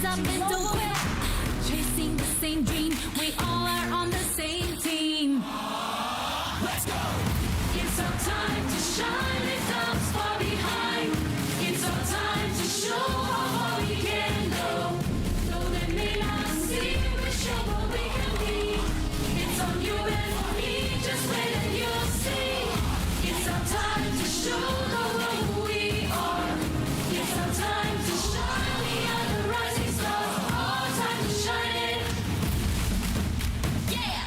rise up and don't quit. Chasing the same dream, we all are on the same team. Let's go! It's our time to shine, leave doubts far behind. It's our time to show how far we can go. Though they may not see, we show what we can be. It's on you and on me, just wait and you'll see. It's our time to show the world who we are. It's our time to shine, we are the rising stars. Our time to shine it. Yeah!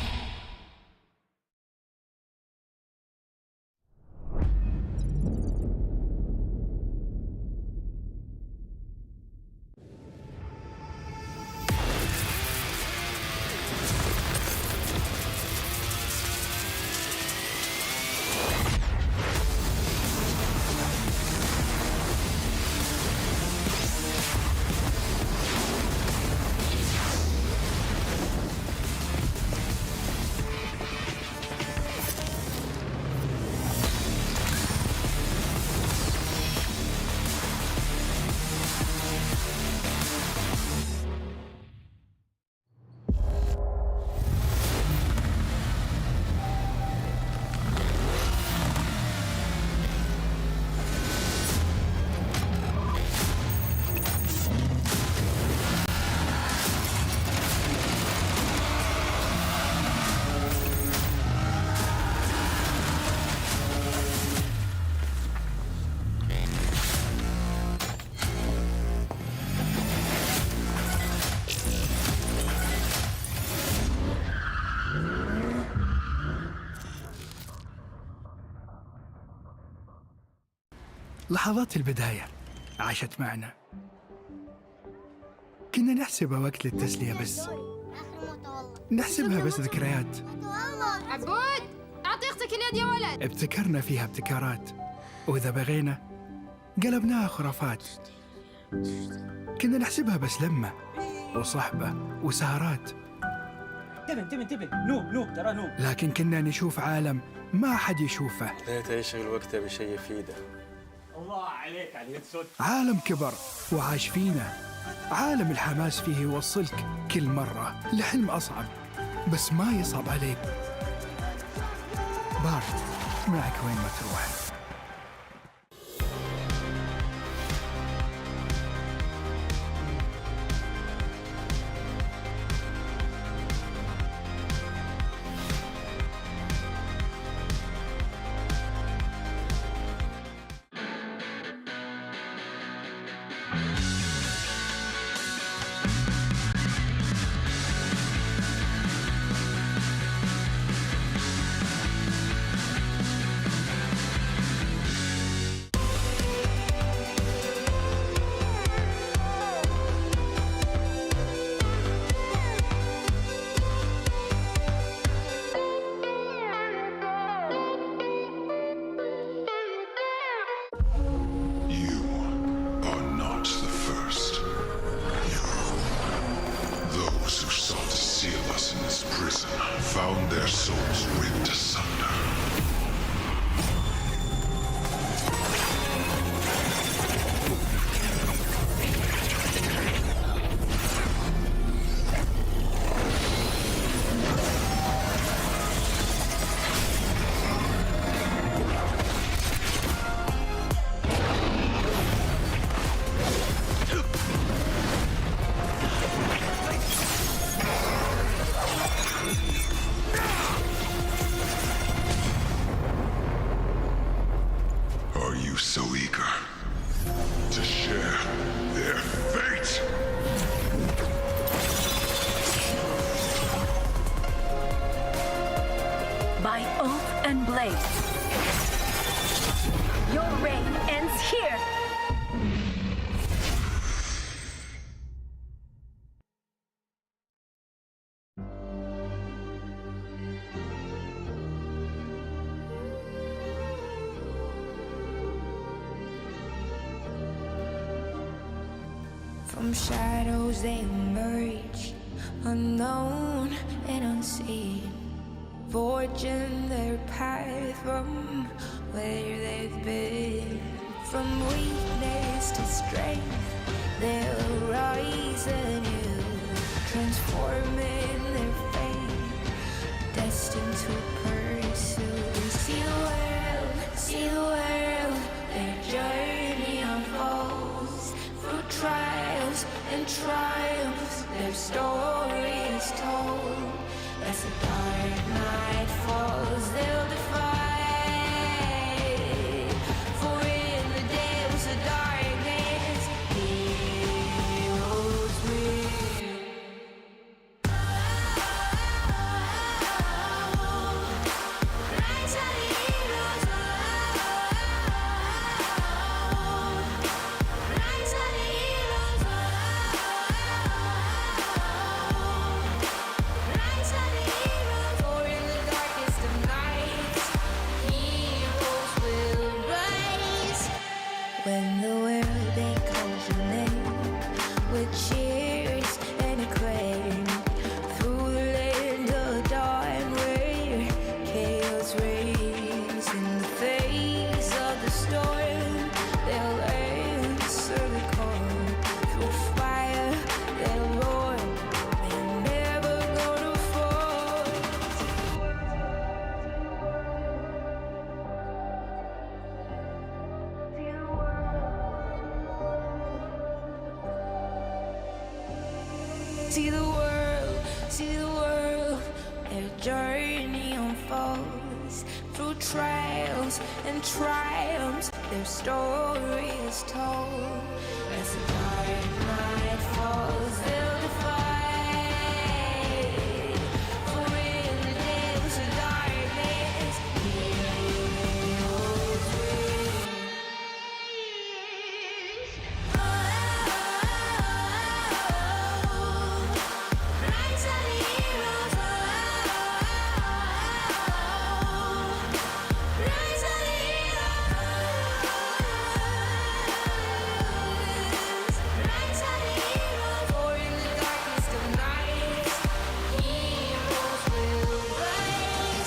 لحظات البداية عاشت معنا. كنا نحسبها وقت للتسلية بس، نحسبها بس ذكريات. عبود أعطي أختك اليد يا ولد. ابتكرنا فيها ابتكارات، وإذا بغينا قلبناها خرافات. كنا نحسبها بس لمة وصحبة وسهرات، انتبه نوب ترى نوب. لكن كنا نشوف عالم ما حد يشوفه. ليت يشغل وقته بشيء يفيده. الله عليك على اليد صوت. عالم كبر وعاش فينا، عالم الحماس فيه يوصلك كل مرة لحلم أصعب، بس ما يصعب عليك. بارد معك وين ما تروح. Found their souls ripped asunder. So eager to share their fate. By oath and blade, your reign ends here. From shadows they emerge, unknown and unseen, forging their path from where they've been. From weakness to strength, they'll rise than you, transforming their fate, destined to pursue. See the world, their journey unfolds through trials and triumphs. Their story is told. As the dark night falls, they'll defy. For in the depths of darkness, heroes will. Rise of the heroes. Rise of the heroes. Rise of the heroes. For in the darkest of nights, heroes will rise. When the world echoes your name with cheers and acclaim, through the land of dawn where chaos reigns, in the face of the storm, they'll answer the call. Through fire, they'll roar. They're never gonna fall. See the world, their journey unfolds through trials and triumphs. Their story is told. As the dark night falls, they'll defy. For in the depths of darkness, heroes will. Rise of the heroes. Rise of the heroes. Rise of the heroes. For in the darkest of nights, heroes will rise. Heroes will rise.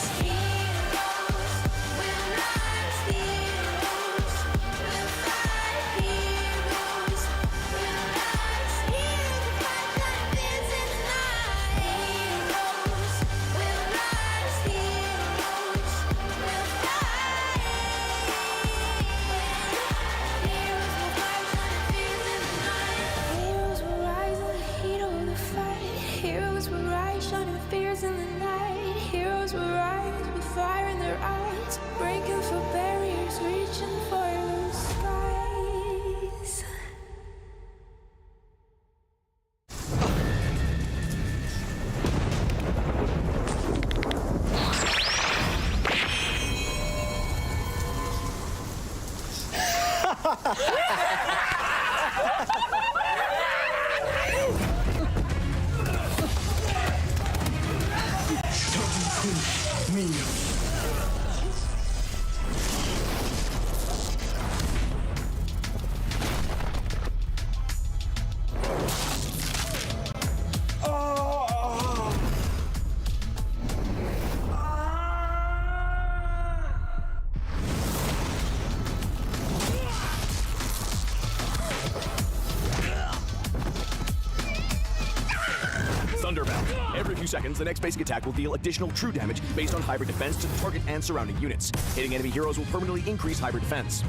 Heroes will fight. Heroes will rise. Heroes fight like this in the night. Heroes will rise. Heroes will fight. Heroes will rise on the fields in the night. Heroes will rise on the heat of the fight. Heroes will rise shining fears in the night. Heroes will rise with fire in their eyes, breaking for barriers, reaching for the skies. Thunderbolt. Every few seconds, the next basic attack will deal additional true damage based on hybrid defense to the target and surrounding units. Hitting enemy heroes will permanently increase hybrid defense.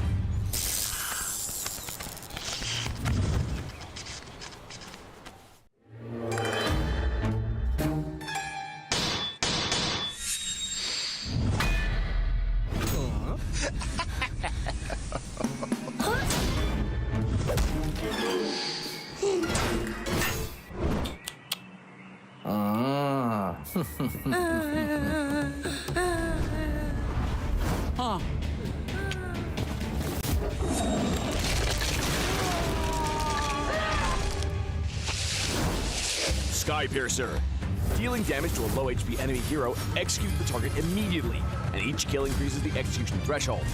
Skypiercer. Dealing damage to a low HP enemy hero, execute the target immediately, and each kill increases the execution threshold.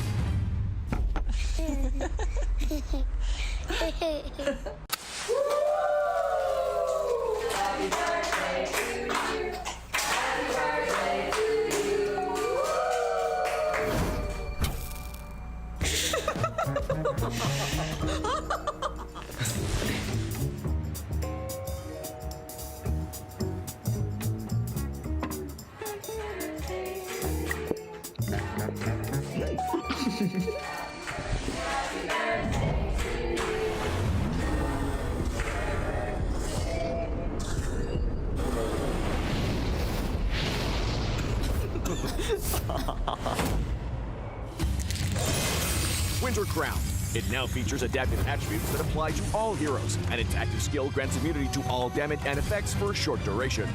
User Crown. It now features adaptive attributes that apply to all heroes, and its active skill grants immunity to all damage and effects for a short duration.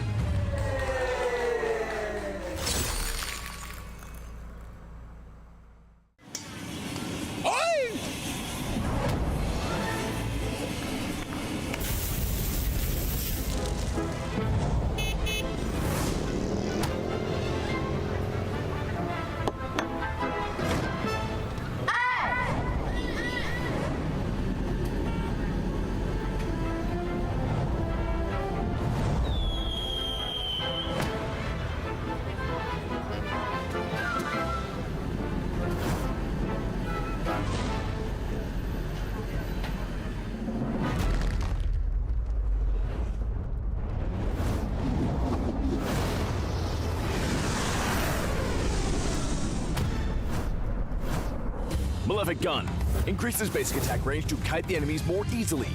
Malefic Gun increases basic attack range to kite the enemies more easily.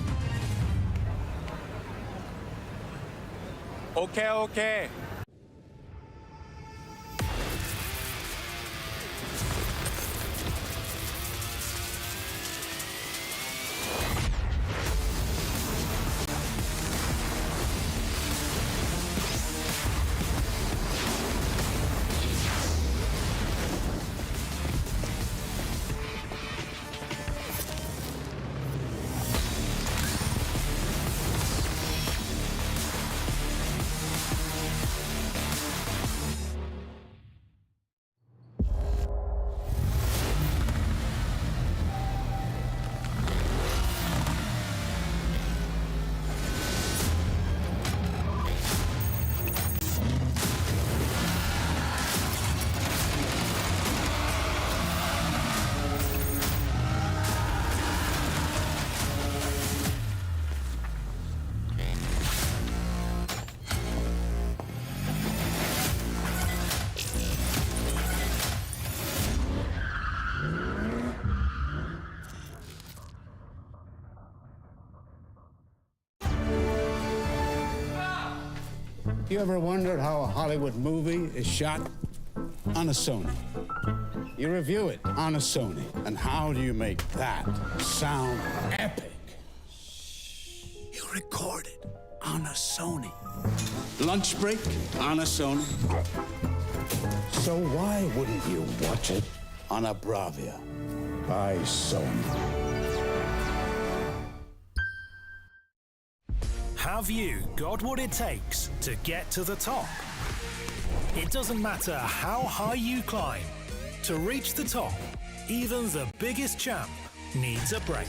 Okay. You ever wondered how a Hollywood movie is shot? On a Sony. You review it on a Sony. And how do you make that sound epic? You record it on a Sony. Lunch break on a Sony. So why wouldn't you watch it on a Bravia by Sony? Have you got what it takes to get to the top? It doesn't matter how high you climb. To reach the top, even the biggest champ needs a break.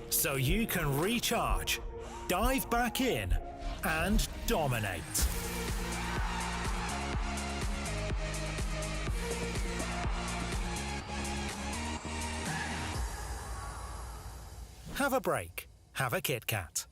So you can recharge, dive back in, and dominate. Have a break. Have a Kit Kat.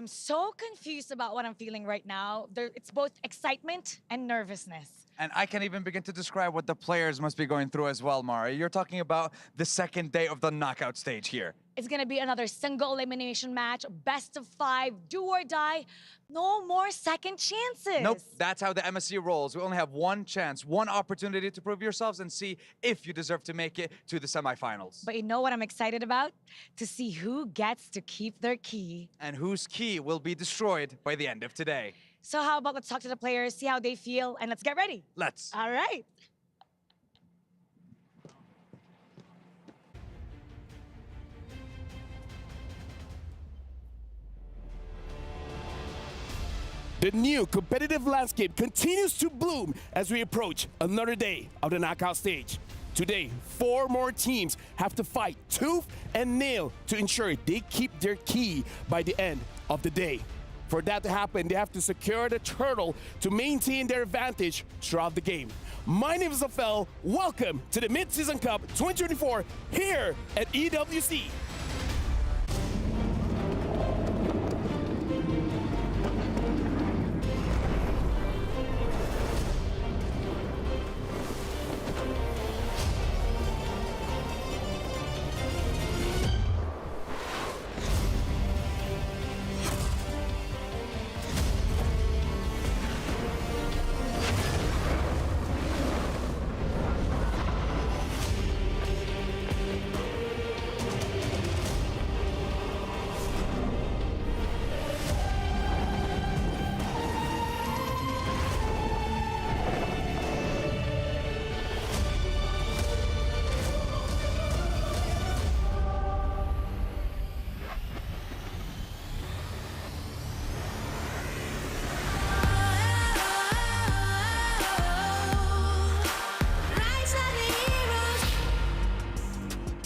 I'm so confused about what I'm feeling right now. It's both excitement and nervousness. And I can't even begin to describe what the players must be going through as well, Mari. You're talking about the second day of the knockout stage here. It's gonna be another single elimination match, best of 5, do or die. No more second chances. Nope, that's how the MSC rolls. We only have one chance, one opportunity to prove yourselves and see if you deserve to make it to the semifinals. But you know what I'm excited about? To see who gets to keep their key. And whose key will be destroyed by the end of today. So how about let's talk to the players, see how they feel, and let's get ready. Let's. All right. The new competitive landscape continues to bloom as we approach another day of the knockout stage. Today, 4 more teams have to fight tooth and nail to ensure they keep their key by the end of the day. For that to happen, they have to secure the turtle to maintain their advantage throughout the game. My name is Afel. Welcome to the Mid-Season Cup 2024 here at EWC.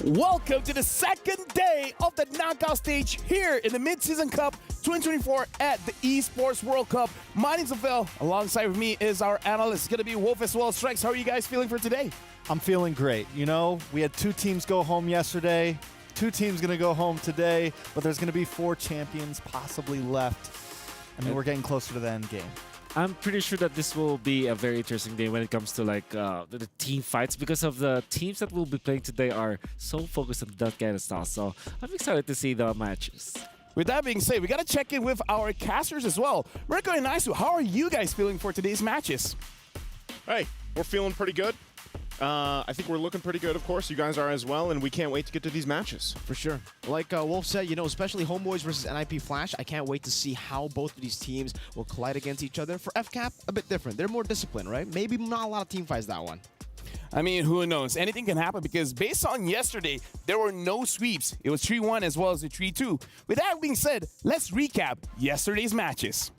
Welcome to the second day of the knockout stage here in the Mid-Season Cup 2024 at the Esports World Cup. My name's Afel. Alongside with me is our analyst. It's going to be Wolf as well. Strikes, how are you guys feeling for today? I'm feeling great. You know, we had 2 teams go home yesterday, 2 teams going to go home today, but there's going to be 4 champions possibly left. I mean, we're getting closer to the end game. I'm pretty sure that this will be a very interesting day when it comes to like the team fights, because of the teams that we'll be playing today are so focused on that kind of stuff. So I'm excited to see the matches. With that being said, we got to check in with our casters as well. Mirko and Naisu, how are you guys feeling for today's matches? Hey, we're feeling pretty good. I think we're looking pretty good, of course. You guys are as well, and we can't wait to get to these matches. For sure. Like Wolf said, you know, especially Homeboys versus NIP Flash, I can't wait to see how both of these teams will collide against each other. For FCAP, a bit different. They're more disciplined, right? Maybe not a lot of team fights that one. I mean, who knows? Anything can happen because based on yesterday, there were no sweeps. It was 3-1 as well as a 3-2. With that being said, let's recap yesterday's matches.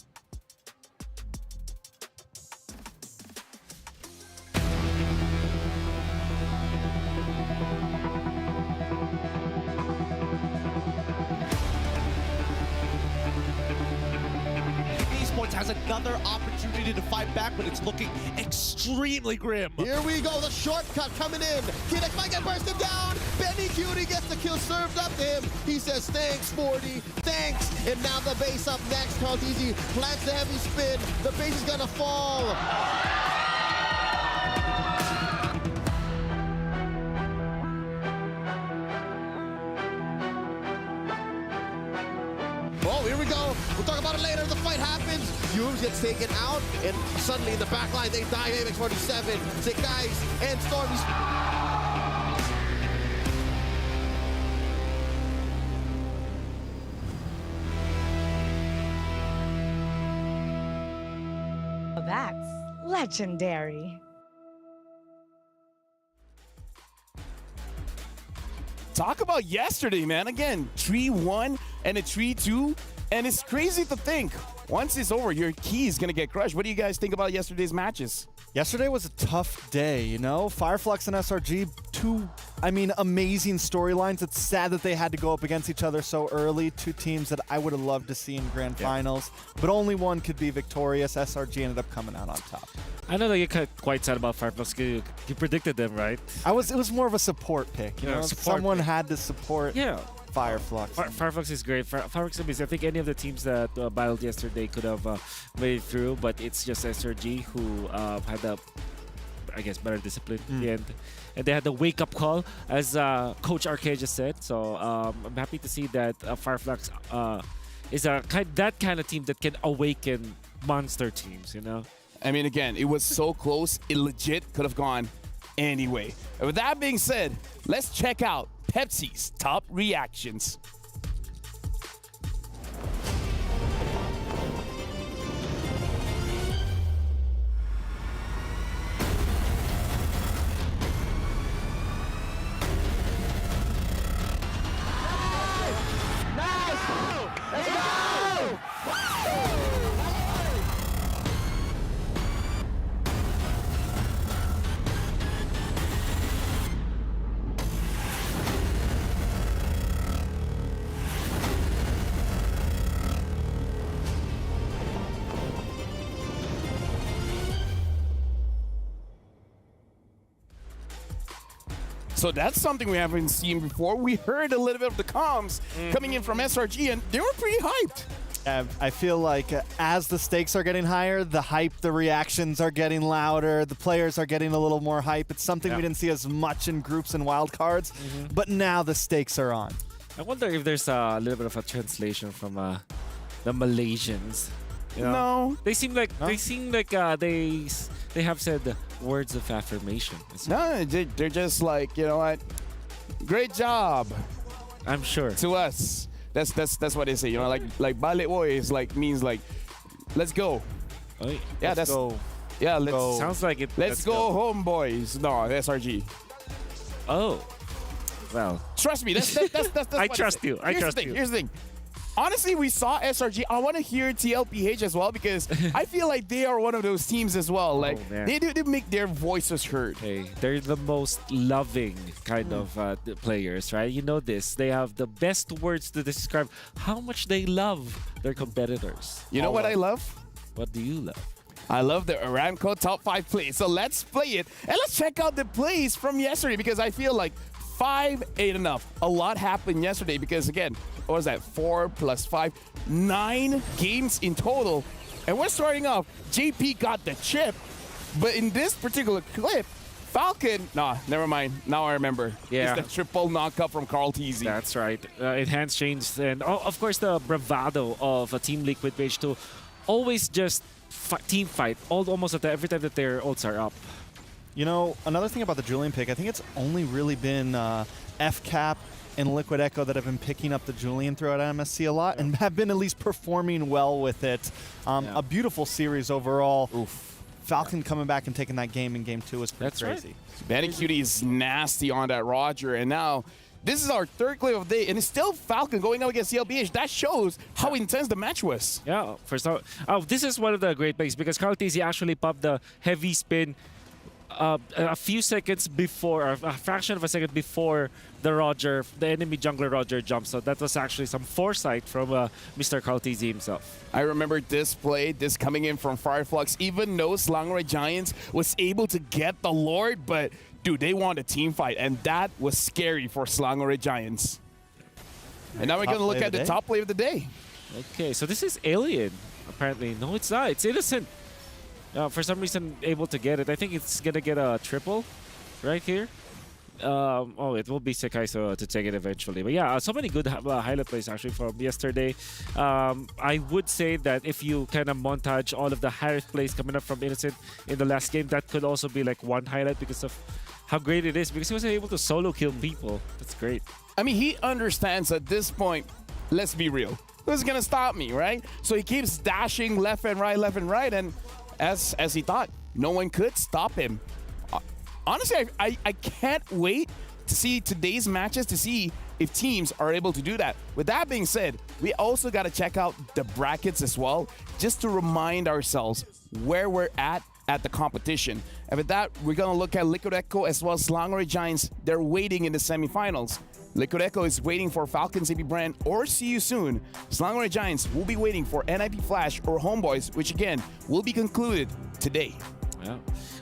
Esports has another opportunity to fight back, but it's looking extremely grim. Here we go, the shortcut coming in. Kinex might get bursted down. Benny Cutie gets the kill served up to him. He says, thanks, 40, thanks. And now the base up next. Carl Easy plants the heavy spin. The base is gonna fall. Oh, here we go. We'll talk about it later. The fight happens. Hughes gets taken out, and suddenly in the back line, they die. MX47, Sick Guys, and Stormy's. That's legendary. Talk about yesterday, man. Again, 3-1 and a 3-2. And it's crazy to think, once it's over, your key is going to get crushed. What do you guys think about yesterday's matches? Yesterday was a tough day, you know? Fireflux and SRG, 2, amazing storylines. It's sad that they had to go up against each other so early. 2 teams that I would have loved to see in grand finals, but only one could be victorious. SRG ended up coming out on top. I know that you're quite sad about Fireflux. You predicted them, right? It was more of a support pick. You know? Someone had to support. Yeah. Fireflux. Fireflux is great. Fireflux is, I think any of the teams that battled yesterday could have made it through, but it's just SRG who had a, I guess, better discipline in the end. And they had the wake-up call, as Coach Arcade just said. So I'm happy to see that Fireflux is that kind of team that can awaken monster teams, you know? I mean, again, it was so close, it legit could have gone anyway. And with that being said, let's check out Pepsi's top reactions. So that's something we haven't seen before. We heard a little bit of the comms coming in from SRG, and they were pretty hyped. I feel like as the stakes are getting higher, the hype, the reactions are getting louder, the players are getting a little more hype. It's something we didn't see as much in groups and wildcards, but now the stakes are on. I wonder if there's a little bit of a translation from the Malaysians. You know? No. They seem like they have said words of affirmation. No, they're just like, you know what? Great job. I'm sure. To us. That's what they say, you know, like balik boy is like means like let's go. Oh, yeah, let's go. Yeah, let's go. Sounds like it. Let's go home, boys. No, SRG. Oh. Well. Trust me, that's I trust you. I trust you. Here's the thing. Honestly, we saw SRG. I want to hear TLPH as well because I feel like they are one of those teams as well. Like they make their voices heard. Hey, they're the most loving kind of players, right? You know this. They have the best words to describe how much they love their competitors. You know what I love? What do you love? I love the Aramco top 5 plays. So let's play it and let's check out the plays from yesterday because I feel like 5 ain't enough. A lot happened yesterday because, again, what was that? 4 plus 5, 9 games in total. And we're starting off. JP got the chip, but in this particular clip, Falcon. Nah, never mind. Now I remember. Yeah. It's the triple knockup from Carl TZ. That's right. Enhanced change and of course the bravado of a Team Liquid page to always just team fight almost every time that their ults are up. You know, another thing about the Julian pick, I think it's only really been FCAP and Liquid Echo that have been picking up the Julian throughout MSC a lot and have been at least performing well with it. A beautiful series overall. Oof. Falcon coming back and taking that game in Game 2 is pretty crazy. Right. Cutie is nasty on that Roger, and now this is our third clip of the day, and it's still Falcon going up against CLBH. That shows how intense the match was. Yeah, first off, this is one of the great plays because Carl TZ actually popped the heavy spin a few seconds before, or a fraction of a second before the enemy jungler Roger jumps. So that was actually some foresight from Mr. Carl TZ himself. I remember this play, this coming in from Fireflux, even though Slangray Giants was able to get the Lord, but dude, they won a team fight, and that was scary for Slangray Giants. And now we're going to look at the top play of the day. Okay, so this is Alien, apparently. No, it's not. It's Innocent. For some reason, able to get it. I think it's going to get a triple right here. Oh, it will be Sekai to take it eventually. But yeah, so many good highlight plays actually from yesterday. I would say that if you kind of montage all of the highlight plays coming up from Innocent in the last game, that could also be like one highlight because of how great it is. Because he was able to solo kill people. That's great. I mean, he understands at this point, let's be real. Who's going to stop me, right? So he keeps dashing left and right, and as he thought, no one could stop him. Honestly, I can't wait to see today's matches to see if teams are able to do that. With that being said, we also got to check out the brackets as well, just to remind ourselves where we're at the competition. And with that, we're going to look at Liquid Echo as well as Slangray Giants. They're waiting in the semifinals. Liquid Echo is waiting for Falcon CP Brand or See You Soon. Slangray Giants will be waiting for NIP Flash or Homeboys, which again will be concluded today. Yeah.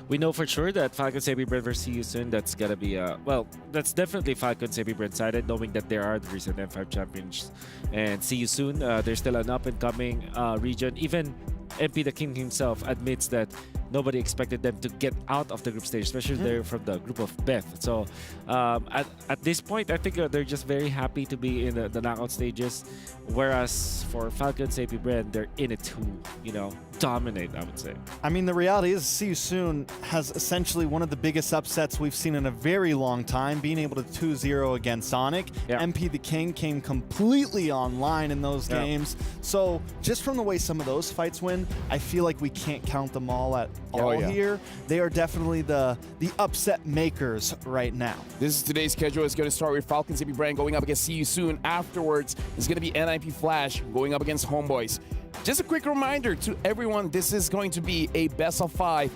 we know for sure that Falcons AB Brand versus See You Soon, that's gonna be well, that's definitely Falcons AB Brand sided, knowing that there are the recent M5 champions. And See You Soon, they're still an up-and-coming region. Even MP the King himself admits that nobody expected them to get out of the group stage, especially they're from the group of Beth. So at this point, I think they're just very happy to be in the knockout stages. Whereas for Falcons AP Brand, they're in it to, you know, dominate, I would say. I mean, the reality is See You Soon has essentially one of the biggest upsets we've seen in a very long time, being able to 2-0 against Sonic. MP the King came completely online in those games. So just from the way some of those fights win, I feel like we can't count them all at all here. They are definitely the upset makers right now. This is today's schedule. It's going to start with Falcons AP Brand going up against See You Soon. Afterwards, it's going to be NIP Flash going up against Homeboys. Just a quick reminder to everyone, this is going to be a best of 5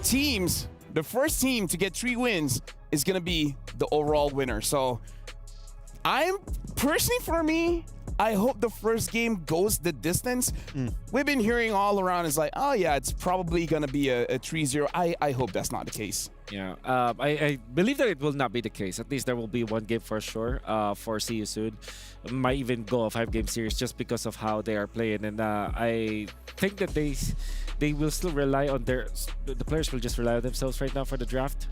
teams. The first team to get 3 wins is going to be the overall winner. So I'm personally, for me, I hope the first game goes the distance. We've been hearing all around, it's like, oh yeah, it's probably going to be a 3-0. I hope that's not the case. Yeah, I believe that it will not be the case. At least there will be one game for sure for See You Soon. Might even go a 5-game series just because of how they are playing. And I think that they will still rely on the players will just rely on themselves right now for the draft,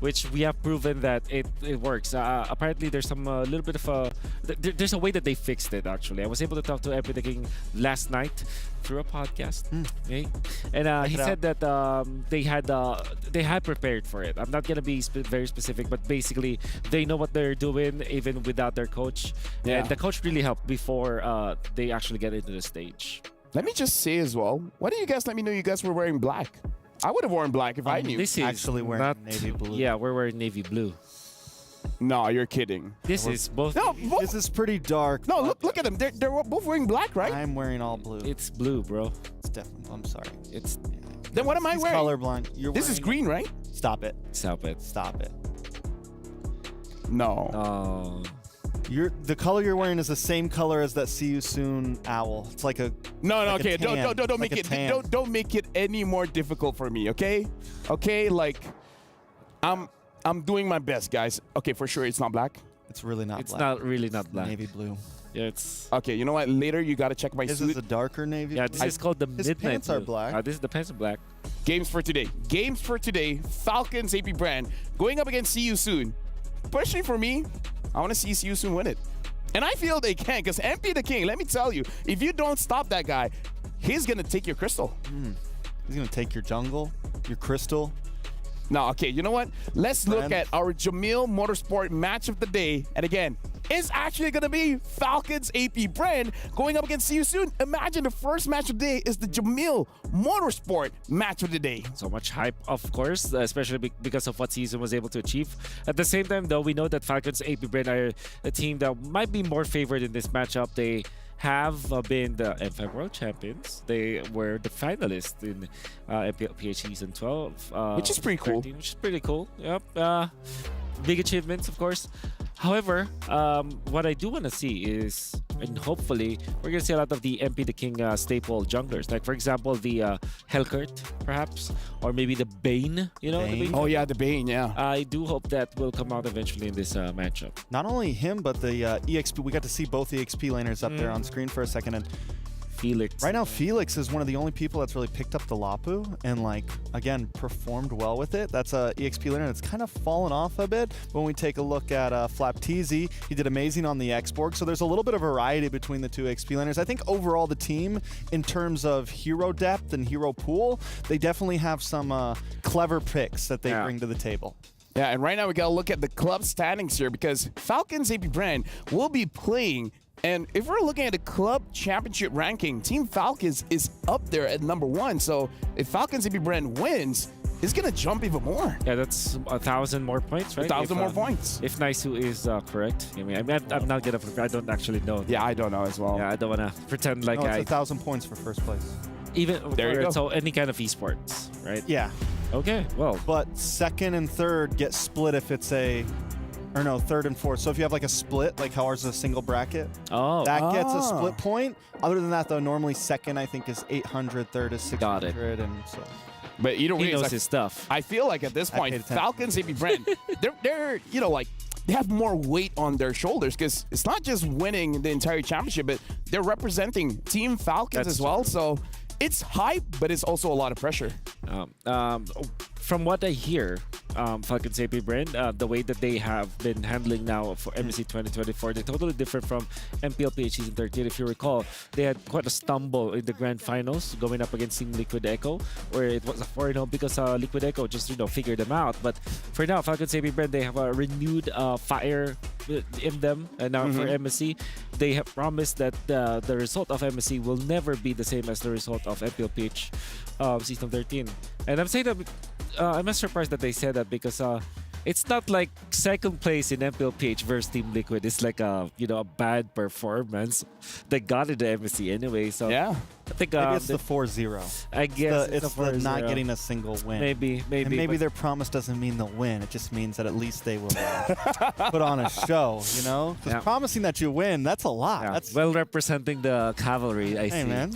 which we have proven that it works. Apparently, there's some little bit of there's a way that they fixed it. Actually, I was able to talk to MP the King last night through a podcast, okay? And he said that they had prepared for it. I'm not gonna be very specific, but basically they know what they're doing even without their coach. And the coach really helped before they actually get into the stage. Let me just say as well, why didn't you guys let me know you guys were wearing black? I would have worn black if I knew. This is actually wearing navy blue. Yeah, we're wearing navy blue. No, you're kidding. This is both. No, this is pretty dark. No, look at them. They're both wearing black, right? I'm wearing all blue. It's blue, bro. It's definitely. I'm sorry. It's. Then what am I wearing? Colorblind. This is green, right? Stop it. Stop it. Stop it. No. Oh. The color you're wearing is the same color as that See You Soon owl. It's like a okay. Don't like make it don't make it any more difficult for me, okay? Okay, like I'm doing my best, guys. Okay, for sure it's not black. It's really not It's black. not really not black. Navy blue. Yeah, it's okay. You know what? Later you gotta check my This suit. is a darker navy. Yeah, this is called the His midnight pants blue. are black. This is the pants are black. Games for today. Games for today. Falcons AP Brand going up against See You Soon. Personally, for me, I want to see See You Soon win it. And I feel they can, because MP the King, let me tell you, if you don't stop that guy, he's going to take your crystal. He's going to take your jungle, your crystal. No, okay, you know what? Let's look at our Jamil Motorsport match of the day. And again, it's actually going to be Falcons AP Brand going up against See You Soon. Imagine the first match of the day is the Jamil Motorsport match of the day. So much hype, of course, especially because of what See You Soon was able to achieve. At the same time, though, we know that Falcons AP Brand are a team that might be more favored in this matchup. They have been the M5 World Champions. They were the finalists in PH Season 12. Which is pretty cool. 13, which is pretty cool, yep. Big achievements, of course. However, what I do want to see is, and hopefully, we're going to see a lot of the MP the King staple junglers. Like, for example, the Hellcurt, perhaps, or maybe the Bane, you know? The Bane? Oh, yeah, the Bane, yeah. I do hope that will come out eventually in this matchup. Not only him, but the EXP. We got to see both the EXP laners up there on screen for a second. And Felix. Right now, Felix is one of the only people that's really picked up the Lapu and, like, again, performed well with it. That's a EXP laner that's kind of fallen off a bit. When we take a look at Flapteezy, he did amazing on the X-Borg. So there's a little bit of variety between the two EXP laners. I think overall the team, in terms of hero depth and hero pool, they definitely have some clever picks that they bring to the table. Yeah, and right now we got to look at the club standings here because Falcons AP Brand will be playing. And if we're looking at the club championship ranking, Team Falcons is up there at #1. So if Falcons AP Brand wins, it's going to jump even more. Yeah, that's 1,000 more points, right? 1,000 more points. If Naisu is correct. I mean, I'm not going to, I don't actually know. Yeah, I don't know as well. Yeah, I don't want to pretend like it's 1,000 points for first place. Even there you go. So any kind of esports, right? Yeah. Okay, well. But second and third get split if it's or no, third and fourth. So if you have like a split, like how ours is a single bracket, that gets a split point. Other than that, though, normally second I think is 800, third is 600, and so. But you know, he knows his stuff. I feel like at this point, Falcons, AB Brand, they're you know, like, they have more weight on their shoulders because it's not just winning the entire championship, but they're representing Team Falcons as well. So it's hype, but it's also a lot of pressure. From what I hear, Falcons AP brand, the way that they have been handling now for MSC 2024, they're totally different from MPLPH Season 13. If you recall, they had quite a stumble in the grand finals going up against Team Liquid Echo, where it was a 4-0 because Liquid Echo just, you know, figured them out. But for now, Falcons AP brand, they have a renewed fire in them. And now for MSC, they have promised that the result of MSC will never be the same as the result of MPLPH Season 13. And I'm saying that I'm not surprised that they said that because it's not like second place in MPLPH versus Team Liquid. It's like a, you know, a bad performance. They got into MSC anyway, so yeah. I think maybe it's the 4-0. I guess it's the not getting a single win. Maybe. And maybe their promise doesn't mean they'll win. It just means that at least they will put on a show, you know? Because promising that you win, that's a lot. Yeah. That's well representing the cavalry, I see. Hey, man.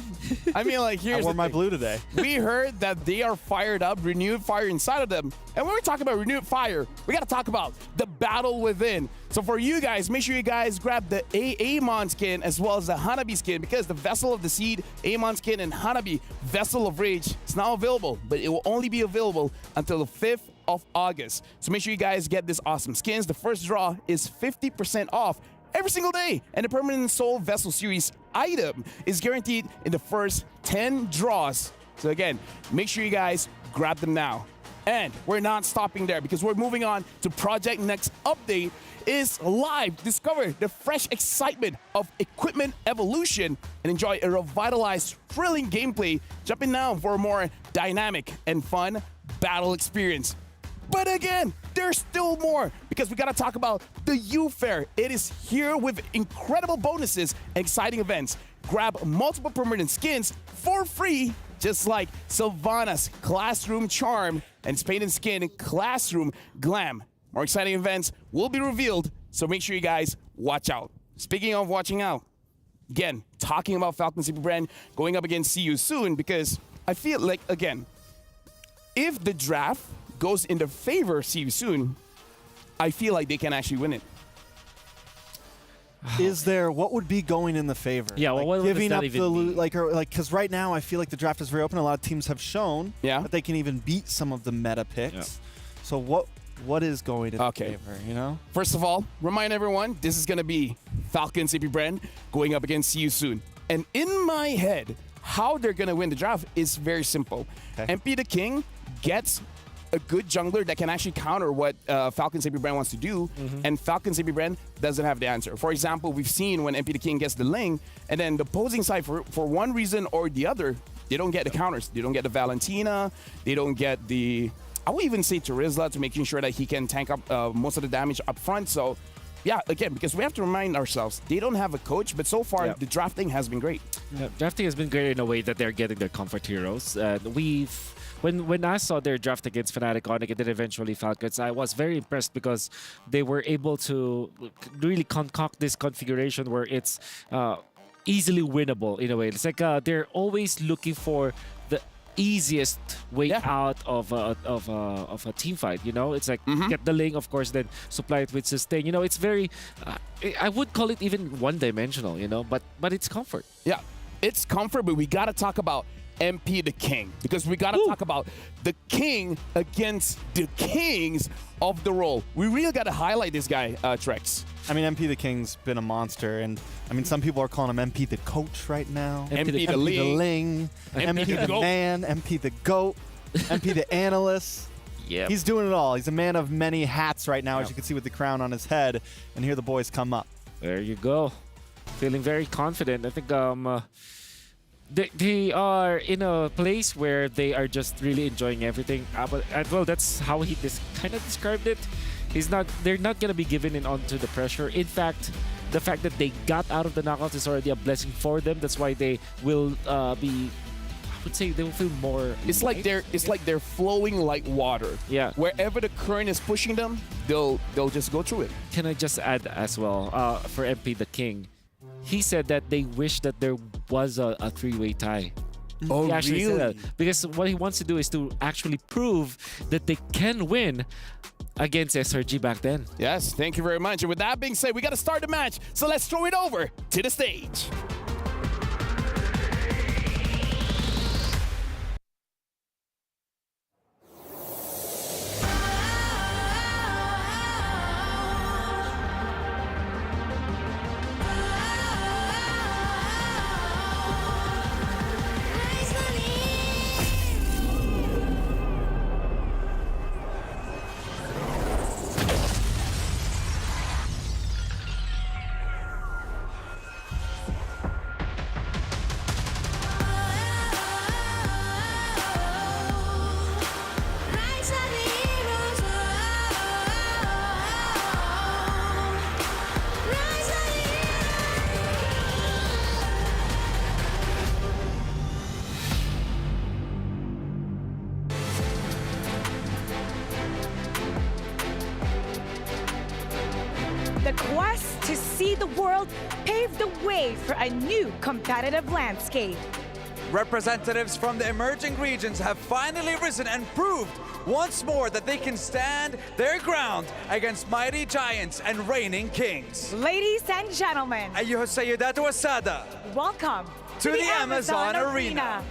I mean, like, here's I wore my blue today. We heard that they are fired up, renewed fire inside of them. And when we talk about renewed fire, we got to talk about the battle within. So for you guys, make sure you guys grab the Amon skin as well as the Hanabi skin, because the Vessel of the Seed, Amon skin, and Hanabi Vessel of Rage is now available, but it will only be available until the 5th of August. So make sure you guys get this awesome skins. The first draw is 50% off every single day, and the Permanent Soul Vessel Series item is guaranteed in the first 10 draws. So again, make sure you guys grab them now. And we're not stopping there, because we're moving on to Project Next Update is live. Discover the fresh excitement of equipment evolution and enjoy a revitalized, thrilling gameplay. Jump in now for a more dynamic and fun battle experience. But again, there's still more, because we gotta talk about the U Fair. It is here with incredible bonuses and exciting events. Grab multiple permanent skins for free, just like Sylvana's Classroom Charm and Spade and Skin Classroom Glam. More exciting events will be revealed, so make sure you guys watch out. Speaking of watching out, again, talking about Falcon CP brand going up against See You Soon, because I feel like, again, if the draft goes in their favor, See You Soon, I feel like they can actually win it. Is there, what would be going in the favor? Yeah, well, what giving does up that even mean? because right now I feel like the draft is very open. A lot of teams have shown that they can even beat some of the meta picks. Yeah. So what is going in the favor, you know? First of all, remind everyone, this is going to be Falcon CP brand going up against See You Soon. And in my head, how they're going to win the draft is very simple. MP the King gets a good jungler that can actually counter what Falcon CP brand wants to do, and Falcon CP brand doesn't have the answer. For example, we've seen when MP the King gets the Ling, and then the opposing side, for one reason or the other, they don't get the counters. They don't get the Valentina. They don't get the, I will even say Terizla, to making sure that he can tank up most of the damage up front. So yeah, again, because we have to remind ourselves, they don't have a coach, but so far the drafting has been great. Drafting has been great in a way that they're getting their comfort heroes. When I saw their draft against Fnatic, Onyx, and then eventually Falcons, I was very impressed because they were able to really concoct this configuration where it's easily winnable in a way. It's like they're always looking for the easiest way out of a team fight. You know, it's like get the Ling, of course, then supply it with sustain. You know, it's very I would call it even one-dimensional. You know, but it's comfort. Yeah, it's comfort, but we gotta talk about MP the King, because we gotta talk about the king against the kings of the role. We really gotta highlight this guy, Trex. I mean, MP the King's been a monster, and I mean, some people are calling him MP the Coach right now. MP the Ling, MP the Man, MP the Goat, MP the Analyst. Yeah, he's doing it all. He's a man of many hats right now, as you can see with the crown on his head. And here the boys come up. There you go. Feeling very confident. I think they are in a place where they are just really enjoying everything. Well, that's how he kind of described it. They're not gonna be given in onto the pressure. In fact, the fact that they got out of the knockouts is already a blessing for them. That's why they will be. I would say they will feel more. It's like they're flowing like water. Yeah. Wherever the current is pushing them, they'll just go through it. Can I just add as well for MP the King? He said that they wish that there was a three-way tie Oh, He actually said really? that. Because what he wants to do is to actually prove that they can win against SRG back then. Yes, thank you very much. And with that being said, we got to start the match. So let's throw it over to the stage. The quest to see the world paved the way for a new competitive landscape. Representatives from the emerging regions have finally risen and proved once more that they can stand their ground against mighty giants and reigning kings. Ladies and gentlemen, أيها السيدات والسادة, welcome to the Amazon Arena.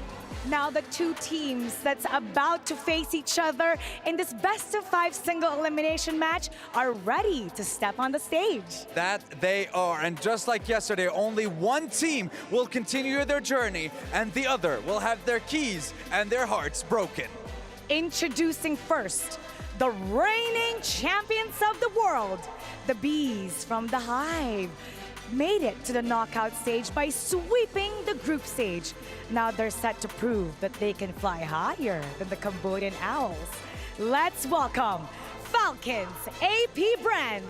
Now the two teams that's about to face each other in this best-of-5 single elimination match are ready to step on the stage. That they are, and just like yesterday, only one team will continue their journey and the other will have their keys and their hearts broken. Introducing first, the reigning champions of the world, the Bees from the Hive. Made it to the knockout stage by sweeping the group stage. Now they're set to prove that they can fly higher than the Cambodian Owls. Let's welcome Falcons AP Brand.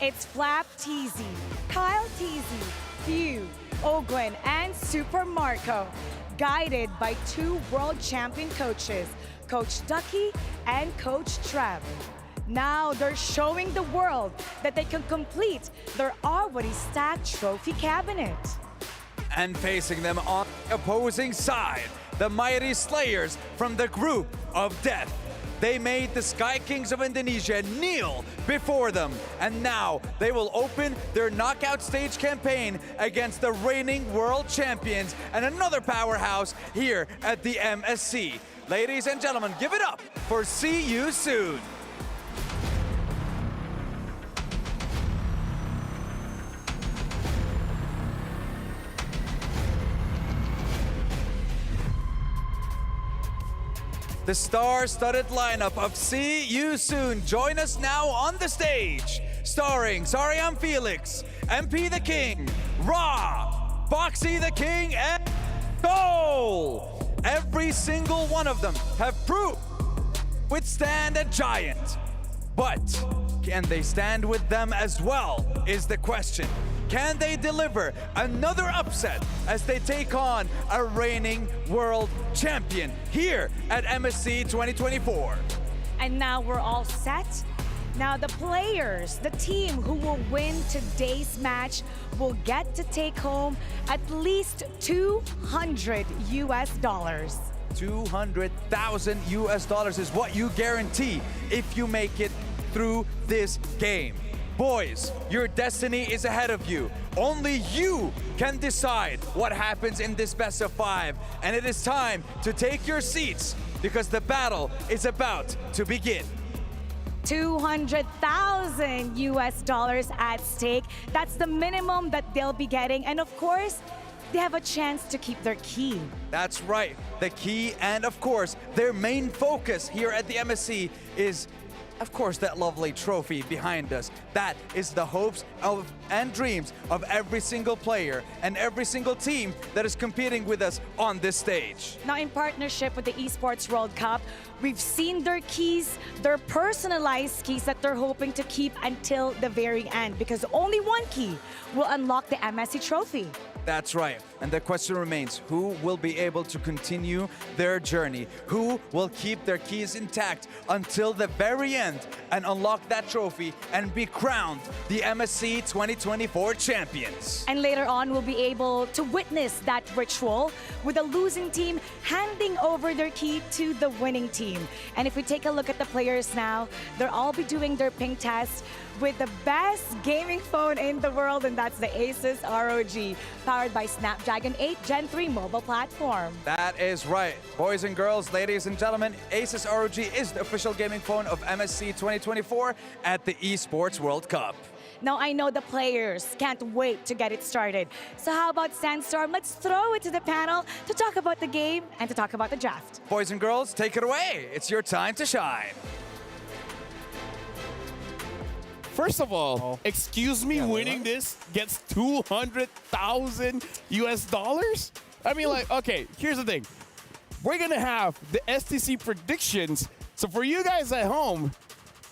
It's Flap Teasy, Kyle Teasy, Hugh, Ogwen, and Super Marco, guided by two world champion coaches, Coach Ducky and Coach Trev. Now they're showing the world that they can complete their already stacked trophy cabinet. And facing them on the opposing side, the mighty Slayers from the group of Death. They made the Sky Kings of Indonesia kneel before them, and now they will open their knockout stage campaign against the reigning world champions and another powerhouse here at the MSC. Ladies and gentlemen, give it up for See You Soon. The star-studded lineup of See You Soon join us now on the stage. Starring Sariam Felix, MP the King, Ra, Boxy the King, and Soul. Every single one of them have proved withstand a giant. But can they stand with them as well is the question. Can they deliver another upset as they take on a reigning world champion here at MSC 2024? And now we're all set. Now the players, the team who will win today's match will get to take home at least $200 US. $200,000 US is what you guarantee if you make it through this game. Boys, your destiny is ahead of you. Only you can decide what happens in this best of 5. And it is time to take your seats because the battle is about to begin. $200,000 US at stake. That's the minimum that they'll be getting. And of course, they have a chance to keep their key. That's right, the key, and of course, their main focus here at the MSC is, of course, that lovely trophy behind us. That is the hopes of and dreams of every single player and every single team that is competing with us on this stage. Now, in partnership with the Esports World Cup, we've seen their keys, their personalized keys that they're hoping to keep until the very end, because only one key will unlock the MSC trophy. That's right. And the question remains, who will be able to continue their journey? Who will keep their keys intact until the very end and unlock that trophy and be crowned the MSC 2024 champions? And later on, we'll be able to witness that ritual with the losing team handing over their key to the winning team. And if we take a look at the players now, they'll all be doing their ping test with the best gaming phone in the world, and that's the Asus ROG, powered by Snapdragon 8 Gen 3 mobile platform. That is right. Boys and girls, ladies and gentlemen, Asus ROG is the official gaming phone of MSC 2024 at the Esports World Cup. Now, I know the players can't wait to get it started. So how about Sandstorm? Let's throw it to the panel to talk about the game and to talk about the draft. Boys and girls, take it away. It's your time to shine. First of all, excuse me, winning this gets 200,000 US dollars? I mean, like, okay, here's the thing. We're gonna have the STC predictions. So for you guys at home,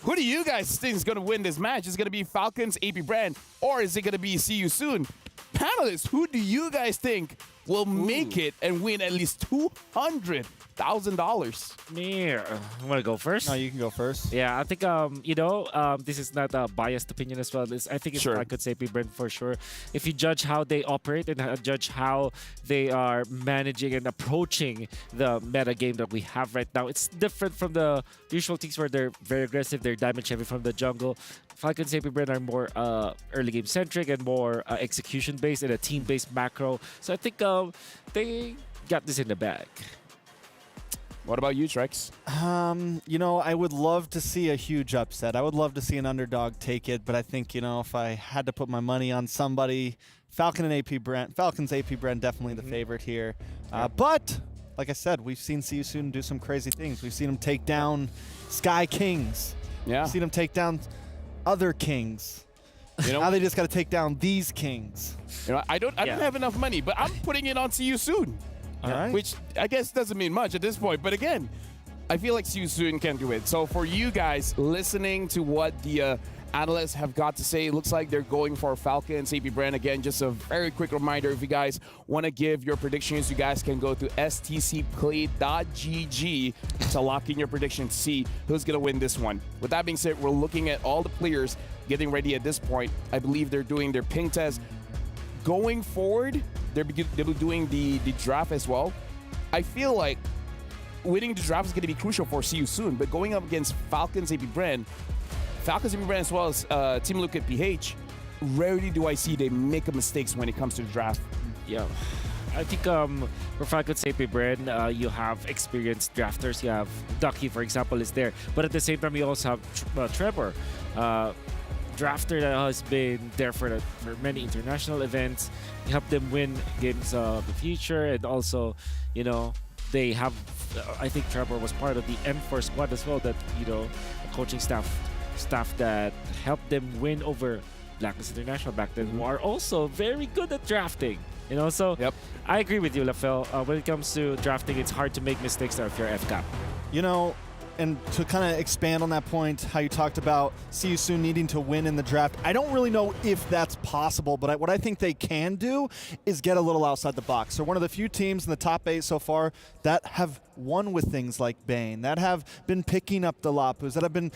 who do you guys think is gonna win this match? Is it gonna be Falcons, AP Brand, or is it gonna be See You Soon? Panelists, who do you guys think will make it and win at least $200,000? Me, I want to go first. No, you can go first. Yeah, I think this is not a biased opinion as well. I think it's I could say Brent for sure. If you judge how they operate and judge how they are managing and approaching the meta game that we have right now, it's different from the usual teams where they're very aggressive, they're damage heavy from the jungle. Falcons and AP Brand are more early game centric and more execution based and a team based macro. So I think they got this in the bag. What about you, Trex? You know, I would love to see a huge upset. I would love to see an underdog take it, but I think, you know, if I had to put my money on somebody, Falcons AP Brand definitely the favorite here. But like I said, we've seen See You Soon do some crazy things. We've seen him take down Sky Kings. Yeah. We've seen him take down other kings. You know, now they just got to take down these kings. You know, I don't have enough money, but I'm putting it on See You Soon. All right. Which I guess doesn't mean much at this point. But again, I feel like See You Soon can do it. So for you guys listening to what the analysts have got to say, it looks like they're going for Falcons, AP Brand. Again, just a very quick reminder, if you guys want to give your predictions, you guys can go to stcplay.gg to lock in your prediction to see who's going to win this one. With that being said, we're looking at all the players getting ready at this point. I believe they're doing their ping test. Going forward, they'll be doing the draft as well. I feel like winning the draft is going to be crucial for See You Soon, but going up against Falcons AP Brand as well as Team Look at PH, rarely do I see they make mistakes when it comes to the draft. Yeah. I think for Falcons AP Brand, you have experienced drafters. You have Ducky, for example, is there. But at the same time, you also have Trevor, drafter that has been there for many international events. You help them win games of the future, and also, you know, they have. I think Trevor was part of the M4 squad as well. That, you know, a coaching staff that helped them win over Blacklist International back then, who are also very good at drafting. You know, so I agree with you, Lafel. When it comes to drafting, it's hard to make mistakes if you're FCAP. You know, and to kind of expand on that point, how you talked about See You Soon needing to win in the draft, I don't really know if that's possible, but what I think they can do is get a little outside the box. They're one of the few teams in the top 8 so far that have won with things like Bane, that have been picking up the Lapus, that have been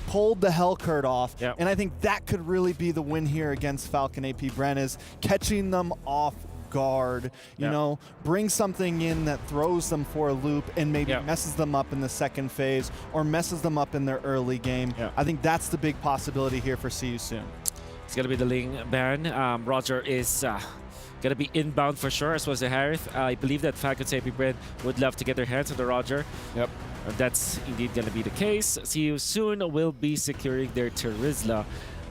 pulled the Hellcurt off, and I think that could really be the win here against Falcon AP Brand, is catching them off guard, you know, bring something in that throws them for a loop and maybe messes them up in the second phase or messes them up in their early game. I think that's the big possibility here for See You Soon. It's going to be the Ling Baron. Roger is going to be inbound for sure, as well as the Harith. I believe that Falcons AP Brand would love to get their hands on the Roger. That's indeed going to be the case. See You Soon will be securing their Terizla,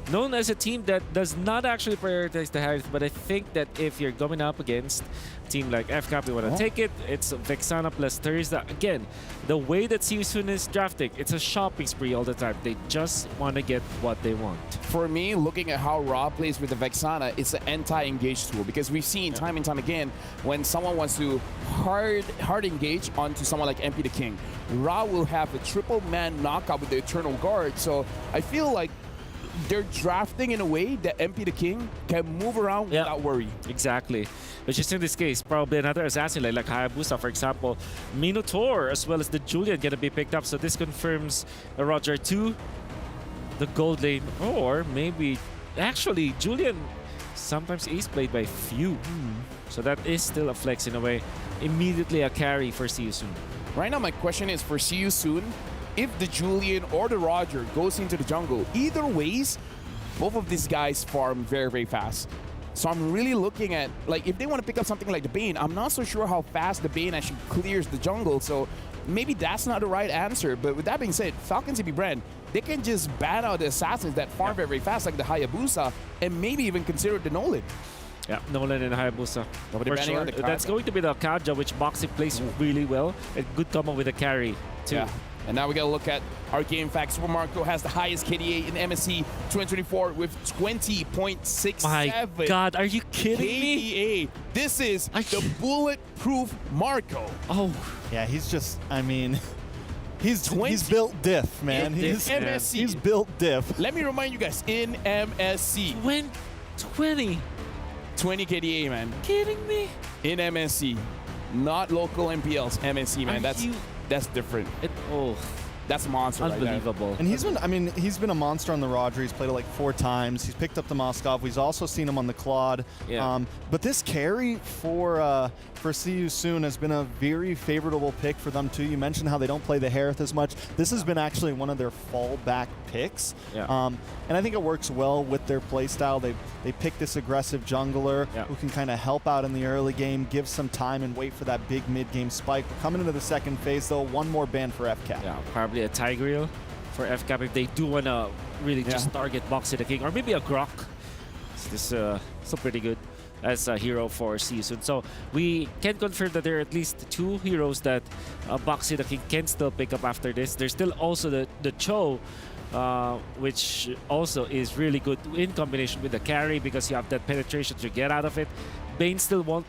known as a team that does not actually prioritize the Harith, but I think that if you're going up against a team like FCAP, they want to take it. It's Vexana plus Terizla. Again, the way that See You Soon is drafting, it's a shopping spree all the time. They just want to get what they want. For me, looking at how Ra plays with the Vexana, it's an anti-engage tool, because we've seen time and time again when someone wants to hard engage onto someone like MP the King, Ra will have a triple man knockout with the Eternal Guard. So I feel like they're drafting in a way that MP the King can move around without worry. Exactly. But just in this case, probably another assassin like Hayabusa, for example. Minotaur as well as the Julian gonna be picked up. So this confirms Roger 2, the gold lane, or maybe actually Julian sometimes ace played by few. So that is still a flex in a way. Immediately a carry for See You Soon. Right now, my question is for See You Soon, if the Julian or the Roger goes into the jungle, either ways, both of these guys farm very, very fast. So I'm really looking at, like, if they want to pick up something like the Bane, I'm not so sure how fast the Bane actually clears the jungle. So maybe that's not the right answer. But with that being said, Falcon CP brand, they can just ban out the assassins that farm very, very fast, like the Hayabusa, and maybe even consider the Nolan. Yeah, Nolan and Hayabusa. Nobody For banning sure. on the That's going to be the Kaja, which Boxy plays really well. A good combo with the carry, too. Yeah. And now we got to look at our game fact. Super Marco has the highest KDA in MSC 2024 with 20.67. My God, are you kidding me? This is the bulletproof Marco. Oh. Yeah, he's just, I mean, he's built diff, man. He's MSC. He's built diff. Let me remind you guys, in MSC. 20 KDA, man. Kidding me? In MSC. Not local MPLs, MSC, man. That's different. That's a monster. Unbelievable. Right and he's been a monster on the Roger. He's played it like 4 times. He's picked up the Moskov. We've also seen him on the Claude. Yeah. But this carry for See You Soon has been a very favorable pick for them too. You mentioned how they don't play the Harith as much. This has been actually one of their fallback picks. Yeah. And I think it works well with their play style. They pick this aggressive jungler who can kind of help out in the early game, give some time and wait for that big mid-game spike. We're coming into the second phase though. One more ban for FCAP. Yeah, probably a Tigreal for FCAP if they do want to really just target Boxy the King, or maybe a Grok. This is still pretty good as a hero for See You Soon. So we can confirm that there are at least 2 heroes that Boxy the King can still pick up after this. There's still also the Cho, which also is really good in combination with the carry because you have that penetration to get out of it. Bane still won't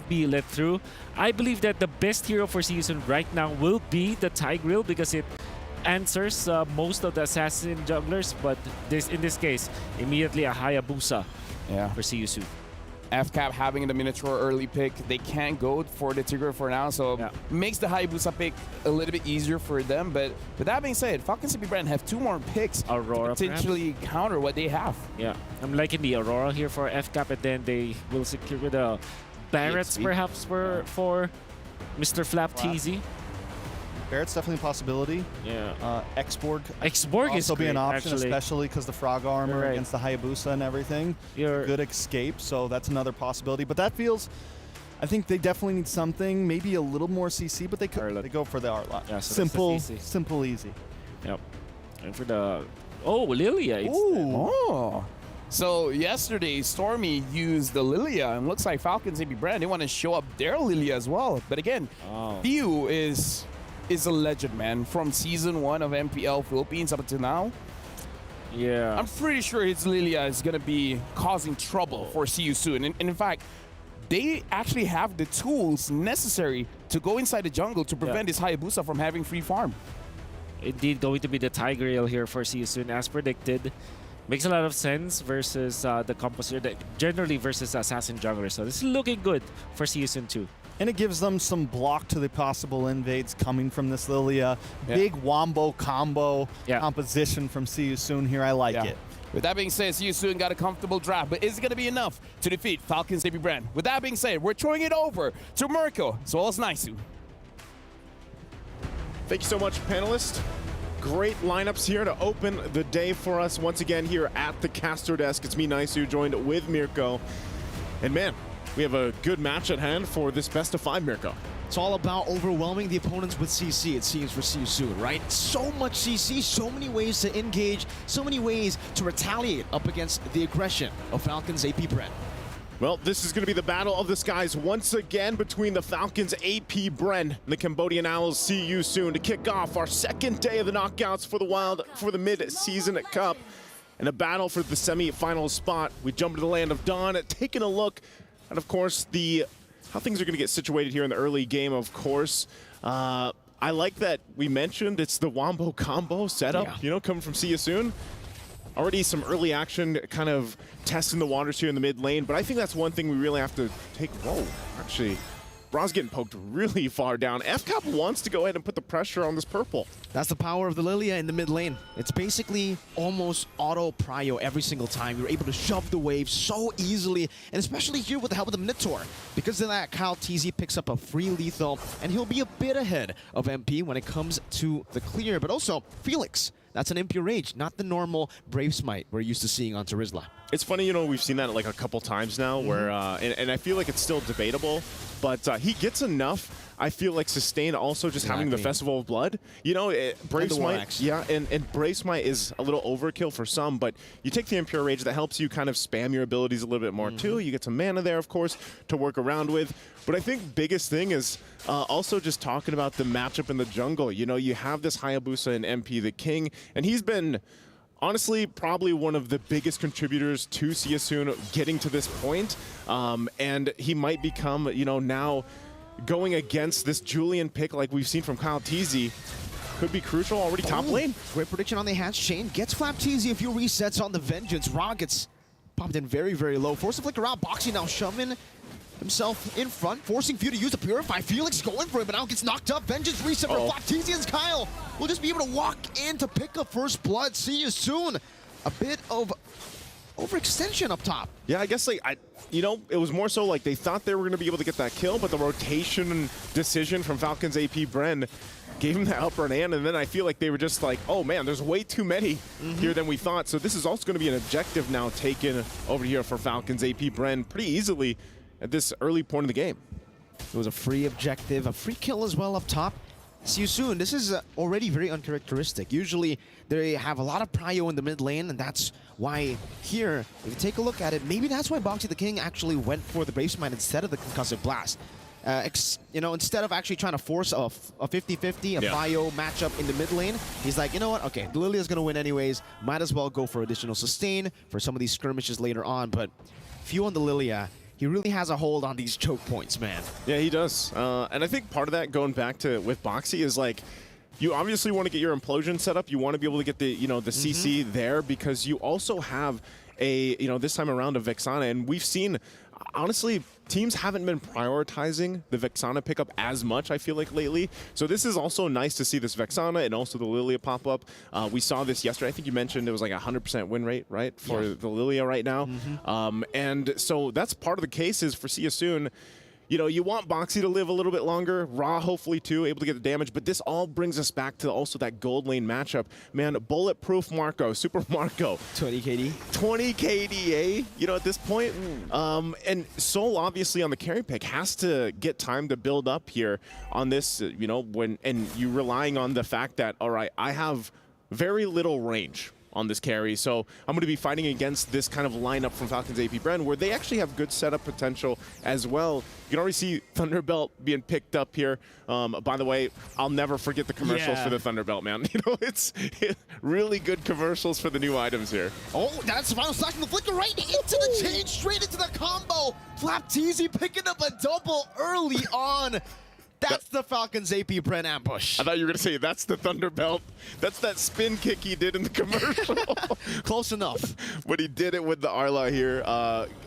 be let through. I believe that the best hero for See You Soon right now will be the Tigreal because it answers most of the assassin junglers, but in this case, immediately a Hayabusa for See You Soon. FCAP having the Minotaur early pick, they can't go for the Tigreal for now, so makes the Hayabusa pick a little bit easier for them. But with that being said, Falcon CP brand have 2 more picks Aurora to potentially counter what they have. Yeah, I'm liking the Aurora here for FCAP, and then they will secure the Barretts perhaps for Mr. Flap TZ. Barrett's definitely a possibility. Yeah. Xborg. Xborg is also be an option, actually, especially because the frog armor against the Hayabusa and everything. Good escape, so that's another possibility. But that feels, I think they definitely need something, maybe a little more CC, but they go for the Arlot. Yeah, so simple, easy. Yep. And for the Lilia. So yesterday, Stormy used the Lilia, and looks like Falcon CP brand, they want to show up their Lilia as well. But again, Theo is a legend, man, from season 1 of MPL Philippines up until now. Yeah. I'm pretty sure his Lilia is going to be causing trouble for See You Soon. And in fact, they actually have the tools necessary to go inside the jungle to prevent this Hayabusa from having free farm. Indeed, going to be the Tigreal here for See You Soon, as predicted. Makes a lot of sense versus the compositor, generally versus Assassin Jungler. So this is looking good for See You Soon too. And it gives them some block to the possible invades coming from this Lilia. Big wombo combo composition from See You Soon here. I like it. With that being said, See You Soon got a comfortable draft, but is it going to be enough to defeat Falcon CP brand? With that being said, we're throwing it over to Mirko as well as Naisu. Thank you so much, panelists. Great lineups here to open the day for us once again here at the caster desk. It's me, Naisu, joined with Mirko. And man, we have a good match at hand for this best of 5, Mirko. It's all about overwhelming the opponents with CC, it seems, for See You Soon, right? So much CC, so many ways to engage, so many ways to retaliate up against the aggression of Falcon's AP brand. Well, this is going to be the battle of the skies once again between the Falcons AP Bren and the Cambodian Owls See You Soon to kick off our second day of the knockouts for the Wild for the mid-season cup and a battle for the semi-final spot. We jump into the land of Dawn, taking a look at, of course, how things are going to get situated here in the early game, of course. I like that we mentioned it's the Wombo combo setup, you know, coming from See You Soon. already some early action kind of testing the waters here in the mid lane, but I think that's one thing we really have to take. Whoa, actually, Ra's getting poked really far down. FCAP wants to go ahead and put the pressure on this purple. That's the power of the Lilia in the mid lane. It's basically almost auto prio every single time. You're able to shove the wave so easily, and especially here with the help of the Minotaur. Because of that, Kyle TZ picks up a free lethal, and he'll be a bit ahead of MP when it comes to the clear. But also, Felix. That's an Impure Rage, not the normal Brave Smite we're used to seeing on Terizla. It's funny, you know, we've seen that like a couple times now where, and I feel like it's still debatable, but he gets enough, I feel like, sustain also just having the Festival of Blood. You know, Brave Smite, yeah, and Brave Smite is a little overkill for some, but you take the Impure Rage, that helps you kind of spam your abilities a little bit more too. You get some mana there, of course, to work around with. But I think biggest thing is also just talking about the matchup in the jungle. You know, you have this Hayabusa and MP the King, and he's been honestly probably one of the biggest contributors to Siasoon getting to this point. And he might become, you know, now going against this Julian pick like we've seen from Kyle TZ could be crucial already top lane. Great prediction on the hatch chain. Gets Flap TZ a few resets on the Vengeance. Ra gets popped in very, very low. Force to flicker out. Boxy now shoving himself in front, forcing Few to use the Purify. Felix going for it, but now gets knocked up. Vengeance reset for Flap TZ, and Kyle will just be able to walk in to pick up first blood. See you soon. A bit of overextension up top. Yeah, I guess, like, you know, it was more so like they thought they were going to be able to get that kill, but the rotation decision from Falcons AP Bren gave him that upper hand, and then I feel like they were just like, oh man, there's way too many here than we thought. So this is also going to be an objective now taken over here for Falcons AP Bren pretty easily at this early point of the game. It was a free objective, a free kill as well up top. See you soon. This is already very uncharacteristic. Usually they have a lot of prio in the mid lane, and that's why here, if you take a look at it, maybe that's why Boxy the King actually went for the Brave Smite instead of the Concussive Blast. You know, instead of actually trying to force a 50-50, a bio matchup in the mid lane, he's like, you know what, okay, the Lilia's going to win anyways, might as well go for additional sustain for some of these skirmishes later on, but Few on the Lilia, he really has a hold on these choke points, man. Yeah, he does. And I think part of that, going back to with Boxy, is like, you obviously want to get your implosion set up. You want to be able to get the, you know, the CC there, because you also have a, you know, this time around a Vexana, and we've seen, honestly, teams haven't been prioritizing the Vexana pickup as much, I feel like, lately. So this is also nice to see this Vexana and also the Lilia pop up. We saw this yesterday. I think you mentioned it was like a 100% win rate, right, for the Lilia right now. And so that's part of the case is for Siasoon. You know, you want Boxy to live a little bit longer, Ra hopefully too, able to get the damage, but this all brings us back to also that gold lane matchup. Man, bulletproof Marco, Super Marco. 20 KD. 20 KDA, you know, at this point. And Sol, obviously, on the carry pick, has to get time to build up here on this, you know, and you relying on the fact that, all right, I have very little range on this carry, so I'm going to be fighting against this kind of lineup from Falcons AP Bren, where they actually have good setup potential as well. You can already see Thunderbelt being picked up here. By the way, I'll never forget the commercials for the Thunderbelt, man. You know, it's really good commercials for the new items here. Oh, that's the final slash from the flicker right into the chain, straight into the combo. Flap TZ picking up a double early on. That's the Falcons AP Bren ambush. I thought you were going to say that's the Thunderbelt. That's that spin kick he did in the commercial. Close enough. But he did it with the Arla here.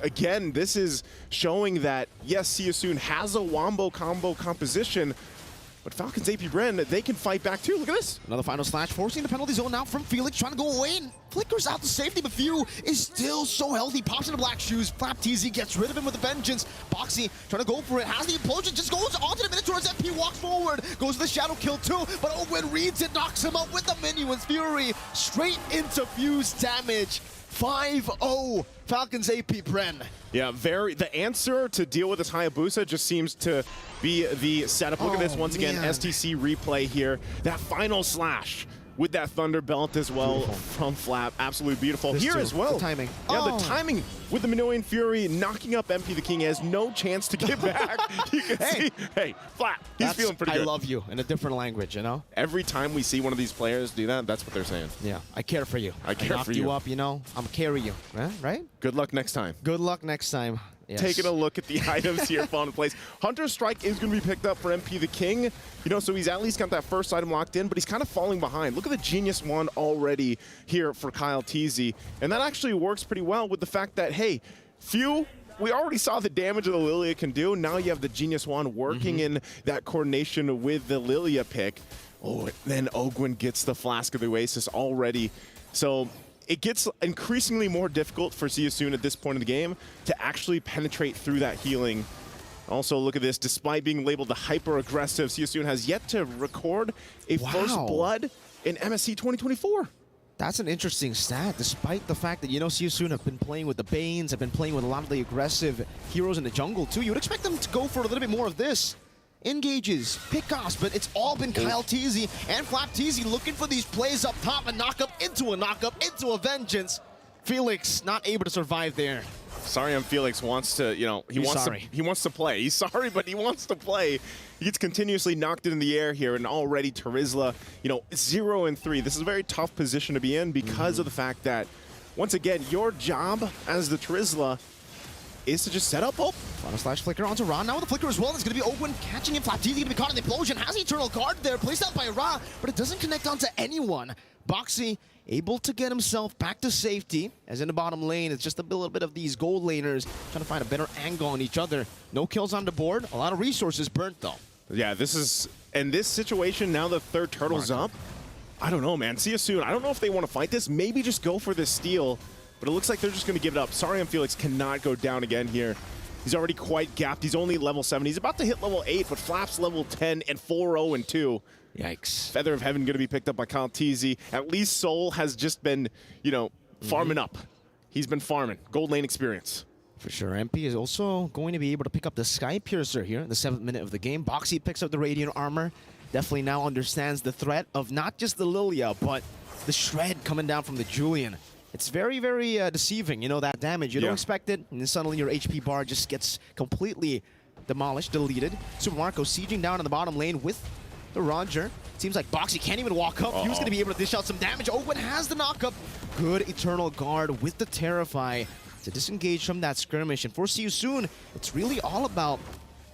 Again, this is showing that, yes, Siasoon has a wombo combo composition, but Falcons AP Bren, they can fight back too. Look at this. Another final slash, forcing the penalty zone out from Felix, trying to go away, and flickers out to safety, but Few is still so healthy. Pops into black shoes. Flap TZ gets rid of him with a vengeance. Boxy trying to go for it, has the implosion, just goes onto the Minotaur as MP walks forward, goes to the shadow kill too, but Owen reads it, knocks him out with the Minuan's Fury, straight into Few's damage. 5-0 Falcons AP Bren. Yeah, the answer to deal with this Hayabusa just seems to be the setup. Look at this once again, STC replay here. That final slash with that Thunderbelt as well from Flap. Absolutely beautiful. Here as well. The timing. Yeah, the timing with the Minoan Fury knocking up MP the King. He has no chance to get back. You can see, hey, Flap, he's feeling pretty good. I love you in a different language, you know? Every time we see one of these players do that, that's what they're saying. Yeah, I care for you. I care for you. You up, you know? I'm carry you, right? Good luck next time. Good luck next time. Yes. taking a look at the items here falling in place. Hunter Strike is going to be picked up for MP the King. You know, so he's at least got that first item locked in, but he's kind of falling behind. Look at the Genius Wand already here for Kyle Teasy. And that actually works pretty well with the fact that, hey, we already saw the damage that the Lilia can do. Now you have the Genius Wand working in that coordination with the Lilia pick. Oh, then Ogwyn gets the Flask of the Oasis already. So it gets increasingly more difficult for Siosun at this point in the game to actually penetrate through that healing. Also, look at this. Despite being labeled the hyper-aggressive, Siosun has yet to record a first blood in MSC 2024. That's an interesting stat, despite the fact that, you know, Siosun have been playing with the Banes, have been playing with a lot of the aggressive heroes in the jungle, too. You would expect them to go for a little bit more of this. Engages, pickoffs, but it's all been Kyle Teasy and Flap Teasy looking for these plays up top, a knock-up into a vengeance. Felix not able to survive there. Sorry, Felix wants to, you know, he wants to play. He's sorry, but he wants to play. He gets continuously knocked in the air here, and already Terizla, you know, 0-3. This is a very tough position to be in because of the fact that, once again, your job as the Terizla is to just set up hope. Final slash flicker onto Ra. Now with the flicker as well, it's going to be Ogwyn catching him. Flap Teasy going to be caught in the implosion. Has Eternal Guard there, placed out by Ra, but it doesn't connect onto anyone. Boxy able to get himself back to safety, as in the bottom lane, it's just a little bit of these gold laners trying to find a better angle on each other. No kills on the board, a lot of resources burnt though. Yeah, this is, in this situation, now the third turtle's up. I don't know, man. See you soon. I don't know if they want to fight this. Maybe just go for this steal, but it looks like they're just going to give it up. Sorry, Felix cannot go down again here. He's already quite gapped. He's only level 7. He's about to hit level 8, but Flap's level 10 and 4-0-2. Yikes. Feather of Heaven going to be picked up by Kyle Teasy. At least Soul has just been, you know, farming up. He's been farming. Gold lane experience. For sure. MP is also going to be able to pick up the Sky Piercer here in the 7th minute of the game. Boxy picks up the Radiant Armor. Definitely now understands the threat of not just the Lilia, but the Shred coming down from the Julian. It's very, very deceiving, you know, that damage. You don't expect it, and then suddenly your HP bar just gets completely demolished, deleted. Super Marco sieging down in the bottom lane with the Roger. Seems like Boxy can't even walk up. He was going to be able to dish out some damage. Ogwyn has the knockup. Good Eternal Guard with the Terrify to disengage from that skirmish. And for Siosun, it's really all about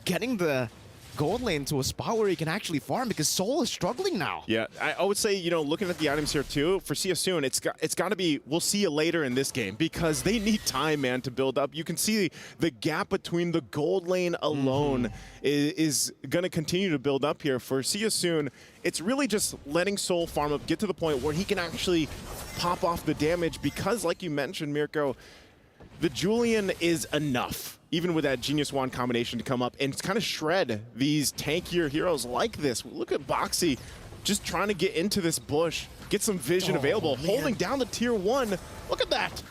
getting the gold lane to a spot where he can actually farm, because Soul is struggling now. Yeah, I would say, you know, looking at the items here too, for Siosun, it's got to be, we'll see you later in this game, because they need time, man, to build up. You can see the gap between the gold lane alone is going to continue to build up here. For Siosun, it's really just letting Soul farm up, get to the point where he can actually pop off the damage, because like you mentioned, Mirko, the Julian is enough, even with that Genius Wand combination to come up and kind of shred these tankier heroes like this. Look at Boxy just trying to get into this bush, get some vision available, holding down the tier 1. Look at that.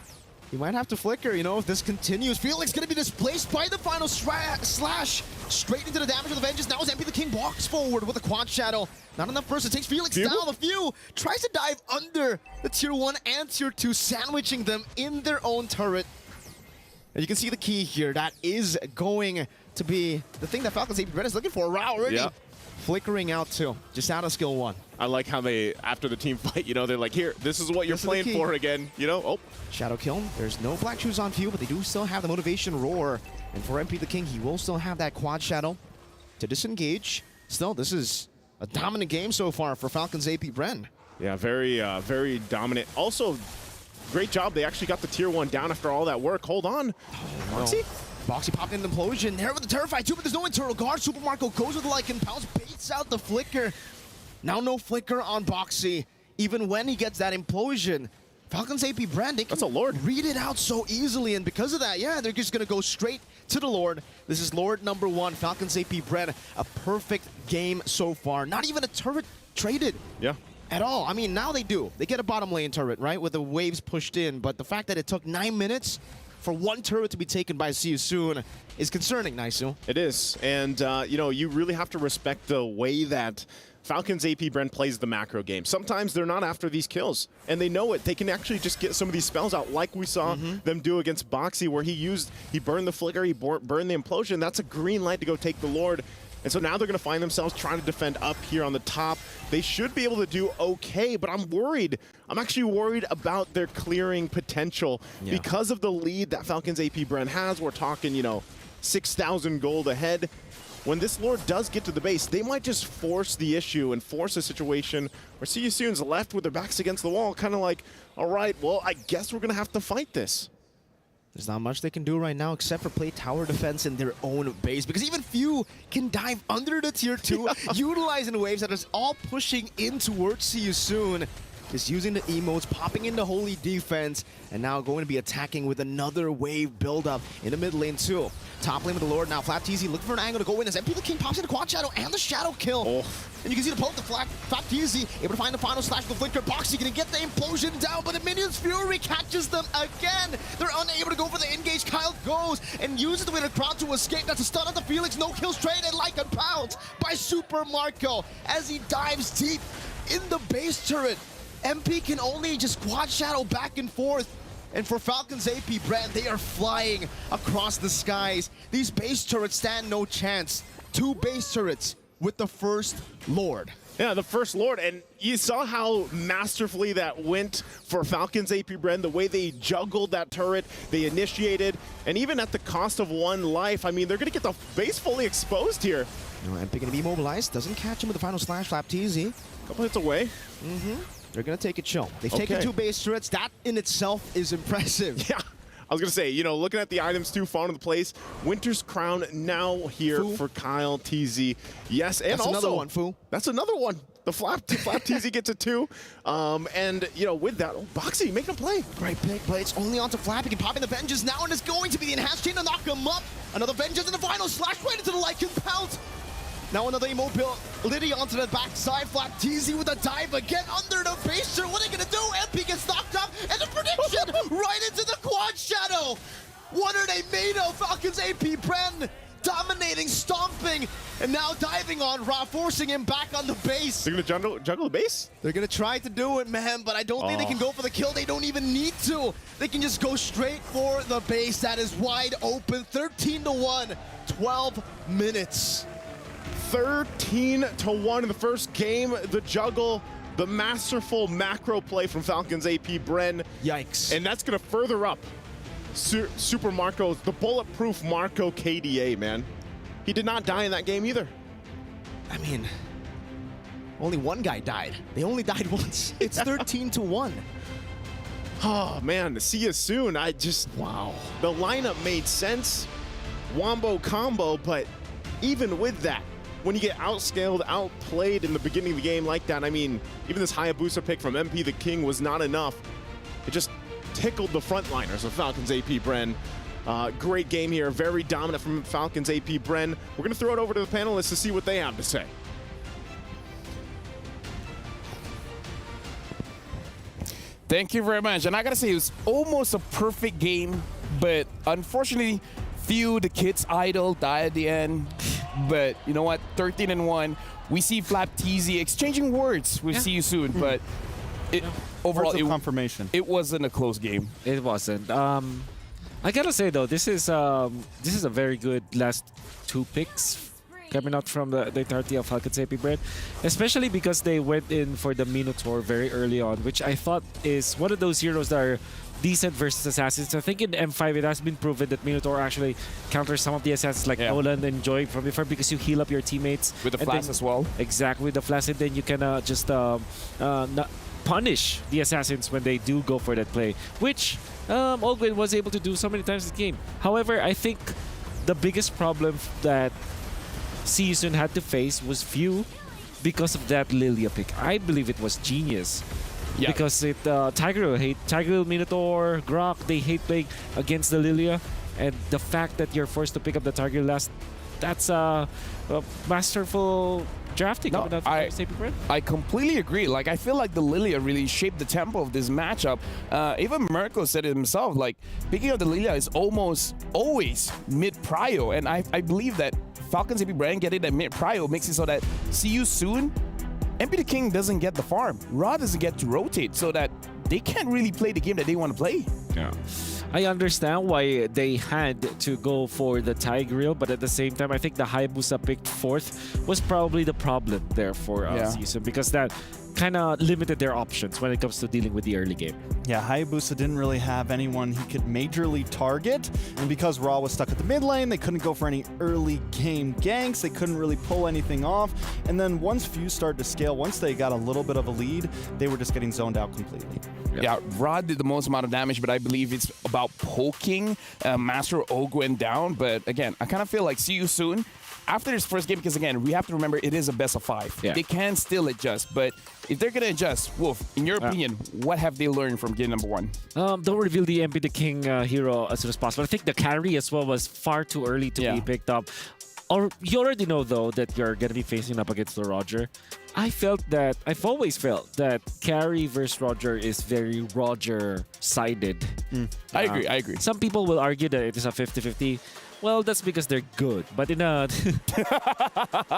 He might have to flicker, you know, if this continues. Felix going to be displaced by the final slash. Straight into the damage of the Vengeance. Now as MP the King walks forward with a Quad Shadow. Not enough first. It takes Felix down. The few tries to dive under the tier 1 and tier 2, sandwiching them in their own turret. And you can see the key here. That is going to be the thing that Falcons AP Red is looking for. Wow, already flickering out too. Just out of skill 1. I like how they, after the team fight, you know, they're like, here, this is what you're playing for again, you know? Oh. Shadow kill. There's no Black Shoes on Few, but they do still have the Motivation Roar. And for MP the King, he will still have that Quad Shadow to disengage. Still, this is a dominant game so far for Falcons AP Bren. Yeah, very, very dominant. Also, great job. They actually got the tier 1 down after all that work. Hold on. Boxy? Boxy popped in the implosion there with the Terrify too, but there's no Eternal Guard. Super Marco goes with the Lycan Pounce, baits out the flicker. Now no flicker on Boxy. Even when he gets that implosion, Falcons AP Brand, they can read it out so easily, and because of that, yeah, they're just gonna go straight to the Lord. This is Lord number 1, Falcons AP Brand. A perfect game so far. Not even a turret traded. Yeah. At all. I mean, now they do. They get a bottom lane turret, right, with the waves pushed in, but the fact that it took 9 minutes for one turret to be taken by Siosun is concerning, Naisu. It is, and you know, you really have to respect the way that Falcons AP Brent plays the macro game. Sometimes they're not after these kills, and they know it. They can actually just get some of these spells out, like we saw them do against Boxy, where he burned the flicker, he burned the implosion. That's a green light to go take the Lord. And so now they're going to find themselves trying to defend up here on the top. They should be able to do okay, but I'm worried. I'm actually worried about their clearing potential because of the lead that Falcons AP Bren has. We're talking, 6,000 gold ahead. When this Lord does get to the base, they might just force the issue and force a situation where See You Soon's left with their backs against the wall, kind of like, all right, well, I guess we're going to have to fight this. There's not much they can do right now except for play tower defense in their own base, because even few can dive under the tier 2, utilizing waves that is all pushing in towards See You Soon. Just using the emotes, popping into holy defense, and now going to be attacking with another wave buildup in the mid lane too. Top lane with the Lord now. Flat TZ looking for an angle to go in as MP the King pops into Quad Shadow and the Shadow kill. And you can see the poke, the Flat TZ able to find the final slash with the Flicker. Boxy gonna get the implosion down, but the Minion's Fury catches them again. They're unable to go for the engage. Kyle goes and uses the way to crowd to escape. That's a stun on the Felix. No kill straight and like a pound by Super Marco as he dives deep in the base turret. MP can only just Quad Shadow back and forth. And for Falcons AP Brand, they are flying across the skies. These base turrets stand no chance. 2 base turrets with the first Lord. Yeah, the first Lord, and you saw how masterfully that went for Falcons AP Bren, the way they juggled that turret, they initiated, and even at the cost of 1 life, I mean, they're going to get the base fully exposed here. MP going to be mobilized, doesn't catch him with the final slash. Flap TZ. Couple hits away. They're going to take it chill. They've taken 2 base turrets. That in itself is impressive. Yeah. I was going to say, looking at the items too, falling into place. Winter's Crown now here for Kyle TZ. Yes, and that's also another one, Fu. That's another one. The Flap TZ gets a 2. And, with that, Boxy making a play. Great pick, but it's only onto Flap. He can pop in the Vengeance now, and it's going to be the enhanced chain to knock him up. Another Vengeance in the final slash right into the Lycan Pounce. Now another immobile Lydia onto the backside. Flat TZ with a dive again under the base. What are they gonna do? MP gets knocked up, and the prediction right into the Quad Shadow. What are they made of? Falcons AP Bren dominating, stomping, and now diving on Ra, forcing him back on the base. They're gonna juggle the base? They're gonna try to do it, man, but I don't think they can go for the kill. They don't even need to. They can just go straight for the base. That is wide open. 13-1, 12 minutes. 13-1 in the first game. The juggle, the masterful macro play from Falcons AP Bren. Yikes. And that's going to further up Super Marco's, the bulletproof Marco KDA, man. He did not die in that game either. I mean, only 1 guy died. They only died once. It's 13-1. Oh, man, See You Soon. Wow. The lineup made sense. Wombo combo, but even with that, when you get outscaled, outplayed in the beginning of the game like that, I mean, even this Hayabusa pick from MP the King was not enough. It just tickled the frontliners of Falcons AP Bren. Great game here, very dominant from Falcons AP Bren. We're going to throw it over to the panelists to see what they have to say. Thank you very much. And I got to say, it was almost a perfect game, but unfortunately, the kids idle, die at the end. But you know what? 13-1. We see Flap TZ exchanging words with See You Soon, but overall, confirmation. It wasn't a close game. It wasn't. I gotta say though, this is a very good last 2 picks coming out from the entirety of Falcons AP Bren, especially because they went in for the Minotaur very early on, which I thought is one of those heroes that are decent versus assassins. I think in M5 it has been proven that Minotaur actually counters some of the assassins like Nolan and Joy from before, because you heal up your teammates with the flash as well. Exactly, with the flash, and then you can just punish the assassins when they do go for that play, which Olgwin was able to do so many times this game. However, I think the biggest problem that See You Soon had to face was few because of that Lilia pick. I believe it was genius. Yeah. Because Tiger Will, Minotaur, Grok, they hate playing against the Lilia, and the fact that you're forced to pick up the Tiger last, that's a masterful drafting. No, I completely agree. Like, I feel like the Lilia really shaped the tempo of this matchup. Even Mirko said it himself, like, picking up the Lilia is almost always mid-prio, and I believe that Falcons AP Bren getting that mid-prio makes it so that See You Soon, MP the King doesn't get the farm. Ra doesn't get to rotate, so that they can't really play the game that they want to play. Yeah. I understand why they had to go for the Thai grill, but at the same time, I think the Hayabusa picked 4th was probably the problem there for Season, because that kind of limited their options when it comes to dealing with the early game. Yeah, Hayabusa didn't really have anyone he could majorly target, and because Raw was stuck at the mid lane, they couldn't go for any early game ganks, they couldn't really pull anything off, and then once Fuse started to scale, once they got a little bit of a lead, they were just getting zoned out completely. Yeah, Rod did the most amount of damage, but I believe it's about poking Master Ogwen down, but again, I kind of feel like see you soon after this first game, because again, we have to remember it is a best of 5. Yeah. They can still adjust, but if they're going to adjust, Wolf, in your opinion, what have they learned from game number 1? Don't reveal the MP the King hero as soon as possible. I think the carry as well was far too early to be picked up. Or you already know, though, that you're going to be facing up against the Roger. I've always felt that carry versus Roger is very Roger-sided. I agree. Some people will argue that it is a 50-50. Well, that's because they're good. But in a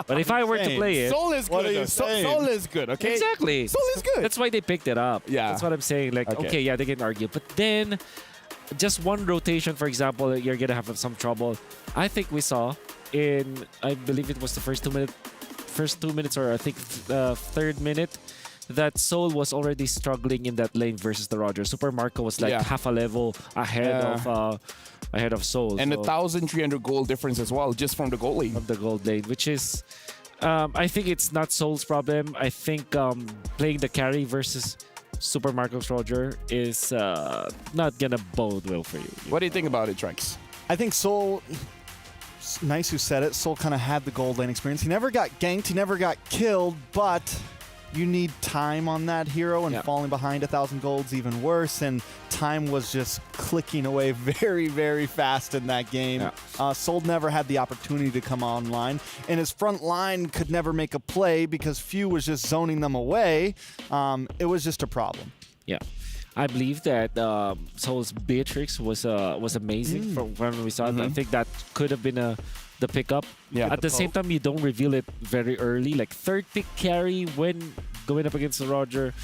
but if I were to play it, Soul is good. Soul is good. Okay. Exactly. Soul is good. That's why they picked it up. Yeah. That's what I'm saying. Like, okay, yeah, they can argue, but then just one rotation, for example, you're gonna have some trouble. I think we saw in, I believe it was the first 2 minutes, or I think 3rd minute, that Soul was already struggling in that lane versus the Roger. Super Marco was like half a level ahead of Soul. And 1,300 gold difference as well, just from the gold lane. Of the gold lane, which is, I think it's not Soul's problem. I think playing the carry versus Super Marco's Roger is not gonna bode well for you. What do you think about it, Trunks? I think Soul, nice who said it, Soul kind of had the gold lane experience. He never got ganked, he never got killed, but you need time on that hero, and falling behind 1,000 gold's even worse, and time was just clicking away very, very fast in that game. Soul never had the opportunity to come online, and his front line could never make a play because Few was just zoning them away. It was just a problem. Yeah. I believe that Soul's Beatrix was amazing from when we saw it. I think that could have been the pickup. Yeah. At the same time, you don't reveal it very early. Like 3rd pick carry when going up against the Roger,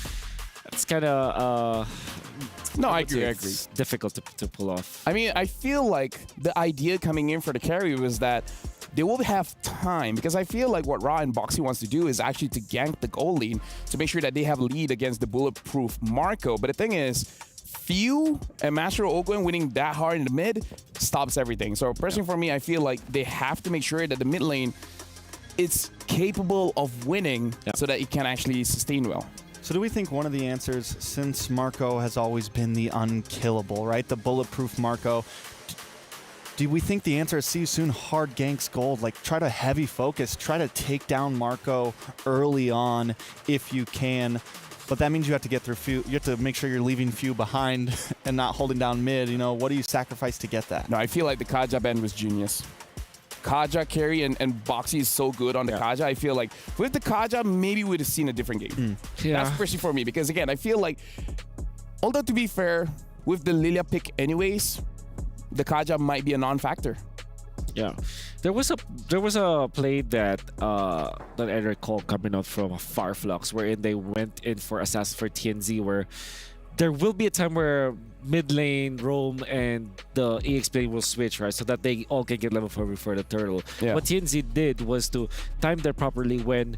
it's kind of no, I agree. It's difficult to pull off. I mean, I feel like the idea coming in for the carry was that they will have time, because I feel like what Ra and Boxy wants to do is actually to gank the gold lane to make sure that they have a lead against the bulletproof Marco. But the thing is, Few and Master Ogwen winning that hard in the mid stops everything. So personally for me, I feel like they have to make sure that the mid lane is capable of winning so that it can actually sustain well. So do we think one of the answers, since Marco has always been the unkillable, right? The bulletproof Marco, do we think the answer is see you soon hard ganks gold? Like, try to heavy focus, try to take down Marco early on if you can. But that means you have to get through Few. You have to make sure you're leaving Few behind and not holding down mid. You know, what do you sacrifice to get that? No, I feel like the Kaja band was genius. Kaja carry and Boxy is so good on the Kaja. I feel like with the Kaja, maybe we would have seen a different game. That's especially for me, because again, I feel like, although to be fair, with the Lilia pick anyways, the Kaja might be a non-factor. Yeah, there was a play that I recall coming out from Farflux, wherein they went in for Assassin for TNZ, where there will be a time where mid lane, Roam, and the EX plane will switch, right? So that they all can get level 4 before the turtle. Yeah. What TNZ did was to time that properly. When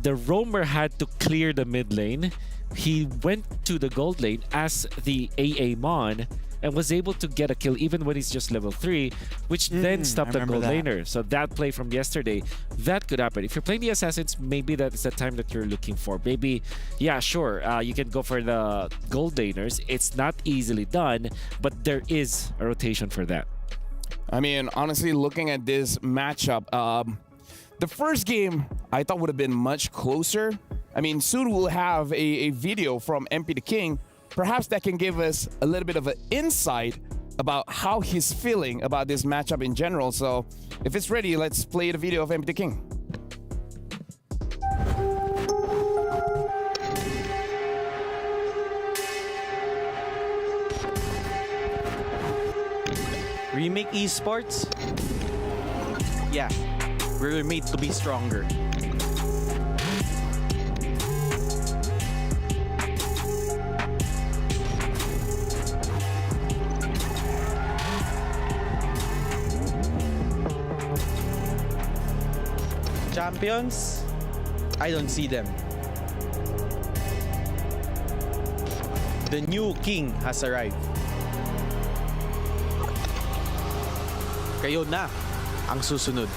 the Roamer had to clear the mid lane, he went to the gold lane as the AA Mon and was able to get a kill even when he's just level 3, which then stopped the gold laner. So that play from yesterday, that could happen. If you're playing the Assassins, maybe that is the time that you're looking for. Maybe, yeah, sure, you can go for the gold laners. It's not easily done, but there is a rotation for that. I mean, honestly, looking at this matchup, the first game I thought would have been much closer. I mean, soon we'll have a video from MP the King. Perhaps that can give us a little bit of an insight about how he's feeling about this matchup in general. So if it's ready, let's play the video of MP the King. Remake Esports? Yeah, we're made to be stronger. champions, I don't see them. The new king has arrived. Kayo na ang susunod.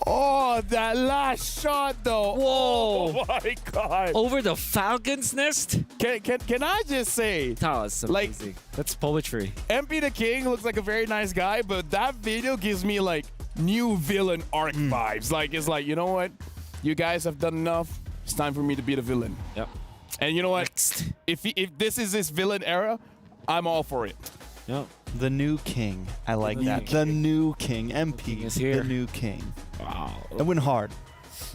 Oh, that last shot though. Whoa. Oh my God. Over the Falcon's nest? Can I just say, That's amazing. That's poetry. MP the King looks like a very nice guy, but that video gives me like new villain arc vibes. Like, it's like, you know what? You guys have done enough. It's time for me to be the villain. Yep. And you know what? If this is his villain era, I'm all for it. Yep. The new king. I like that. The new king. MP is here. The new king. Wow. I win hard.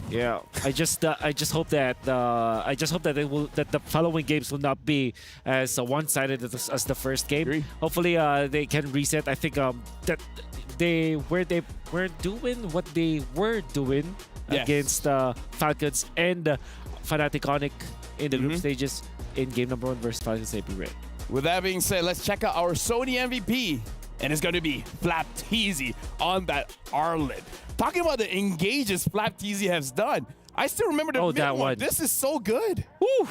Yeah, I just hope that the following games will not be as one-sided as the first game. Hopefully, they can reset. I think that they were doing what they were doing against Falcons and Fnatic in the group stages in game number 1 versus Falcons AP Red. With that being said, let's check out our Sony MVP. And it's going to be Flapteezy on that Arlet. Talking about the engages Flapteezy has done. I still remember the that one. This is so good. Woo!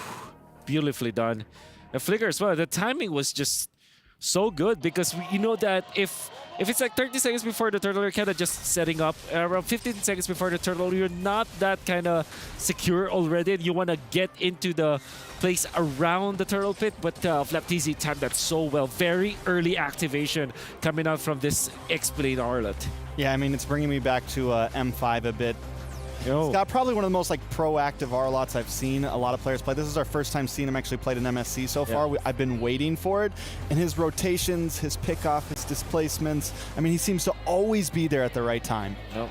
Beautifully done. The flicker as well. The timing was just so good because you know that if it's like 30 seconds before the turtle, you're kind of just setting up. Around 15 seconds before the turtle, you're not that kind of secure already. And you want to get into the place around the turtle pit, but Flapteezy timed that so well. Very early activation coming out from this X-Blade Arlet. Yeah, I mean, it's bringing me back to M5 a bit. Yo. He's got probably one of the most like proactive Arlots I've seen a lot of players play. This is our first time seeing him actually played in MSC so far. I've been waiting for it. And his rotations, his pickoff, his displacements, I mean, he seems to always be there at the right time. Yep.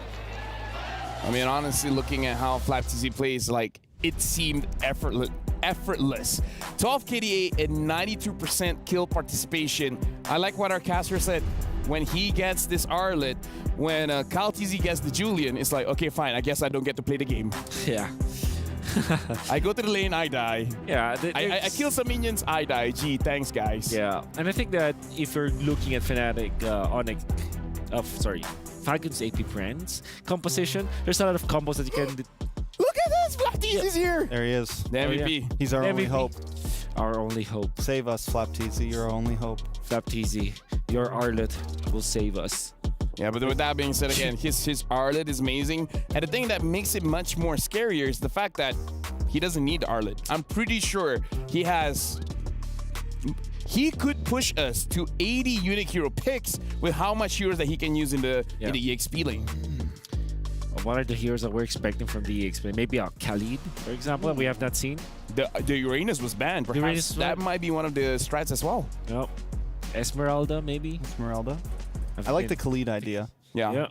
I mean, honestly, looking at how Flapteezy plays, like, it seemed effortless. 12 KDA and 92% kill participation. I like what our caster said. When he gets this Arlet, when Kalteezy gets the Julian, it's like, okay, fine, I guess I don't get to play the game. Yeah. I go to the lane, I die. Yeah. I kill some minions, I die. Gee, thanks, guys. Yeah. And I think that if you're looking at Fnatic Falcons AP Friends composition, there's a lot of combos that you can do. Look at this! Flapteezy's here! There he is. The MVP. He's our only hope. Our only hope. Save us, Flapteezy. You're our only hope. Flapteezy, your Arlet will save us. Yeah, but with that being said, again, his Arlet is amazing. And the thing that makes it much more scarier is the fact that he doesn't need the Arlet. I'm pretty sure he could push us to 80 unique hero picks with how much heroes that he can use in the EXP lane. What are the heroes that we're expecting from the EXP? Maybe a Khalid, for example, that we have not seen. The Uranus was banned. Perhaps that might be one of the strats as well. Yep. Esmeralda, maybe? Esmeralda. I like the Khalid idea. Yeah.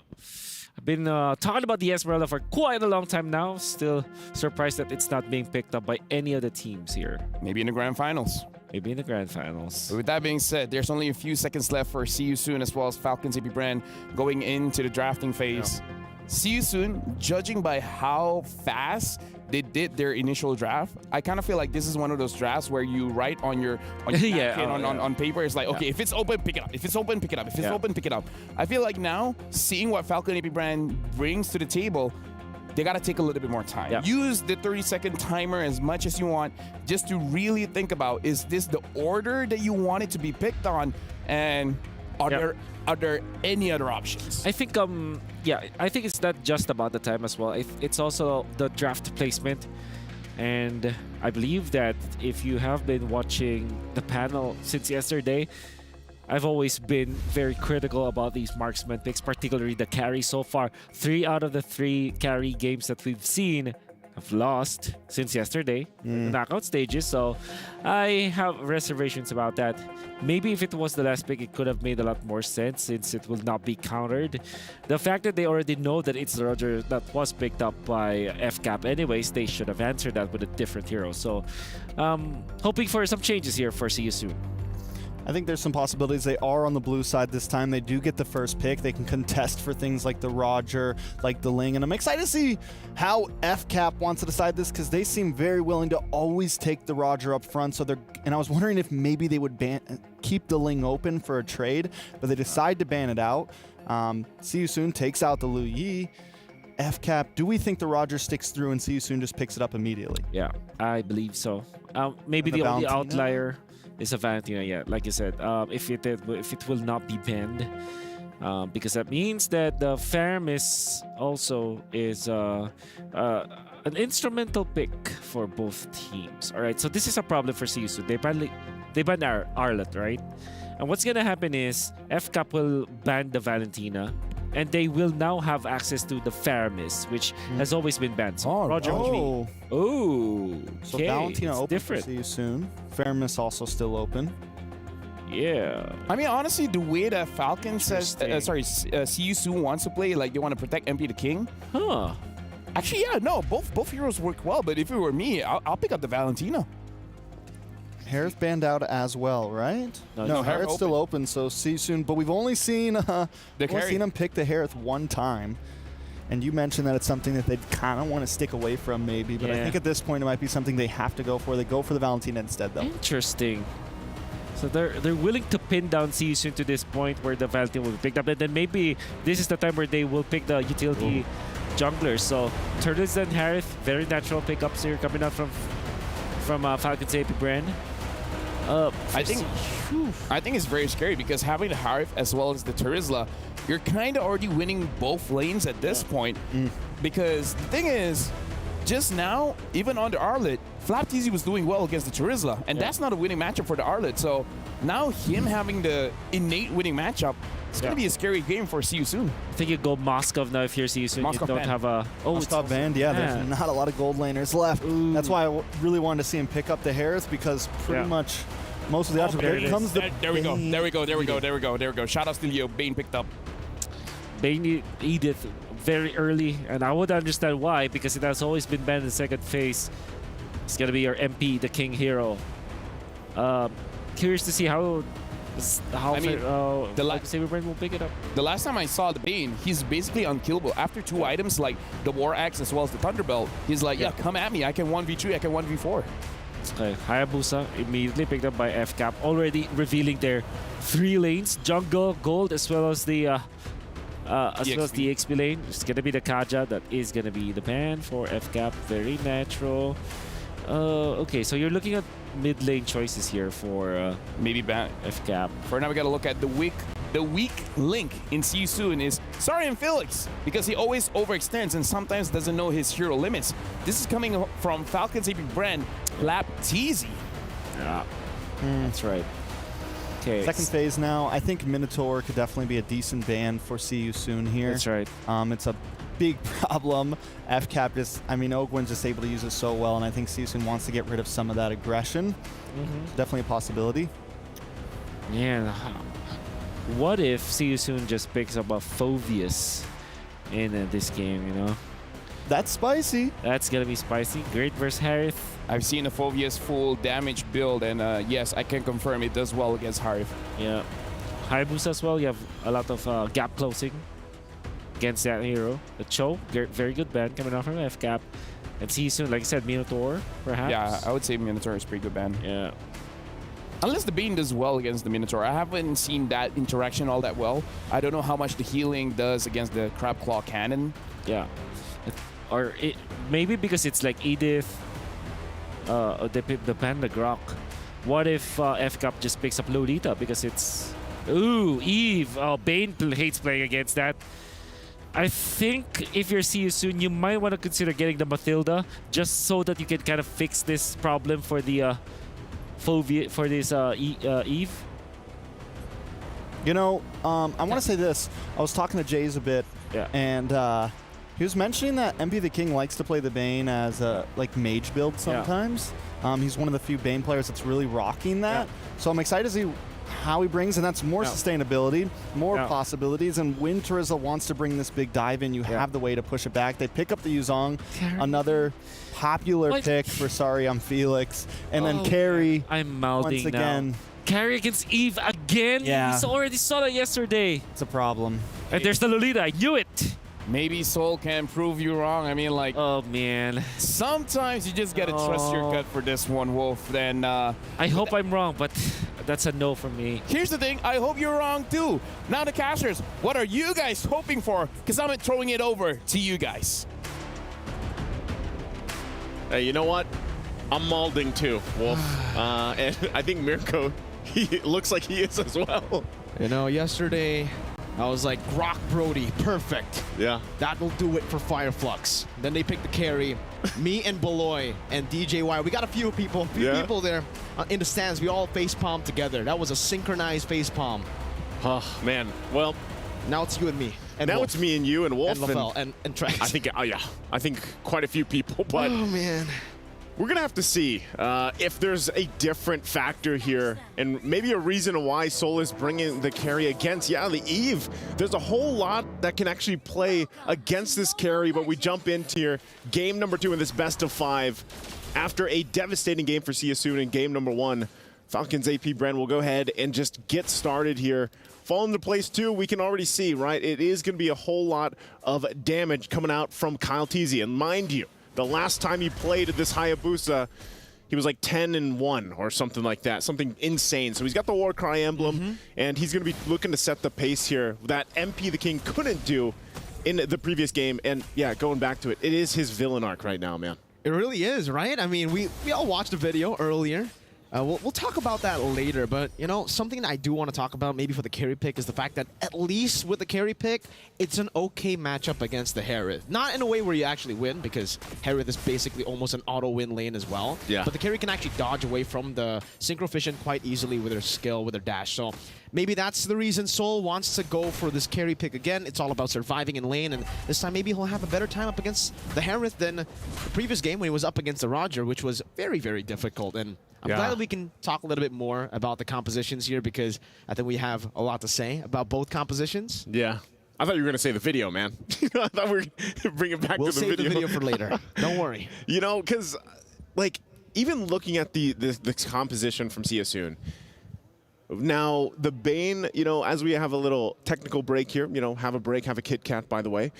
I've been talking about the Esmeralda for quite a long time now. Still surprised that it's not being picked up by any of the teams here. Maybe in the grand finals. Maybe in the grand finals. But with that being said, there's only a few seconds left for See You Soon as well as Falcons AP Brand going into the drafting phase. Yeah. See You Soon, judging by how fast they did their initial draft, I kind of feel like this is one of those drafts where you write on your napkin, on paper. It's like, okay, if it's open, pick it up. If it's open, pick it up. If it's open, pick it up. I feel like now, seeing what Falcon AP Brand brings to the table, they got to take a little bit more time. Yeah. Use the 30-second timer as much as you want just to really think about, is this the order that you want it to be picked on? And are there any other options? I think I think it's not just about the time as well. It's also the draft placement. And I believe that if you have been watching the panel since yesterday, I've always been very critical about these marksman picks, particularly the carry so far. 3 out of the 3 carry games that we've seen have lost since yesterday, the knockout stages. So I have reservations about that. Maybe if it was the last pick, it could have made a lot more sense since it will not be countered. The fact that they already know that it's the Roger that was picked up by FCAP anyways, they should have answered that with a different hero. So hoping for some changes here for See You Soon. I think there's some possibilities. They are on the blue side this time. They do get the first pick. They can contest for things like the Roger, like the Ling, and I'm excited to see how FCAP wants to decide this because they seem very willing to always take the Roger up front. So and I was wondering if maybe they would keep the Ling open for a trade, but they decide to ban it out. See You Soon takes out the Lu Yi. FCAP, do we think the Roger sticks through and See You Soon just picks it up immediately? Yeah, I believe so. Maybe the only outlier is a Valentina. Yeah, like you said, if it will not be banned, because that means that the Faramis also is an instrumental pick for both teams. All right, so this is a problem for See You Soon. They banned Arlet, right? And what's gonna happen is FCAP will ban the Valentina, and they will now have access to the Faramis, which has always been banned. So Roger will be. Oh, so okay. Valentina It's open different. for See You Soon. Faramis also still open. Yeah. I mean, honestly, the way that Falcon says, See You Soon wants to play, like they want to protect MP the King. Huh. Actually, yeah, no, both heroes work well. But if it were me, I'll pick up the Valentina. Harith banned out as well, right? No, Harith's still open, so See You Soon. But we've only seen him pick the Harith one time. And you mentioned that it's something that they'd kind of want to stick away from maybe. But I think at this point it might be something they have to go for. They go for the Valentina instead, though. Interesting. So they're willing to pin down See You Soon to this point where the Valentina will be picked up. And then maybe this is the time where they will pick the utility junglers. So Turtles and Harith, very natural pickups here coming out from Falcon's AP brand. I think it's very scary because having the Harith as well as the Turizla, you're kind of already winning both lanes at this point. Because the thing is, just now, even on the Arlet, Flapteezy was doing well against the Turizla, and that's not a winning matchup for the Arlet. So now him having the innate winning matchup, it's going to be a scary game for See You Soon. I think you go Moskov now if you're See You Soon. Moskov you don't banned. have a... Moskov banned, yeah. There's not a lot of gold laners left. That's why I really wanted to see him pick up the Harith because pretty much most of the options. There we go. Shout out to Leo. Bane picked up. Bane Edith very early, and I would understand why, because it has always been banned in the second phase. It's going to be your MP, the King hero. Curious to see how the Saber Brand will pick it up. The last time I saw the Bane, he's basically unkillable. After two items like the War Axe as well as the Thunderbolt, he's like, yeah, come at me. I can 1v3, I can 1v4. Okay, Hayabusa immediately picked up by FCAP, already revealing their 3 lanes, jungle, gold, as well as the XP lane. It's gonna be the Kaja that is gonna be the ban for FCAP. Very natural. Okay, so you're looking at mid lane choices here for maybe ban FCAP. For now, we gotta look at the weak link in See You Soon is Sarian Felix, because he always overextends and sometimes doesn't know his hero limits. This is coming from Falcon's AP brand, Lapteezy. Yeah, that's right. Okay. Second phase now. I think Minotaur could definitely be a decent ban for See You Soon here. That's right. It's a big problem. FCAP just, I mean, Ogwen's just able to use it so well, and I think See You Soon wants to get rid of some of that aggression. Definitely a possibility. Yeah. What if See You Soon just picks up a Phoveus in this game, you know? That's spicy. That's gonna be spicy. Great versus Harith. I've seen a Phoveus full damage build, and yes, I can confirm it does well against Harith. Yeah. Hayabusa as well, you have a lot of gap closing against that hero. The Cho, very good ban coming off from FCAP. And See You Soon, like I said, Minotaur, perhaps? Yeah, I would say Minotaur is pretty good ban. Yeah. Unless the Bane does well against the Minotaur. I haven't seen that interaction all that well. I don't know how much the healing does against the Crab Claw Cannon. Yeah. Or maybe because it's like Edith, the Panda Grok. What if FCAP just picks up Lolita because it's... Ooh, Eve. Oh, Bane hates playing against that. I think if you're See You Soon, you might want to consider getting the Mathilda just so that you can kind of fix this problem for the for this Eve. You know, I want to say this. I was talking to Jays a bit, and he was mentioning that MP the King likes to play the Bane as a like mage build sometimes. He's one of the few Bane players that's really rocking that. So I'm excited to see how he brings, and that's more sustainability, more possibilities. And when Turizla wants to bring this big dive in, you have the way to push it back. They pick up the Yuzong, another popular pick for Sorry I'm Felix, and then Carry I'm mouthing once again. now. carry against Eve again? Yeah. We already saw that yesterday. It's a problem. And there's the Lolita. I knew it. Maybe Soul can prove you wrong. I mean, like, oh man, sometimes you just gotta trust your gut for this one, Wolf. Then I hope I'm wrong, but that's a no from me. here's the thing, I hope you're wrong too. Now the casters, what are you guys hoping for? Because I'm throwing it over to you guys. Hey, you know what? I'm malding too, Wolf. And I think Mirko, he looks like he is as well. You know, yesterday I was like, Grok Brody, perfect. Yeah. That'll do it for Fireflux. Then they picked the carry. Me and Beloy and DJY. We got a few people there in the stands. We all facepalm together. That was a synchronized facepalm. Oh, man. Well, now it's you and me. And now Wolf. it's me and you and Wolf. And Lavelle and Trex. I think, I think quite a few people, but oh, man. We're going to have to see if there's a different factor here and maybe a reason why Soul is bringing the carry against, the Eve. There's a whole lot that can actually play against this carry, but we jump into here. Game number 2 in this best of 5. After a devastating game for CSU in game number 1, Falcons AP Bren will go ahead and just get started here. Fall into place 2, we can already see, right? It is going to be a whole lot of damage coming out from Kyle Teasy. And mind you, the last time he played this Hayabusa, he was like 10-1 or something like that, something insane. So he's got the Warcry emblem, and he's going to be looking to set the pace here that MP the King couldn't do in the previous game. And yeah, going back to it, it is his villain arc right now, man. It really is, right? I mean, we all watched the video earlier. We'll talk about that later, but, you know, something that I do want to talk about maybe for the carry pick is the fact that at least with the carry pick, it's an okay matchup against the Harith. Not in a way where you actually win, because Harith is basically almost an auto-win lane as well. Yeah. But the carry can actually dodge away from the Synchro Fission quite easily with her skill, with her dash. So maybe that's the reason Soul wants to go for this carry pick again. It's all about surviving in lane, and this time maybe he'll have a better time up against the Harith than the previous game when he was up against the Roger, which was very, very difficult. And I'm glad that we can talk a little bit more about the compositions here, because I think we have a lot to say about both compositions. Yeah. I thought you were going to say the video, man. I thought we were going to bring it back we'll to the video. We'll save the video for later. Don't worry. You know, because, like, even looking at the composition from CSU, now, the Bane, you know, as we have a little technical break here, you know, have a break, have a Kit Kat, by the way,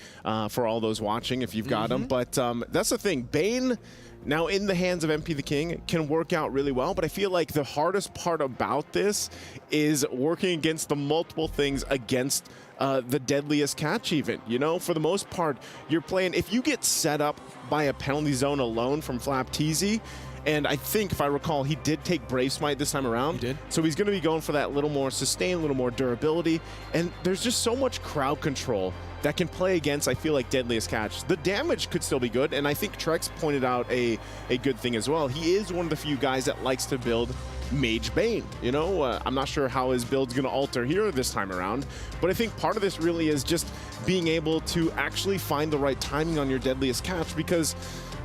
for all those watching if you've got them. But that's the thing. Bane, now in the hands of MP the King, can work out really well. But I feel like the hardest part about this is working against the multiple things against the deadliest catch even. You know, for the most part, you're playing, if you get set up by a penalty zone alone from Flap Teasy, and I think, if I recall, he did take Brave Smite this time around. He did. So he's going to be going for that little more sustain, a little more durability. And there's just so much crowd control that can play against, I feel like, Deadliest Catch. The damage could still be good, and I think Trex pointed out a good thing as well. He is one of the few guys that likes to build Mage Bane. You know, I'm not sure how his build's going to alter here this time around, but I think part of this really is just being able to actually find the right timing on your Deadliest Catch, because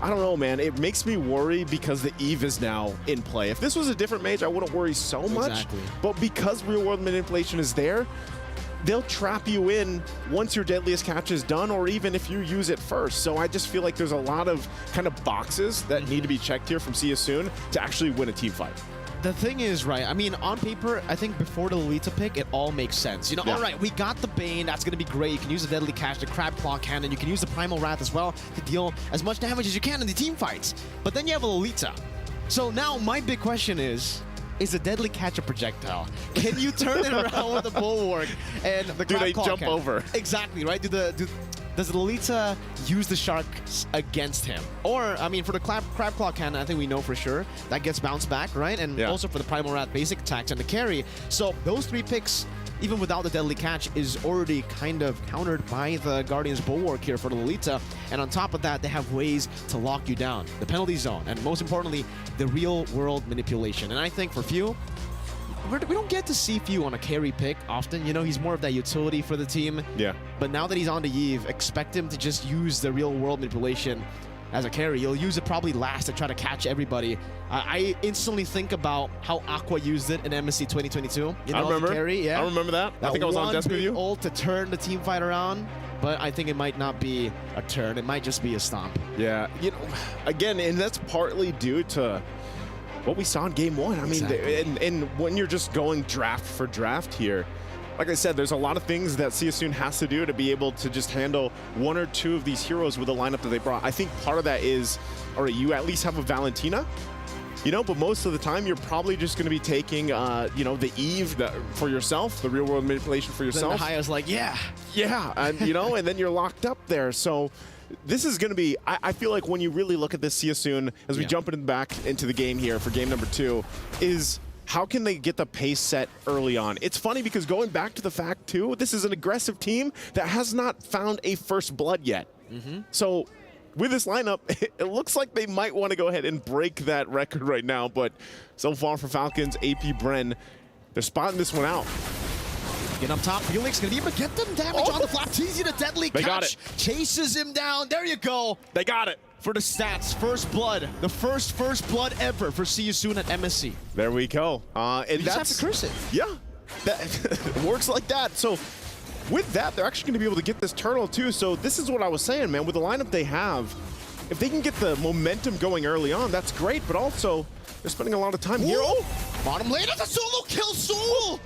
I don't know, man. It makes me worry because the Eve is now in play. If this was a different mage, I wouldn't worry so much. Exactly. But because real-world manipulation is there, they'll trap you in once your Deadliest Catch is done, or even if you use it first. So I just feel like there's a lot of kind of boxes that need to be checked here from CSU to actually win a team fight. The thing is, right, I mean, on paper, I think before the Lolita pick, it all makes sense. You know, all right, we got the Bane, that's going to be great. You can use the Deadly Catch, the Crab Claw Cannon, you can use the Primal Wrath as well to deal as much damage as you can in the team fights. But then you have a Lolita. So now my big question is the Deadly Catch a projectile? Can you turn it around with the Bulwark and the Crab Claw jump Cannon? over? Exactly, right? Does the Lolita use the Sharks against him? Or, I mean, for the Crab Claw Cannon, I think we know for sure that gets bounced back, right? And also for the Primal Wrath basic attacks and the carry. So those 3 picks, even without the Deadly Catch, is already kind of countered by the Guardian's Bulwark here for the Lolita. And on top of that, they have ways to lock you down. The penalty zone, and most importantly, the real-world manipulation. And I think for Few, we don't get to see Few on a carry pick often. You know, he's more of that utility for the team. Yeah. But now that he's on the Eve, expect him to just use the real-world manipulation as a carry. He'll use it probably last to try to catch everybody. I instantly think about how Aqua used it in MSC 2022. You know, I remember. Carry, yeah. I remember that. I think I was on desk with you. Ult to turn the team fight around. But I think it might not be a turn. It might just be a stomp. Yeah. You know, again, and that's partly due to what we saw in game one. I mean, and when you're just going draft for draft here, like I said, there's a lot of things that CSUN has to do to be able to just handle one or two of these heroes with the lineup that they brought. I think part of that is, all right, you at least have a Valentina, you know, but most of the time you're probably just going to be taking, you know, the Eve for yourself, the real world manipulation for yourself. Then the Haya's like, yeah. Yeah, and you know, and then you're locked up there. So this is going to be, I feel like when you really look at this CSUN, as we jump back into the game here for game number 2, is how can they get the pace set early on? It's funny because going back to the fact, too, this is an aggressive team that has not found a first blood yet. So with this lineup, it looks like they might want to go ahead and break that record right now. But so far for Falcons, AP Bren, they're spotting this one out. Get up top, Felix gonna be able to get them damage on the flap. Teasy the deadly catch. Got it. Chases him down. There you go. They got it. For the stats, first blood. The first blood ever for CSUN at MSC. There we go. And you just have to curse it. Yeah, that works like that. So with that, they're actually gonna be able to get this turtle too. So this is what I was saying, man. With the lineup they have, if they can get the momentum going early on, that's great. But also, they're spending a lot of time here. Oh, bottom lane, that's a solo kill, Soul.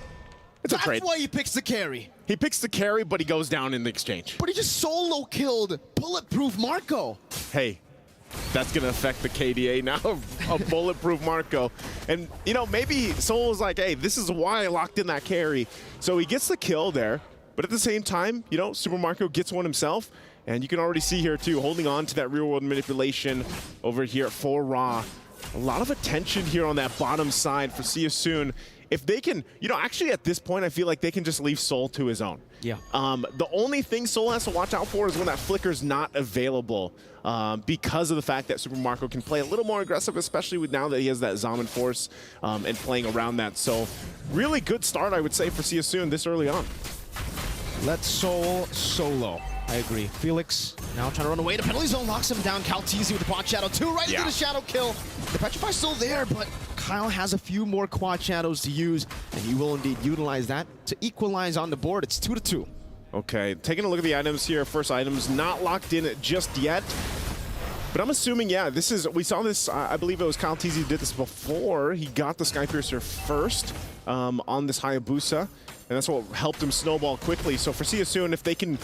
That's why he picks the carry. He picks the carry, but he goes down in the exchange. But he just solo killed Bulletproof Marco. Hey, that's going to affect the KDA now of Bulletproof Marco. And, you know, maybe Soul was like, hey, this is why I locked in that carry. So he gets the kill there. But at the same time, you know, Super Marco gets one himself. And you can already see here, too, holding on to that real-world manipulation over here for Ra. A lot of attention here on that bottom side for CSUN. If they can, you know, actually at this point, I feel like they can just leave Soul to his own. Yeah. The only thing Soul has to watch out for is when that flicker's not available because of the fact that Super Marco can play a little more aggressive, especially with now that he has that Zaman Force and playing around that. So really good start, I would say, for CSUN this early on. Let Soul solo. I agree. Felix now trying to run away. The penalty zone locks him down. Calteezy with the quad shadow 2 right into the shadow kill. The Petrify's still there, but Kyle has a few more quad shadows to use, and he will indeed utilize that to equalize on the board. It's 2-2. Okay, taking a look at the items here. First items not locked in just yet. But I'm assuming, yeah, this is, we saw this, I believe it was Calteezy who did this before. He got the Skypiercer first on this Hayabusa, and that's what helped him snowball quickly. So for CSUN, if they can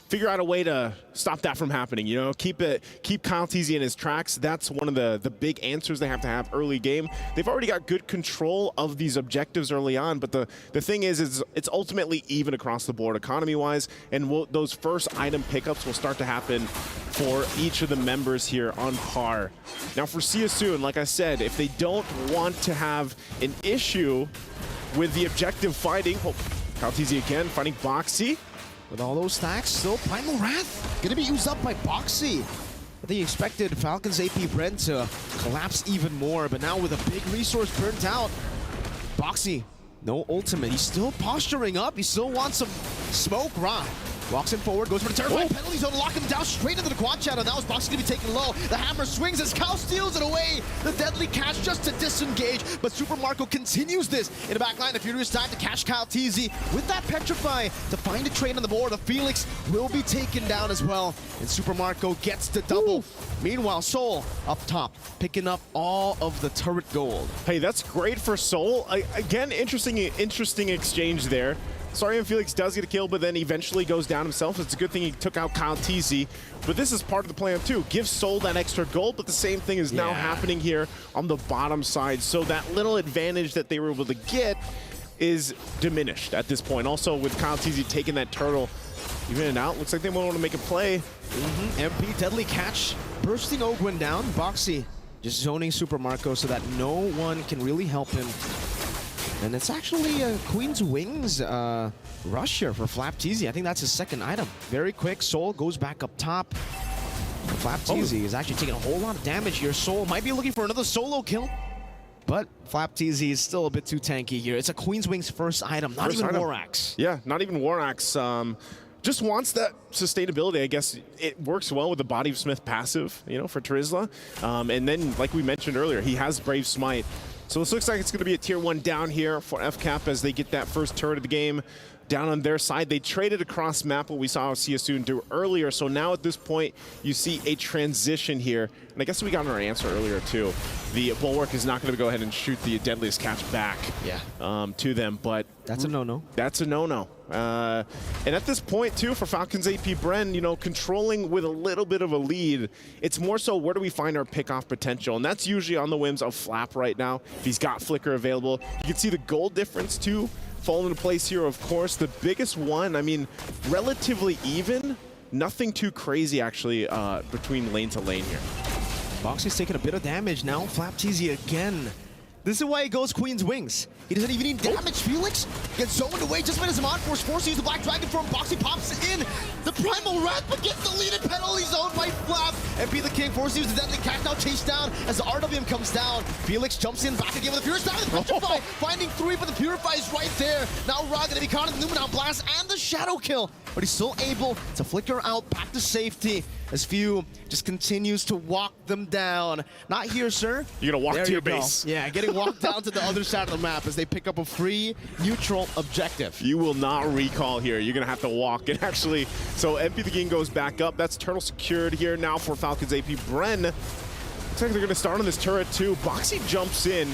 figure out a way to stop that from happening, you know, keep Calteezy in his tracks. That's one of the big answers they have to have early game. They've already got good control of these objectives early on, but the thing is it's ultimately even across the board economy-wise, and those first item pickups will start to happen for each of the members here on par. Now for CSUN, like I said, if they don't want to have an issue with the objective fighting, Calteezy again fighting Boxy. With all those stacks, still Primal Wrath gonna be used up by Boxy. I think he expected Falcons AP Bren to collapse even more, but now with a big resource burnt out, Boxy, no ultimate. He's still posturing up. He still wants some smoke. Ra walks him forward, goes for the terrifying penalty zone, lock him down straight into the quad shadow. Now is Boxy gonna be taken low. The hammer swings as Cal steals it away. The deadly catch just to disengage, but Super Marco continues this in the back line. The Furious time to catch Calteezy with that Petrify to find a trade on the board. The Felix will be taken down as well, and Super Marco gets the double. Meanwhile, Soul up top, picking up all of the turret gold. Hey, that's great for Soul. Again, interesting exchange there. Sorry, Felix does get a kill, but then eventually goes down himself. It's a good thing he took out Calteezy. But this is part of the plan too. Give Soul that extra gold, but the same thing is now happening here on the bottom side. So that little advantage that they were able to get is diminished at this point. Also with Calteezy taking that turtle, even it out, looks like they want to make a play. MP, deadly catch, bursting Ogwin down. Boxy just zoning Super Marco so that no one can really help him. And it's actually a Queen's Wings rush here for Flapteezy. I think that's his second item. Very quick, Soul goes back up top. Flapteezy is actually taking a whole lot of damage here. Soul might be looking for another solo kill, but Flapteezy is still a bit too tanky here. It's a Queen's Wings first item, not even War Axe. Yeah, not even War Axe. Just wants that sustainability. I guess it works well with the Body of Smith passive, you know, for Trizla. And then, like we mentioned earlier, he has Brave Smite. So this looks like it's going to be a tier 1 down here for FCAP as they get that first turret of the game. down on their side. They traded across map, what we saw Siasoon do earlier. So now at this point, you see a transition here. And I guess we got our answer earlier too. The Bulwark is not going to go ahead and shoot the Deadliest Catch back to them, but that's a no-no. That's a no-no. And at this point too, for Falcons AP Bren, you know, controlling with a little bit of a lead, it's more so where do we find our pick-off potential? And that's usually on the whims of Flap right now. If he's got Flicker available, you can see the gold difference too fall into place here, of course. The biggest one, I mean, relatively even. Nothing too crazy, actually, between lane to lane here. Boxy's taking a bit of damage now. Flap TZ again. This is why he goes Queen's Wings. He doesn't even need damage. Felix gets zoned away just by his Mod Force, forced to use the Black Dragon form. Boxy pops in the Primal Wrath, but gets deleted. Penalty zone by Flap. MP the King forced to use the Deadly Catch, now chased down as the RWM comes down. Felix jumps in back again with the Purify. The Petrify finding 3, but the Purify is right there. Now Ra gonna be caught in the Numenal Blast and the Shadow Kill, but he's still able to flicker out back to safety as Few just continues to walk them down. Not here, sir. You're gonna walk There to your you go. base. Yeah, getting walked down to the other side of the map as they pick up a free neutral objective. You will not recall here. You're going to have to walk. And actually, so MP the King goes back up. That's Turtle secured here now for Falcons AP. Bren, looks like they're going to start on this turret too. Boxy jumps in.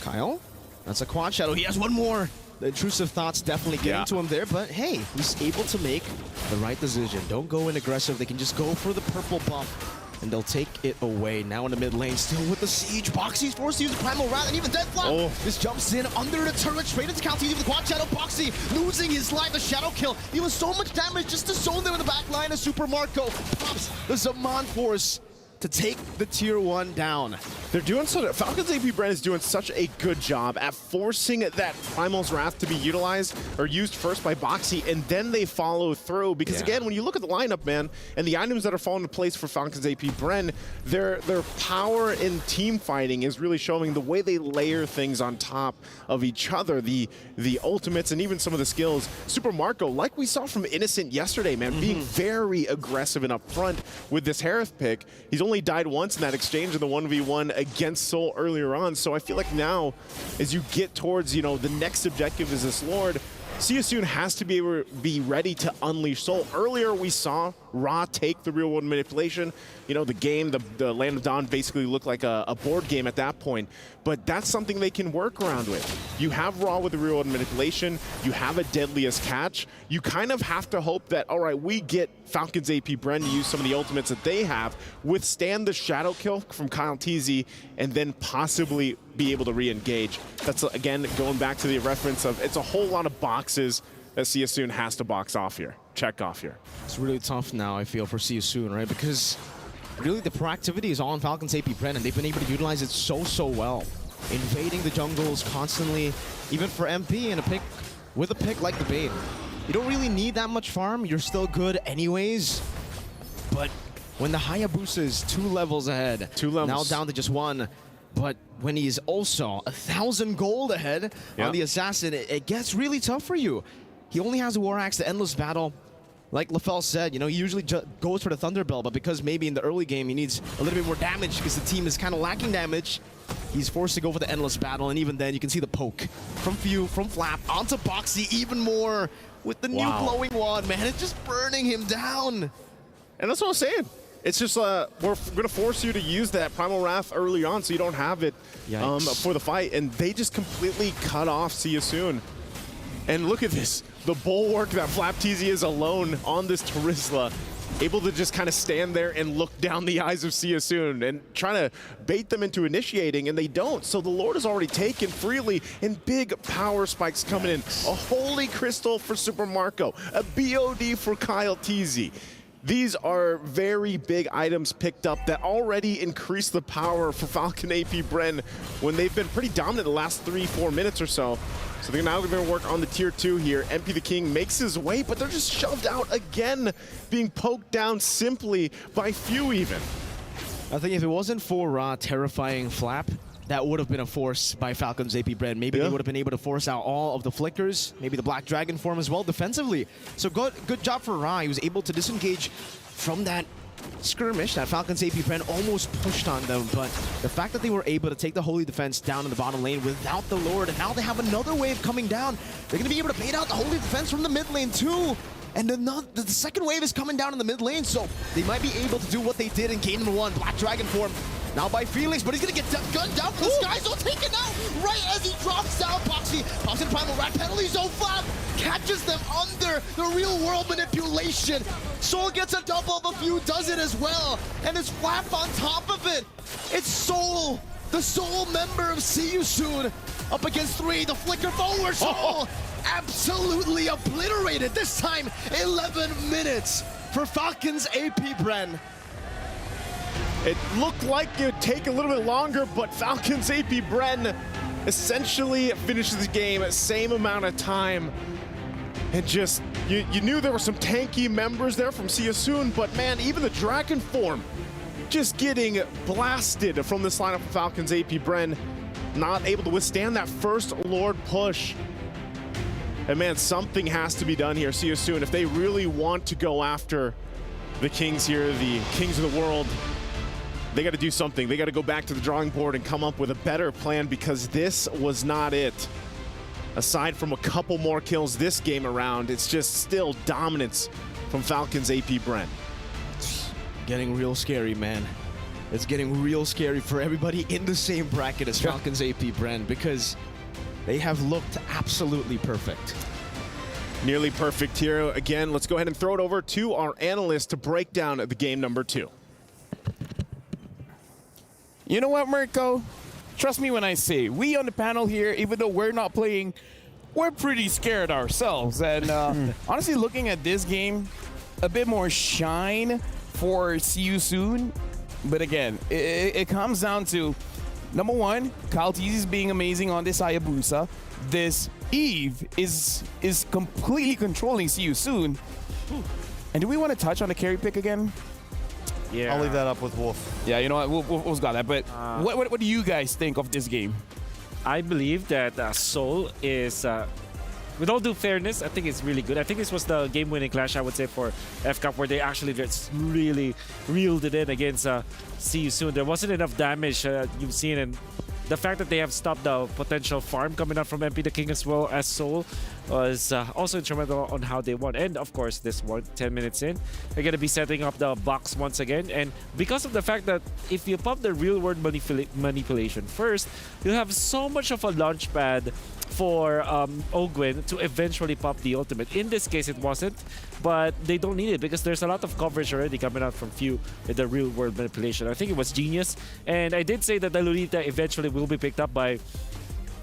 Kyle, that's a quad shadow. He has one more. The intrusive thoughts definitely getting to him there, but hey, he's able to make the right decision. Don't go in aggressive. They can just go for the purple buff, and they'll take it away. Now in the mid lane, still with the siege. Boxy's forced to use the Primal Wrath, and even Dead Flap just jumps in under the turret, straight into County with the quad shadow. Boxy losing his life, the Shadow Kill. He was so much damage just to zone them in the back line as Super Marco pops the Zaman Force to take the tier 1 down. They're doing so. Falcons AP Bren is doing such a good job at forcing that Primal's Wrath to be utilized or used first by Boxy, and then they follow through. Because again, when you look at the lineup, man, and the items that are falling into place for Falcons AP Bren, their power in team fighting is really showing the way they layer things on top of each other. The ultimates and even some of the skills. Super Marco, like we saw from Innocent yesterday, man, being very aggressive and upfront with this Harith pick. He's only died once in that exchange in the 1v1 against Soul earlier on, so I feel like now, as you get towards, you know, the next objective is this Lord, Siasoon has to be able to be ready to unleash Soul. Earlier we saw Ra take the real world manipulation. You know, the game, the Land of Dawn basically looked like a board game at that point, but that's something they can work around with. You have Ra with the real world manipulation, you have a Deadliest Catch, you kind of have to hope that, all right, we get Falcons AP Bren to use some of the ultimates that they have, withstand the Shadow Kill from Kyle TZ, and then possibly be able to re-engage. That's, again, going back to the reference of it's a whole lot of boxes that Siasoon has to box off here, check off here. It's really tough now, I feel, for Siasoon, right? Because really the proactivity is all on Falcons AP Bren, and they've been able to utilize it so well. Invading the jungles constantly, even for MP and with a pick like the Bane. You don't really need that much farm, you're still good anyways. But when the Hayabusa is 2 levels ahead, now down to just 1, but when he's also 1,000 gold ahead on the Assassin, it gets really tough for you. He only has a War Axe, the Endless Battle. Like LaFell said, you know, he usually goes for the Thunderbell, but because maybe in the early game he needs a little bit more damage because the team is kind of lacking damage, he's forced to go for the Endless Battle, and even then you can see the poke from Few, from Flap, onto Boxy even more with the new glowing wand, man. It's just burning him down. And that's what I'm saying. It's just, we're going to force you to use that Primal Wrath early on so you don't have it for the fight, and they just completely cut off Siasoon. And look at this. The bulwark that Flap TZ is alone on this Terizla, able to just kind of stand there and look down the eyes of Siasoon and trying to bait them into initiating, and they don't. So the Lord is already taken freely, and big power spikes coming in. A Holy Crystal for Super Marco, a BOD for Kyle TZ. These are very big items picked up that already increase the power for Falcon AP Bren when they've been pretty dominant the last 3-4 minutes or so. So they're now going to work on the tier 2 here. MP the King makes his way, but they're just shoved out again, being poked down simply by Few even. I think if it wasn't for terrifying Flap, that would have been a force by Falcons AP Bren. Maybe they would have been able to force out all of the flickers, maybe the Black Dragon form as well defensively. So good job for Ra. He was able to disengage from that skirmish that Falcons AP Bren almost pushed on them, but the fact that they were able to take the Holy Defense down in the bottom lane without the Lord, and now they have another wave coming down. They're going to be able to bait out the Holy Defense from the mid lane too. And the second wave is coming down in the mid lane, so they might be able to do what they did in game number 1. Black Dragon form now by Felix, but he's gonna get gunned down from the sky zone, taken out right as he drops down. Boxy pops in Primal Rat, penalty zone flap, catches them under the real world manipulation. Soul gets a double, but Few does it as well, and it's flap on top of it. It's Soul, the Soul member of See You Soon, up against 3, the flicker forward. Soul absolutely obliterated, this time 11 minutes for Falcons AP Bren. It looked like it would take a little bit longer, but Falcons AP Bren essentially finishes the game at same amount of time. And just, you knew there were some tanky members there from See You Soon, but man, even the Dragon form just getting blasted from this lineup of Falcons AP Bren, not able to withstand that first Lord push. And man, something has to be done here, See You Soon, if they really want to go after the Kings here, the Kings of the world. They got to do something. They got to go back to the drawing board and come up with a better plan, because this was not it. Aside from a couple more kills this game around, it's just still dominance from Falcons AP Bren. Getting real scary, man. It's getting real scary for everybody in the same bracket as Falcons AP Bren, because they have looked absolutely perfect. Nearly perfect here. Again, let's go ahead and throw it over to our analyst to break down the game number 2. You know what, Mirko? Trust me when I say, we on the panel here, even though we're not playing, we're pretty scared ourselves. And honestly, looking at this game, a bit more shine for See You Soon. But again, it comes down to, number 1, Kyle Teasy's being amazing on this Hayabusa. This Eve is completely controlling See You Soon. And do we want to touch on the carry pick again? Yeah. I'll leave that up with Wolf. Yeah, you know what? Wolf's got that. But what do you guys think of this game? I believe that Soul is, with all due fairness, I think it's really good. I think this was the game-winning clash, I would say, for FCAP, where they actually just really reeled it in against See You Soon. There wasn't enough damage you've seen, and the fact that they have stopped the potential farm coming out from MP the King as well as Soul was also instrumental on how they won. And of course, this one, 10 minutes in, they're going to be setting up the box once again. And because of the fact that if you pop the real world manipulation first, you'll have so much of a launch pad for Ogwin to eventually pop the ultimate. In this case, it wasn't, but they don't need it because there's a lot of coverage already coming out from Few with the real world manipulation. I think it was genius. And I did say that the Lolita eventually will be picked up by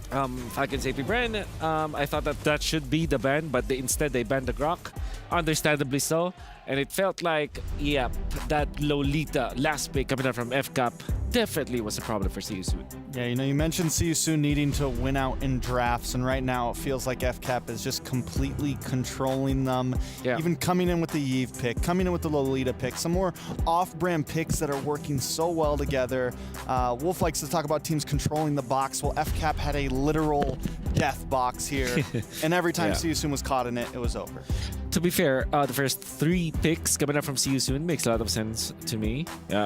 Falcons AP Bren. I thought that should be the ban, but instead they banned the Grok, understandably so. And it felt like, yeah, that Lolita last pick coming out from FCAP definitely was a problem for See You Soon. Yeah, you know, you mentioned See You Soon needing to win out in drafts, and right now it feels like FCAP is just completely controlling them. Yeah. Even coming in with the Eve pick, coming in with the Lolita pick, some more off-brand picks that are working so well together. Wolf likes to talk about teams controlling the box. Well, FCAP had a literal death box here, and every time See You Soon was caught in it, it was over. To be fair, the first 3 picks coming up from See You Soon makes a lot of sense to me.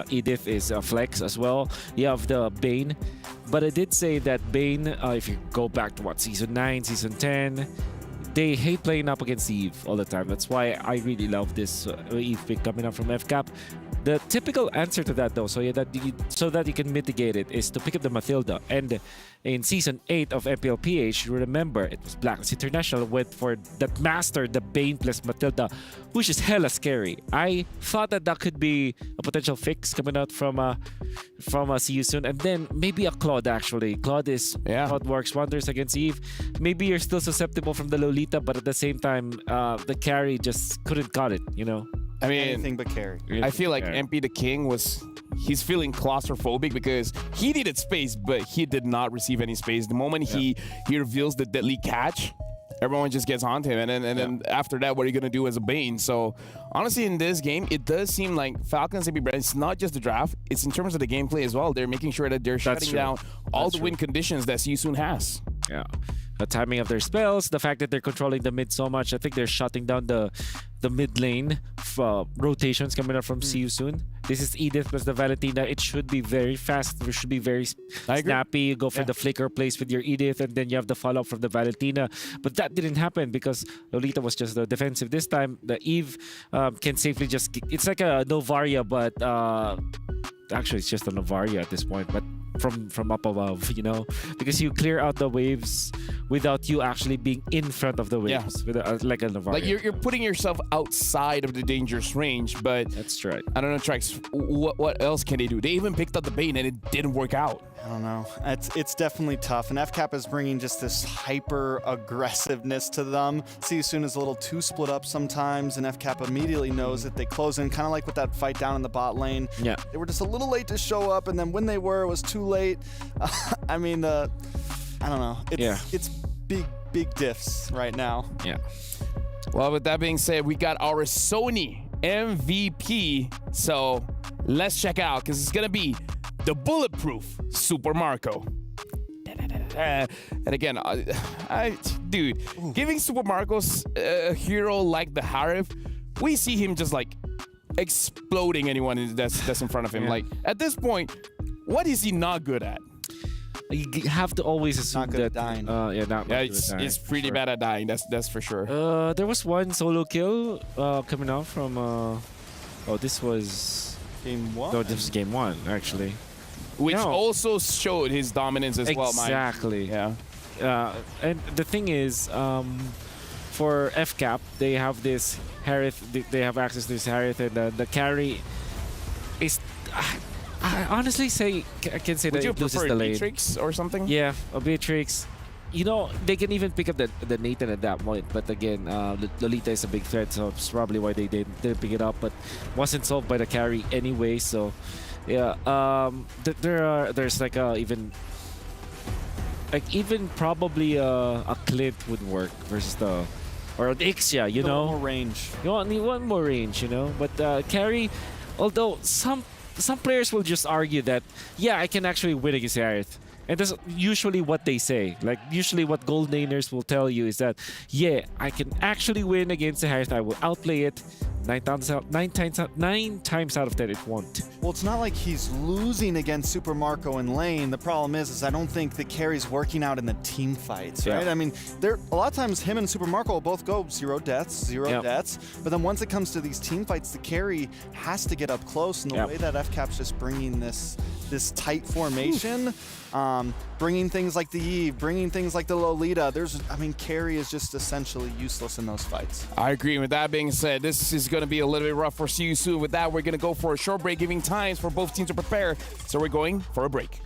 Edith is a flex as well. You have the Bane. But I did say that Bane, if you go back to Season 9, Season 10, they hate playing up against Eve all the time. That's why I really love this Eve pick coming up from FCAP. The typical answer to that, though, so that you can mitigate it, is to pick up the Mathilda. And in Season 8 of MPLPH, you remember, it was Blacklist International went for that master, the Bane plus Mathilda, which is hella scary. I thought that could be a potential fix coming out from See You Soon. And then maybe a Claude, actually. Claude works wonders against Eve. Maybe you're still susceptible from the Lolita, but at the same time, the carry just couldn't cut it, you know? I mean, anything but carry. I feel like MP the King he's feeling claustrophobic because he needed space, but he did not receive any space. The moment he reveals the deadly catch, everyone just gets onto him. And then after that, what are you going to do as a Bane? So honestly, in this game, it does seem like Falcons AP Bren, it's not just the draft, it's in terms of the gameplay as well. They're making sure that they're shutting down all the win conditions that See You Soon has. Yeah. the timing of their spells, the fact that they're controlling the mid so much. I think they're shutting down the mid lane rotations coming up from See You Soon. This is Edith plus the Valentina. It should be very fast. It should be very snappy. You go for the flicker plays with your Edith, and then you have the follow-up from the Valentina. But that didn't happen because Lolita was just defensive this time. The Eve can safely just... It's like a Novaria, but... actually, it's just a Novaria at this point, but from up above, you know, because you clear out the waves without you actually being in front of the waves, with like a Novaria. Like you're putting yourself outside of the dangerous range, but that's right. I don't know, Trax. What else can they do? They even picked up the bait and it didn't work out. I don't know. It's definitely tough, and FCAP is bringing just this hyper aggressiveness to them. See You Soon is a little too split up sometimes, and FCAP immediately knows that they close in, kind of like with that fight down in the bot lane. Yeah, they were just a little late to show up, and then when they were, it was too late. I mean, I don't know. It's big diffs right now. Yeah. Well, with that being said, we got our Sony MVP. So let's check out, because it's gonna be the bulletproof Super Marco. And again, dude, giving Super Marcos a hero like the Harif, we see him just like exploding anyone that's in front of him. Like at this point, what is he not good at? You have to always assume not good at dying. It's pretty bad at dying. That's for sure. There was one solo kill coming out from. This was game 1. No, this was game 1 actually. Which also showed his dominance as well, Mike. Exactly. Yeah. And the thing is, for FCAP, they have this Harith. They have access to this Harith, and the carry is. I honestly I can say that it loses the lane. Beatrix or something? Yeah, a Beatrix. You know, they can even pick up the Nathan at that point, but again, Lolita is a big threat, so it's probably why they didn't pick it up, but wasn't solved by the carry anyway, so yeah. There's like even probably a Clint would work versus or an Ixia, you know? More range. You need one more range, you know? But carry, although some players will just argue that, yeah, I can actually win against Harith. And that's usually what they say. Like, usually what gold laners will tell you is that, yeah, I can actually win against the Harith. I will outplay it. 9 times out of 10, it won't. Well, it's not like he's losing against Super Marco in lane. The problem is I don't think the carry's working out in the team fights, right? I mean, a lot of times him and Super Marco will both go 0 deaths, but then once it comes to these team fights, the carry has to get up close, and the way that FCAP's just bringing this tight formation, bringing things like the Eve, bringing things like the Lolita, carry is just essentially useless in those fights. I agree. With that being said, this is going to be a little bit rough for See You Soon. With that, we're going to go for a short break, giving times for both teams to prepare. So we're going for a break.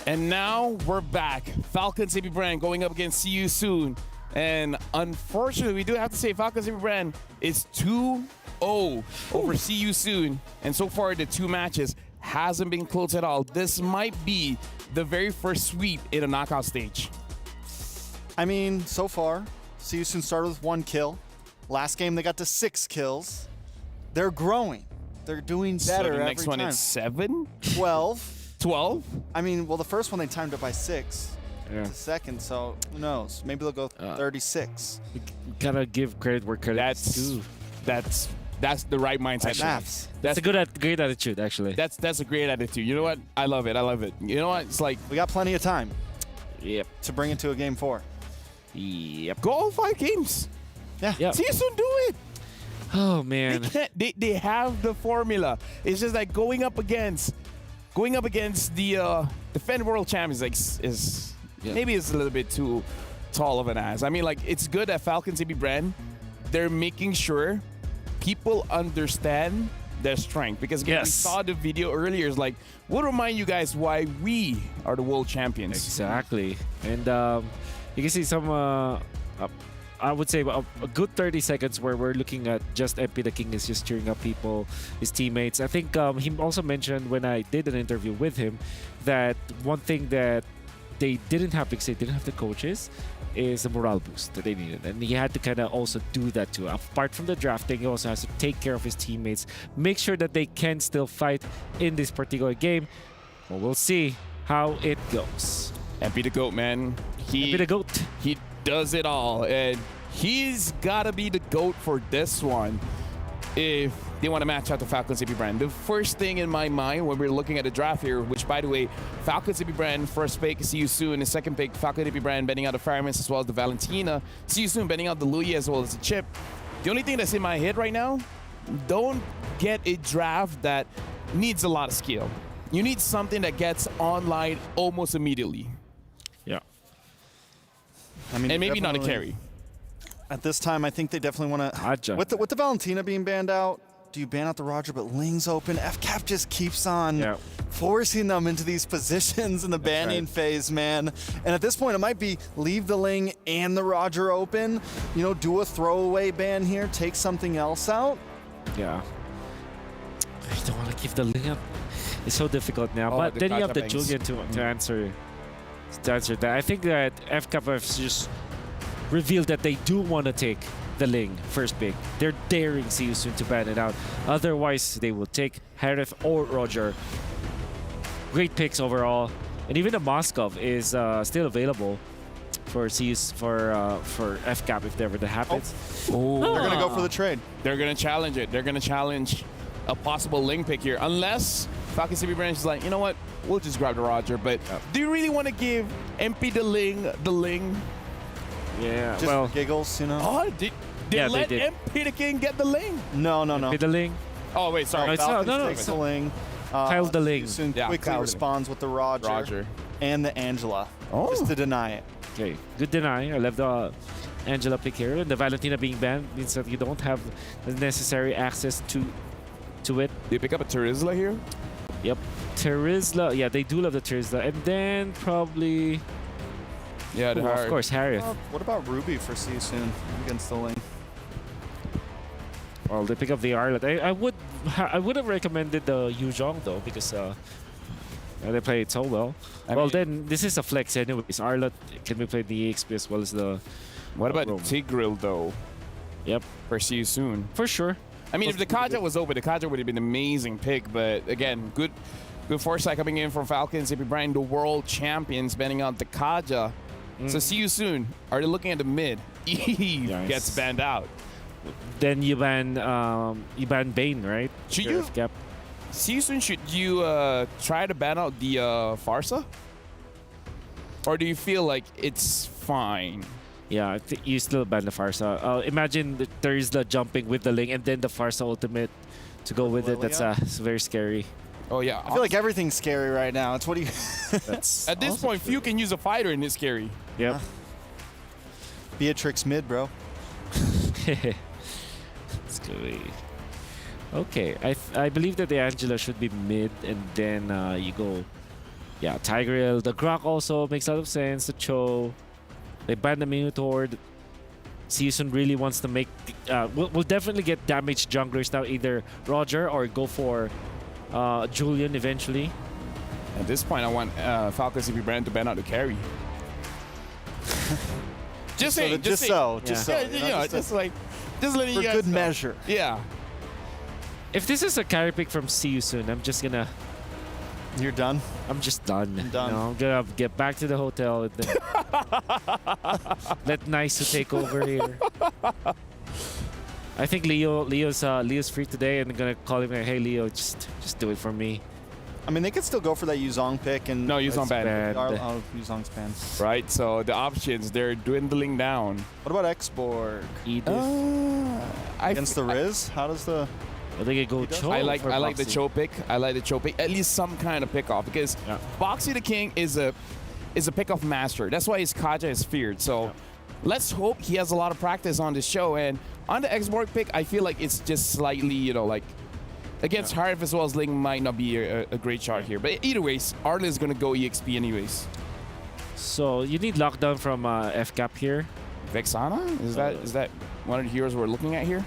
And now we're back. Falcons AP Brand going up against See You Soon. And unfortunately, we do have to say Falcons AP Brand is 2-0 over See You Soon. And so far, the 2 matches hasn't been close at all. This might be the very first sweep in a knockout stage. I mean, so far, See You Soon started with 1 kill. Last game, they got to 6 kills. They're growing. They're doing better so the every next one time. is 7? 12. 12? I mean, well, the first one they timed it by 6. Yeah. The second, so who knows? Maybe they'll go 36. We gotta give credit where credit's due. That's the right mindset. That's a great attitude, actually. That's a great attitude. You know what? I love it. I love it. You know what? It's like we got plenty of time. Yep. To bring it to a game 4. Yep. Go all 5 games. Yeah. Yep. See You Soon do it. Oh man. They have the formula. It's just like going up against the defending world champions is maybe it's a little bit too tall of an ask. I mean, like, it's good that Falcons AP Brand, they're making sure people understand their strength, because again, we saw the video earlier. It's like, we'll remind you guys why we are the world champions. Exactly. And you can see some I would say a good 30 seconds where we're looking at just MP the King is just cheering up people, his teammates. I think he also mentioned when I did an interview with him that one thing that they didn't have, because they didn't have the coaches, is the morale boost that they needed. And he had to kind of also do that too. Apart from the drafting, he also has to take care of his teammates, make sure that they can still fight in this particular game. Well, we'll see how it goes. MP the GOAT, man. MP the GOAT. He does it all, and he's gotta be the GOAT for this one if they want to match out the Falcons AP Brand. The first thing in my mind when we're looking at the draft here, which by the way, Falcons AP Brand first pick, See You Soon. The second pick, Falcons AP Brand betting out the Fireman's as well as the Valentina. See You Soon betting out the Louis as well as the Chip. The only thing that's in my head right now, don't get a draft that needs a lot of skill. You need something that gets online almost immediately. Yeah. I mean, and maybe not a carry. At this time, I think they definitely want to. With the Valentina being banned out, do you ban out the Roger? But Ling's open. FCAP just keeps on forcing them into these positions in the banning phase, man. And at this point, it might be leave the Ling and the Roger open. You know, do a throwaway ban here, take something else out. Yeah. I don't want to give the Ling up. It's so difficult now. But then you have the Julian to answer that. I think that FCAP has just revealed that they do want to take the Ling first pick. They're daring See You Soon to ban it out. Otherwise, they will take Harith or Roger. Great picks overall. And even the Moskov is still available for FCAP if ever that happens. Oh. They're going to go for the trade. They're going to challenge it. They're going to challenge a possible Ling pick here. Unless Falcons AP Brand is like, you know what? We'll just grab the Roger. But do you really want to give MP the Ling? Yeah, just well, giggles, you know. Oh, did let they did. MP the King get the Ling? No. MP the Ling. Oh wait, sorry. Takes the Ling. Kyle the Ling. Soon quickly responds with the Roger and the Angela, just to deny it. Okay, good deny. I love the Angela pick here, and the Valentina being banned means that you don't have the necessary access to it. They pick up a Terizla here. Yep, Terizla. Yeah, they do love the Terizla, and then probably. Yeah, of course, Harith. What about Ruby for See You Soon against the Ling? Well, they pick up the Arlet. I would have recommended the Yuzhong though, because they play it so well. Then this is a flex anyways. Arlet can be played the EXP as well as the. What about Tigreal though? Yep. For See You Soon. For sure. I mean, if the Kaja was open, the Kaja would have been an amazing pick. But again, good foresight coming in from Falcons AP Brand, the world champions, banning out the Kaja. So See You Soon. Are they looking at the mid? Eve gets banned out. Then you ban Bane, right? Should you? See You Soon. Should you try to ban out the Farsa? Or do you feel like it's fine? Yeah, I think you still ban the Farsa. Imagine that there is the jumping with the Ling and then the Farsa ultimate to go with it. That's it's very scary. Oh yeah, I feel like everything's scary right now. It's what do you? That's at this point, few can use a fighter and it's scary. Yep. Beatrix mid, bro. It's good. Okay, I believe that the Angela should be mid, and then you go Yeah, Tigreal. The Grok also makes a lot of sense. The Cho. They ban the Minotaur. Season really wants to make... we'll definitely get damaged junglers now. Either Roger or go for Julian eventually. At this point, I want Falcons EP Brand to ban out the carry. Just saying. Just letting you guys good know. measure. Yeah. If this is a carry pick from See You Soon, I'm just gonna... You're done? I'm just done. I'm done. You know, I'm gonna get back to the hotel and then let Nice to take over here. I think Leo's free today, and I'm gonna call him like, hey Leo, just do it for me. I mean, they could still go for that Yuzong pick, and no, Yuzong banned. Oh, Yuzong's banned. Right, so the options, they're dwindling down. What about X-Borg? Against the Riz? How does the... I think it go Cho. I like Boxy. the Cho pick. I like the Cho pick. At least some kind of pick off, because Boxy the King is a pick off master. That's why his Kaja is feared. So let's hope he has a lot of practice on this show. And on the X-Borg pick, I feel like it's just slightly, like against Harif as well as Ling might not be a great shot here. But either ways, Arlen is gonna go EXP anyways. So you need lockdown from FCAP here. Vexana? Is that one of the heroes we're looking at here?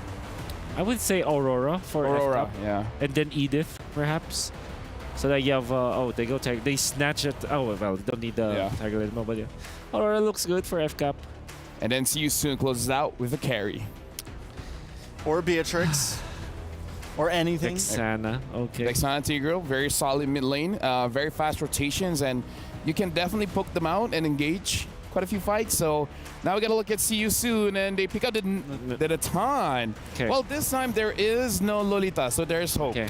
I would say Aurora for Aurora, FCAP. yeah. And then Edith, perhaps. So that you have, they go tag. They snatch it. Oh, well, they don't need the Tiger anymore, but yeah. Aurora looks good for FCAP. And then See You Soon closes out with a carry. Or Beatrix. Or anything. Vexana, okay. Vexana Tigreal, very solid mid lane, very fast rotations, and you can definitely poke them out and engage quite a few fights. So now we got to look at See You Soon, and they pick up the Natan. Okay. Well, this time there is no Lolita, so there's hope. Okay.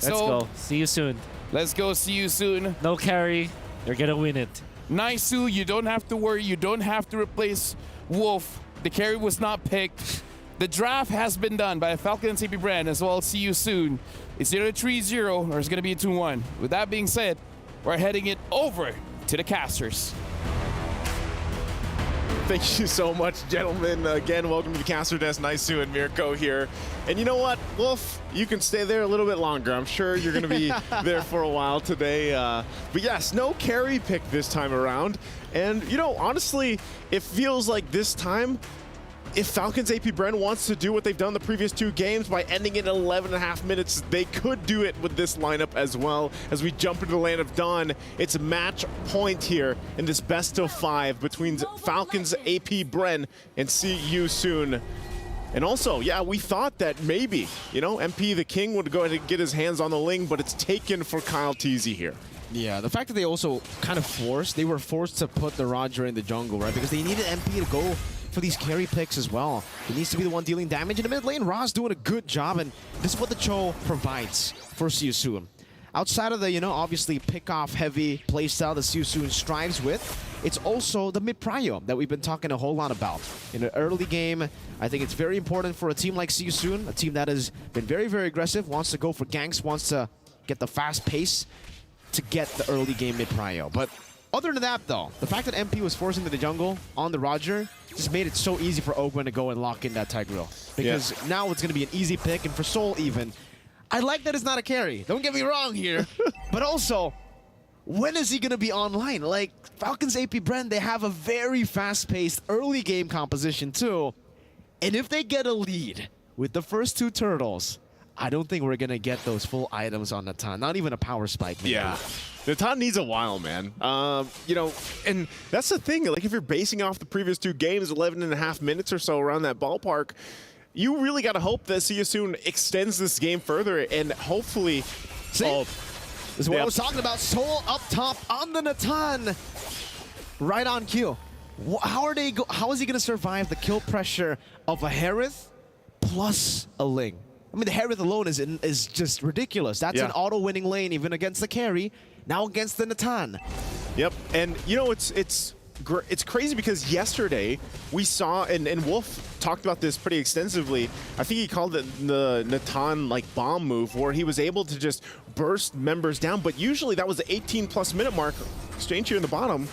Let's go. See You Soon. Let's go. See You Soon. No carry. They're going to win it. Naisu, you don't have to worry. You don't have to replace Wolf. The carry was not picked. The draft has been done by Falcon CP Brand as well. See You Soon. It's either a 3-0 or it's going to be a 2-1. With that being said, we're heading it over to the casters. Thank you so much, gentlemen. Again, welcome to the caster desk. Naisu and Mirko here. And you know what, Wolf, you can stay there a little bit longer. I'm sure you're going to be there for a while today. But yes, no carry pick this time around. And, honestly, it feels like this time, if Falcons AP Bren wants to do what they've done the previous 2 games by ending it in 11.5 minutes, they could do it with this lineup as well. As we jump into the land of dawn, it's match point here in this best of 5 between Falcons AP Bren and See You Soon. And also, yeah, we thought that maybe, MP the King would go ahead and get his hands on the Ling, but it's taken for Kyle Teasy here. Yeah, the fact that they also kind of they were forced to put the Roger in the jungle, right? Because they needed MP to go for these carry picks as well. He needs to be the one dealing damage in the mid lane. Ra's doing a good job, and this is what the Cho provides for See You Soon. Outside of the, obviously pick-off heavy playstyle that See You Soon strives with, it's also the mid-prio that we've been talking a whole lot about. In an early game, I think it's very important for a team like See You Soon, a team that has been very, very aggressive, wants to go for ganks, wants to get the fast pace to get the early game mid-prio. But other than that, though, the fact that MP was forcing to the jungle on the Roger just made it so easy for Ogwen to go and lock in that Tigreal. Because now it's going to be an easy pick, and for Soul even, I like that it's not a carry. Don't get me wrong here. But also, when is he going to be online? Like, Falcons AP Bren, they have a very fast-paced early game composition too. And if they get a lead with the first 2 turtles, I don't think we're going to get those full items on Natan. Not even a power spike. Maybe. Yeah. Natan needs a while, man. And that's the thing. Like, if you're basing off the previous 2 games, 11.5 minutes or so around that ballpark, you really got to hope that See You Soon extends this game further and hopefully... This is what I was talking about. Soul up top on the Natan. Right on cue. How is he going to survive the kill pressure of a Harith plus a Ling? I mean, the Harith alone is just ridiculous. That's an auto-winning lane even against the carry. Now against the Natan. Yep, and it's crazy because yesterday we saw, and Wolf talked about this pretty extensively. I think he called it the Natan bomb move, where he was able to just burst members down. But usually that was the 18+ minute mark. Strange here in the bottom.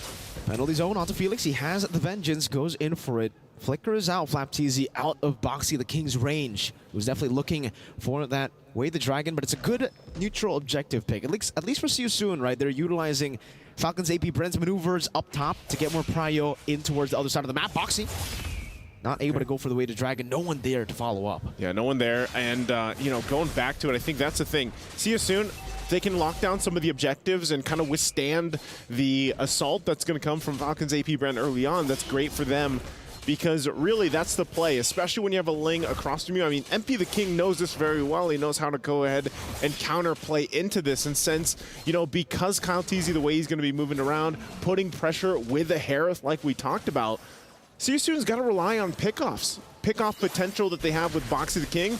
Penalty zone onto Felix. He has the vengeance, goes in for it. Flicker is out. FlapTZ out of Boxy the King's range. He was definitely looking for that Way the Dragon, but it's a good neutral objective pick. At least for See You Soon, right? They're utilizing Falcons AP Brent's maneuvers up top to get more prio in towards the other side of the map. Boxy not able to go for the Way the Dragon. No one there to follow up. Yeah, no one there. And, you know, going back to it, I think that's the thing. See You Soon, they can lock down some of the objectives and kind of withstand the assault that's going to come from Falcons AP Brent early on. That's great for them. Because really, that's the play, especially when you have a Ling across from you. I mean, MP the King knows this very well. He knows how to go ahead and counterplay into this. And since, you know, because Kyle Teasy, the way he's going to be moving around, putting pressure with a Harith like we talked about, See You Soon's got to rely on pickoffs. Pickoff potential that they have with Boxy the King.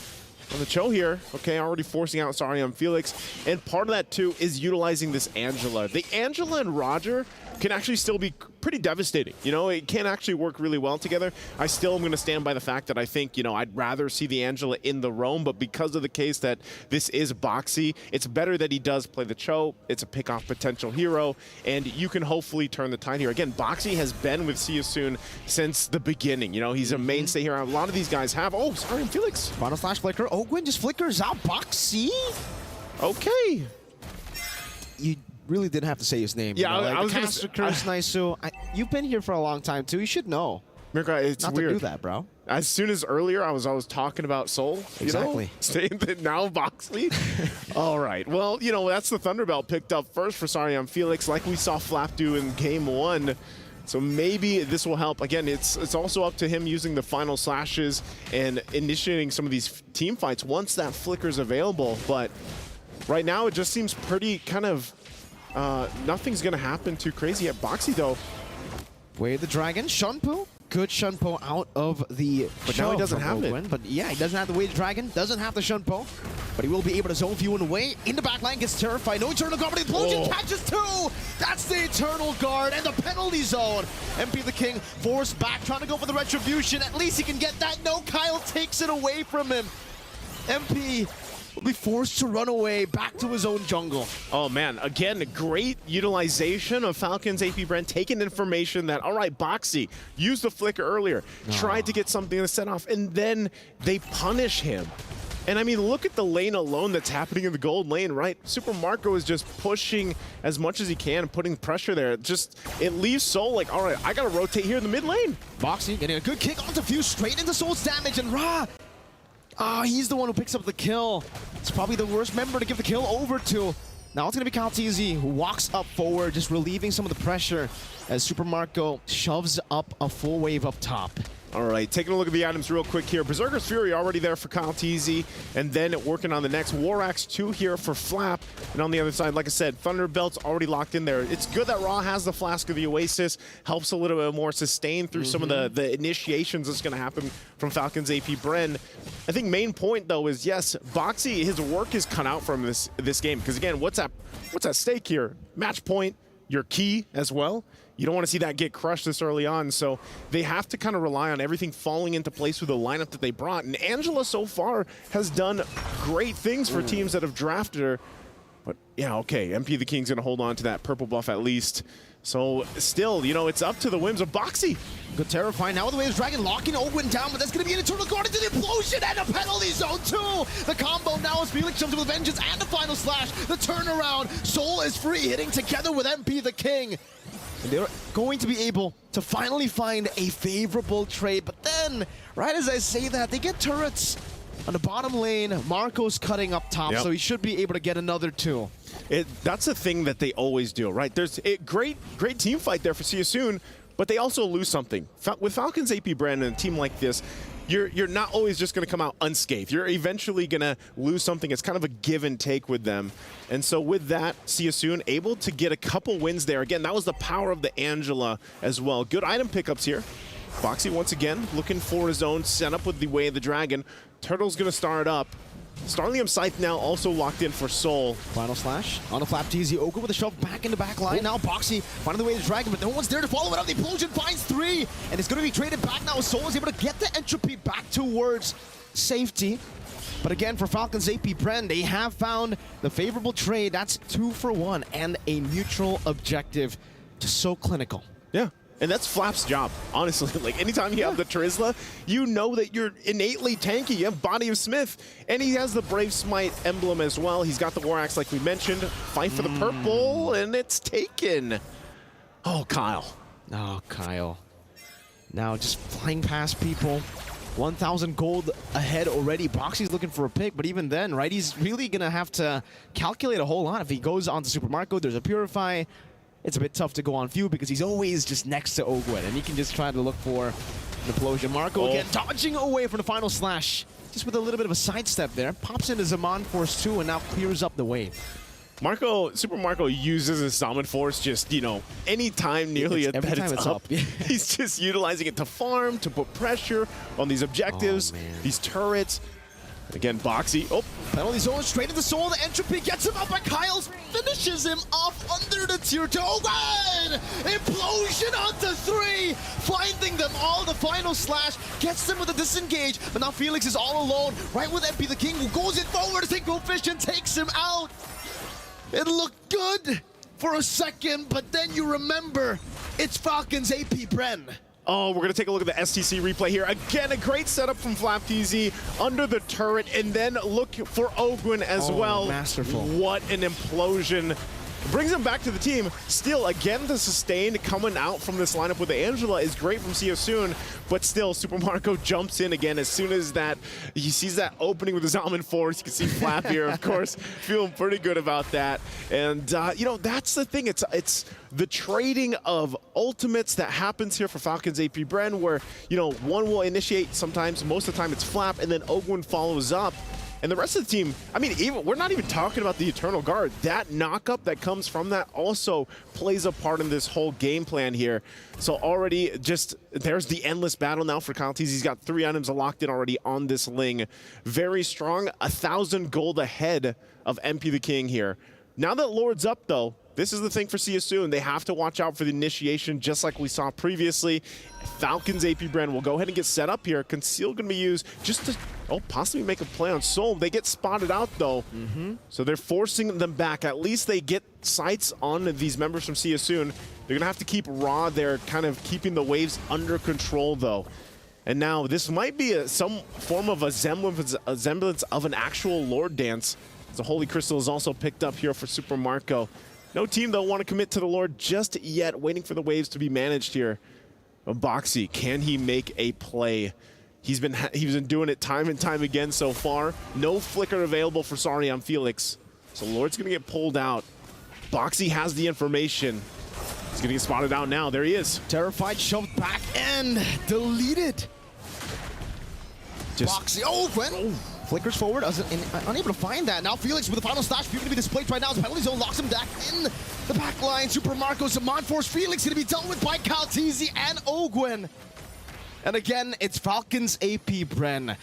On the Cho here, okay, already forcing out Sorry on Felix. And part of that, too, is utilizing this Angela. The Angela and Roger can actually still be pretty devastating. You know, it can actually work really well together. I still am going to stand by the fact that I think, you know, I'd rather see the Angela in the roam, but because of the case that this is Boxy, it's better that he does play the Cho. It's a pick-off potential hero, and you can hopefully turn the tide here. Again, Boxy has been with See You Soon since the beginning. You know, he's a mainstay here. A lot of these guys have. Oh, Sorry on Felix. Final slash flicker. Ogwin just flickers out. Boxy. Okay. You really didn't have to say his name. Yeah, you know? Like, I was the going to caster, nice. So you've been here for a long time too. You should know. Mirka, it's not weird to do that, bro. As soon as earlier I was talking about Soul. Exactly. You know, saying that now Boxley. All right. Well, you know, that's the Thunderbelt picked up first for Sorry on Felix, like we saw Flap do in game 1. So maybe this will help. Again, it's also up to him using the final slashes and initiating some of these team fights once that flicker's available. But right now it just seems pretty kind of nothing's going to happen too crazy at Boxy, though. Way the Dragon, Shunpo. Good Shunpo out of the But now he doesn't have it. But yeah, he doesn't have the Way the Dragon, doesn't have the Shunpo. But he will be able to zone view and away. In the back line, gets terrified. No Eternal Guard, but the Explosion catches 2! That's the Eternal Guard and the penalty zone. MP the King forced back, trying to go for the Retribution. At least he can get that. No, Kyle takes it away from him. MP will be forced to run away back to his own jungle. Oh man, again, a great utilization of Falcons AP Brent, taking information that, all right, Boxy used the flicker earlier, tried to get something to set off, and then they punish him. And I mean, look at the lane alone that's happening in the gold lane, right? Super Marco is just pushing as much as he can, putting pressure there. It leaves Soul like, all right, I gotta rotate here in the mid lane. Boxy getting a good kick onto Fuse, straight into Soul's damage, and Ra, he's the one who picks up the kill. It's probably the worst member to give the kill over to. Now it's going to be Kyle TZ who walks up forward, just relieving some of the pressure as Super Marco shoves up a full wave up top. All right, taking a look at the items real quick here. Berserker's Fury already there for Kyle TZ, and then working on the next. War Axe 2 here for Flap, and on the other side, like I said, Thunderbelt's already locked in there. It's good that Raw has the Flask of the Oasis, helps a little bit more sustain through some of the initiations that's going to happen from Falcons AP Bren. I think main point, though, is yes, Boxy, his work is cut out from this game, because again, what's at stake here? Match point, your key as well. You don't want to see that get crushed this early on, so they have to kind of rely on everything falling into place with the lineup that they brought. And Angela so far has done great things for teams that have drafted her. But yeah, okay, MP the King's going to hold on to that purple buff at least. So still, you know, it's up to the whims of Boxy. Good terrifying. Now the Way of Dragon locking Ogwin down, but that's going to be an Eternal Guard into the Implosion and a penalty zone too. The combo now as Felix jumps with Vengeance and the final slash. The turnaround. Soul is free, hitting together with MP the King. And they're going to be able to finally find a favorable trade. But then, right as I say that, they get turrets on the bottom lane. Marco's cutting up top, so he should be able to get another 2. That's a thing that they always do, right? There's a great team fight there for See You Soon, but they also lose something. With Falcons AP Brand and a team like this, you're not always just going to come out unscathed. You're eventually going to lose something. It's kind of a give and take with them. And so with that, See You Soon able to get a couple wins there. Again, that was the power of the Angela as well. Good item pickups here. Boxy once again looking for his own setup with the Way of the Dragon. Turtle's going to start up. Starlium Scythe now also locked in for Soul. Final slash on the FlapTZ. Oka with a shove back in the back line. Now Boxy finding the Way of the Dragon, but no one's there to follow it up. The Implosion finds 3, and it's going to be traded back now. Soul is able to get the entropy back towards safety. But again, for Falcons AP Bren, they have found the favorable trade. That's 2 for 1 and a neutral objective. Just so clinical. Yeah. And that's Flap's job, honestly. Like, anytime you have the Trizla, you know that you're innately tanky. You have Body of Smith, and he has the Brave Smite emblem as well. He's got the War Axe, like we mentioned. Fight for the purple, and it's taken. Oh, Kyle. Oh, Kyle. Now just flying past people. 1,000 gold ahead already. Boxy's looking for a pick, but even then, right, he's really going to have to calculate a whole lot. If he goes on to Super Marco, there's a Purify. It's a bit tough to go on Few because he's always just next to Ogwen, and he can just try to look for an implosion. Marco again dodging away from the final slash, just with a little bit of a sidestep there. Pops into Zaman Force 2 and now clears up the wave. Super Marco uses his Summon Force just, you know, anytime nearly every time it's up. He's just utilizing it to farm, to put pressure on these objectives, these turrets. Again, Boxy. Oh, penalty zone straight into Soul. The entropy gets him up, but Kyle's finishes him off under the tier 2. Oh, God! Implosion onto 3, finding them all. The final slash gets them with a disengage, but now Felix is all alone, right with MP the King, who goes in forward. Synchro Fish and takes him out. It looked good for a second, but then you remember it's Falcons AP Bren. Oh, we're going to take a look at the STC replay here. Again, a great setup from FlapTZ under the turret, and then look for Ogwen as well. Masterful. What an implosion. Brings him back to the team. Still, again, the sustain coming out from this lineup with the Angela is great from Seosun, but still, Super Marco jumps in again as soon as that he sees that opening with his Almond Force. You can see Flap here, of course, feeling pretty good about that. And, you know, that's the thing. It's the trading of ultimates that happens here for Falcons AP Bren, where, you know, one will initiate sometimes, most of the time it's Flap, and then Ogwen follows up. And the rest of the team, I mean, we're not even talking about the Eternal Guard. That knock-up that comes from that also plays a part in this whole game plan here. So already just, there's the endless battle now for Kyle Tease. He's got 3 items locked in already on this Ling. Very strong, 1,000 gold ahead of MP the King here. Now that Lord's up, though, this is the thing for Seosun. They have to watch out for the initiation, just like we saw previously. Falcons AP Bren will go ahead and get set up here. Conceal going to be used just to possibly make a play on Soul. They get spotted out, though. So they're forcing them back. At least they get sights on these members from Seosun. They're going to have to keep Ra there, kind of keeping the waves under control, though. And now this might be some form of a semblance of an actual Lord dance. The Holy Crystal is also picked up here for Super Marco. No team, though, want to commit to the Lord just yet, waiting for the waves to be managed here. Boxy, can he make a play? He's been doing it time and time again so far. No flicker available for Sariam Felix. So Lord's going to get pulled out. Boxy has the information. He's going to get spotted out now. There he is. Terrified, shoved back and deleted. Boxy, Ogwen. Flickers forward, unable to find that. Now Felix with the final slash, going to be displaced right now. The penalty zone locks him back in the back line. Super Marco, Zaman Force, Felix going to be dealt with by Kaltizi and Ogwen. And again, it's Falcons AP Bren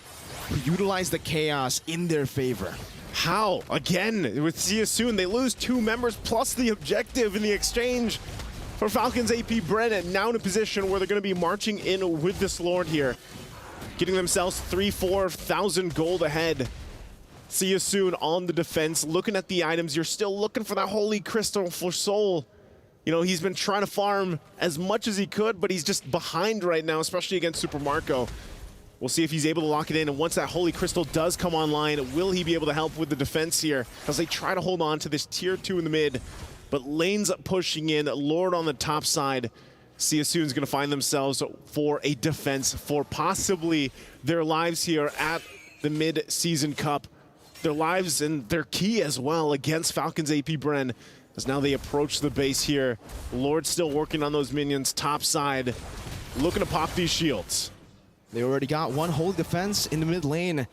who utilize the chaos in their favor. How? Again, with Seosun, they lose 2 members plus the objective in the exchange for Falcons AP Bren, and now in a position where they're going to be marching in with this Lord here. Getting themselves 3,000-4,000 gold ahead. See you soon on the defense. Looking at the items, you're still looking for that Holy Crystal for Soul. You know, he's been trying to farm as much as he could, but he's just behind right now, especially against Super Marco. We'll see if he's able to lock it in, and once that Holy Crystal does come online, will he be able to help with the defense here as they try to hold on to this tier 2 in the mid. But lanes pushing in, Lord on the top side. Seosun's going to find themselves for a defense for possibly their lives here at the mid-season cup. Their lives and their key as well against Falcons AP Bren as now they approach the base here. Lord still working on those minions top side, looking to pop these shields. They already got one Holy Defense in the mid lane.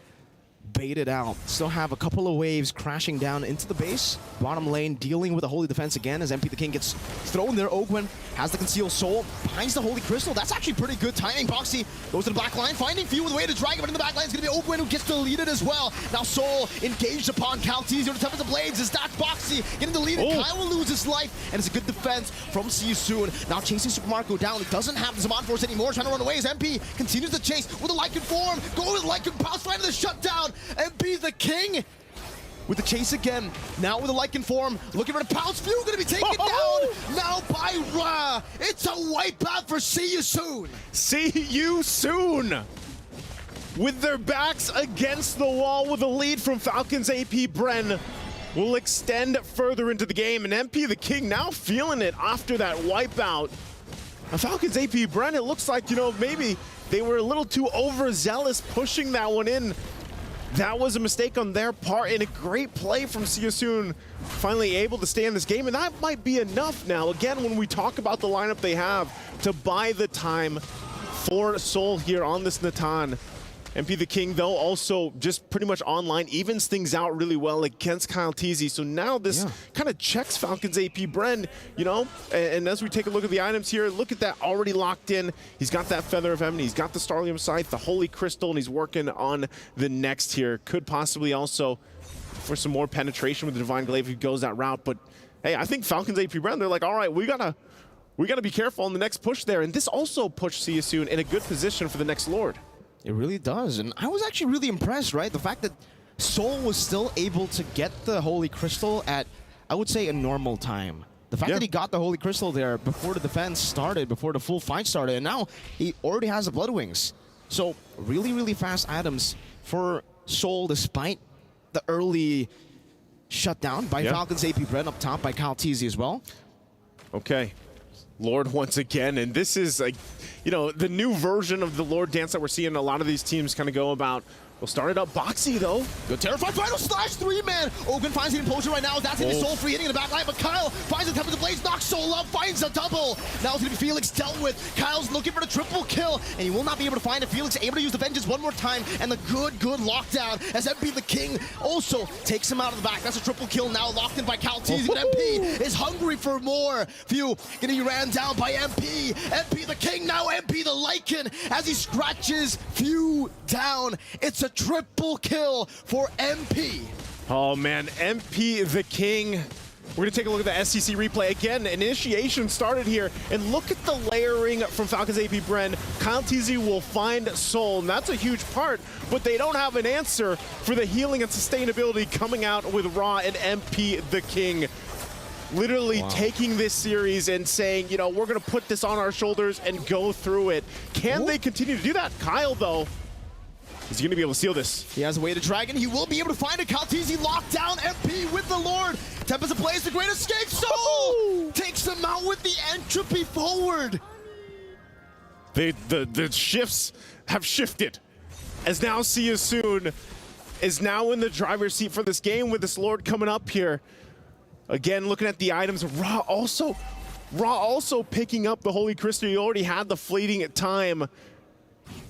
Baited out. Still have a couple of waves crashing down into the base. Bottom lane dealing with the Holy Defense again as MP the King gets thrown there. Ogwen has the Concealed Soul, finds the Holy Crystal. That's actually pretty good timing. Boxy goes to the back line, finding Few with a way to drag him, but in the back line is going to be Ogwen who gets deleted as well. Now Soul engaged upon Kaltiz. On the top of the blades is that Boxy getting deleted. Kyle will lose his life, and it's a good defense from Seosun. Now chasing Super Marco down. He doesn't have the Zaman Force anymore, trying to run away as MP continues to chase with a Lycan form. Go with Lycan Pounce, right into the shutdown. MP the King with the chase again. Now with the Lycan form, looking for the pounce. Few gonna be taken down now by Ra. It's a wipeout for See You Soon. See You Soon. With their backs against the wall with a lead from Falcons AP Bren will extend further into the game. And MP the King now feeling it after that wipeout. Now Falcons AP Bren, it looks like, you know, maybe they were a little too overzealous pushing that one in. That was a mistake on their part and a great play from See You Soon. Finally able to stay in this game, and that might be enough now. Again, when we talk about the lineup they have to buy the time for Seoul here on this Natan. MP the King, though, also just pretty much online, evens things out really well against Kyle Teasy. So now this kind of checks Falcons AP Bren, you know, and as we take a look at the items here, look at that already locked in. He's got that Feather of Heaven, he's got the Starlium Scythe, the Holy Crystal, and he's working on the next here. Could possibly also for some more penetration with the Divine Glaive if he goes that route. But hey, I think Falcons AP Bren, they're like, all right, we gotta be careful on the next push there. And this also pushed See You Soon in a good position for the next Lord. It really does, and I was actually really impressed, right? The fact that Seoul was still able to get the Holy Crystal at, I would say, a normal time. The fact that he got the Holy Crystal there before the defense started, before the full fight started, and now he already has the Blood Wings. So really, really fast items for Seoul despite the early shutdown by Falcons AP Bren up top by Kyle Teasy as well. Okay. Lord once again, and this is like, you know, the new version of the Lord dance that we're seeing a lot of these teams kind of go about. We'll start it up Boxy though. Good terrified final slash 3-man. Ogun finds the implosion right now. That's hitting Soul free, hitting in the back line, but Kyle finds the Temple of the Blades, knocks Soul up, finds a double. Now it's gonna be Felix dealt with. Kyle's looking for the triple kill, and he will not be able to find it. Felix able to use the Vengeance one more time, and the good lockdown as MP the King also takes him out of the back. That's a triple kill now locked in by Kyle Teasy, but MP is hungry for more. Few gonna be ran down by MP. MP the King, now MP the Lycan as he scratches Few down. It's a triple kill for MP. Oh man, MP the King. We're gonna take a look at the SCC replay again. Initiation started here, and look at the layering from Falcons AP Bren. Kyle Teasy will find Soul, and that's a huge part, but they don't have an answer for the healing and sustainability coming out with Ra and MP the King. Literally taking this series and saying, you know, we're gonna put this on our shoulders and go through it. Can they continue to do that? Kyle, though, is he going to be able to seal this? He has a way to Dragon. He will be able to find it. Kyle Teasy locked down. MP with the Lord. Tempest plays the Great Escape. Soul takes him out with the entropy forward. The shifts have shifted. As now See You Soon is now in the driver's seat for this game with this Lord coming up here. Again, looking at the items. Ra also picking up the Holy Crystal. He already had the fleeting time.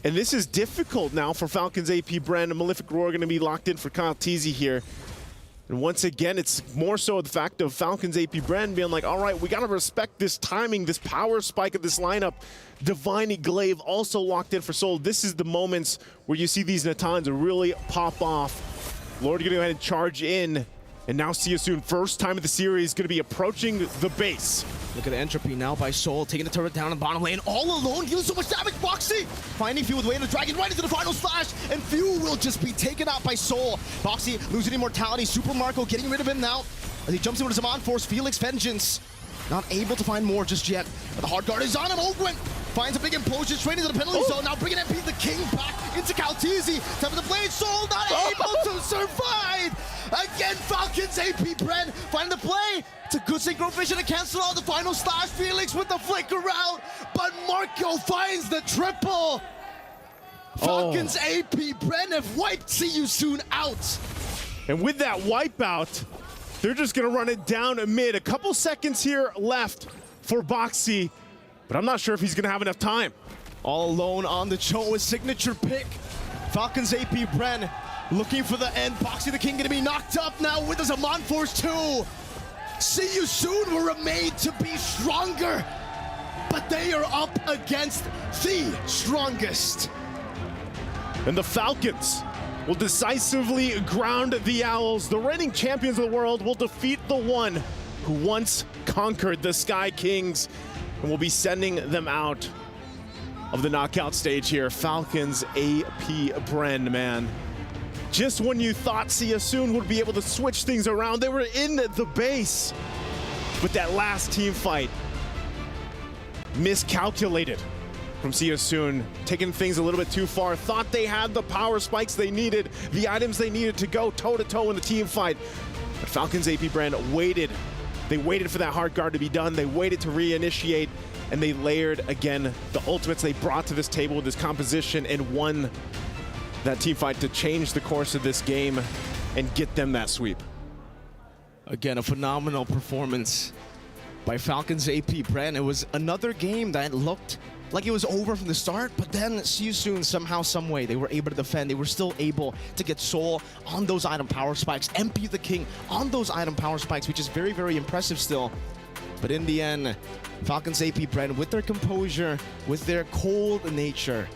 And this is difficult now for Falcons AP Bren. Malefic Roar going to be locked in for Kyle Teasy here. And once again, it's more so the fact of Falcons AP Bren being like, all right, we got to respect this timing, this power spike of this lineup. Divine Glaive also locked in for Soul. This is the moments where you see these Natans really pop off. Lord going to go ahead and charge in. And now See You Soon, first time of the series, going to be approaching the base. Look at the entropy now by Soul, taking the turret down in the bottom lane, all alone, dealing so much damage. Boxy finding Few with Way of the Dragon right into the final slash, and Few will just be taken out by Soul. Boxy losing immortality, Super Marco getting rid of him now as he jumps into his Zaman Force. Felix Vengeance not able to find more just yet, but the hard guard is on him. Ogwin finds a big implosion straight into the penalty zone, now bringing MP the King back into Kyle Teasy. Time for the blade, Soul not able to survive. Again, Falcons AP Bren find the play. It's a good synchro vision to cancel out the final slash. Felix with the flicker out, but Marco finds the triple. Falcons AP Bren have wiped See You Soon out. And with that wipeout, they're just gonna run it down mid. A couple seconds here left for Boxy, but I'm not sure if he's gonna have enough time. All alone on the Cho with signature pick. Falcons AP Bren looking for the end. Boxy the King gonna be knocked up now with the Zaman Force 2. See You Soon were made to be stronger, but they are up against the strongest. And the Falcons will decisively ground the Owls. The reigning champions of the world will defeat the one who once conquered the Sky Kings, and will be sending them out of the knockout stage here. Falcons AP Bren, man. Just when you thought See Soon would be able to switch things around, they were in the base. But that last team fight, miscalculated from See Soon, taking things a little bit too far. Thought they had the power spikes they needed, the items they needed to go toe-to-toe in the team fight. But Falcons AP brand waited. They waited for that hard guard to be done. They waited to reinitiate, and they layered again the ultimates they brought to this table with this composition and won that team fight to change the course of this game and get them that sweep. Again, a phenomenal performance by Falcons AP brand. It was another game that looked like it was over from the start, but then See Soon somehow, some way, they were able to defend. They were still able to get Soul on those item power spikes, MP the King on those item power spikes, which is very, very impressive still. But in the end, Falcons AP brand, with their composure, with their cold nature,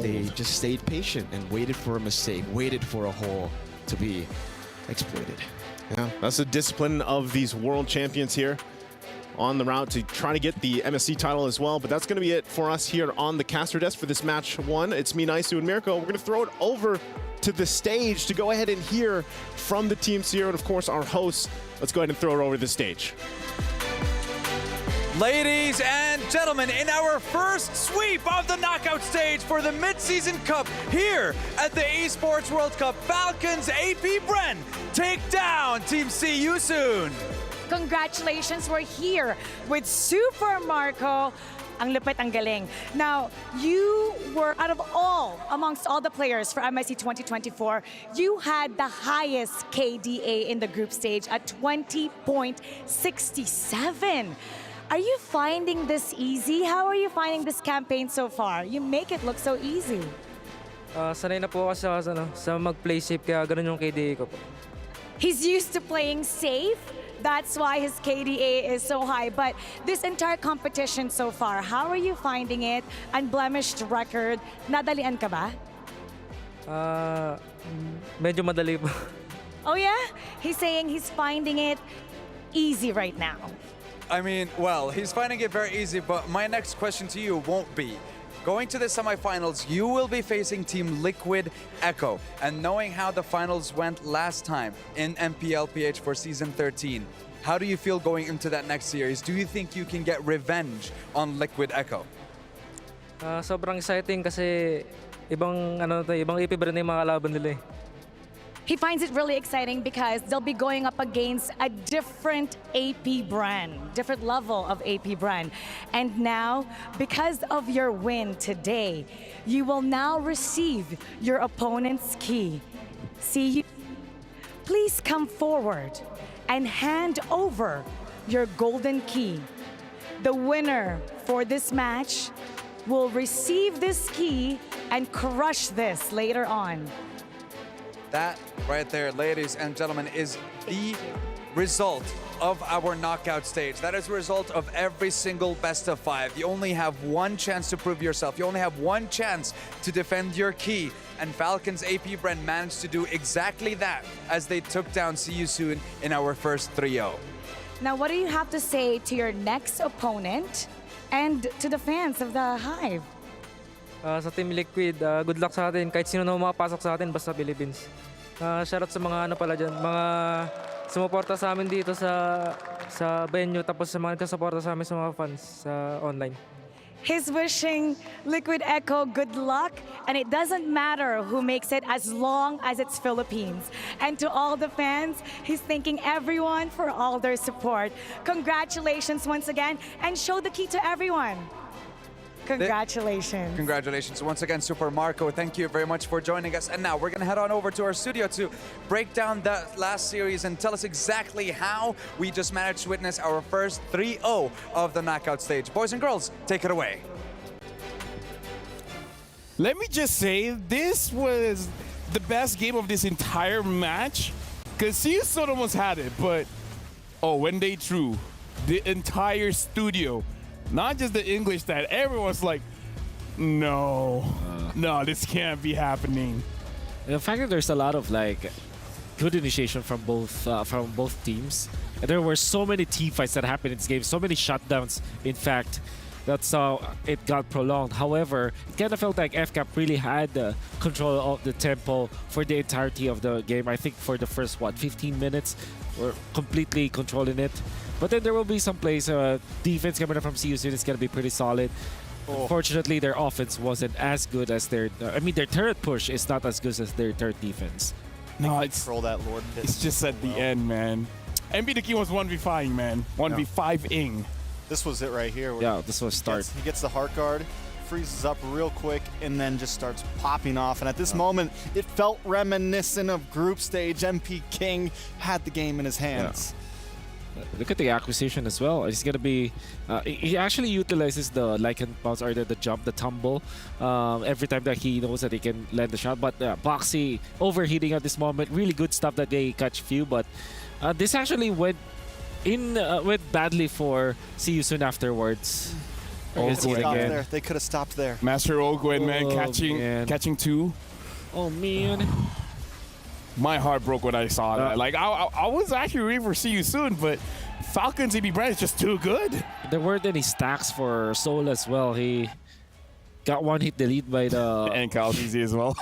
they just stayed patient and waited for a mistake, waited for a hole to be exploited. Yeah, that's the discipline of these world champions here on the route to try to get the MSC title as well. But that's going to be it for us here on the caster desk for this match one. It's me, Naisu, and Mirko. We're going to throw it over to the stage to go ahead and hear from the teams here, and of course our hosts. Let's go ahead and throw it over to the stage. Ladies and gentlemen, in our first sweep of the knockout stage for the Mid-Season Cup here at the Esports World Cup, Falcons AP Bren take down Team See Soon. Congratulations, we're here with Super Marco. Ang lupit, ang galing. Now, you were, out of amongst all the players for MSC 2024, you had the highest KDA in the group stage at 20.67. Are you finding this easy? How are you finding this campaign so far? You make it look so easy. Sanay na po kasi sa mag-play safe, kaya ganun yung KDA ko po. He's used to playing safe. That's why his KDA is so high. But this entire competition so far, how are you finding it? Unblemished record. Nadalian ka ba? Medyo madali po. Oh yeah? He's saying he's finding it easy right now. I mean, well, he's finding it very easy, but my next question to you won't be. Going to the semifinals, you will be facing Team Liquid Echo. And knowing how the finals went last time in MPLPH for Season 13, how do you feel going into that next series? Do you think you can get revenge on Liquid Echo? Sobrang exciting kasi ibang AP ba rin yung mga kalaban nila eh. He finds it really exciting because they'll be going up against a different AP brand, different level of AP brand. And now, because of your win today, you will now receive your opponent's key. See, please come forward and hand over your golden key. The winner for this match will receive this key and crush this later on. That right there, ladies and gentlemen, is the result of our knockout stage. That is the result of every single best of 5. You only have one chance to prove yourself. You only have one chance to defend your key. And Falcons AP Bren managed to do exactly that as they took down See Soon in our first 3-0. Now, what do you have to say to your next opponent and to the fans of the Hive? Sa Team Liquid, good luck sa atin. Kahit sino na makapasok sa atin, basta Philippines. Shoutout sa mga mga sumuporta sa amin dito sa venue, tapos sa mga nagsusuporta sa amin sa mga fans sa online. He's wishing Liquid Echo good luck, and it doesn't matter who makes it as long as it's Philippines. And to all the fans, he's thanking everyone for all their support. Congratulations once again, and show the key to everyone. Congratulations. Congratulations once again, Super Marco. Thank you very much for joining us. And now we're going to head on over to our studio to break down that last series and tell us exactly how we just managed to witness our first 3-0 of the knockout stage. Boys and girls, take it away. Let me just say, this was the best game of this entire match. Because See Soon almost had it, but when they drew, the entire studio, not just the English side, everyone's like, no, this can't be happening. The fact that there's a lot of good initiation from both teams. And there were so many team fights that happened in this game, so many shutdowns. In fact, that's how it got prolonged. However, it kind of felt like FCAP really had control of the tempo for the entirety of the game. I think for the first 15 minutes, we're completely controlling it. But then there will be some plays. Defense coming up from CU Soon is gonna be pretty solid. Unfortunately, their offense wasn't as good as their. Their turret push is not as good as their turret defense. No, it's Control that Lord. it's just at the end, man. MB the King was 1v5, man. 1v5ing. This was it right here. Yeah, this was start. He gets the heart guard, freezes up real quick, and then just starts popping off. And at this moment, it felt reminiscent of group stage. MP King had the game in his hands. Look at the acquisition as well. He's gonna be. He actually utilizes the Lycan bounce or the jump, the tumble, every time that he knows that he can land the shot. But Boxy overheating at this moment. Really good stuff that they catch few, but this actually went badly for CU Soon afterwards. They could have stopped there. Master Ogwen, man, catching two. Oh man. My heart broke when I saw that. Like, I was actually ready for CU Soon, but Falcons EB Brand is just too good. There weren't any stacks for Soul as well. He got one hit delete by the... and Calteezy as well.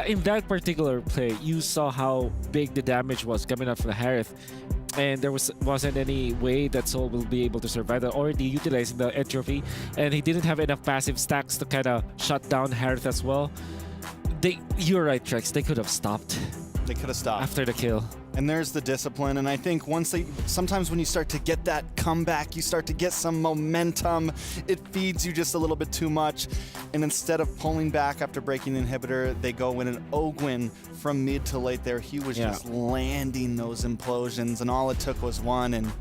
In that particular play, you saw how big the damage was coming out from the Harith. And there wasn't any way that Soul will be able to survive that. Already utilizing the entropy, and he didn't have enough passive stacks to kind of shut down Harith as well. You're right, Trex. They could have stopped. They could have stopped after the kill. And there's the discipline. And I think sometimes when you start to get that comeback, you start to get some momentum. It feeds you just a little bit too much. And instead of pulling back after breaking the inhibitor, they go in an Ogwen from mid to late there. He was just landing those implosions, and all it took was one. And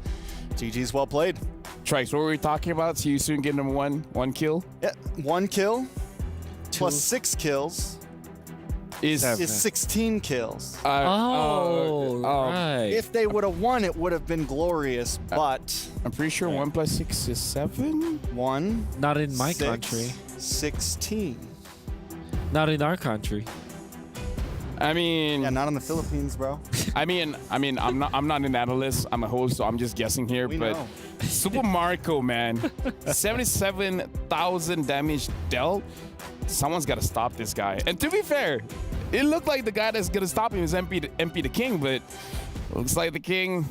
GG's well played. Trice, what were we talking about? CU Soon getting them one kill? Yeah, 1 kill plus 6 kills. Is 16 kills. Right. If they would have won, it would have been glorious, but... I'm pretty sure 1 + 6 is 7? 1. Not in my 6, country. 16. Not in our country. I mean... Yeah, not in the Philippines, bro. I'm not an analyst. I'm a host, so I'm just guessing here. We but know. Super Marco, man. 77,000 damage dealt. Someone's got to stop this guy. And to be fair, it looked like the guy that's going to stop him is MP the King, but looks like the King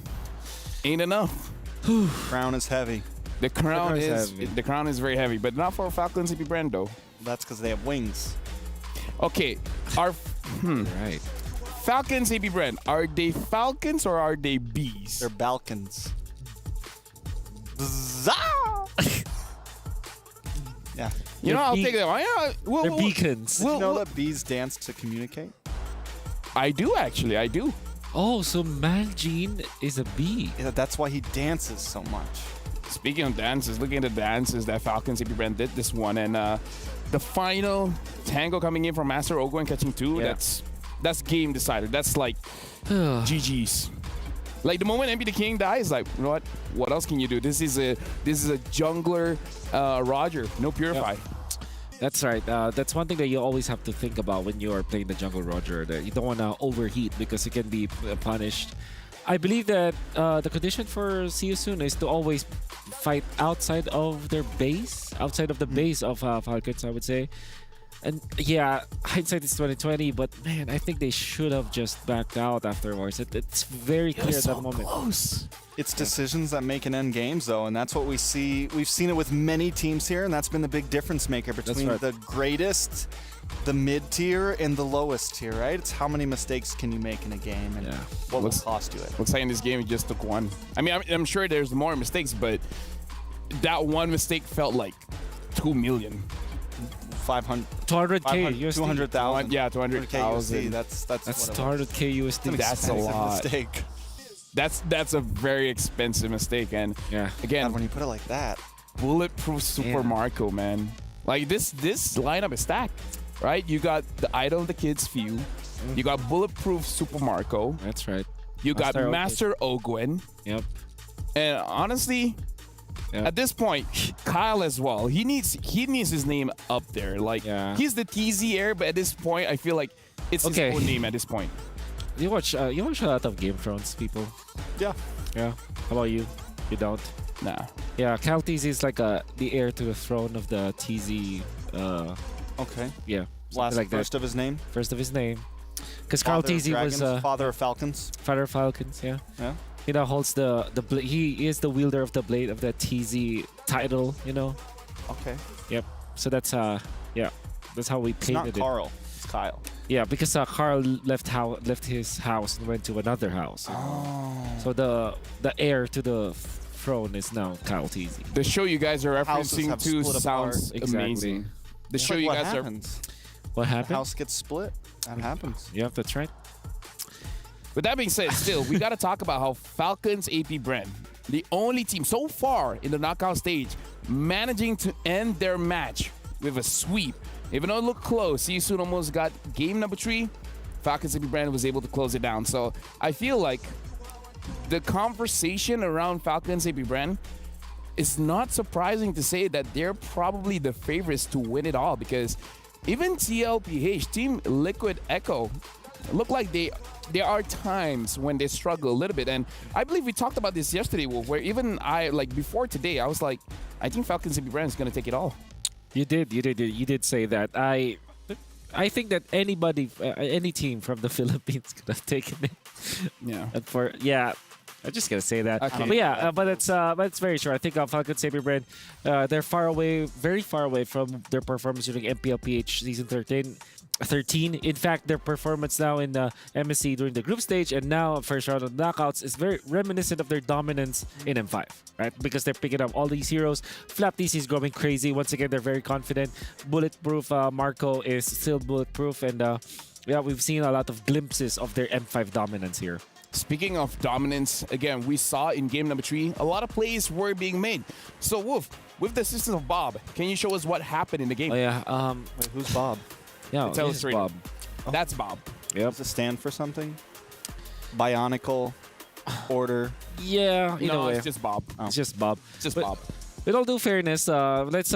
ain't enough. Crown is heavy. The crown is very heavy, but not for Falcons EP brand though. That's because they have wings. Okay, right. Falcons EP brand, are they Falcons or are they bees? They're Balkans. Yeah. You know, I'll take that one. Yeah, They're beacons. Did you know that bees dance to communicate? I do, actually. I do. Oh, so Manjin is a bee. Yeah, that's why he dances so much. Speaking of dances, looking at the dances that Falcons EP brand did this one, and the final tango coming in from Master Ogwen catching 2, that's game decided. That's like GG's. Like the moment MP the King dies, like, you know what else can you do? This is a jungler Roger, no purify. That's right. That's one thing that you always have to think about when you are playing the jungle Roger. That you don't want to overheat because you can be punished. I believe that the condition for CU Soon is to always fight outside of their base, outside of the base of Falcons, I would say. And yeah, hindsight is 2020, but man, I think they should have just backed out afterwards. It's very clear at that moment. Close. It's decisions that make and end games, though, and that's what we see. We've seen it with many teams here, and that's been the big difference maker between the greatest, the mid-tier, and the lowest tier, right? It's how many mistakes can you make in a game, and what will cost you it. Looks like in this game, he just took one. I mean, I'm sure there's more mistakes, but that one mistake felt like 2 million. 200K USD. 200,000. Yeah, 200,000. That's 200K USD. That's a lot. Mistake. That's a very expensive mistake, and again, when you put it like that, bulletproof Super Marco, man. Like this lineup is stacked, right? You got the Idol of the Kids Few, you got bulletproof Super Marco. That's right. You got Master Ogwen. Yep. And honestly, at this point, Kyle as well. He needs his name up there. Like he's the TZ Air, but at this point, I feel like it's his own name at this point. You watch a lot of Game of Thrones, people. Yeah. Yeah. How about you? You don't? Nah. Yeah, Cal TZ is like the heir to the throne of the TZ. Okay. Yeah. Last like that. first of his name. First of his name. Because Carl Father of TZ was Dragons, Father of Falcons. Father of Falcons. Yeah. Yeah. He now holds the he is the wielder of the blade of the TZ title. You know. Okay. Yep. So that's yeah, that's how we It's painted not it. Carl. It's Kyle. Yeah, because Carl left his house and went to another house. Oh. So the heir to the throne is now Kyle TZ. The show you guys are Houses referencing have to split sounds apart. Exactly. amazing. The It's show like you what guys happens? What The happened? house gets split. That happens. Yeah, that's right. With that being said, still, we got to talk about how Falcons AP Bren, the only team so far in the knockout stage, managing to end their match with a sweep. Even though it looked close, Siusun almost got game number 3. Falcons AP Bren was able to close it down. So I feel like the conversation around Falcons AP Bren is not surprising to say that they're probably the favorites to win it all, because even TLPH, Team Liquid Echo, look like there are times when they struggle a little bit. And I believe we talked about this yesterday, Wolf, where even I, like before today, I was like, I think Falcons AP Bren is going to take it all. You did say that. I think that any team from the Philippines could have taken it. Yeah. I'm just gonna say that. Okay. But yeah, but it's very true. I think Falcons AP Bren, they're very far away from their performance during MPLPH season 13. In fact, their performance now in the MSC during the group stage and now first round of knockouts is very reminiscent of their dominance in M5, right? Because they're picking up all these heroes. Flap DC is going crazy. Once again, they're very confident. Bulletproof Marco is still bulletproof, and yeah, we've seen a lot of glimpses of their M5 dominance here. Speaking of dominance, again, we saw in game number 3, a lot of plays were being made. So, Wolf, with the assistance of Bob, can you show us what happened in the game? Oh yeah, Wait, who's Bob? yeah, It's this is illustrated. Bob. That's Bob. Yep. Does it stand for something? Bionicle order. Yeah, in a No, way. it's just Bob. It's just Bob. Just But Bob. With all due fairness, let's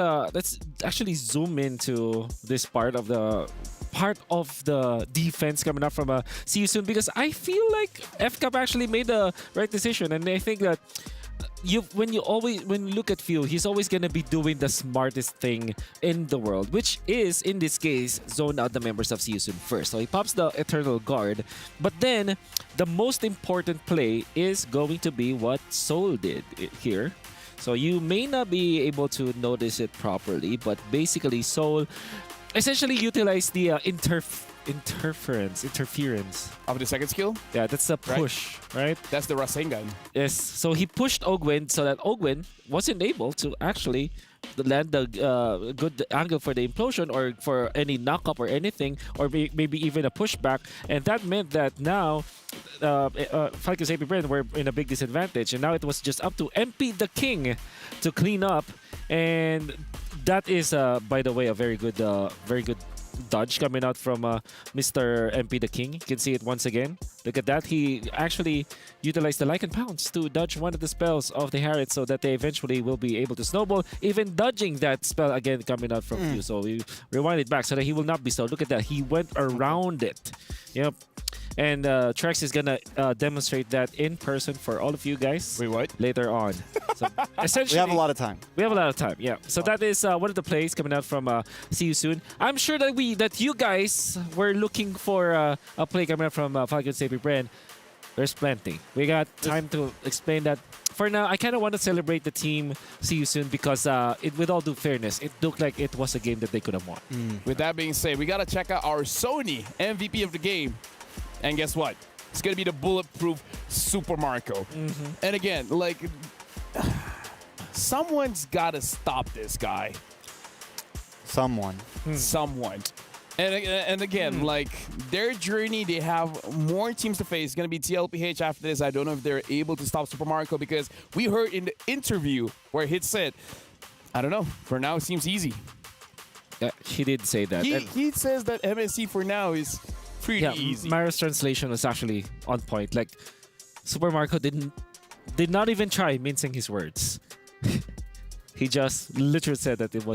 actually zoom into this part of the defense coming up from See You Soon, because I feel like FCAP actually made the right decision, and I think that when you look at Phil, he's always gonna be doing the smartest thing in the world, which is in this case zone out the members of See You Soon first. So he pops the Eternal Guard, but then the most important play is going to be what Soul did here. So you may not be able to notice it properly, but basically Soul essentially utilized the interference Of the second skill? Yeah, that's the push, right? That's the Rasengan. Yes. So he pushed Ogwen so that Ogwen wasn't able to actually land the good angle for the implosion or for any knockup or anything, or maybe even a pushback. And that meant that now Falcons AP Bren were in a big disadvantage, and now it was just up to MP the King to clean up. And that is, by the way, a very good dodge coming out from Mr. MP the King. You can see it once again. Look at that. He actually utilized the Lycan Pounce to dodge one of the spells of the Harriet so that they eventually will be able to snowball, even dodging that spell again coming out from you. So we rewind it back so that he will not be slowed. Look at that. He went around it. Yep. And Trex is gonna demonstrate that in person for all of you guys. Wait, what? Later on. So essentially, We have a lot of time. We have a lot of time, yeah. So that is one of the plays coming out from See You Soon. I'm sure that you guys were looking for a play coming out from Falcons AP Bren. There's plenty. We got time to explain that. For now, I kind of want to celebrate the team See You Soon because with all due fairness, it looked like it was a game that they could have won. With that being said, we got to check out our Sony MVP of the game. And guess what? It's going to be the bulletproof Super Marco. And again, like, someone's got to stop this guy. Someone. And again, like, their journey, they have more teams to face. It's going to be TLPH after this. I don't know if they're able to stop Super Marco, because we heard in the interview where Hit said, I don't know, for now it seems easy. Yeah, he did say that. He says that MSC for now is pretty easy. Mara's translation was actually on point. Like, Super Marco did not even try mincing his words. He just literally said that it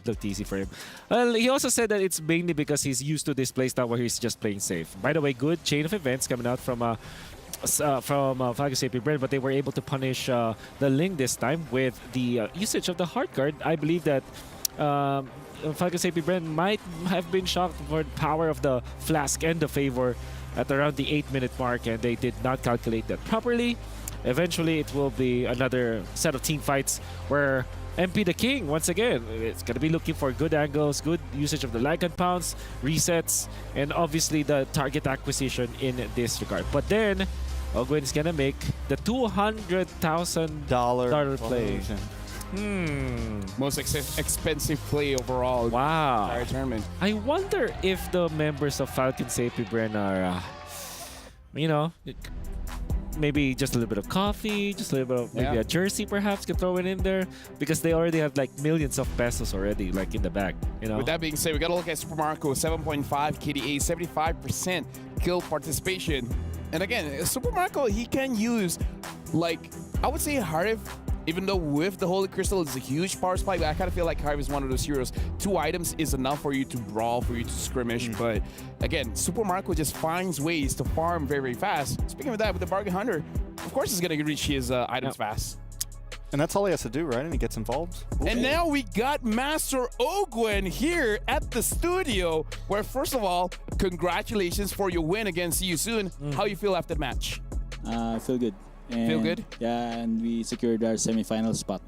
looked easy for him. Well, he also said that it's mainly because he's used to this playstyle where he's just playing safe. By the way, good chain of events coming out from Falcons AP Bren, but they were able to punish the Ling this time with the usage of the Heart Guard. I believe that Falcons AP Bren might have been shocked for the power of the Flask and the Favor at around the 8-minute mark, and they did not calculate that properly. Eventually, it will be another set of team fights where MP the King, once again, it's going to be looking for good angles, good usage of the lag compounds, resets, and obviously the target acquisition in this regard. But then, Ogwen is going to make the $200,000 play. Most expensive play overall. Wow. Entire tournament. I wonder if the members of Falcons AP Bren are, maybe just a little bit of coffee, just a little bit of maybe a jersey perhaps can throw it in there, because they already have like millions of pesos already like in the bag, With that being said, we got to look at Super Marco, 7.5 KDA, 75% kill participation. And again, Super Marco, he can use, like, I would say Harif, even though with the Holy Crystal is a huge power spike, I kind of feel like Harif is one of those heroes. 2 items is enough for you to brawl, for you to skirmish. But again, Super Marco just finds ways to farm very, very fast. Speaking of that, with the Bargain Hunter, of course he's going to reach his items fast. And that's all he has to do, right? And he gets involved. And now we got Master Ogwen here at the studio, where first of all, congratulations for your win against See You Soon. How you feel after the match? I feel good. And feel good? Yeah, and we secured our semifinal spot.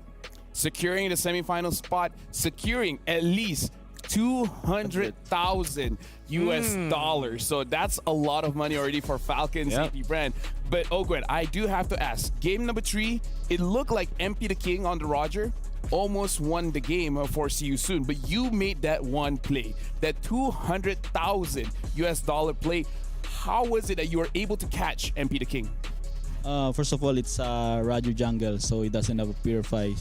Securing the semifinal spot, securing at least 200,000 US dollars. So that's a lot of money already for Falcons AP Bren. But Ogwen, I do have to ask, game number 3, it looked like MP the King on the Roger almost won the game for See You Soon, but you made that one play, that 200,000 US dollar play. How was it that you were able to catch MP the King? First of all, it's Roger Jungle, so he doesn't have a Purify.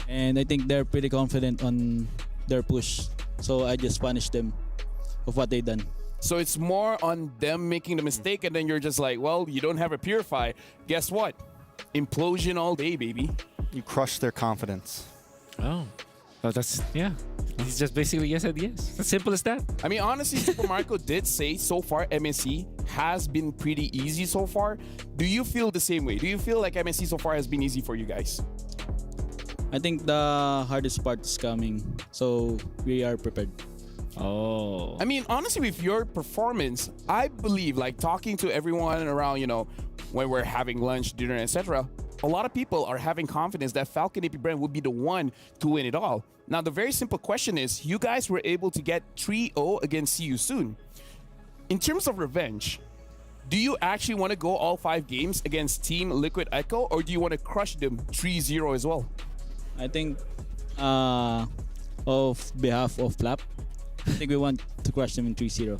And I think they're pretty confident on their push. So I just punished them of what they done. So it's more on them making the mistake, and then you're just like, well, you don't have a Purify. Guess what? Implosion all day, baby. You crushed their confidence. Oh, that's, He's just basically yes and yes. As simple as that. I mean, honestly, Super Marco did say so far MSC has been pretty easy so far. Do you feel the same way? Do you feel like MSC so far has been easy for you guys? I think the hardest part is coming, so we are prepared. Oh. I mean, honestly, with your performance, I believe, like talking to everyone around, when we're having lunch, dinner, etc., a lot of people are having confidence that Falcon AP Bren would be the one to win it all. Now, the very simple question is, you guys were able to get 3-0 against See You Soon. In terms of revenge, do you actually want to go all 5 games against Team Liquid Echo, or do you want to crush them 3-0 as well? I think, of behalf of Flap, I think we want to crush them in 3-0.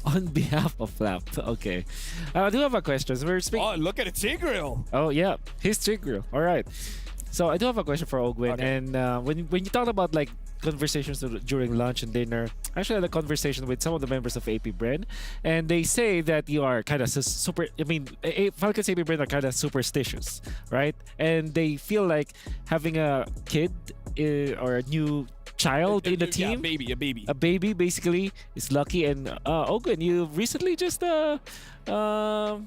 On behalf of Flap. Okay. I do have a question. We're speaking. Oh, look at a Tigreal. Oh, yeah. His Tigreal. All right. So I do have a question for Ogwen. Okay. And when you talk about like conversations during lunch and dinner, I actually had a conversation with some of the members of AP Bren, and they say that you are kind of super. I mean, Falcons AP Bren are kind of superstitious, right? And they feel like having a kid or a new child in the team, a baby basically is lucky. And Ogwen, you recently just had a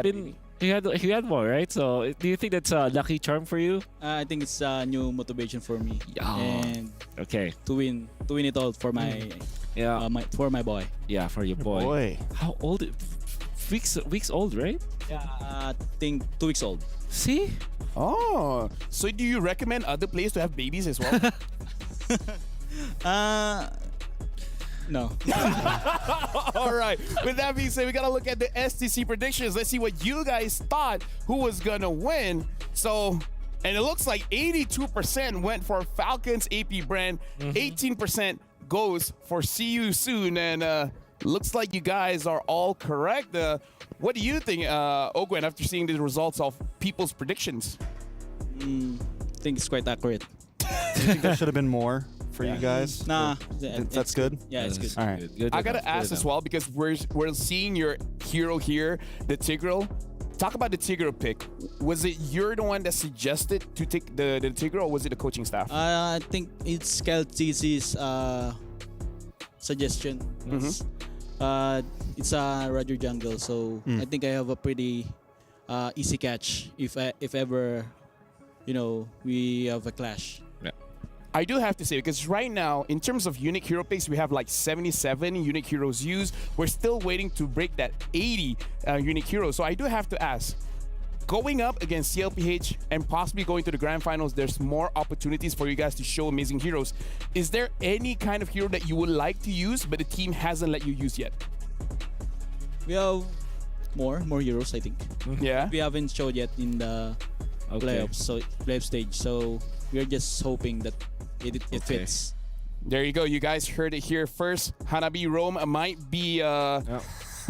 baby. You had one, right? So do you think that's a lucky charm for you? I think it's a new motivation for me. And okay, to win it all for my for my boy. Yeah, for your boy. How old? Weeks old, right? Yeah, I think 2 weeks old. See? Oh, so do you recommend other players to have babies as well? No. All right. With that being said, we got to look at the STC predictions. Let's see what you guys thought who was going to win. So, and it looks like 82% went for Falcons AP Bren. 18% goes for See You Soon. And looks like you guys are all correct. What do you think, Ogwen, after seeing the results of people's predictions? I think it's quite accurate. I think there should have been more for you guys. Nah, that's good. Yeah, it's good. All right. Good I gotta ask as well, because we're seeing your hero here, the Tigreal. Talk about the Tigreal pick. Was it you're the one that suggested to take the Tigreal, or was it the coaching staff? I think it's KLTC's suggestion. It's a Roger Jungle, so I think I have a pretty easy catch if ever we have a clash. I do have to say, because right now, in terms of unique hero picks, we have like 77 unique heroes used. We're still waiting to break that 80 unique heroes. So I do have to ask, going up against CLPH and possibly going to the grand finals, there's more opportunities for you guys to show amazing heroes. Is there any kind of hero that you would like to use, but the team hasn't let you use yet? We have more heroes, I think. Yeah. We haven't showed yet in the playoffs, so playoff stage. So we're just hoping that it fits. There you go. You guys heard it here first. Hanabi Rome might be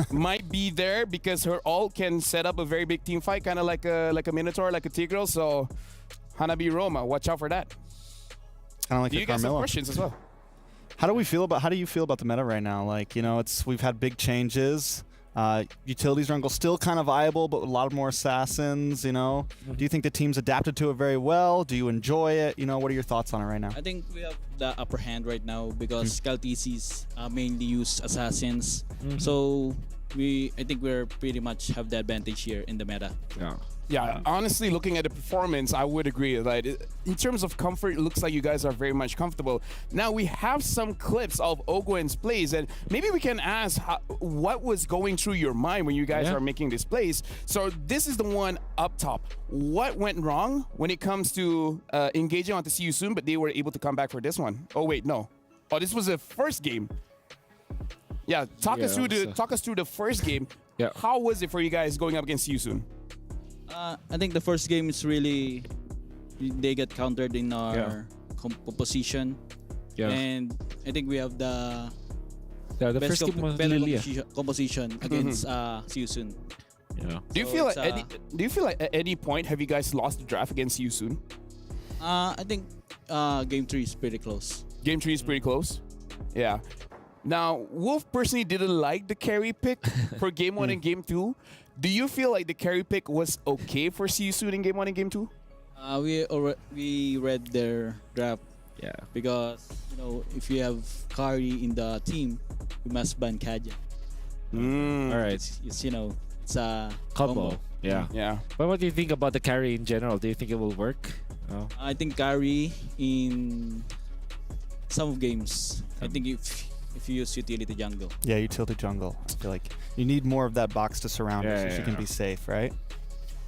might be there because her ult can set up a very big team fight, kind of like a Minotaur, like a Tigreal. So Hanabi Rome, watch out for that. Kind of like Do a you guys have Carmelo. questions as well? How do you feel about the meta right now? Like, you know, we've had big changes. Utilities jungle still kind of viable, but a lot more assassins, you know. Do you think the team's adapted to it very well? Do you enjoy it? You know, what are your thoughts on it right now? I think we have the upper hand right now because CalTCs mainly use assassins. So I think we're pretty much have the advantage here in the meta. Yeah, honestly, looking at the performance, I would agree. Like, in terms of comfort, it looks like you guys are very much comfortable. Now, we have some clips of Ogwen's plays, and maybe we can ask what was going through your mind when you guys are making these plays. So this is the one up top. What went wrong when it comes to engaging on to See You Soon, but they were able to come back for this one? Oh, wait, no. Oh, this was the first game. Yeah, talk us through the first game. Yeah. How was it for you guys going up against See You Soon? I think the first game is really they get countered in our composition, and I think we have the the best first game was better Lilia. composition against See You Soon. Yeah. Do you feel like at any point have you guys lost the draft against See You Soon? I think game 3 is pretty close. Game 3 is pretty close. Yeah. Now, Wolf personally didn't like the carry pick for game 1 and game 2. Do you feel like the carry pick was okay for See You Soon in game 1 and game 2? We read their draft. Yeah. Because you know if you have carry in the team, you must ban Kaja. All right. It's you know it's a Combo. Yeah. Yeah. But what do you think about the carry in general? Do you think it will work? Oh. I think carry in some games. I think if you use utility jungle. Yeah, utility jungle. I feel like you need more of that box to surround you so you can be safe, right?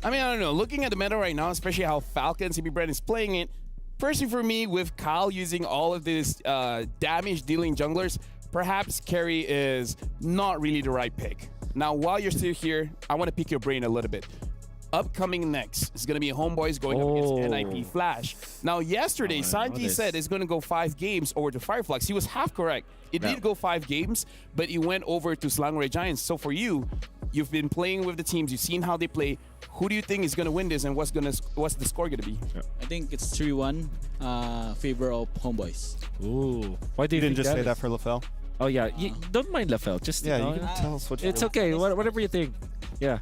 I mean, I don't know. Looking at the meta right now, especially how Falcons CB Brand is playing it, personally for me, with Kyle using all of these damage-dealing junglers, perhaps carry is not really the right pick. Now, while you're still here, I want to pick your brain a little bit. Upcoming next is going to be Homeboys going up against NIP Flash. Now, yesterday, Sanji said it's going to go 5 games over to Fireflux. He was half correct. It did go 5 games, but it went over to Slangray Giants. So for you, you've been playing with the teams. You've seen how they play. Who do you think is going to win this, and what's the score going to be? I think it's 3-1 favor of Homeboys. Ooh. Why do you didn't think just say is? that for LaFell? Oh, yeah. Don't mind Lafel. Just, Yeah, you know, you can tell us what you it's think. okay. Whatever you think. Yeah.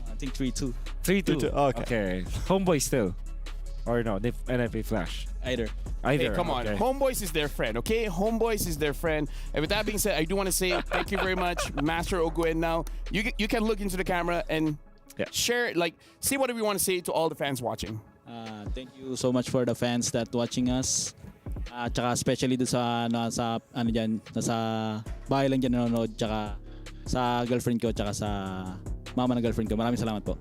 I think 3-2. 3-2. Oh, okay. Okay. Homeboy still. Or no, NFA Flash. Either. Hey, come on. Okay. Homeboys is their friend, okay? Homeboys is their friend. And with that being said, I do want to say thank you very much, Master Ogwen. Now, you can look into the camera and share, like, say whatever you want to say to all the fans watching. Thank you so much for the fans that watching us. Tsaka especially doon sa nasa ano diyan, nasa bahay lang diyan nanonood, tsaka sa girlfriend ko, tsaka sa mama ng girlfriend ko. Maraming salamat po.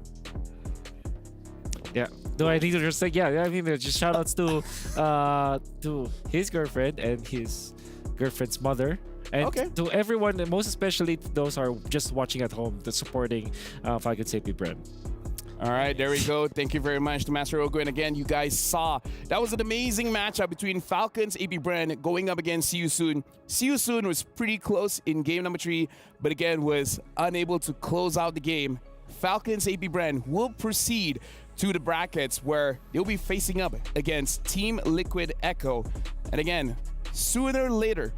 Yeah. Do I need to just say, I mean, just shout outs to his girlfriend and his girlfriend's mother. And to everyone, and most especially to those who are just watching at home, the supporting Falcon Safety brand. All right, there we go. Thank you very much to Master Ogo. And again, you guys saw that was an amazing matchup between Falcons AP brand going up against See You Soon. See You Soon was pretty close in game number 3, but again was unable to close out the game. Falcons AP brand will proceed to the brackets where they'll be facing up against Team Liquid Echo. And again, sooner or later,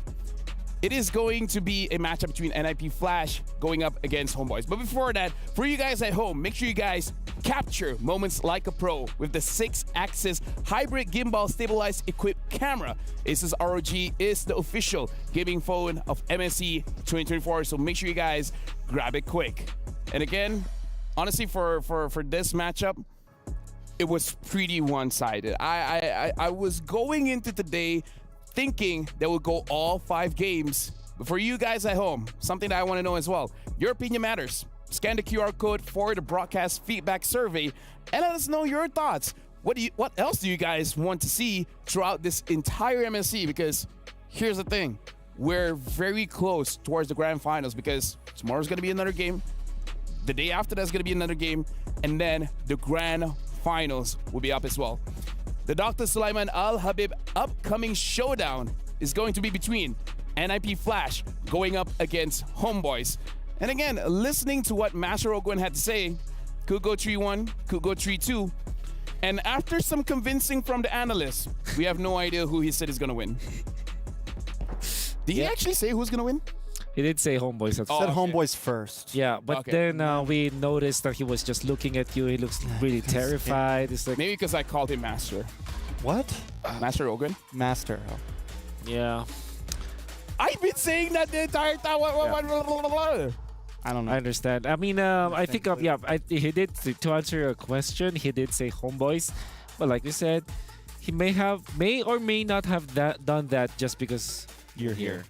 it is going to be a matchup between NIP Flash going up against Homeboys. But before that, for you guys at home, make sure you guys capture moments like a pro with the 6-axis hybrid gimbal stabilized equipped camera. Asus ROG is the official gaming phone of MSC 2024, so make sure you guys grab it quick. And again, honestly, for this matchup, it was pretty one-sided. I was going into today thinking they would go all 5 games. But for you guys at home, something that I want to know as well, your opinion matters. Scan the QR code for the broadcast feedback survey and let us know your thoughts. What else do you guys want to see throughout this entire MSC? Because here's the thing, we're very close towards the grand finals because tomorrow's going to be another game. The day after that's going to be another game. And then the grand finals will be up as well. The Dr. Sulaiman Al Habib upcoming showdown is going to be between NIP Flash going up against Homeboys. And again, listening to what Master Ogwen had to say, could go 3-1, could go 3-2. And after some convincing from the analysts, we have no idea who he said is going to win. Did he actually say who's going to win? He did say Homeboys. Said Homeboys first. Yeah, but then we noticed that he was just looking at you. He looks really terrified. It's like maybe because I called him Master. What? Master Ogwen? Master. Yeah. I've been saying that the entire time. I don't know. I understand. I mean, I think, he did, to answer your question, he did say Homeboys. But like you said, he may or may not have done that just because you're here.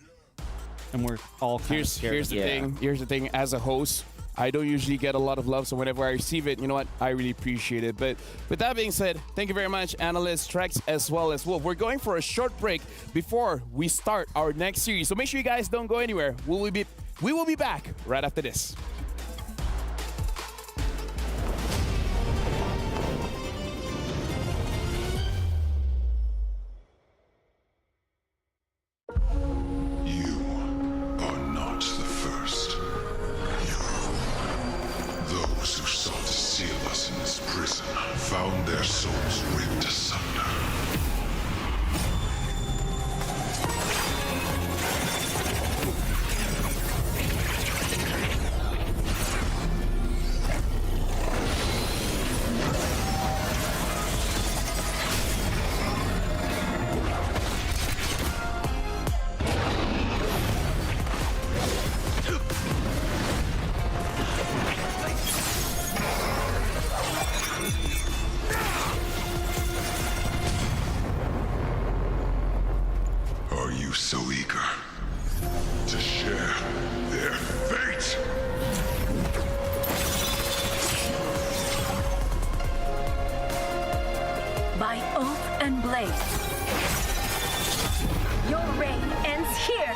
And we're all kind of scared. Here's the thing. As a host, I don't usually get a lot of love, so whenever I receive it, you know what? I really appreciate it. But with that being said, thank you very much, analysts, Trex, as well as Wolf. We're going for a short break before we start our next series. So make sure you guys don't go anywhere. We will be back right after this. Those who sought to seal us in this prison found their souls ripped asunder. Are you so eager to share their fate? By oath and blade, your reign ends here.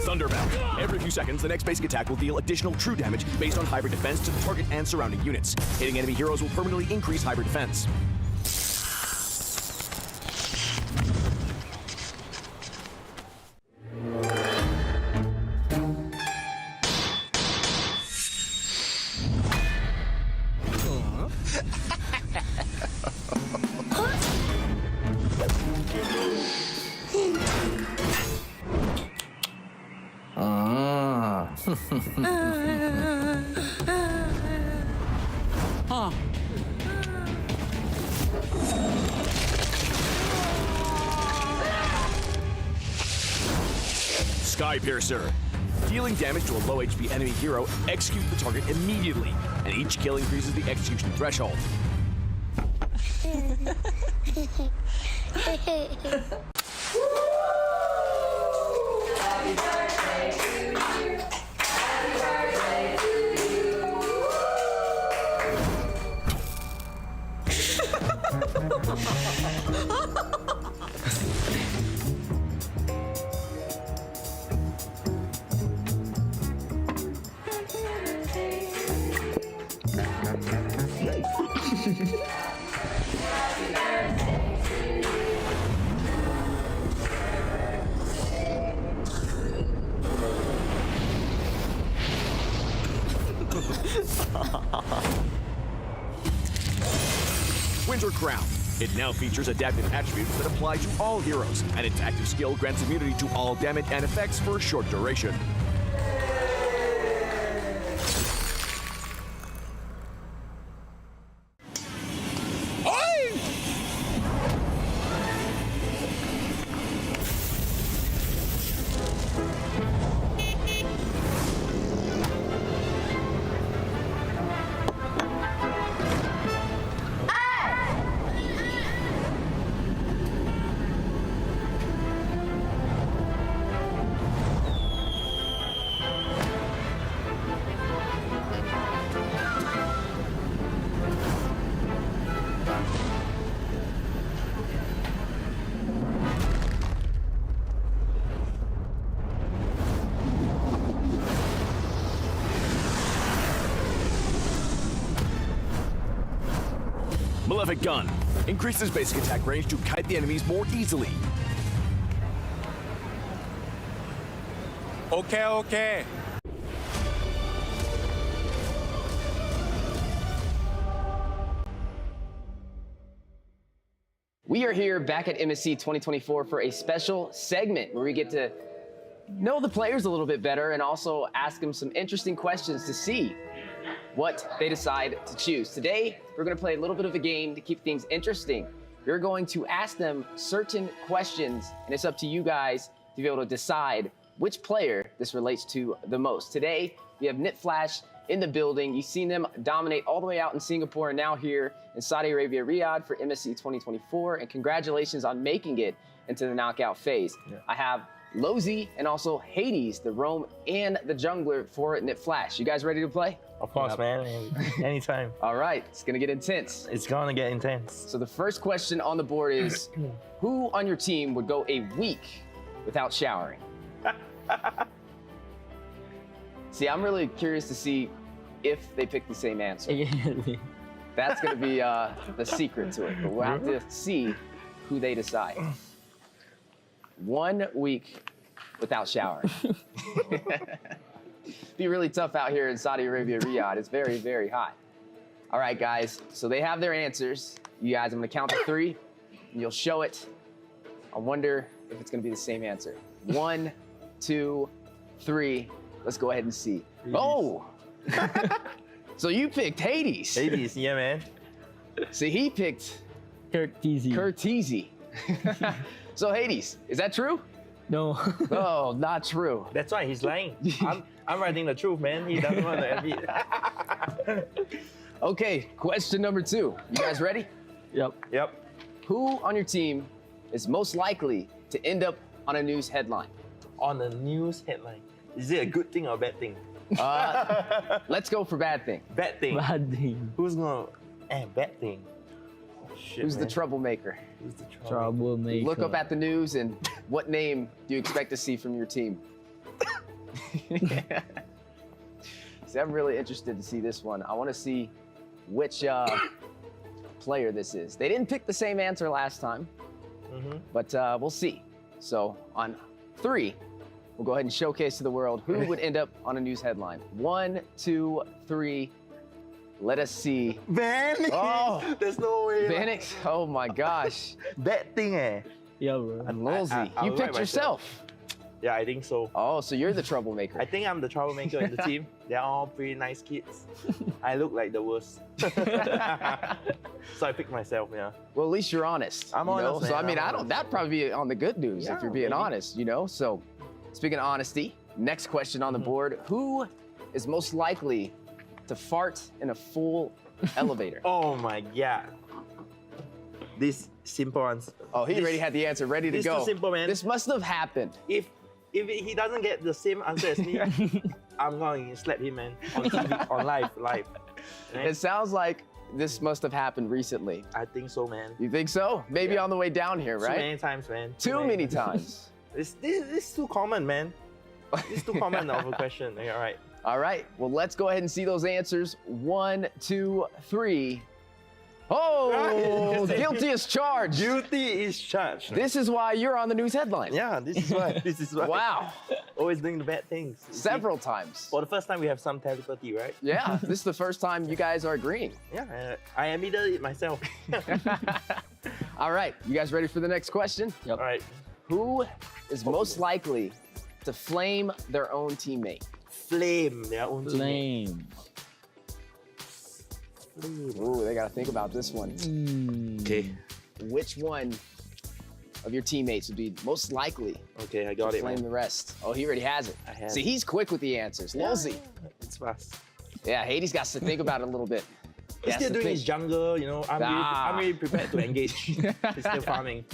Thunderbound. Every few seconds, the next basic attack will deal additional true damage based on hybrid defense to the target and surrounding units. Hitting enemy heroes will permanently increase hybrid defense. Skypiercer. Dealing damage to a low HP enemy hero, execute the target immediately, and each kill increases the execution threshold. Winter Crown. It now features adaptive attributes that apply to all heroes, and its active skill grants immunity to all damage and effects for a short duration. Malefic Gun. Increases basic attack range to kite the enemies more easily. Okay. We are here back at MSC 2024 for a special segment where we get to know the players a little bit better and also ask them some interesting questions to see what they decide to choose. Today, we're going to play a little bit of a game to keep things interesting. We're going to ask them certain questions, and it's up to you guys to be able to decide which player this relates to the most. Today, we have NitFlash in the building. You've seen them dominate all the way out in Singapore and now here in Saudi Arabia, Riyadh for MSC 2024. And congratulations on making it into the knockout phase. Yeah. I have Lozy and also Hades, the roam and the jungler for NitFlash. You guys ready to play? Of course, man. Anytime. All right, it's gonna get intense. It's gonna get intense. So the first question on the board is, who on your team would go a week without showering? See, I'm really curious to see if they pick the same answer. That's gonna be the secret to it, but we'll have to see who they decide. 1 week without showering. Be really tough out here in Saudi Arabia, Riyadh. It's very, very hot. All right, guys, so they have their answers. You guys, I'm gonna count to 3, and you'll show it. I wonder if it's gonna be the same answer. 1, 2, 3. Let's go ahead and see. Oh! So you picked Hades. Hades, yeah, man. See, he picked Curteasy. So Hades, is that true? No. Oh, not true. That's why he's lying. I'm writing the truth, man. He doesn't want to admit. Okay, question number 2. You guys ready? Yep. Who on your team is most likely to end up on a news headline? On a news headline. Is it a good thing or a bad thing? Let's go for bad thing. Bad thing. Bad thing. Who's gonna? Bad thing. Oh, shit, Who's man. the troublemaker? Who's the Troublemaker. Look up at the news and what name do you expect to see from your team? See, I'm really interested to see this one. I want to see which player this is. They didn't pick the same answer last time, but we'll see. So on 3, we'll go ahead and showcase to the world who would end up on a news headline. 1, 2, 3. Let us see. Vanix! Oh, there's no way. Vanix! Oh my gosh. Bad thing, eh? Yeah, bro. And Lolzy, I'll you write picked yourself. Yeah, I think so. Oh, so you're the troublemaker. I think I'm the troublemaker in the team. They're all pretty nice kids. I look like the worst. So I picked myself, yeah. Well, at least you're honest. I'm you know? honest, So I man. mean, I'm I don't. honest. That'd probably be on the good news if Yeah, you're being maybe. honest. You know. So, speaking of honesty, next question on the board: Who is most likely to fart in a full elevator? Oh my god. This simple answer. Oh, he already had the answer ready to this go. too simple, man. This must have happened. If he doesn't get the same answer as me, I'm going to slap him, man, on TV, on live. It sounds like this must have happened recently. I think so, man. You think so? Maybe Yeah. on the way down here, right? Too many times, man. Too many times. This is too common, man. It's too common of a question. Yeah, all right. All right. Well, let's go ahead and see those answers. 1, 2, 3. Oh, guilty as charged. Guilty is charged. This is why you're on the news headline. Yeah, this is why. This is why. Wow. Always doing the bad things. You see? Several times. For the first time, we have some telepathy, right? Yeah, this is the first time you guys are agreeing. Yeah, I admitted it myself. All right, you guys ready for the next question? All right. Who is most likely to flame their own teammate? Flame their own teammate. Flame. Ooh, they gotta think about this one. Okay. Which one of your teammates would be most likely Okay, I got to it, flame man. the rest? Oh, he already has it. I have See, it. he's quick with the answers. Lolzy. It's fast. Yeah, Hades got to think about it a little bit. He He's has still to doing think. his jungle, you know. I'm really prepared to engage. He's still farming.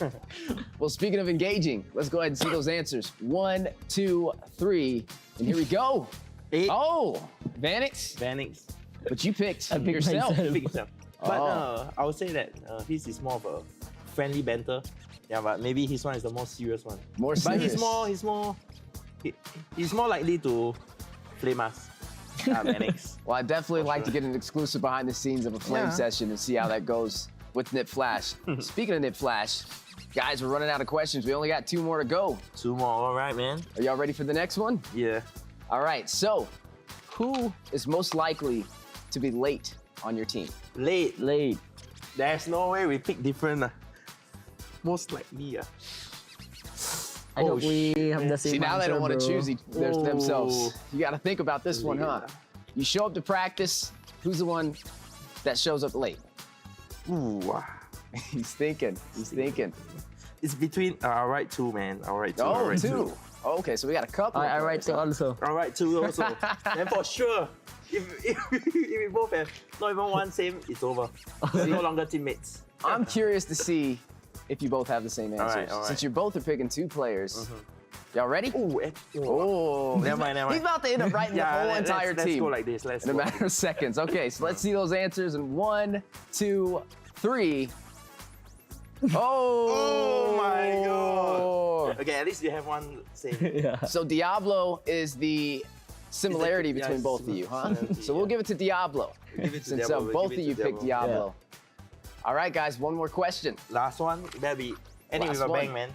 Well, speaking of engaging, let's go ahead and see those answers. 1, 2, 3, and here we go. 8. Oh, Vanix. Vanix. But you picked I picked yourself. myself. Big himself. But Oh. I would say that his is more of a friendly banter. Yeah, but maybe his one is the more serious one. More But serious. he's more likely to flame us. Vanix. Well, I'd definitely like to get an exclusive behind the scenes of a flame Yeah. session and see how that goes with Nip Flash. Speaking of Nip Flash, guys, we're running out of questions. We only got 2 more to go. 2 more, all right, man. Are y'all ready for the next one? Yeah. All right, so who is most likely to be late on your team? Late. Late. There's no way we pick different. Most likely. I hope we have the same See, now they don't want to answer, choose bro. themselves. You got to think about this one, huh? You show up to practice. Who's the one that shows up late? Ooh. He's thinking. He's thinking. It's between. I'll write 2, man. I'll write 2. I'll Oh, write 2. Okay, so we got a couple. I of write players. to also. I'll write 2 also. Then for sure, if we both have not even one same, it's over. We're no longer teammates. I'm curious to see if you both have the same answers. right, all right. Since you both are picking 2 players. Y'all ready? Ooh, Oh, never mind. He's about to end up writing the whole entire let's team go like this. Let's in a go. matter of seconds. Okay, so let's see those answers in 1, 2, 3. Oh, my God. Okay, at least you have one same. Yeah. So Diablo is the similarity It's like- between yeah, both of you, huh? similarity, So we'll give it to Diablo. Give it to Since Diablo, we'll both give of it you to picked Diablo. All right, guys, one more question. Last one, better be ending Last with a one. bang, man.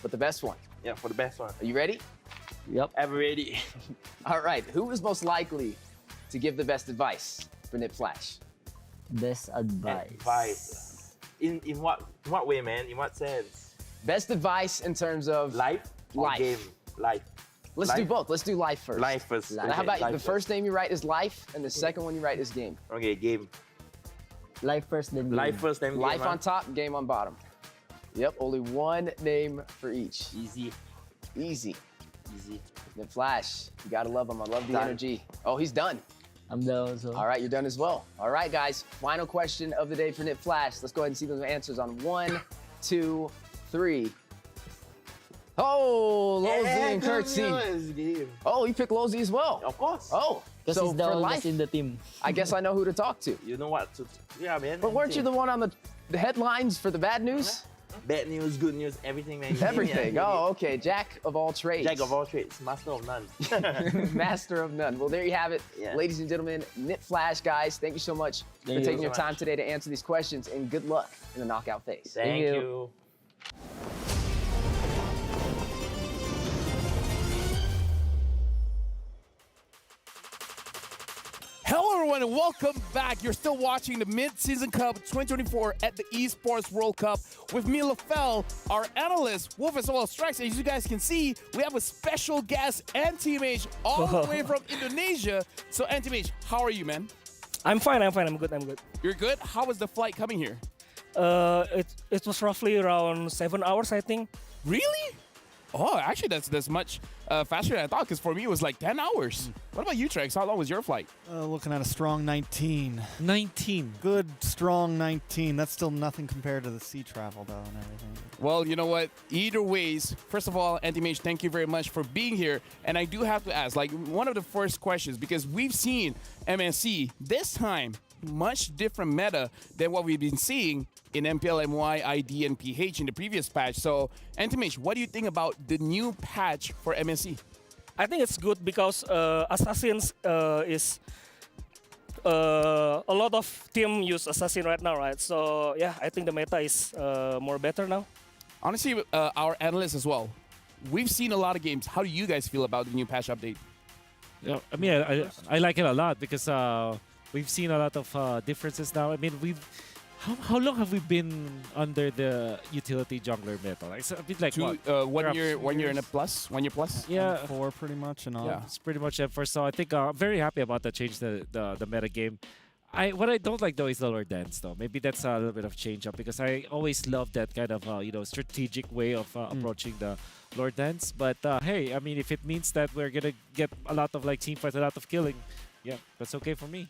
But the best one. Yeah, for the best one. Are you ready? Yep. Ever ready? All right, who is most likely to give the best advice for Nip Flash? Best advice. Advice. In what way, man? In what sense? Best advice in terms of Life? Or Life. game? Life. Let's do Life? both. Let's do life first. Life first. Now, Okay, how about life the first name you write is life, and the second one you write is game. Okay, game. Life first, then game. Life first, then game. Life huh? on top, game on bottom. Yep, only one name for each. Easy. Easy. Easy. Then Flash, you gotta love him. I love the Done. energy. Oh, he's done. I'm done also. All right, you're done as well. All right, guys. Final question of the day for Nip Flash. Let's go ahead and see those answers on 1, 2, 3. Oh, Lozy and Curtsy. Oh, you picked Lozy as well. Of course. Oh, Because so he's the for oldest life, in the team. I guess I know who to talk to. You know what? Yeah, man. But weren't you the one on the headlines for the bad news? Bad news, good news, everything, man. Everything. Oh, okay. Jack of all trades. Jack of all trades, master of none. Master of none. Well, there you have it. Yeah. Ladies and gentlemen, Nip Flash, guys, thank you so much for you taking so your much. time today to answer these questions, and good luck in the knockout phase. Thank you. Hello, everyone, and welcome back. You're still watching the Mid-Season Cup 2024 at the Esports World Cup with me, LaFell, our analyst, Wolf as well as Strikes. As you guys can see, we have a special guest, Anti-Mage, all the way from Indonesia. So, Anti-Mage, how are you, man? I'm fine. I'm good. You're good? How was the flight coming here? It was roughly around 7 hours, I think. Really? Oh, actually, that's much faster than I thought, because for me, it was like 10 hours. What about you, Trex? How long was your flight? Looking at a strong 19. 19. Good, strong 19. That's still nothing compared to the sea travel, though, and everything. Well, you know what? Either ways, first of all, Anti-Mage, thank you very much for being here. And I do have to ask, like, one of the first questions, because we've seen MSC this time much different meta than what we've been seeing in MPL, MY, ID, and PH in the previous patch. So, Anti-Mage, what do you think about the new patch for MSC? I think it's good because Assassins is a lot of team use Assassin right now, right? So yeah, I think the meta is more better now. Honestly, our analysts as well, we've seen a lot of games. How do you guys feel about the new patch update? Yeah, I mean, I like it a lot because we've seen a lot of differences now. I mean, how long have we been under the utility jungler meta? Like, it's a bit like what? 1 year and a plus, 1 year plus. Yeah, 4 pretty much, and all. Yeah, it's pretty much it. So I think I'm very happy about the change the meta game. What I don't like though is the lore dance though. Maybe that's a little bit of change up because I always love that kind of strategic way of approaching the lore dance. But hey, I mean, if it means that we're gonna get a lot of like team fights, a lot of killing, yeah, that's okay for me.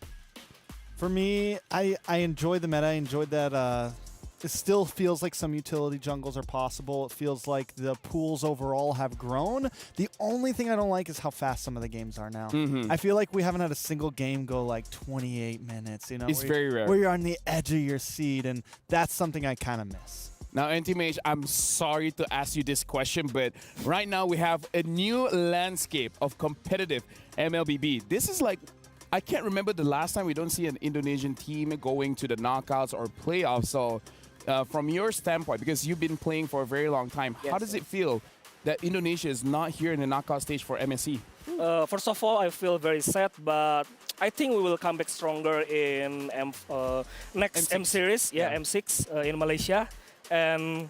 For me, I enjoy the meta. I enjoyed that it still feels like some utility jungles are possible. It feels like the pools overall have grown. The only thing I don't like is how fast some of the games are now. I feel like we haven't had a single game go like 28 minutes. You know, It's very rare. Where you're on the edge of your seat, and that's something I kind of miss. Now, Anti-Mage, I'm sorry to ask you this question, but right now we have a new landscape of competitive MLBB. This is like, I can't remember the last time we don't see an Indonesian team going to the knockouts or playoffs. So from your standpoint, because you've been playing for a very long time, how does it feel that Indonesia is not here in the knockout stage for MSC? First of all, I feel very sad, but I think we will come back stronger in next M series, M6 in Malaysia. And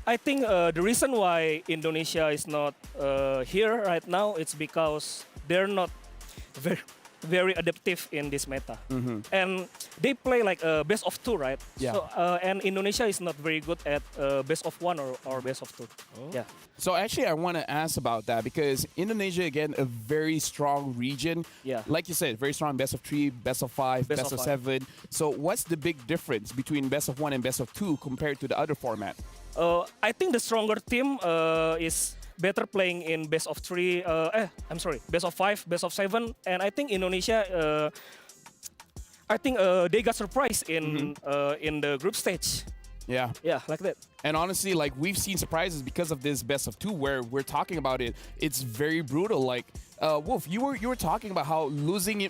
I think the reason why Indonesia is not here right now, it's because they're not very adaptive in this meta. And they play like best of 2, right? Yeah. So, and Indonesia is not very good at best of 1 or best of 2. Yeah. So actually, I want to ask about that because Indonesia, again, a very strong region. Yeah. Like you said, very strong best of 3, best of 5, Best best of of 5. 7. So what's the big difference between best of 1 and best of 2 compared to the other format? I think the stronger team is better playing in best of 3. Best of 5, best of 7, and I think Indonesia. I think they got surprised in the group stage. Yeah. Yeah, like that. And honestly, like we've seen surprises because of this best of 2 where we're talking about it. It's very brutal. Like Wolf, you were talking about how losing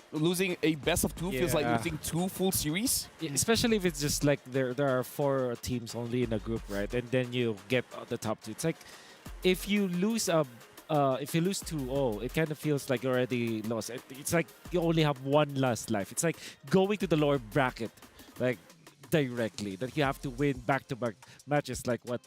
a best of 2 feels like losing 2 full series. Yeah, especially if it's just like there are 4 teams only in a group, right? And then you get the top 2. It's like if you lose 2-0, it kind of feels like you already lost. It's like you only have one last life. It's like going to the lower bracket. Like directly. That you have to win back-to-back matches, like what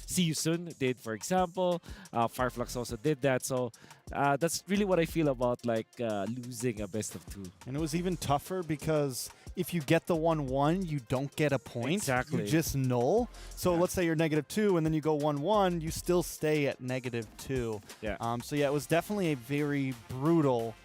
See You Soon did, for example. Fireflux also did that. So that's really what I feel about like losing a best of 2. And it was even tougher because if you get the 1-1, you don't get a point. Exactly. You just null. So let's say you're -2 and then you go 1-1, you still stay at -2. Yeah. So yeah, it was definitely a very brutal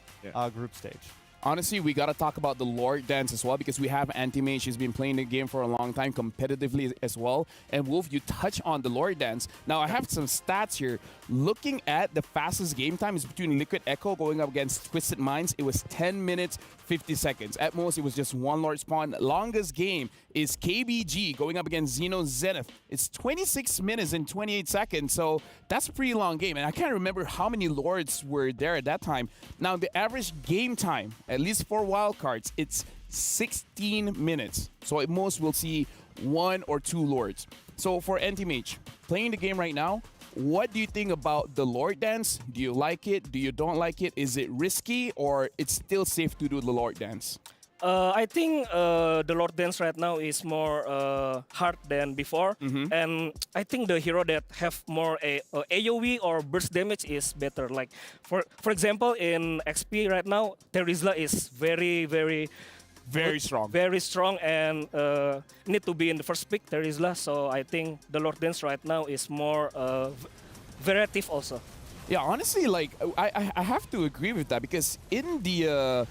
group stage. Honestly, we got to talk about the Lord Dance as well because we have Anti-Mage. He's been playing the game for a long time competitively as well. And Wolf, you touch on the Lord Dance. Now, I have some stats here. Looking at the fastest game time is between Liquid Echo going up against Twisted Minds. It was 10 minutes, 50 seconds. At most, it was just 1 Lord spawn. Longest game is KBG going up against Xeno Zenith. It's 26 minutes and 28 seconds. So that's a pretty long game. And I can't remember how many Lords were there at that time. Now, the average game time, at least for wildcards, it's 16 minutes. So at most, we'll see 1 or 2 Lords. So for Anti-Mage, playing the game right now, what do you think about the Lord Dance? Do you like it? Do you don't like it? Is it risky or it's still safe to do the Lord Dance? I think the Lord Dance right now is more hard than before, and I think the hero that have more AOE or burst damage is better. Like for example, in XP right now, Terizla is very strong and need to be in the first pick, Terizla. So I think the Lord Dance right now is more variative also. Yeah, honestly, like I have to agree with that because in the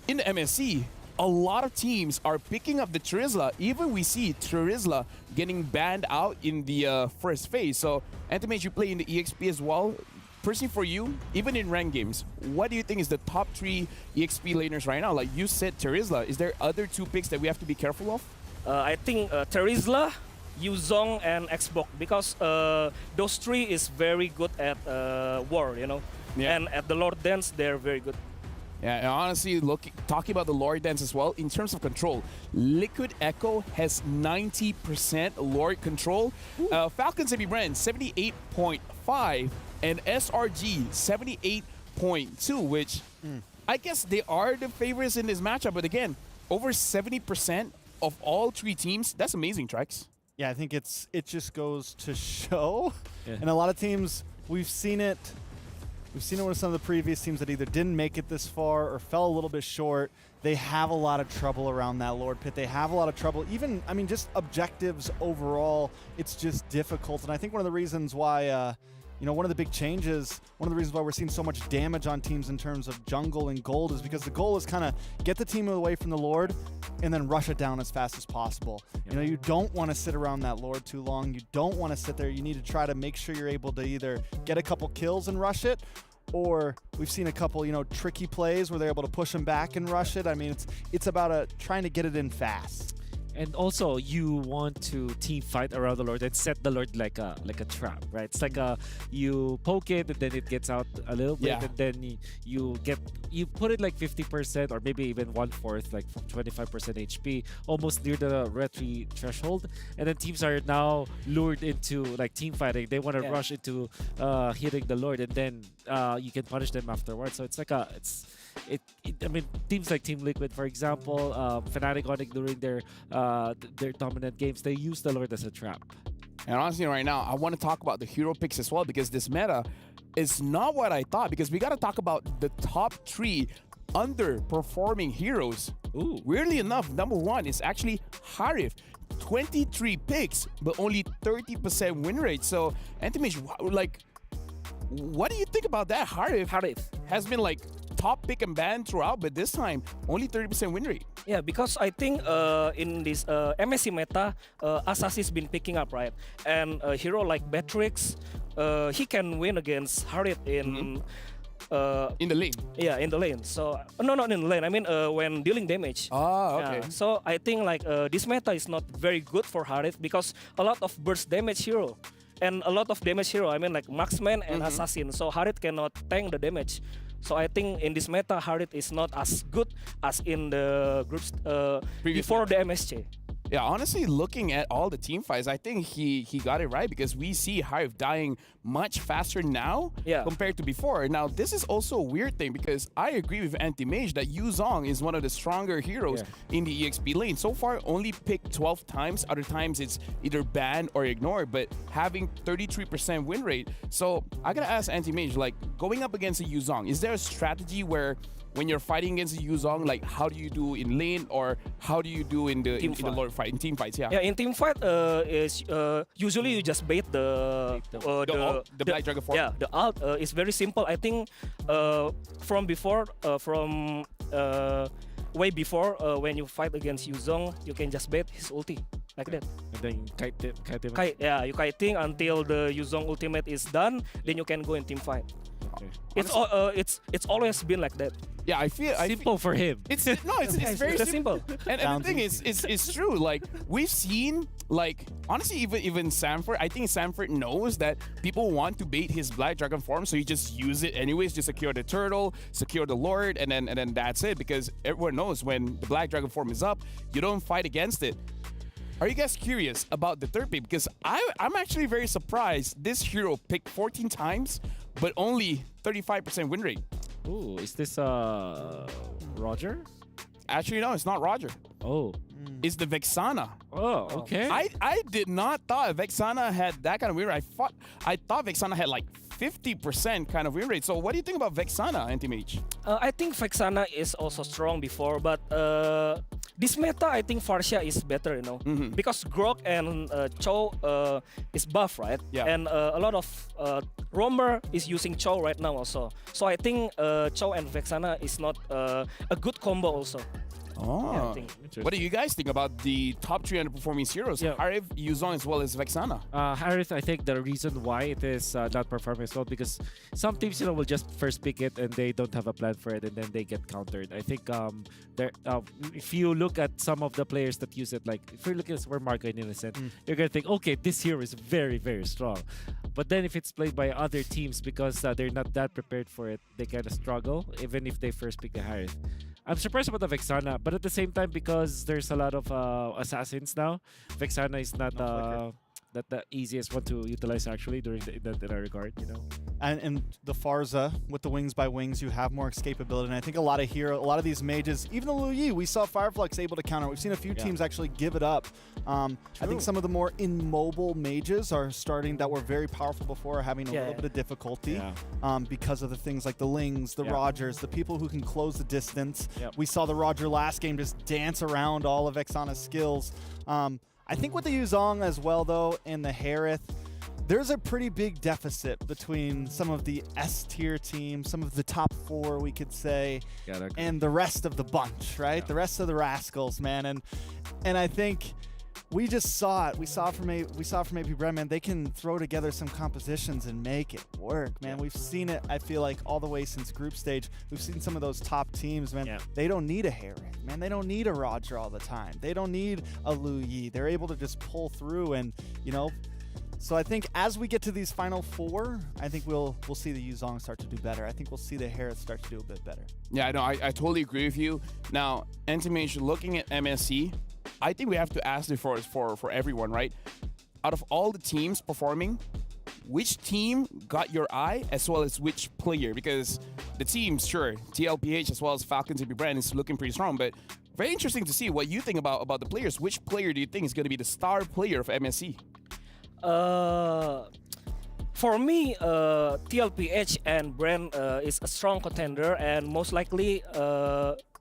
MSC, a lot of teams are picking up the Terizla. Even we see Terizla getting banned out in the first phase. So Anti-Mage, you play in the EXP as well. Personally for you, even in ranked games, what do you think is the top 3 EXP laners right now? Like you said Terizla, is there other 2 picks that we have to be careful of? I think Terizla, Yuzong, and Xbox, because those 3 is very good at war, you know. Yeah. And at the Lord Dance, they're very good. Yeah, and honestly, talking about the Lord Dance as well, in terms of control, Liquid Echo has 90% Lord control. Falcons AB Brand, 78.5, and SRG, 78.2, which I guess they are the favorites in this matchup. But again, over 70% of all 3 teams, that's amazing, Trax. Yeah, I think it just goes to show. And a lot of teams, we've seen it with some of the previous teams that either didn't make it this far or fell a little bit short. They have a lot of trouble around that Lord Pit. They have a lot of trouble. Even, I mean, just objectives overall, it's just difficult. And I think one of the reasons why, one of the big changes, one of the reasons why we're seeing so much damage on teams in terms of jungle and gold is because the goal is kind of get the team away from the Lord and then rush it down as fast as possible. You know, you don't want to sit around that Lord too long. You don't want to sit there. You need to try to make sure you're able to either get a couple kills and rush it, or we've seen a couple, tricky plays where they're able to push them back and rush it. I mean, it's about trying to get it in fast. And also, you want to team fight around the Lord and set the Lord like a trap, right? It's like you poke it and then it gets out a little bit, and then you put it like 50% or maybe even 1/4, like 25% HP, almost near the retry threshold. And then teams are now lured into like team fighting. They want to rush into hitting the Lord, and then you can punish them afterwards. So it's like I mean, teams like Team Liquid, for example, Fnatic Onyx during their dominant games, they use the Lord as a trap. And honestly, right now, I want to talk about the hero picks as well because this meta is not what I thought, because we got to talk about the top 3 underperforming heroes. Ooh. Weirdly enough, number 1 is actually Harif. 23 picks, but only 30% win rate. So, Anti-Mage, like, what do you think about that? Harif has been like top pick and ban throughout, but this time only 30% win rate. Yeah, because I think in this MSC meta, Assassin's been picking up, right? And a hero like Beatrix, he can win against Harit in the lane. Yeah, in the lane. So no, not in the lane. I mean when dealing damage. Ah, okay. Yeah. So I think like this meta is not very good for Harit because a lot of burst damage hero. And a lot of damage hero, I mean like Marksman and Assassin. So Harit cannot tank the damage. So I think in this meta, Harit is not as good as in the groups before the MSC. Yeah, honestly, looking at all the team fights, I think he got it right because we see Hive dying much faster now compared to before. Now, this is also a weird thing because I agree with Anti-Mage that Yu Zhong is one of the stronger heroes in the EXP lane. So far, only picked 12 times. Other times, it's either banned or ignored, but having 33% win rate. So I gotta ask Anti-Mage, like, going up against a Yu Zhong, is there a strategy where when you're fighting against a Yu Zhong, like how do you do in lane or how do you do in the Lord fight, in team fights? Yeah. Yeah, in team fight is usually you just bait the Black Dragon form. Yeah, the ult is very simple. I think from before way before when you fight against Yu Zhong, you can just bait his ulti like that. And then kite him. Yeah, you kiting until the Yu Zhong ultimate is done, then you can go in team fight. Okay. It's always been like that. Yeah, I feel simple for him. It's very simple. And the thing is, it's true. Like we've seen, like honestly, even Sanford. I think Sanford knows that people want to bait his Black Dragon form, so he just use it anyways. Just secure the turtle, secure the Lord, and then that's it. Because everyone knows when the Black Dragon form is up, you don't fight against it. Are you guys curious about the third pick? Because I'm actually very surprised this hero picked 14 times, but only 35% win rate. Ooh, is this Roger? Actually, no, it's not Roger. Oh. It's the Vexana. Oh, okay. I did not thought Vexana had that kind of win rate. I thought Vexana had like 50% kind of win rate. So what do you think about Vexana, Anti-Mage? I think Vexana is also strong before, but this meta, I think Farsia is better, you know, because Grok and Cho is buff, right? Yeah. And a lot of roamer is using Cho right now also. So I think Cho and Vexana is not a good combo also. Oh, Yeah, I think. what do you guys think about the top 3 underperforming heroes? Yeah. Harith, Yu Zhong, as well as Vexana. Harith, I think the reason why it is not performing as well because some teams, will just first pick it and they don't have a plan for it and then they get countered. I think if you look at some of the players that use it, like if you're looking at where Marco and Innocent, you're gonna think, okay, this hero is very, very strong. But then if it's played by other teams because they're not that prepared for it, they kind of struggle even if they first pick the Harith. I'm surprised about the Vexana, but at the same time, because there's a lot of assassins now, Vexana is not the easiest one to utilize actually during in that regard, And the Farza with the wings by wings, you have more escapability. And I think a lot of these mages, even the Lu Yi, we saw Fireflux able to counter. We've seen a few teams actually give it up. I think some of the more immobile mages are starting that were very powerful before are having a little bit of difficulty because of the things like the Lings, the Rogers, the people who can close the distance. We saw the Roger last game just dance around all of Vexana's skills. I think with the Yu Zhong as well, though, and the Harith, there's a pretty big deficit between some of the S-tier teams, some of the top 4, we could say, and the rest of the bunch, right? The rest of the rascals, man. And I think we just saw it. We saw from AP Bren, man, they can throw together some compositions and make it work, man. We've seen it, I feel like, all the way since group stage. We've seen some of those top teams, man. They don't need a Harith, man. They don't need a Roger all the time. They don't need a Lu Yi. They're able to just pull through and, so I think as we get to these final 4, I think we'll see the Yu Zhong start to do better. I think we'll see the Harith start to do a bit better. Yeah, I know. I totally agree with you. Now, Anti-Mage, looking at MSC, I think we have to ask this for everyone, right? Out of all the teams performing, which team got your eye as well as which player? Because the teams, sure, TLPH as well as Falcons AP Brand is looking pretty strong, but very interesting to see what you think about the players. Which player do you think is going to be the star player of MSC? For me, TLPH and Brand is a strong contender, and most likely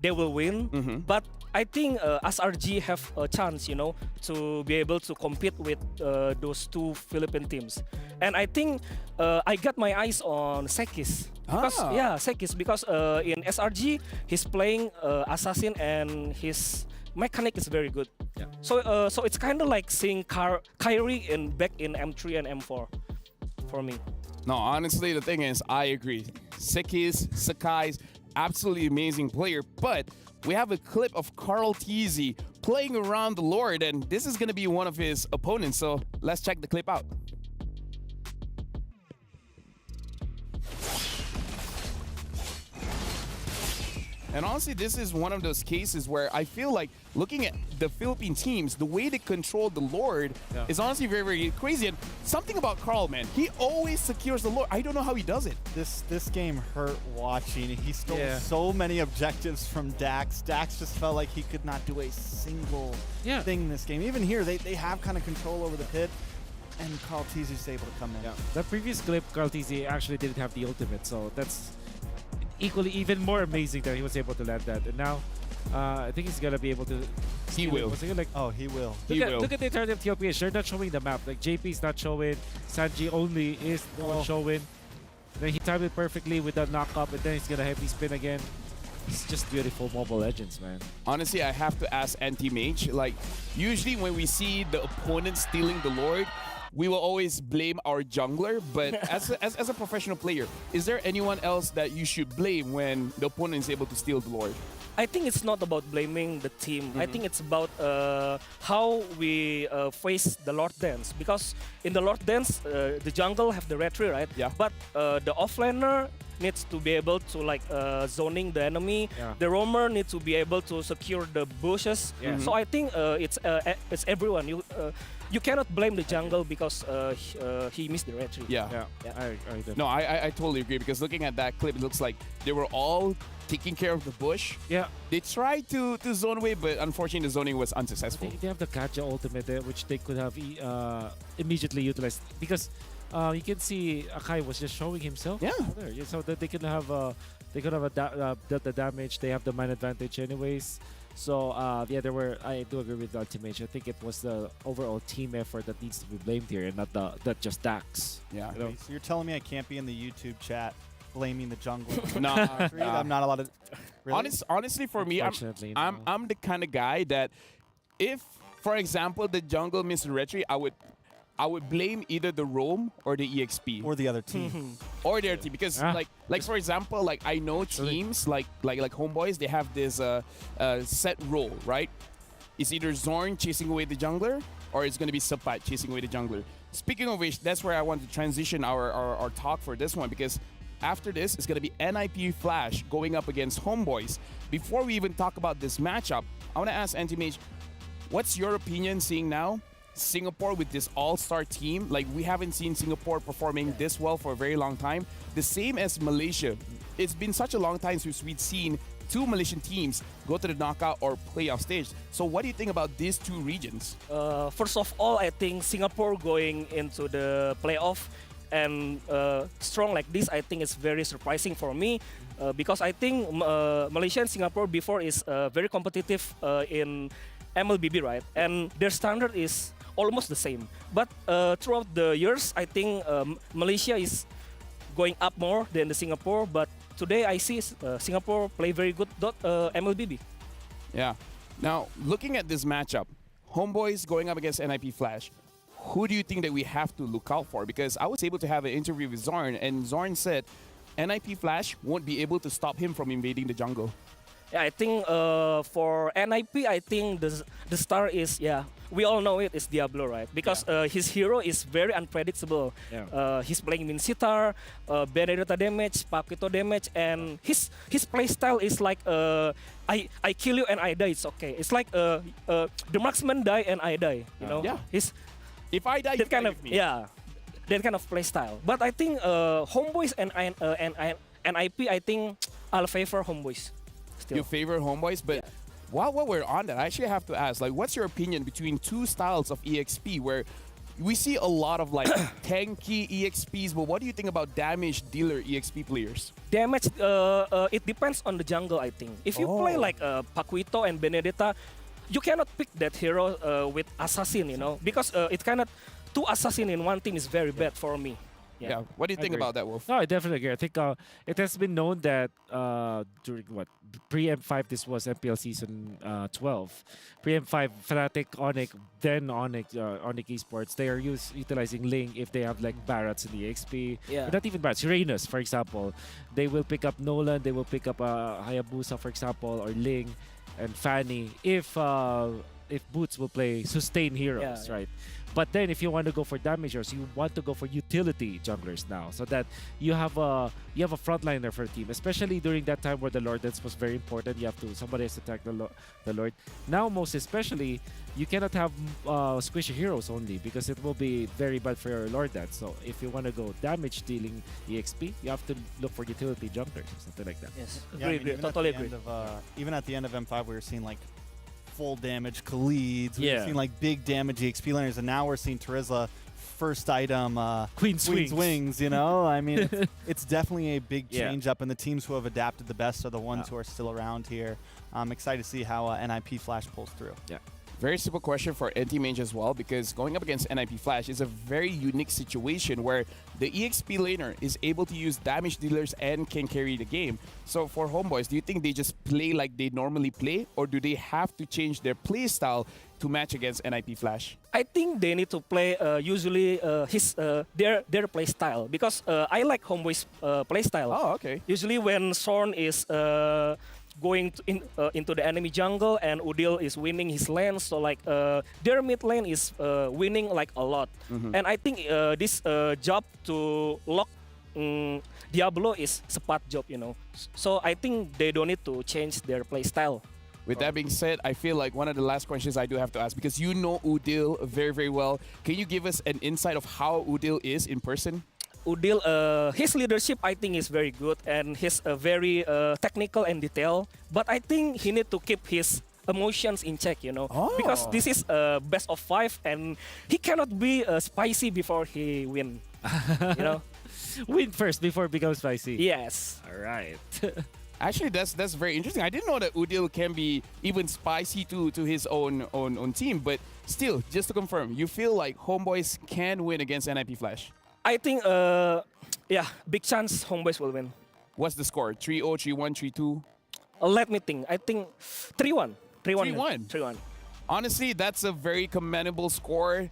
they will win. But I think SRG have a chance, to be able to compete with those 2 Philippine teams. And I think I got my eyes on Sekis. Sekis, because in SRG, he's playing Assassin and his mechanic is very good. So it's kind of like seeing Kyrie back in M3 and M4 for me. No, honestly, the thing is, I agree. Sakai's absolutely amazing player, but we have a clip of Carl Teasy playing around the Lord, and this is going to be one of his opponents, so let's check the clip out. And honestly, this is one of those cases where I feel like looking at the Philippine teams, the way they control the Lord is honestly very, very crazy. And something about Carl, man, he always secures the Lord. I don't know how he does it. This game hurt watching. He stole so many objectives from Dax. Dax just felt like he could not do a single thing this game. Even here, they have kind of control over the pit, and Carl Tizzi's able to come in. Yeah. The previous clip, Carl Tizzi actually didn't have the ultimate, so that's equally even more amazing that he was able to land that. And now, I think he's gonna be able to. He will. Like, oh, he will. Look at the entire TLPS. They're not showing the map. Like JP is not showing. Sanji only is the one showing. Then he timed it perfectly with the knock up, and then he's gonna heavy spin again. It's just beautiful Mobile Legends, man. Honestly, I have to ask Anti-Mage. Like, usually when we see the opponent stealing the Lord, we will always blame our jungler, but as a professional player, is there anyone else that you should blame when the opponent is able to steal the Lord? I think it's not about blaming the team. I think it's about how we face the Lord Dance. Because in the Lord Dance, the jungle have the retry, right? Yeah. But the offlaner needs to be able to like zoning the enemy. Yeah. The roamer needs to be able to secure the bushes. Yeah. So I think it's everyone. You cannot blame the jungle because he missed the retry. Yeah. I No, I totally agree, because looking at that clip, it looks like they were all taking care of the bush. Yeah. They tried to zone away, but unfortunately the zoning was unsuccessful. They have the Kaja ultimate there, which they could have immediately utilized, because you can see Akai was just showing himself. Yeah. There, so that they could have dealt the damage. They have the man advantage anyways. So yeah, I do agree with the Ultimate. I think it was the overall team effort that needs to be blamed here, and not just Dax. Yeah. Okay, so you're telling me I can't be in the YouTube chat blaming the jungler? Nah. I'm not allowed to. Really? Honestly, for me, Unfortunately, I'm the kind of guy that if, for example, the jungle missed the retry, I would blame either the roam or the EXP or the other team, or the other team, because like for example, like I know teams like Homeboys, they have this set role, right? It's either Zorn chasing away the jungler, or it's going to be Sapat chasing away the jungler. Speaking of which, that's where I want to transition our talk for this one, because after this, it's going to be NIP Flash going up against Homeboys. Before we even talk about this matchup, I want to ask Anti-Mage, what's your opinion seeing now Singapore with this all-star team? Like, we haven't seen Singapore performing this well for a very long time. The same as Malaysia. It's been such a long time since we've seen two Malaysian teams go to the knockout or playoff stage. So what do you think about these two regions? First of all, I think Singapore going into the playoff and strong like this, I think it's very surprising for me, because I think Malaysia and Singapore before is very competitive in MLBB, right? And their standard is almost the same. But throughout the years, I think Malaysia is going up more than the Singapore. But today I see Singapore play very good MLBB. Yeah. Now, looking at this matchup, Homeboys going up against NIP Flash, who do you think that we have to look out for? Because I was able to have an interview with Zorn, and Zorn said NIP Flash won't be able to stop him from invading the jungle. Yeah, I think for NIP, I think the star is, we all know it is Diablo, right? Because his hero is very unpredictable. Yeah. He's playing Mincitar, Benedetta damage, Paquito damage, and his playstyle is like I kill you and I die, it's okay. It's like the marksman die and I die, you know? Yeah. If I die, that kind of that kind of playstyle. But I think Homeboys and NIP, I think I'll favor Homeboys. You favor Homeboys, but while we're on that, I actually have to ask, like, what's your opinion between two styles of EXP, where we see a lot of like tanky EXPs, but what do you think about damage dealer EXP players? Damage, it depends on the jungle, I think. If you play like Paquito and Benedetta, you cannot pick that hero with assassin, you know, because it cannot. Two assassin in one team is very bad for me. Yeah. What do you think about that, Wolf? No, I definitely agree. I think it has been known that during pre-M5, this was MPL season 12. Pre-M5, Fnatic, Onyx, then Onyx Esports, they are utilizing Ling if they have like Barretts in the XP. Yeah. But not even Barretts. Uranus, for example. They will pick up Nolan, they will pick up Hayabusa, for example, or Ling and Fanny if Boots will play sustain heroes, right? But then if you want to go for damagers, you want to go for utility junglers now, so that you have a frontliner for a team, especially during that time where the Lord Dance was very important. You have to somebody has to attack the Lord. Now most especially, you cannot have squishy heroes only because it will be very bad for your Lord Dance. So if you want to go damage dealing EXP, you have to look for utility junglers or something like that. Yes, Yeah, I mean, totally agree. Even at the end of M5, we were seeing like full damage Khaleeds. We were Yeah. seeing like big damage EXP laners, and now we're seeing Terizla first item Queen's Wings. You know, I mean, it's definitely a big Yeah. change up, and the teams who have adapted the best are the ones who are still around here. I'm excited to see how NIP Flash pulls through. Yeah. Very simple question for NT-Mage as well, because going up against NIP Flash is a very unique situation where the EXP laner is able to use damage dealers and can carry the game. So for Homeboys, do you think they just play like they normally play, or do they have to change their play style to match against NIP Flash? I think they need to play usually their play style, because I like Homeboy's play style. Oh, okay. Usually when Sorn is going into the enemy jungle and Udil is winning his lane, so like their mid lane is winning like a lot. And I think this job to lock Diablo is sepat job, you know. So I think they don't need to change their play style. With that being said, I feel like one of the last questions I do have to ask, because you know Udil very, very well. Can you give us an insight of how Udil is in person? Udil, his leadership I think is very good, and he's very technical and detailed. But I think he need to keep his emotions in check, you know, because this is best of 5, and he cannot be spicy before he win. You know, Win first before it becomes spicy. yes. All right. Actually, that's very interesting. I didn't know that Udil can be even spicy to his own team, but still, just to confirm, you feel like Homeboys can win against NIP Flash? I think, yeah, big chance Homeboys will win. What's the score? 3-0, 3-1, 3-2? Let me think. I think 3-1. 3-1. 3-1. Honestly, that's a very commendable score.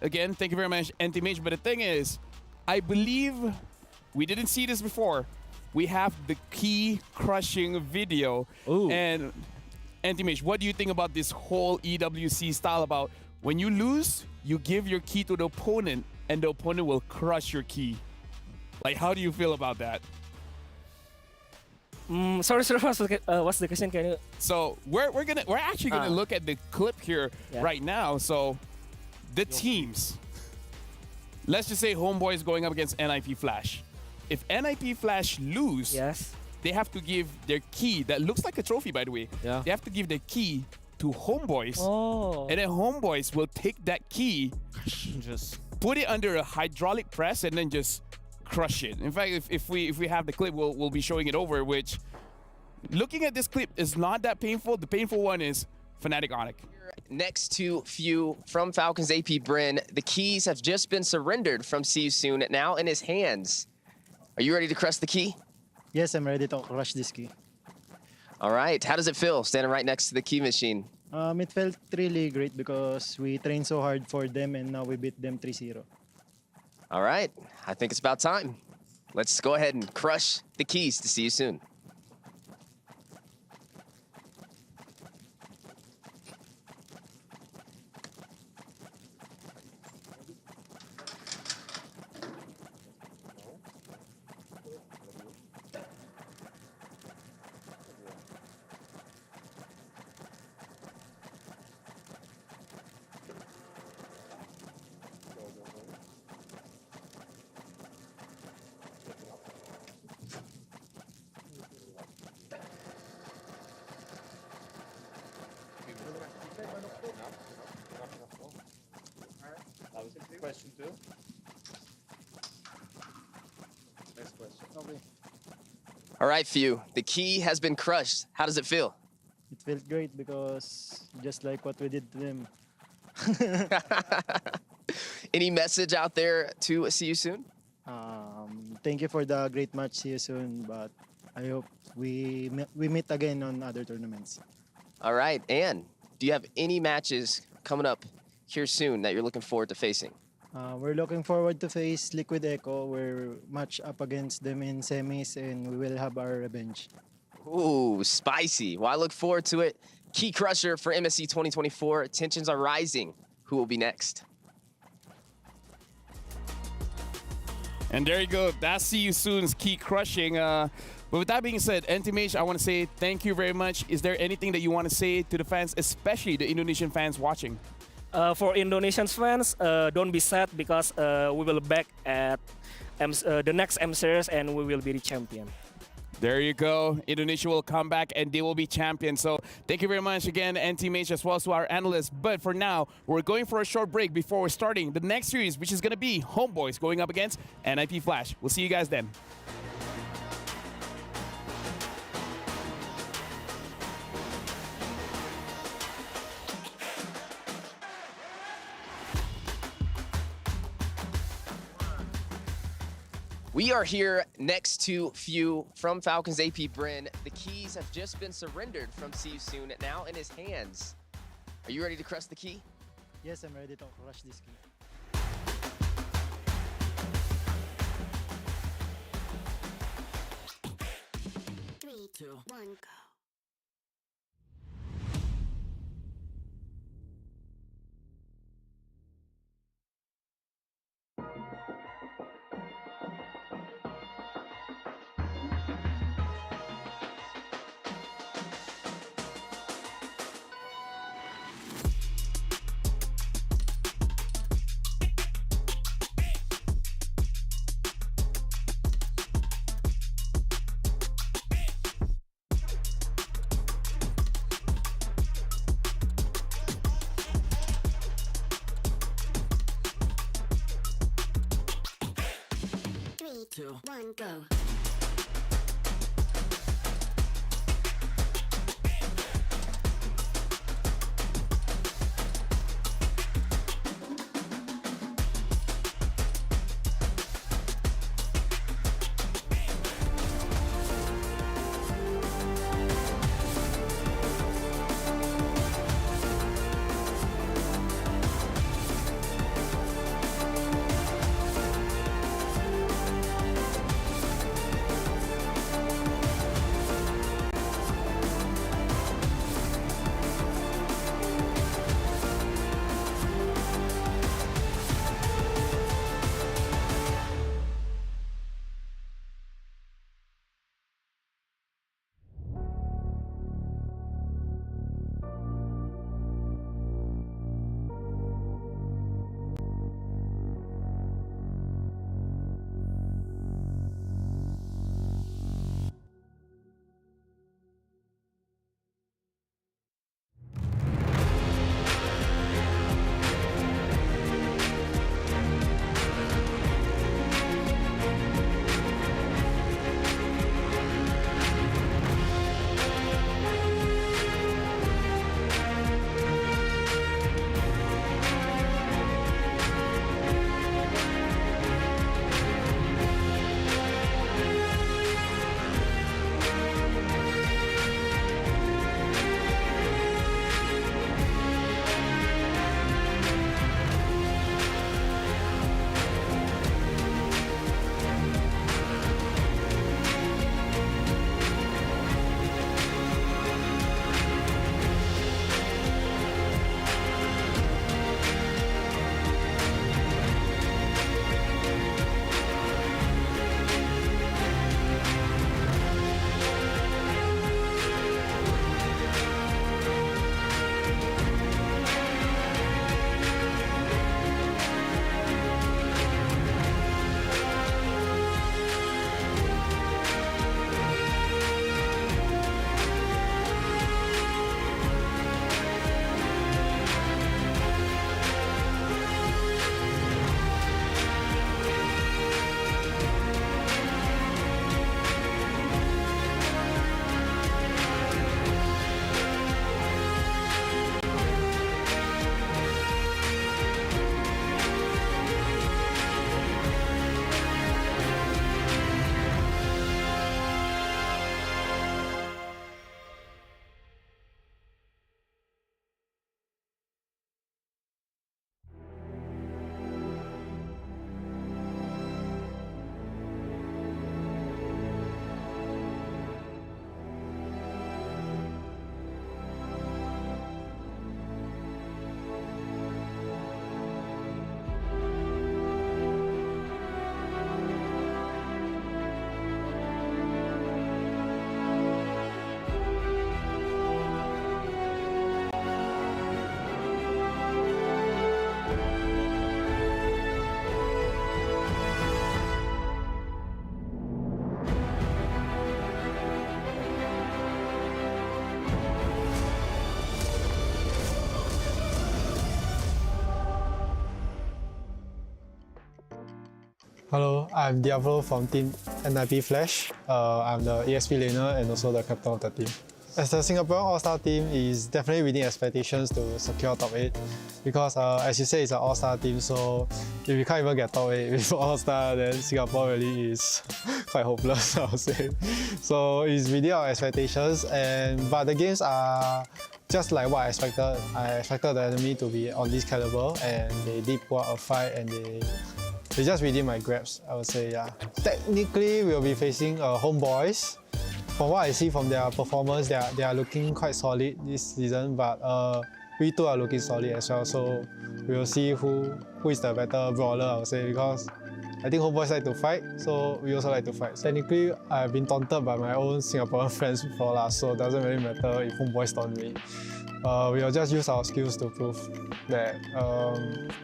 Again, thank you very much, NT-Mage. But the thing is, I believe we didn't see this before. We have the key crushing video. Ooh. And NT-Mage, what do you think about this whole EWC style about when you lose, you give your key to the opponent and the opponent will crush your key? Like, how do you feel about that? Sorry, what's the question? Can you? So we're actually gonna look at the clip here right now. So the teams. Let's just say Homeboys going up against NIP Flash. If NIP Flash lose, they have to give their key, that looks like a trophy by the way. Yeah. They have to give their key to Homeboys. And then Homeboys will take that key, just put it under a hydraulic press, and then just crush it. In fact, if we have the clip, we'll be showing it over, which looking at this clip is not that painful. The painful one is Fnatic Onyx. Next to Few from Falcons AP Bryn, the keys have just been surrendered from See You Soon, now in his hands. Are you ready to crush the key? Yes, I'm ready to crush this key. All right, how does it feel standing right next to the key machine? It felt really great because we trained so hard for them and now we beat them 3-0. All right, I think it's about time. Let's go ahead and crush the keys to See You Soon. Question 2. Next question. Okay. All right, Few, the key has been crushed. How does it feel? It felt great because just like what we did to them. Any message out there to See You Soon? Thank you for the great match. See you soon. But I hope we meet again on other tournaments. All right, and do you have any matches coming up here soon that you're looking forward to facing? We're looking forward to face Liquid Echo. We're match up against them in semis and we will have our revenge. Ooh, spicy. Well, I look forward to it. Key crusher for MSC 2024. Tensions are rising. Who will be next? And there you go. That's See You Soon's key crushing. But with that being said, NTMH, I want to say thank you very much. Is there anything that you want to say to the fans, especially the Indonesian fans watching? For Indonesian fans, don't be sad because we will back at the next M Series and we will be the champion. There you go. Indonesia will come back and they will be champions. So thank you very much again, NTMH, as well as to our analysts. But for now, we're going for a short break before we're starting the next series, which is going to be Homeboys going up against NIP Flash. We'll see you guys then. We are here next to Few from Falcons AP Bryn. The keys have just been surrendered from See You Soon, now in his hands. Are you ready to crush the key? Yes, I'm ready to crush this key. 3, 2, 1, go. Three, two, one, go. Hello, I'm Diablo from Team NIP Flash. I'm the EXP laner and also the captain of the team. As the Singaporean All-Star team is definitely within expectations to secure top 8 because as you say, it's an All-Star team, so if you can't even get top 8 with All-Star, then Singapore really is quite hopeless, I would say. So it's within our expectations, but the games are just like what I expected. I expected the enemy to be on this caliber, and they did put up a fight, and they just within my grasp, I would say, yeah. Technically, we'll be facing Homeboys. From what I see from their performance, they are looking quite solid this season, but we too are looking solid as well. So we'll see who is the better brawler, I would say, because I think Homeboys like to fight, so we also like to fight. Technically, I've been taunted by my own Singaporean friends before, so it doesn't really matter if Homeboys taunt me. We'll just use our skills to prove that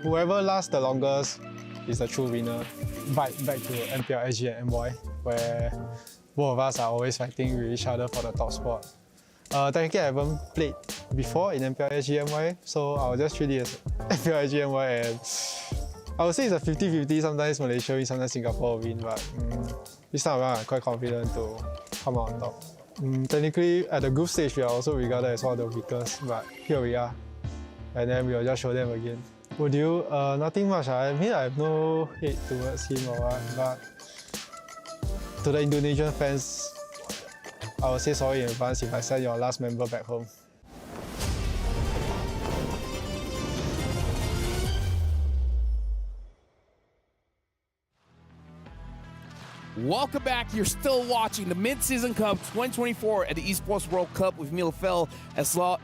whoever lasts the longest is the true winner. Back to MPL, SG and MY, where both of us are always fighting with each other for the top spot. Technically, I haven't played before in MPL, SG, MY, so I'll just treat it as MPL, SG, MY, and I would say it's a 50-50. Sometimes Malaysia win, sometimes Singapore win, but this time around I'm quite confident to come out on top. Technically, at the group stage, we are also regarded as one of the weakest, but here we are, and then we'll just show them again. Would you? Nothing much. I mean, I have no hate towards him or what, but to the Indonesian fans, I will say sorry in advance if I send your last member back home. Welcome back. You're still watching the Mid-Season Cup 2024 at the Esports World Cup with Milfel as well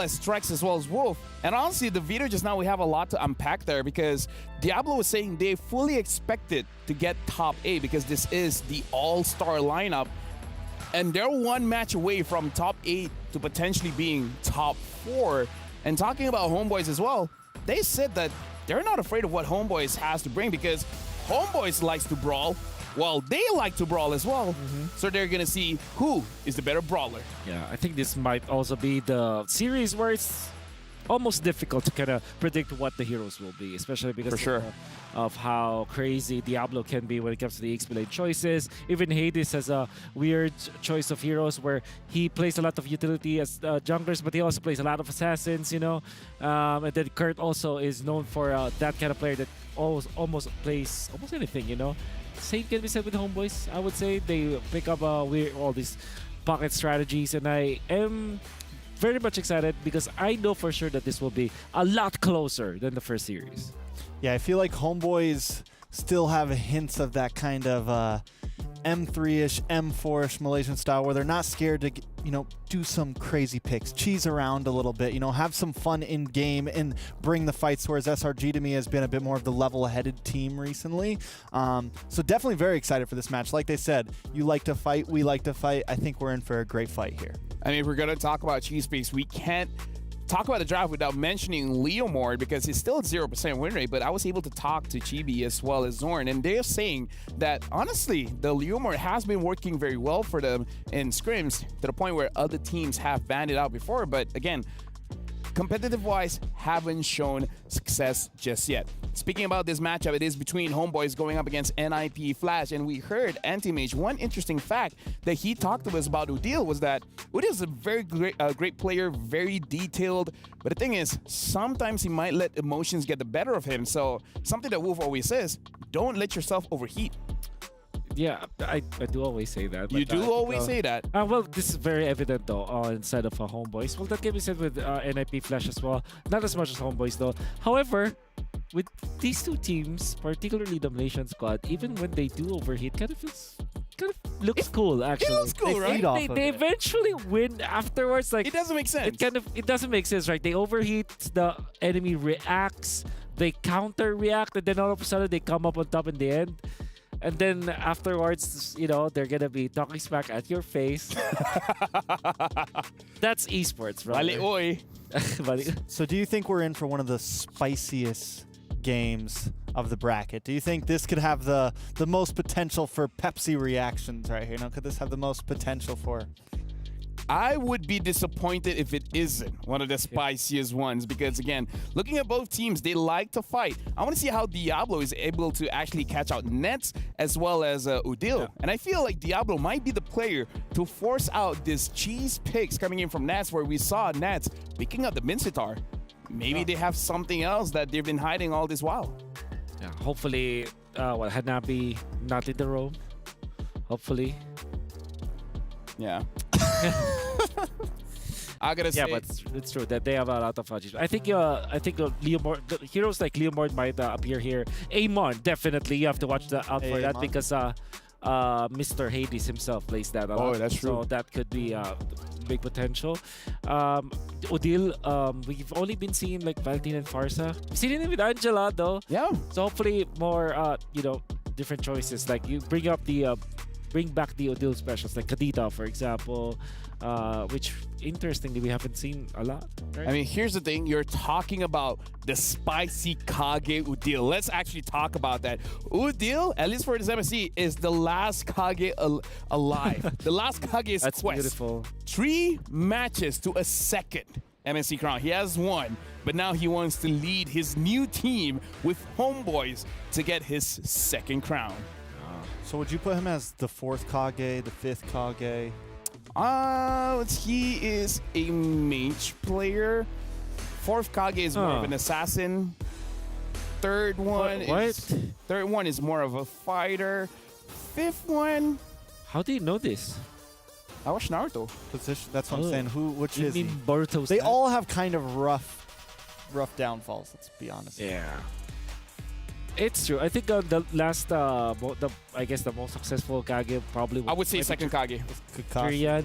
as Trex as well as Wolf. And honestly, the video just now, we have a lot to unpack there because Diablo was saying they fully expected to get top 8 because this is the all-star lineup. And they're one match away from top 8 to potentially being top 4. And talking about Homeboys as well, they said that they're not afraid of what Homeboys has to bring because Homeboys likes to brawl. Well, they like to brawl as well, so they're gonna see who is the better brawler. Yeah, I think this might also be the series where it's almost difficult to kind of predict what the heroes will be, especially because of how crazy Diablo can be when it comes to the XP lane choices. Even Hades has a weird choice of heroes where he plays a lot of utility as junglers, but he also plays a lot of assassins, you know. And then Kurt also is known for that kind of player that almost plays almost anything, you know. Same can be said with Homeboys. I would say they pick up all these pocket strategies, and I am very much excited because I know for sure that this will be a lot closer than the first series. Yeah, I feel like Homeboys still have hints of that kind of M3-ish, M4-ish Malaysian style where they're not scared to, you know, do some crazy picks, cheese around a little bit, you know, have some fun in game and bring the fights, whereas SRG to me has been a bit more of the level-headed team recently. So definitely very excited for this match. Like they said, you like to fight, we like to fight. I think we're in for a great fight here. I mean, if we're going to talk about cheese picks, we can't talk about the draft without mentioning Leomord because he's still at 0% win rate, but I was able to talk to Chibi as well as Zorn, and they're saying that honestly, the Leomord has been working very well for them in scrims to the point where other teams have banned it out before, but again, competitive-wise, haven't shown success just yet. Speaking about this matchup, it is between Homeboys going up against NIP Flash, and we heard Anti-Mage. One interesting fact that he talked to us about Udil was that Udil is a very great player, very detailed, but the thing is, sometimes he might let emotions get the better of him, so something that Wolf always says, don't let yourself overheat. Yeah, I do always say that. You do always say that. Well, this is very evident though inside of Homeboys. Well, that can be said with NIP Flash as well. Not as much as Homeboys though. However, with these two teams, particularly the Malaysian squad, even when they do overheat, kind of looks cool actually. It looks cool, right? They eventually win afterwards. Like it doesn't make sense. It doesn't make sense, right? They overheat, the enemy reacts, they counter react, and then all of a sudden they come up on top in the end. And then afterwards, you know, they're gonna be talking smack at your face. That's esports, right? Bali oi. So do you think we're in for one of the spiciest games of the bracket? Do you think this could have the most potential for Pepsi reactions right here? You know, could this have the most potential for I would be disappointed if it isn't one of the spiciest ones because, again, looking at both teams, they like to fight. I want to see how Diablo is able to actually catch out Nets as well as Udil. Yeah. And I feel like Diablo might be the player to force out this cheese picks coming in from Nats, where we saw Nats picking up the Mincetar. Maybe they have something else that they've been hiding all this while. Yeah, hopefully, Hanabi not in the room. Hopefully. Yeah. I gotta say, yeah, but it's true that they have a lot of fudges. I think Leomord, heroes like Leomord might appear here. Amon, definitely you have to watch out for that because Mr. Hades himself plays that a lot. Oh, that's true. So that could be big potential. Odil, we've only been seeing like Valentine and Farsa. We've seen it with Angela though. Yeah. So hopefully more different choices. Like you bring back the Odil specials like Kadita, for example, which interestingly we haven't seen a lot. Right? I mean, here's the thing. You're talking about the spicy Kage Udil. Let's actually talk about that. Udil, at least for this MSC, is the last Kage alive. The last Kage is That's Quest. Beautiful. 3 matches to a second MSC crown. He has 1, but now he wants to lead his new team with Homeboys to get his 2nd crown. So would you put him as the 4th Kage, the 5th Kage? He is a mage player. 4th Kage is more of an assassin. Third one is more of a fighter. 5th one. How do you know this? I watched Naruto. Position. That's what I'm saying. Which is he? Boruto's They all have kind of rough downfalls. Let's be honest. Yeah. It's true. I think the last, I guess the most successful Kage probably. I would say 2nd Kage. Korean.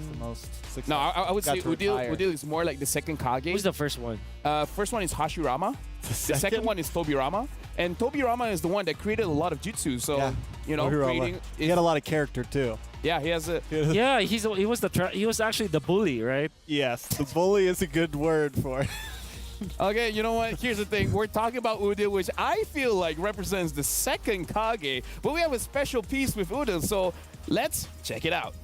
No, I would say Udil is more like the 2nd Kage. Who's the first one? First one is Hashirama. The second one is Tobirama. And Tobirama is the one that created a lot of jutsu. So, creating. He had a lot of character too. Yeah, he has a. Yeah, he was actually the bully, right? Yes, the bully is a good word for it. Okay, you know what? Here's the thing. We're talking about Udil, which I feel like represents the 2nd Kage, but we have a special piece with Udil, so let's check it out.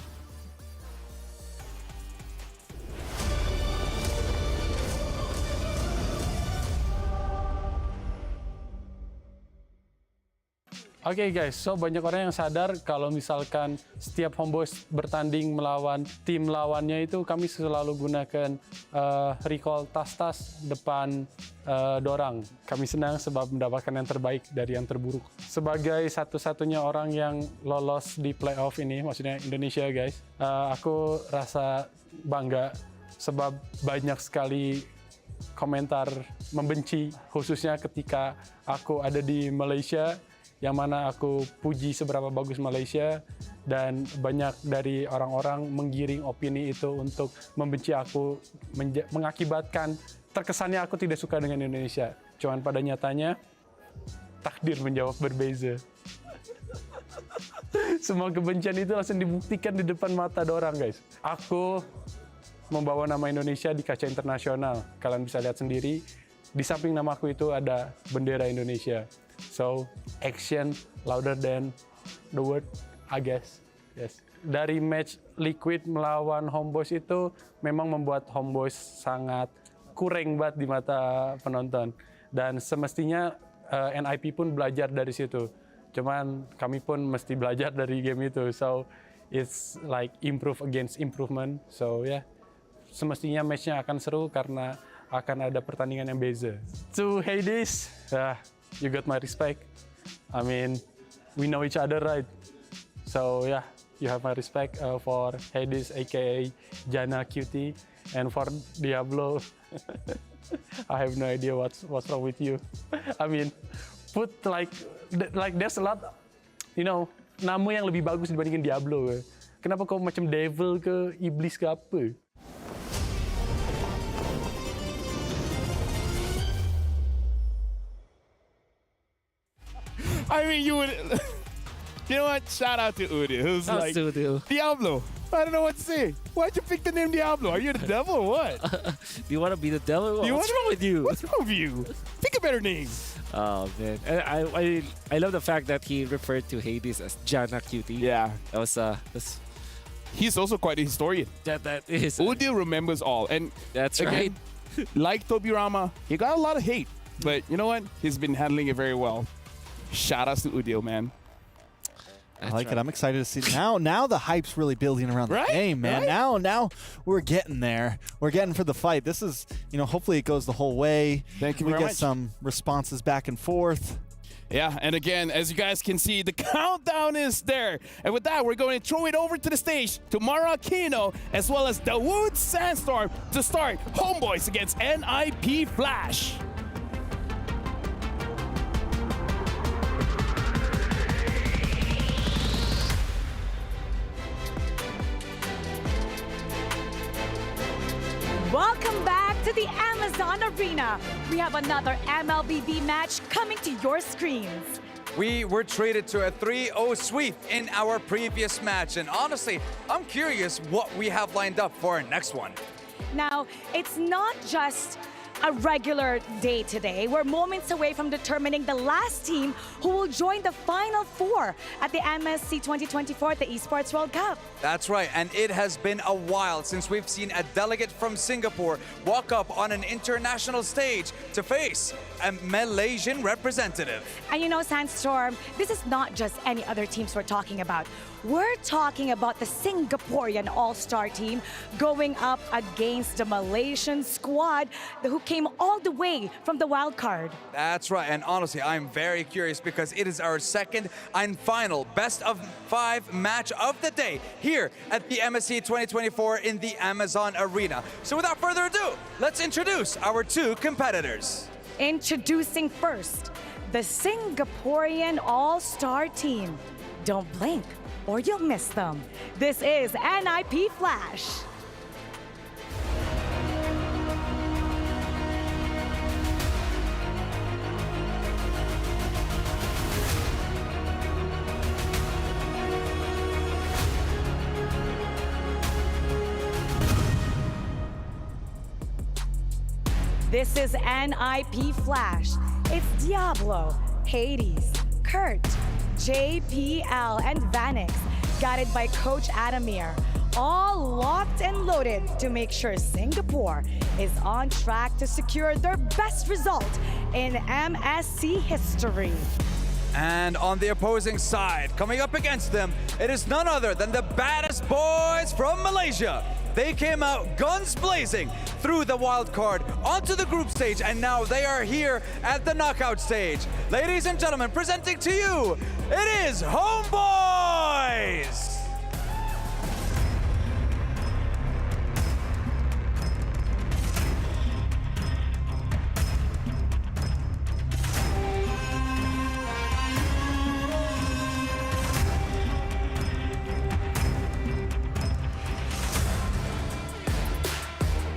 Oke guys, so banyak orang yang sadar kalau misalkan setiap homeboys bertanding melawan tim lawannya itu kami selalu gunakan recall tas-tas depan dorang. Kami senang sebab mendapatkan yang terbaik dari yang terburuk. Sebagai satu-satunya orang yang lolos di playoff ini, maksudnya Indonesia guys, aku rasa bangga sebab banyak sekali komentar membenci, khususnya ketika aku ada di Malaysia, yang mana aku puji seberapa bagus Malaysia dan banyak dari orang-orang menggiring opini itu untuk membenci aku, mengakibatkan terkesannya aku tidak suka dengan Indonesia. Cuman pada nyatanya takdir menjawab berbeza. Semua kebencian itu langsung dibuktikan di depan mata orang guys. Aku membawa nama Indonesia di kaca internasional. Kalian bisa lihat sendiri, di samping nama aku itu ada bendera Indonesia. So, action louder than the word, I guess. Yes. Dari match Liquid melawan Homeboys itu memang membuat Homeboys sangat kurang banget di mata penonton. Dan semestinya NIP pun belajar dari situ. Cuman kami pun mesti belajar dari game itu. So, it's like improve against improvement. So, yeah. Semestinya matchnya akan seru karena akan ada pertandingan yang beza. To Hades, you got my respect. I mean, we know each other, right? So yeah, you have my respect for Hades, aka Jana Cutie, and for Diablo. I have no idea what's wrong with you. I mean, put like there's a lot, nama yang lebih bagus dibandingin Diablo. Kenapa kau macam devil ke iblis ke apa? I mean, you know what? Shout out to Udil, who's like, Diablo. I don't know what to say. Why'd you pick the name Diablo? Are you the devil or what? Do you want to be the devil? What's wrong with you? What's wrong with you? Pick a better name. Oh man, I love the fact that he referred to Hades as Jana Cutie. Yeah, that was he's also quite a historian. That is. Udil remembers all. And that's again, like Tobirama, he got a lot of hate. But you know what? He's been handling it very well. Shout outs to Udil, man. I like it. I'm excited to see now the hype's really building around the game, man. Right? Now we're getting there. We're getting for the fight. This is, hopefully it goes the whole way. Thank you we very get much. some responses back and forth. Yeah, and again, as you guys can see, the countdown is there. And with that, we're going to throw it over to the stage to Mara Aquino, as well as Dawood Sandstorm to start Homeboys against NIP Flash. Welcome back to the Amazon Arena. We have another MLBB match coming to your screens. We were treated to a 3-0 sweep in our previous match, and honestly, I'm curious what we have lined up for our next one. Now, it's not just a regular day today. We're moments away from determining the last team who will join the Final Four at the MSC 2024 at the Esports World Cup. That's right, and it has been a while since we've seen a delegate from Singapore walk up on an international stage to face a Malaysian representative. And Sandstorm, this is not just any other teams we're talking about. We're talking about the Singaporean all-star team going up against the Malaysian squad who came all the way from the wild card. That's right, and honestly, I'm very curious because it is our second and final best of 5 match of the day here at the MSC 2024 in the Amazon Arena. So without further ado, let's introduce our 2 competitors. Introducing first, the Singaporean all-star team. Don't blink or you'll miss them. This is NIP Flash. This is NIP Flash. It's Diablo, Hades, Kurt, JPL, and Vanix, guided by Coach Adamir, all locked and loaded to make sure Singapore is on track to secure their best result in MSC history. And on the opposing side, coming up against them, it is none other than the baddest boys from Malaysia. They came out guns blazing through the wild card onto the group stage, and now they are here at the knockout stage. Ladies and gentlemen, presenting to you, it is Homeboys!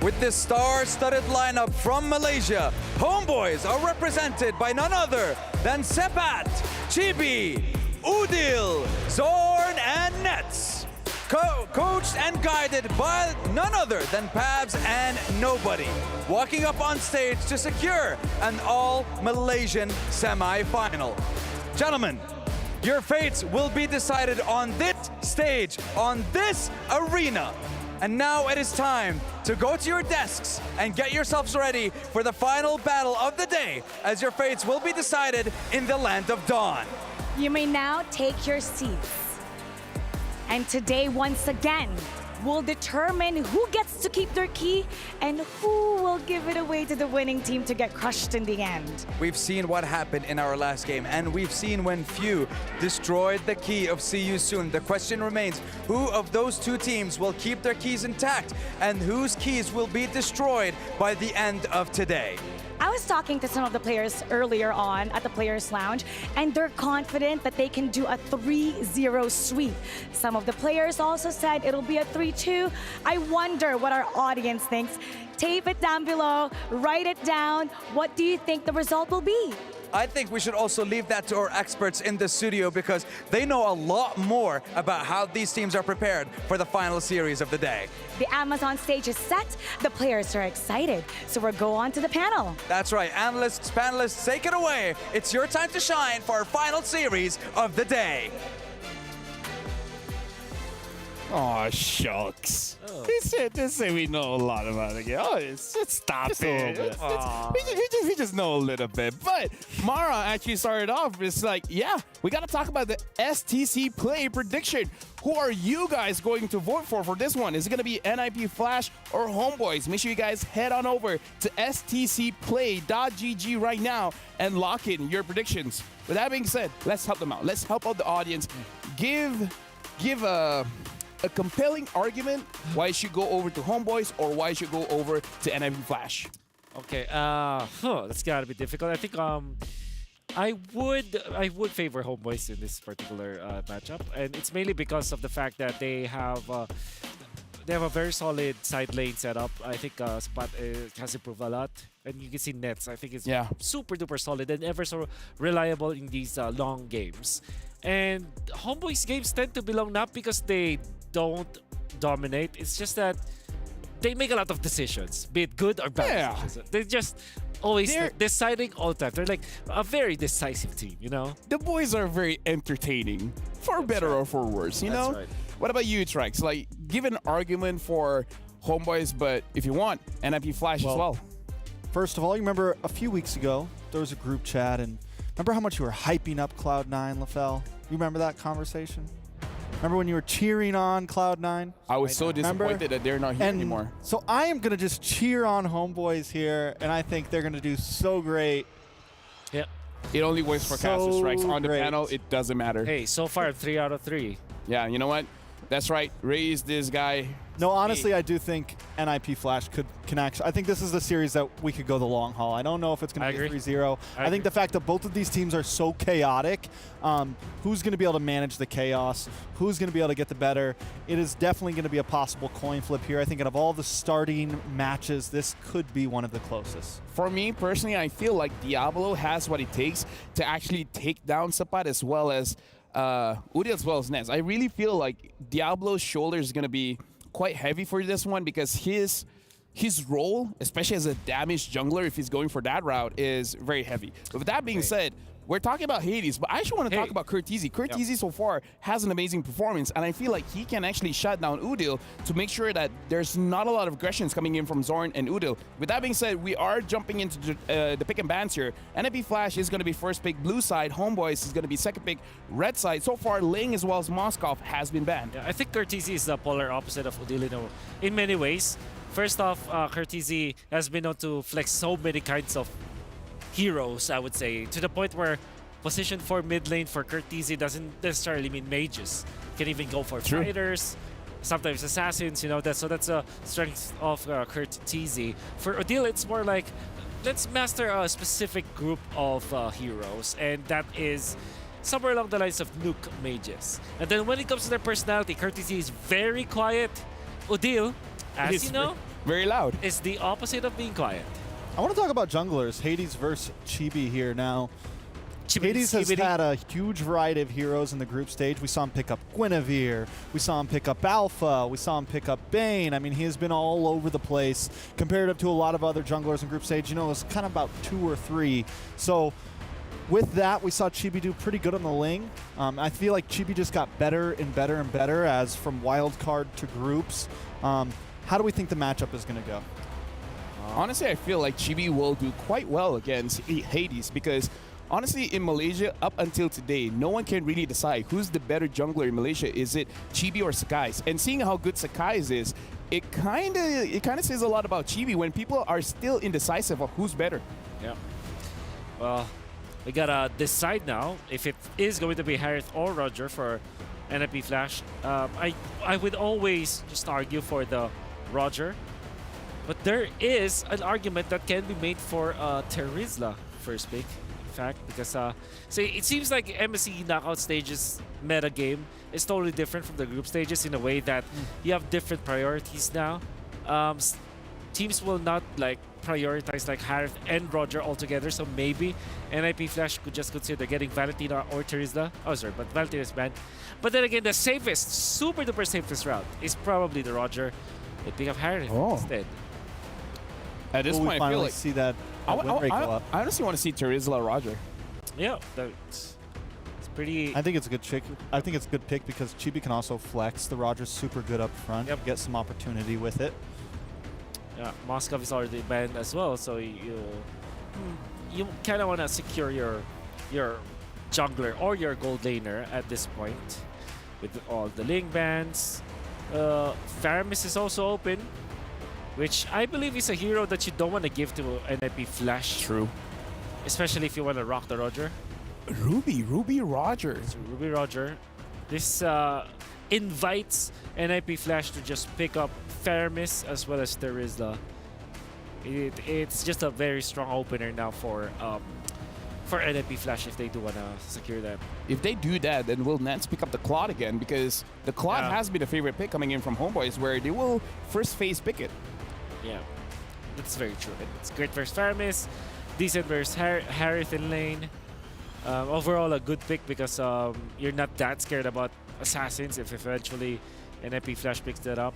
With this star-studded lineup from Malaysia, Homeboys are represented by none other than Sepat, Chibi, Udil, Zorn, and Nets. Coached and guided by none other than Pabs and Nobody, walking up on stage to secure an all-Malaysian semi-final. Gentlemen, your fates will be decided on this stage, on this arena. And now it is time to go to your desks and get yourselves ready for the final battle of the day, as your fates will be decided in the Land of Dawn. You may now take your seats. And today, once again, will determine who gets to keep their key and who will give it away to the winning team to get crushed in the end. We've seen what happened in our last game, and we've seen when few destroyed the key of See You Soon. The question remains, who of those 2 teams will keep their keys intact and whose keys will be destroyed by the end of today? I was talking to some of the players earlier on at the Players Lounge, and they're confident that they can do a 3-0 sweep. Some of the players also said it'll be a 3-2. I wonder what our audience thinks. Tape it down below, write it down. What do you think the result will be? I think we should also leave that to our experts in the studio because they know a lot more about how these teams are prepared for the final series of the day. The Amazon stage is set. The players are excited. So we'll go on to the panel. That's right. Analysts, panelists, take it away. It's your time to shine for our final series of the day. Oh, shucks. Oh. They say we know a lot about it. Oh, stop Just a little it. bit. We just know a little bit. But Mara actually started off. It's like, yeah, we got to talk about the STC play prediction. Who are you guys going to vote for this one? Is it going to be NIP Flash or Homeboys? Make sure you guys head on over to stcplay.gg right now and lock in your predictions. With that being said, let's help them out. Let's help out the audience. Give a compelling argument why you should go over to Homeboys or why you should go over to NIP Flash. Okay, that's gotta be difficult. I think I would favor Homeboys in this particular matchup, and it's mainly because of the fact that they have a very solid side lane setup. I think Spot has improved a lot, and you can see Nets. I think it's super duper solid and ever so reliable in these long games. And Homeboys games tend to belong not because they don't dominate. It's just that they make a lot of decisions, be it good or bad decisions. They just always deciding all the time. They're like a very decisive team, you know? The boys are very entertaining, for better or for worse, you know? Right. What about you, Trex? Like, give an argument for Homeboys, but if you want, NIP Flash as well. First of all, you remember a few weeks ago, there was a group chat, and remember how much you were hyping up Cloud9, LaFell? You remember that conversation? Remember when you were cheering on Cloud9? I was so disappointed that they're not here anymore. So I am going to just cheer on Homeboys here, and I think they're going to do so great. Yeah. It only works for Counter Strikes. On the panel, it doesn't matter. Hey, so far 3 out of 3. Yeah, you know what? That's right. Raise this guy. No, honestly, I do think NIP Flash can actually. I think this is the series that we could go the long haul. I don't know if it's going to be 3-0. I think the fact that both of these teams are so chaotic, who's going to be able to manage the chaos? Who's going to be able to get the better? It is definitely going to be a possible coin flip here. I think out of all the starting matches, this could be one of the closest. For me, personally, I feel like Diablo has what it takes to actually take down Sapat as well as Udi as well as Nez. I really feel like Diablo's shoulder is going to be quite heavy for this one because his role, especially as a damaged jungler, if he's going for that route, is very heavy. But with that being said, we're talking about Hades, but I actually want to talk about Curtizi. Curtizi so far has an amazing performance, and I feel like he can actually shut down Udil to make sure that there's not a lot of aggressions coming in from Zorn and Udil. With that being said, we are jumping into the pick and bans here. NIP Flash is going to be first pick blue side. Homeboys is going to be second pick red side. So far, Ling as well as Moskov has been banned. Yeah, I think Curtizi is the polar opposite of Udil in many ways. First off, Curtizi has been known to flex so many kinds of heroes, I would say, to the point where position for mid lane for Curtizi doesn't necessarily mean mages. Can even go for fighters, sometimes assassins, you know. So that's a strength of Curtizi. For Odile, it's more like, let's master a specific group of heroes, and that is somewhere along the lines of nuke mages. And then when it comes to their personality, Curtizi is very quiet. Odile, as you know, very loud. Is the opposite of being quiet. I want to talk about junglers. Hades versus Chibi here now. Hades has had a huge variety of heroes in the group stage. We saw him pick up Guinevere. We saw him pick up Alpha. We saw him pick up Bane. I mean, he has been all over the place comparative to a lot of other junglers in group stage. You know, it's kind of about 2 or 3. So with that, we saw Chibi do pretty good on the Ling. I feel like Chibi just got better and better and better as from wild card to groups. How do we think the matchup is going to go? Honestly, I feel like Chibi will do quite well against Hades because honestly, in Malaysia, up until today, no one can really decide who's the better jungler in Malaysia. Is it Chibi or Sakai's? And seeing how good Sakai's is, it kind of says a lot about Chibi when people are still indecisive of who's better. Yeah. Well, we gotta decide now if it is going to be Harith or Roger for NIP Flash. I would always just argue for the Roger, but there is an argument that can be made for Terizla first pick. Fact, because so it seems like MSC knockout stages meta game is totally different from the group stages in a way that you have different priorities now. Teams will not like prioritize like Harith and Roger altogether, so maybe NIP Flash could just consider getting Valentina or Terizla. Oh, sorry, but Valentina is banned. But then again, the safest, super duper safest route is probably the Roger. They pick up Harith instead. At this point, I feel like see that. I honestly want to see Terizla Roger. Yeah, it's pretty. I think it's a good pick. I think it's a good pick because Chibi can also flex. The Roger's super good up front. Yep. Get some opportunity with it. Yeah, Moskov is already banned as well, so you kind of want to secure your jungler or your gold laner at this point with all the link bans. Faramis is also open, which I believe is a hero that you don't want to give to NIP Flash. True. Especially if you want to rock the Roger. Ruby Roger. So Ruby Roger. This invites NIP Flash to just pick up Faramis as well as Terizla. It's just a very strong opener now for NIP Flash if they do want to secure that. If they do that, then will Nets pick up the Claude again? Because the Claude has been a favorite pick coming in from Homeboys, where they will first phase pick it. Yeah, that's very true. It's great versus Faramis, decent versus Harith in lane. Overall, a good pick because you're not that scared about Assassins if eventually NIP Flash picks that up.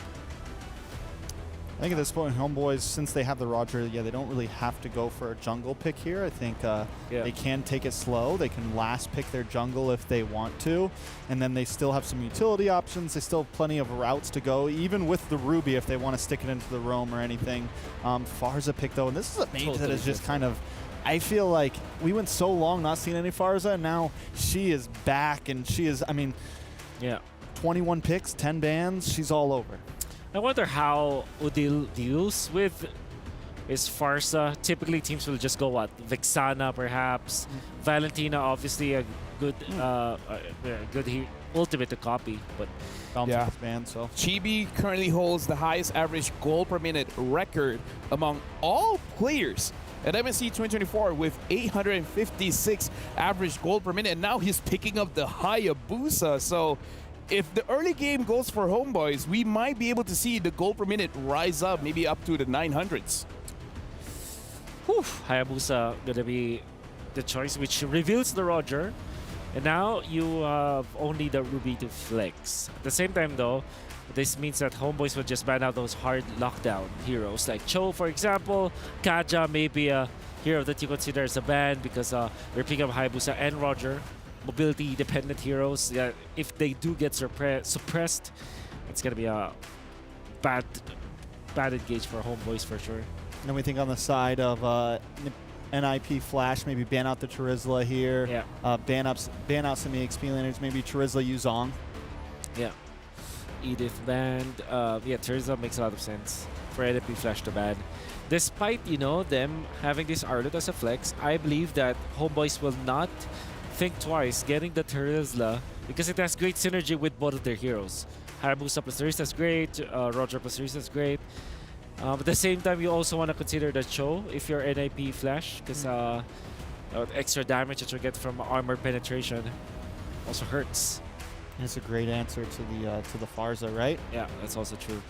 I think at this point, Homeboys, since they have the Roger, they don't really have to go for a jungle pick here. I think they can take it slow. They can last pick their jungle if they want to. And then they still have some utility options. They still have plenty of routes to go, even with the Ruby if they want to stick it into the roam or anything. Farza pick, though, and this is a mage that is just kind of... I feel like we went so long not seeing any Farza, and now she is back, and she is, 21 picks, 10 bans, she's all over. I wonder how Udil deals with his Farsa. Typically, teams will just go Vexana, perhaps. Valentina, obviously a good, ultimate to copy, but ban. So Chibi currently holds the highest average goal per minute record among all players at MSC 2024 with 856 average goal per minute. And now he's picking up the Hayabusa. So if the early game goes for Homeboys, we might be able to see the goal per minute rise up, maybe up to the 900s. Whew, Hayabusa gonna be the choice, which reveals the Roger. And now you have only the Ruby to flex. At the same time, though, this means that Homeboys will just ban out those hard lockdown heroes like Cho, for example. Kaja may be a hero that you consider as a ban because you're picking up Hayabusa and Roger. Mobility-dependent heroes. If they do get suppressed, it's going to be a bad engage for Homeboys for sure. And then we think on the side of NIP Flash, maybe ban out the Terizla here. Yeah. Ban out some EXP laners, maybe Terizla Yuzong. Yeah. Edith banned. Terizla makes a lot of sense for NIP Flash to ban. Despite, them having this Arlet as a flex, I believe that Homeboys will not think twice getting the Terizla because it has great synergy with both of their heroes. Hayabusa plus Terizla is great, Roger plus Terizla is great. At the same time, you also want to consider the Cho if you're NIP Flash because extra damage that you get from armor penetration also hurts. That's a great answer to the Farza, right? Yeah, that's also true.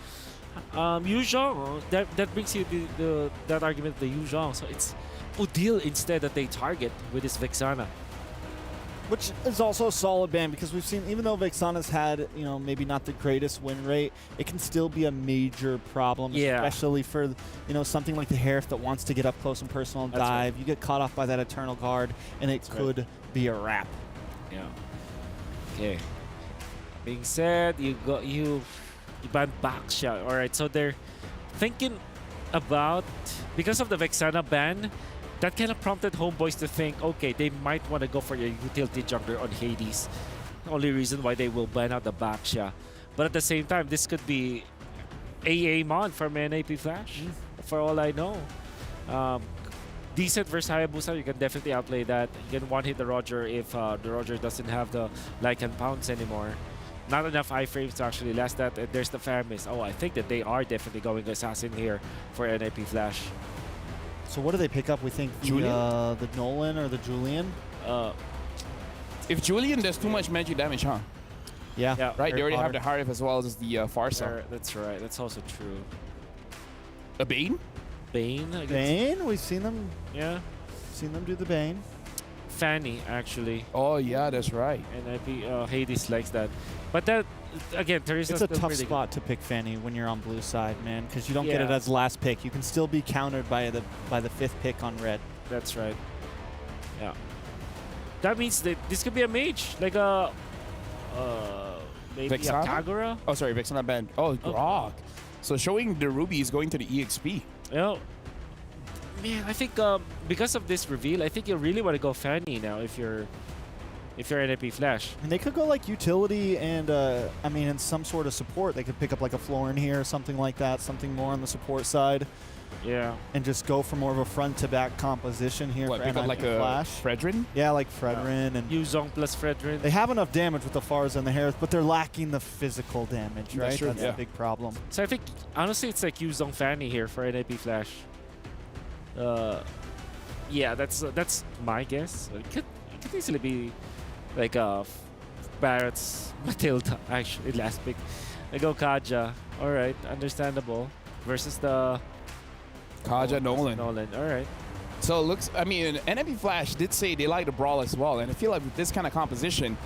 Yu Zhong, that brings you that argument, the Yu Zhong. So it's Udil instead that they target with this Vexana. Which is also a solid ban because we've seen, even though Vexana's had, maybe not the greatest win rate, it can still be a major problem, especially for, something like the Harith that wants to get up close and personal and dive. Right. You get caught off by that Eternal Guard, and it could be a wrap. Yeah. Okay. Being said, you ban Baksha. All right, so they're thinking about, because of the Vexana ban, that kind of prompted Homeboys to think, okay, they might want to go for your utility jungler on Hades. The only reason why they will ban out the Baksha. But at the same time, this could be AA Mon from NIP Flash, for all I know. Decent versus Hayabusa, you can definitely outplay that. You can one-hit the Roger if the Roger doesn't have the Lycan Pounce anymore. Not enough iframes to actually last that. And there's the Faramis. Oh, I think that they are definitely going Assassin here for NIP Flash. So what do they pick up? We think the Nolan or the Julian? If Julian does too much magic damage, huh? Yeah. Right, they already have the Harif as well as the Farsa. That's right, that's also true. A Bane? Bane, I guess. Bane? We've seen them. Yeah. Seen them do the Bane. Fanny, actually. Oh, yeah, that's right. And Hades likes that. But that, again, Terizla's it's a tough spot to pick Fanny when you're on blue side, man, because you don't get it as last pick. You can still be countered by the fifth pick on red. That's right. Yeah. that means that this could be a mage, like a maybe Vexana? a Kagura. Oh, sorry, Vexana banned. Oh, Grog. So showing the Ruby is going to the EXP. Yeah. Man, I think because of this reveal, I think you really want to go Fanny now if you're NAP Flash. And they could go like utility and, I mean, in some sort of support. They could pick up like a Florin here or something like that, something more on the support side. Yeah. And just go for more of a front-to-back composition here What, for pick up NIP like a Flash. Fredrin? Yeah, like Fredrin. And Yuzong plus Fredrin. they have enough damage with the Farza and the Harris, but they're lacking the physical damage, right? true, That's yeah. a big problem. So I think, honestly, it's like Yuzong Fanny here for NAP Flash. Yeah, that's my guess. It could easily be like Barrett's Matilda, actually, last pick. I go Kaja. All right, understandable. Versus the Kaja Nolan. Nolan, all right. So it looks, I mean, NMP Flash did say they like to brawl as well. And I feel like with this kind of composition,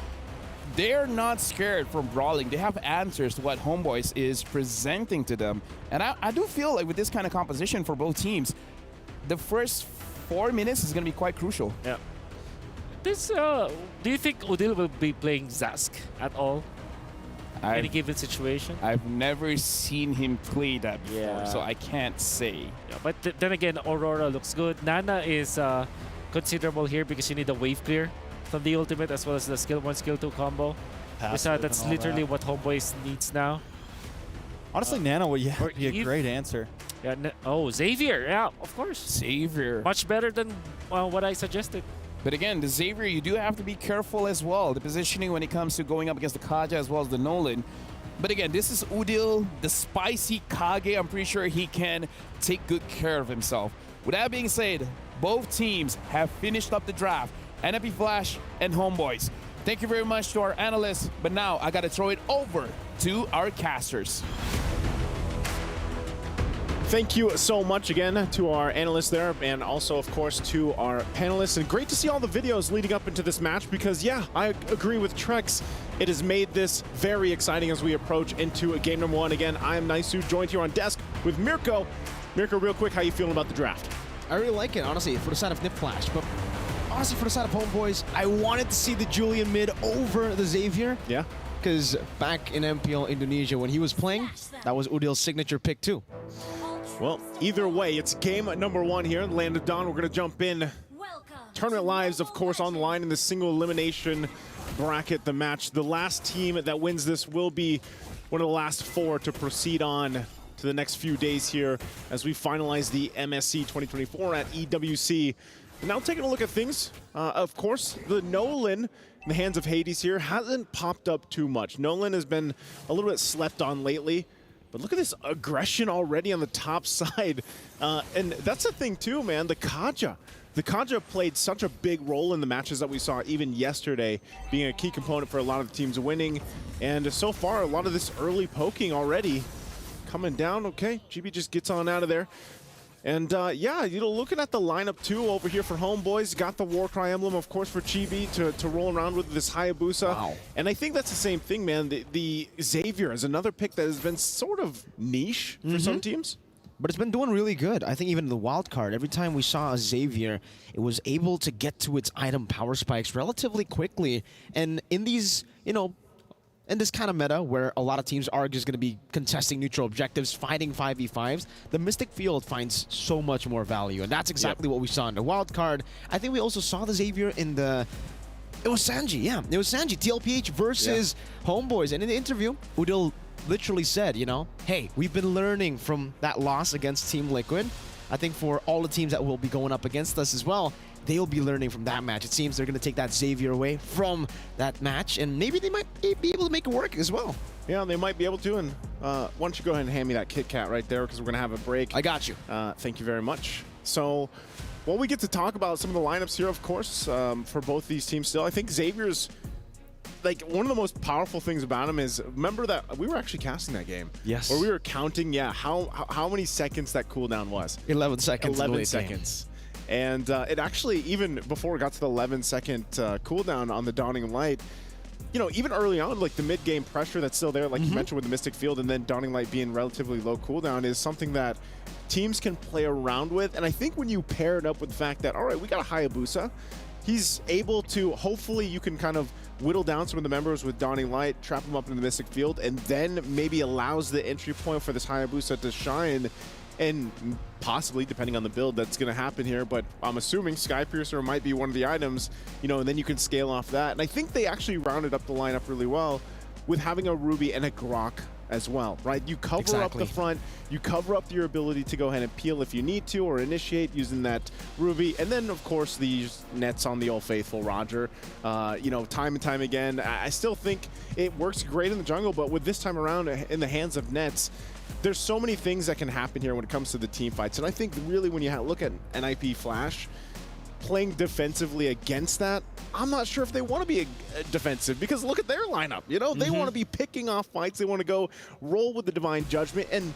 they're not scared from brawling. They have answers to what Homeboys is presenting to them. And I do feel like with this kind of composition for both teams, the first 4 minutes is going to be quite crucial. Yeah. This, do you think Udil will be playing Zask at all? Any given situation? I've never seen him play that before, Yeah. so I can't say. Yeah, but then again, Aurora looks good. Nana is considerable here because you need a wave clear from the ultimate as well as the skill 1, skill 2 combo. Passive That's and all literally that. what Homeboys needs now. Honestly, Nana would be a Eve. great answer. Yeah, oh, Xavier. Yeah, of course. Xavier. Much better than what I suggested. But again, the Xavier, you do have to be careful as well. The positioning when it comes to going up against the Kaja as well as the Nolan. But again, this is Udil, the spicy Kage. I'm pretty sure he can take good care of himself. With that being said, both teams have finished up the draft. NFP Flash and Homeboys. Thank you very much to our analysts. But now I got to throw it over to our casters. Thank you so much again to our analysts there, and also, of course, to our panelists. And great to see all the videos leading up into this match because, yeah, I agree with Trex. It has made this very exciting as we approach into game number 1. Again, I am Naisu, joined here on desk with Mirko. Mirko, real quick, how you feeling about the draft? I really like it, honestly, for the side of NIP Flash. But honestly, for the side of Homeboys, I wanted to see the Julian mid over the Xavier. Yeah. Because back in MPL Indonesia, when he was playing, that was Udil's signature pick too. Well, either way, it's game number 1 here in Land of Dawn. We're going to jump in. Tournament lives, of course, on the line in the single elimination bracket, the match. The last team that wins this will be one of the last 4 to proceed on to the next few days here as we finalize the MSC 2024 at EWC. Now taking a look at things, of course, the Nolan in the hands of Hades here hasn't popped up too much. Nolan has been a little bit slept on lately. But look at this aggression already on the top side. And that's the thing too, man, the Kaja. The Kaja played such a big role in the matches that we saw even yesterday, being a key component for a lot of the teams winning. And so far, a lot of this early poking already coming down. Okay, GB just gets on out of there. And yeah, you know, looking at the lineup too over here for Homeboys, got the Warcry emblem, of course, for Chibi to roll around with this Hayabusa. Wow. And I think that's the same thing, man. The Xavier is another pick that has been sort of niche for some teams. But it's been doing really good. I think even in the wild card, every time we saw a Xavier, it was able to get to its item power spikes relatively quickly. And in these, you know, in this kind of meta where a lot of teams are just going to be contesting neutral objectives, fighting 5v5s, the Mystic Field finds so much more value. And that's exactly what we saw in the wild card. I think we also saw the Xavier in the... It was Sanji, yeah. It was Sanji, TLPH versus Homeboys. And in the interview, Udil literally said, you know, hey, we've been learning from that loss against Team Liquid. I think for all the teams that will be going up against us as well, they'll be learning from that match. It seems they're going to take that Xavier away from that match, and maybe they might be able to make it work as well. Yeah, they might be able to. And why don't you go ahead and hand me that Kit Kat right there, because we're going to have a break. I got you. Thank you very much. So, well, we get to talk about some of the lineups here, of course, for both these teams still. I think Xavier's, like, one of the most powerful things about him is, remember that we were actually casting that game. Yes. Where we were counting, how many seconds that cooldown was. 11 seconds. 11 seconds. And it actually, even before it got to the 11-second cooldown on the Dawning Light, you know, even early on, like the mid-game pressure that's still there, like you mentioned with the Mystic Field, and then Dawning Light being relatively low cooldown is something that teams can play around with. And I think when you pair it up with the fact that, all right, we got a Hayabusa, he's able to, hopefully you can kind of whittle down some of the members with Dawning Light, trap them up in the Mystic Field, and then maybe allows the entry point for this Hayabusa to shine. And possibly, depending on the build, that's going to happen here. But I'm assuming Skypiercer might be one of the items, you know, and then you can scale off that. And I think they actually rounded up the lineup really well with having a Ruby and a Grok as well, right? You cover up the front, you cover up your ability to go ahead and peel if you need to, or initiate using that Ruby. And then, of course, these nets on the Old Faithful Roger. You know, time and time again, I still think it works great in the jungle, but with this time around in the hands of nets, there's so many things that can happen here when it comes to the team fights. And I think really when you look at NIP Flash, playing defensively against that, I'm not sure if they want to be defensive, because look at their lineup. You know, they want to be picking off fights. They want to go roll with the Divine Judgment. And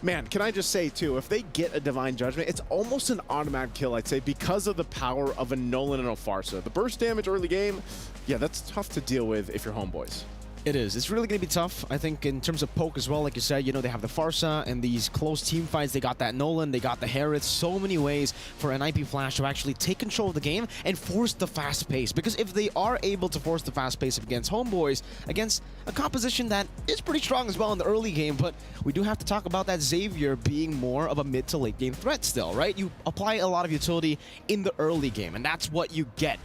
man, can I just say too, if they get a Divine Judgment, it's almost an automatic kill, I'd say, because of the power of a Nolan and a Farsa. The burst damage early game, yeah, that's tough to deal with if you're homeboys. It is. It's really going to be tough, I think, in terms of poke as well. Like you said, you know, they have the Farsa and these close team fights. They got that Nolan, they got the Harrods. So many ways for NIP Flash to actually take control of the game and force the fast pace. Because if they are able to force the fast pace against homeboys, against a composition that is pretty strong as well in the early game, but we do have to talk about that Xavier being more of a mid to late game threat still, right? You apply a lot of utility in the early game, and that's what you get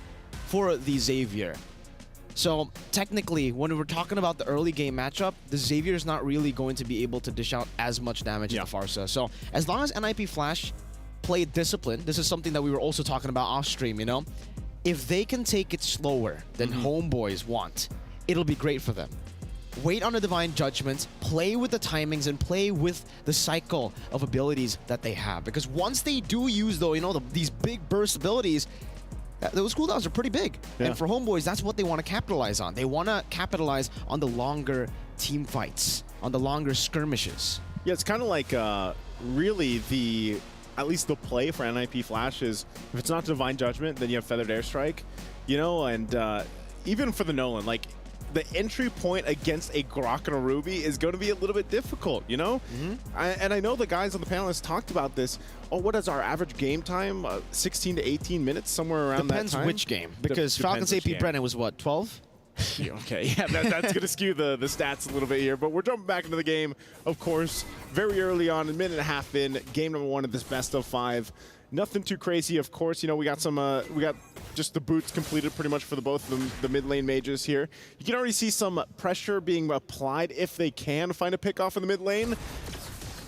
for the Xavier. So technically, when we're talking about the early game matchup, the Xavier is not really going to be able to dish out as much damage as the Farsa. So as long as NIP Flash play discipline, this is something that we were also talking about off stream, you know? If they can take it slower than homeboys want, it'll be great for them. Wait on a Divine Judgment, play with the timings, and play with the cycle of abilities that they have. Because once they do use, though, you know, these big burst abilities, those cooldowns are pretty big. And for homeboys, that's what they want to capitalize on. They want to capitalize on the longer team fights, on the longer skirmishes. Yeah, it's kind of like really at least the play for NIP Flash is, if it's not Divine Judgment, then you have Feathered Airstrike, you know, and even for the Nolan, like, the entry point against a Grok and a Ruby is going to be a little bit difficult, you know? And I know the guys on the panel has talked about this. Oh, what is our average game time? 16 to 18 minutes, somewhere around that time? Depends which game, because Falcons AP Brennan was what, 12? Okay, yeah, that's going to skew the stats a little bit here, but we're jumping back into the game, of course, very early on, a minute and a half in, game number 1 of this best of 5. Nothing too crazy, of course. You know, we got some, we got just the boots completed pretty much for both of the mid lane mages here. You can already see some pressure being applied if they can find a pick off in the mid lane.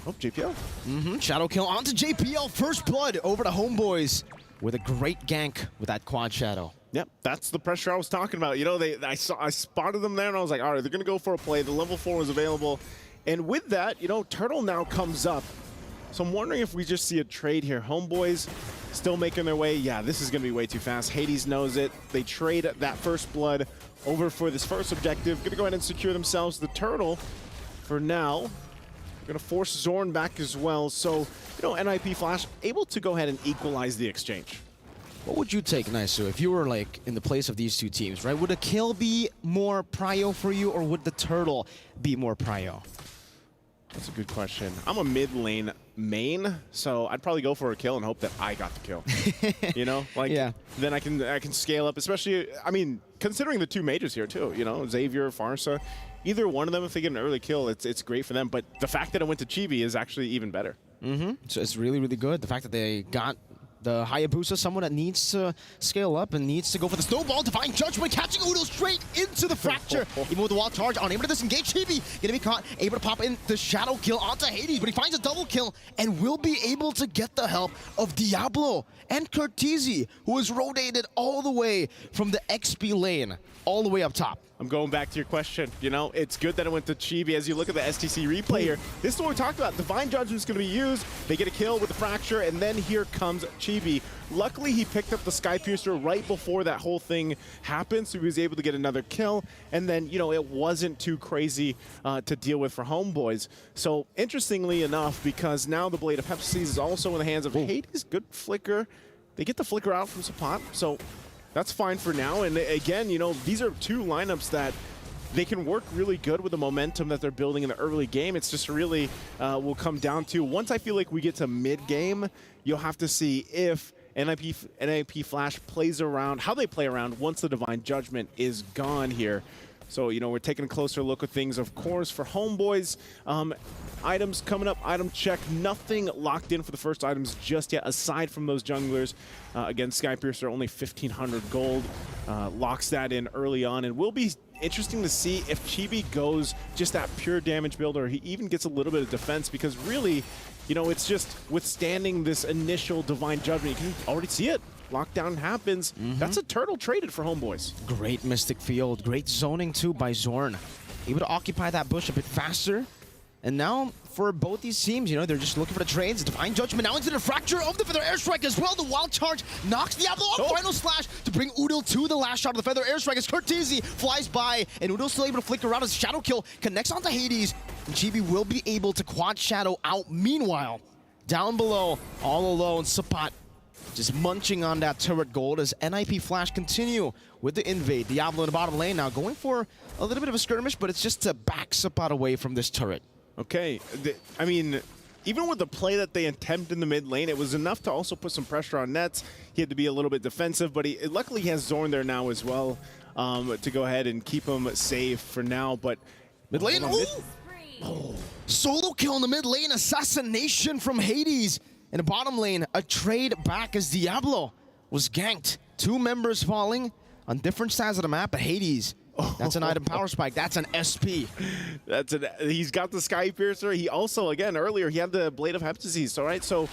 Oh, JPL. Shadow kill onto JPL. First blood over to homeboys with a great gank with that quad shadow. Yep, that's the pressure I was talking about. You know, I spotted them there and I was like, all right, they're gonna go for a play. The level 4 was available, and with that, you know, Turtle now comes up. So I'm wondering if we just see a trade here. Homeboys still making their way. Yeah, this is going to be way too fast. Hades knows it. They trade that first blood over for this first objective. Going to go ahead and secure themselves the Turtle for now. Going to force Zorn back as well. So, you know, NIP Flash able to go ahead and equalize the exchange. What would you take, Naisu, if you were like in the place of these two teams, right? Would a kill be more prio for you, or would the Turtle be more prio? That's a good question. I'm a mid lane main, so I'd probably go for a kill and hope that I got the kill. You know, like then I can scale up. Especially, I mean, considering the two mages here too. You know, Xavier, Farsa, either one of them, if they get an early kill, it's great for them. But the fact that it went to Chibi is actually even better. So it's really, really good. The fact that they got the Hayabusa, someone that needs to scale up and needs to go for the snowball. Divine Judgment catching Udo straight into the fracture. Even with the wall charge, unable to disengage. Chibi gonna be caught, able to pop in the shadow kill onto Hades, but he finds a double kill and will be able to get the help of Diablo and Curtizi, who is rotated all the way from the XP lane all the way up top. I'm going back to your question. You know, it's good that it went to Chibi. As you look at the STC replay here, this is what we talked about. Divine Judgment is going to be used. They get a kill with the fracture, and then here comes Chibi. Luckily, he picked up the Skypiercer right before that whole thing happened, so he was able to get another kill. And then, you know, it wasn't too crazy to deal with for homeboys. So, interestingly enough, because now the Blade of Hephaestus is also in the hands of Hades. Good flicker. They get the flicker out from Sapot, so that's fine for now. And again, you know, these are two lineups that they can work really good with the momentum that they're building in the early game. It's just really will come down to, once I feel like we get to mid-game, you'll have to see if NIP Flash plays around, how they play around once the Divine Judgment is gone here. So, you know, we're taking a closer look at things, of course, for Homeboys. Items coming up, item check. Nothing locked in for the first items just yet, aside from those junglers. Again, Skypiercer, only 1,500 gold. Locks that in early on, and will be interesting to see if Chibi goes just that pure damage build, or he even gets a little bit of defense, because really, you know, it's just withstanding this initial Divine Judgment. You can already see it. Lockdown happens. That's a turtle traded for Homeboys. Great Mystic Field. Great zoning, too, by Zorn. Able to occupy that bush a bit faster. And now, for both these teams, you know, they're just looking for the trades. Divine Judgment now into the Fracture of the Feather Airstrike as well. The Wild Charge knocks Diablo off. Final Slash to bring Udil to the last shot of the Feather Airstrike as Cortese flies by. And Udil's still able to flicker around as Shadow Kill connects onto Hades. And Chibi will be able to quad Shadow out. Meanwhile, down below, all alone, Sapat just munching on that turret gold as NIP Flash continue with the invade. Diablo in the bottom lane now going for a little bit of a skirmish, but it's just to back Sapat away from this turret. Okay, I mean, even with the play that they attempted in the mid lane, it was enough to also put some pressure on Nets. He had to be a little bit defensive, but luckily he has Zorn there now as well to go ahead and keep him safe for now. But mid lane, solo kill in the mid lane, assassination from Hades. In the bottom lane, a trade back as Diablo was ganked. 2 members falling on different sides of the map, but Hades, that's an item power spike. That's an SP. He's got the Skypiercer. He also, again, earlier, he had the Blade of Heptases, all right? So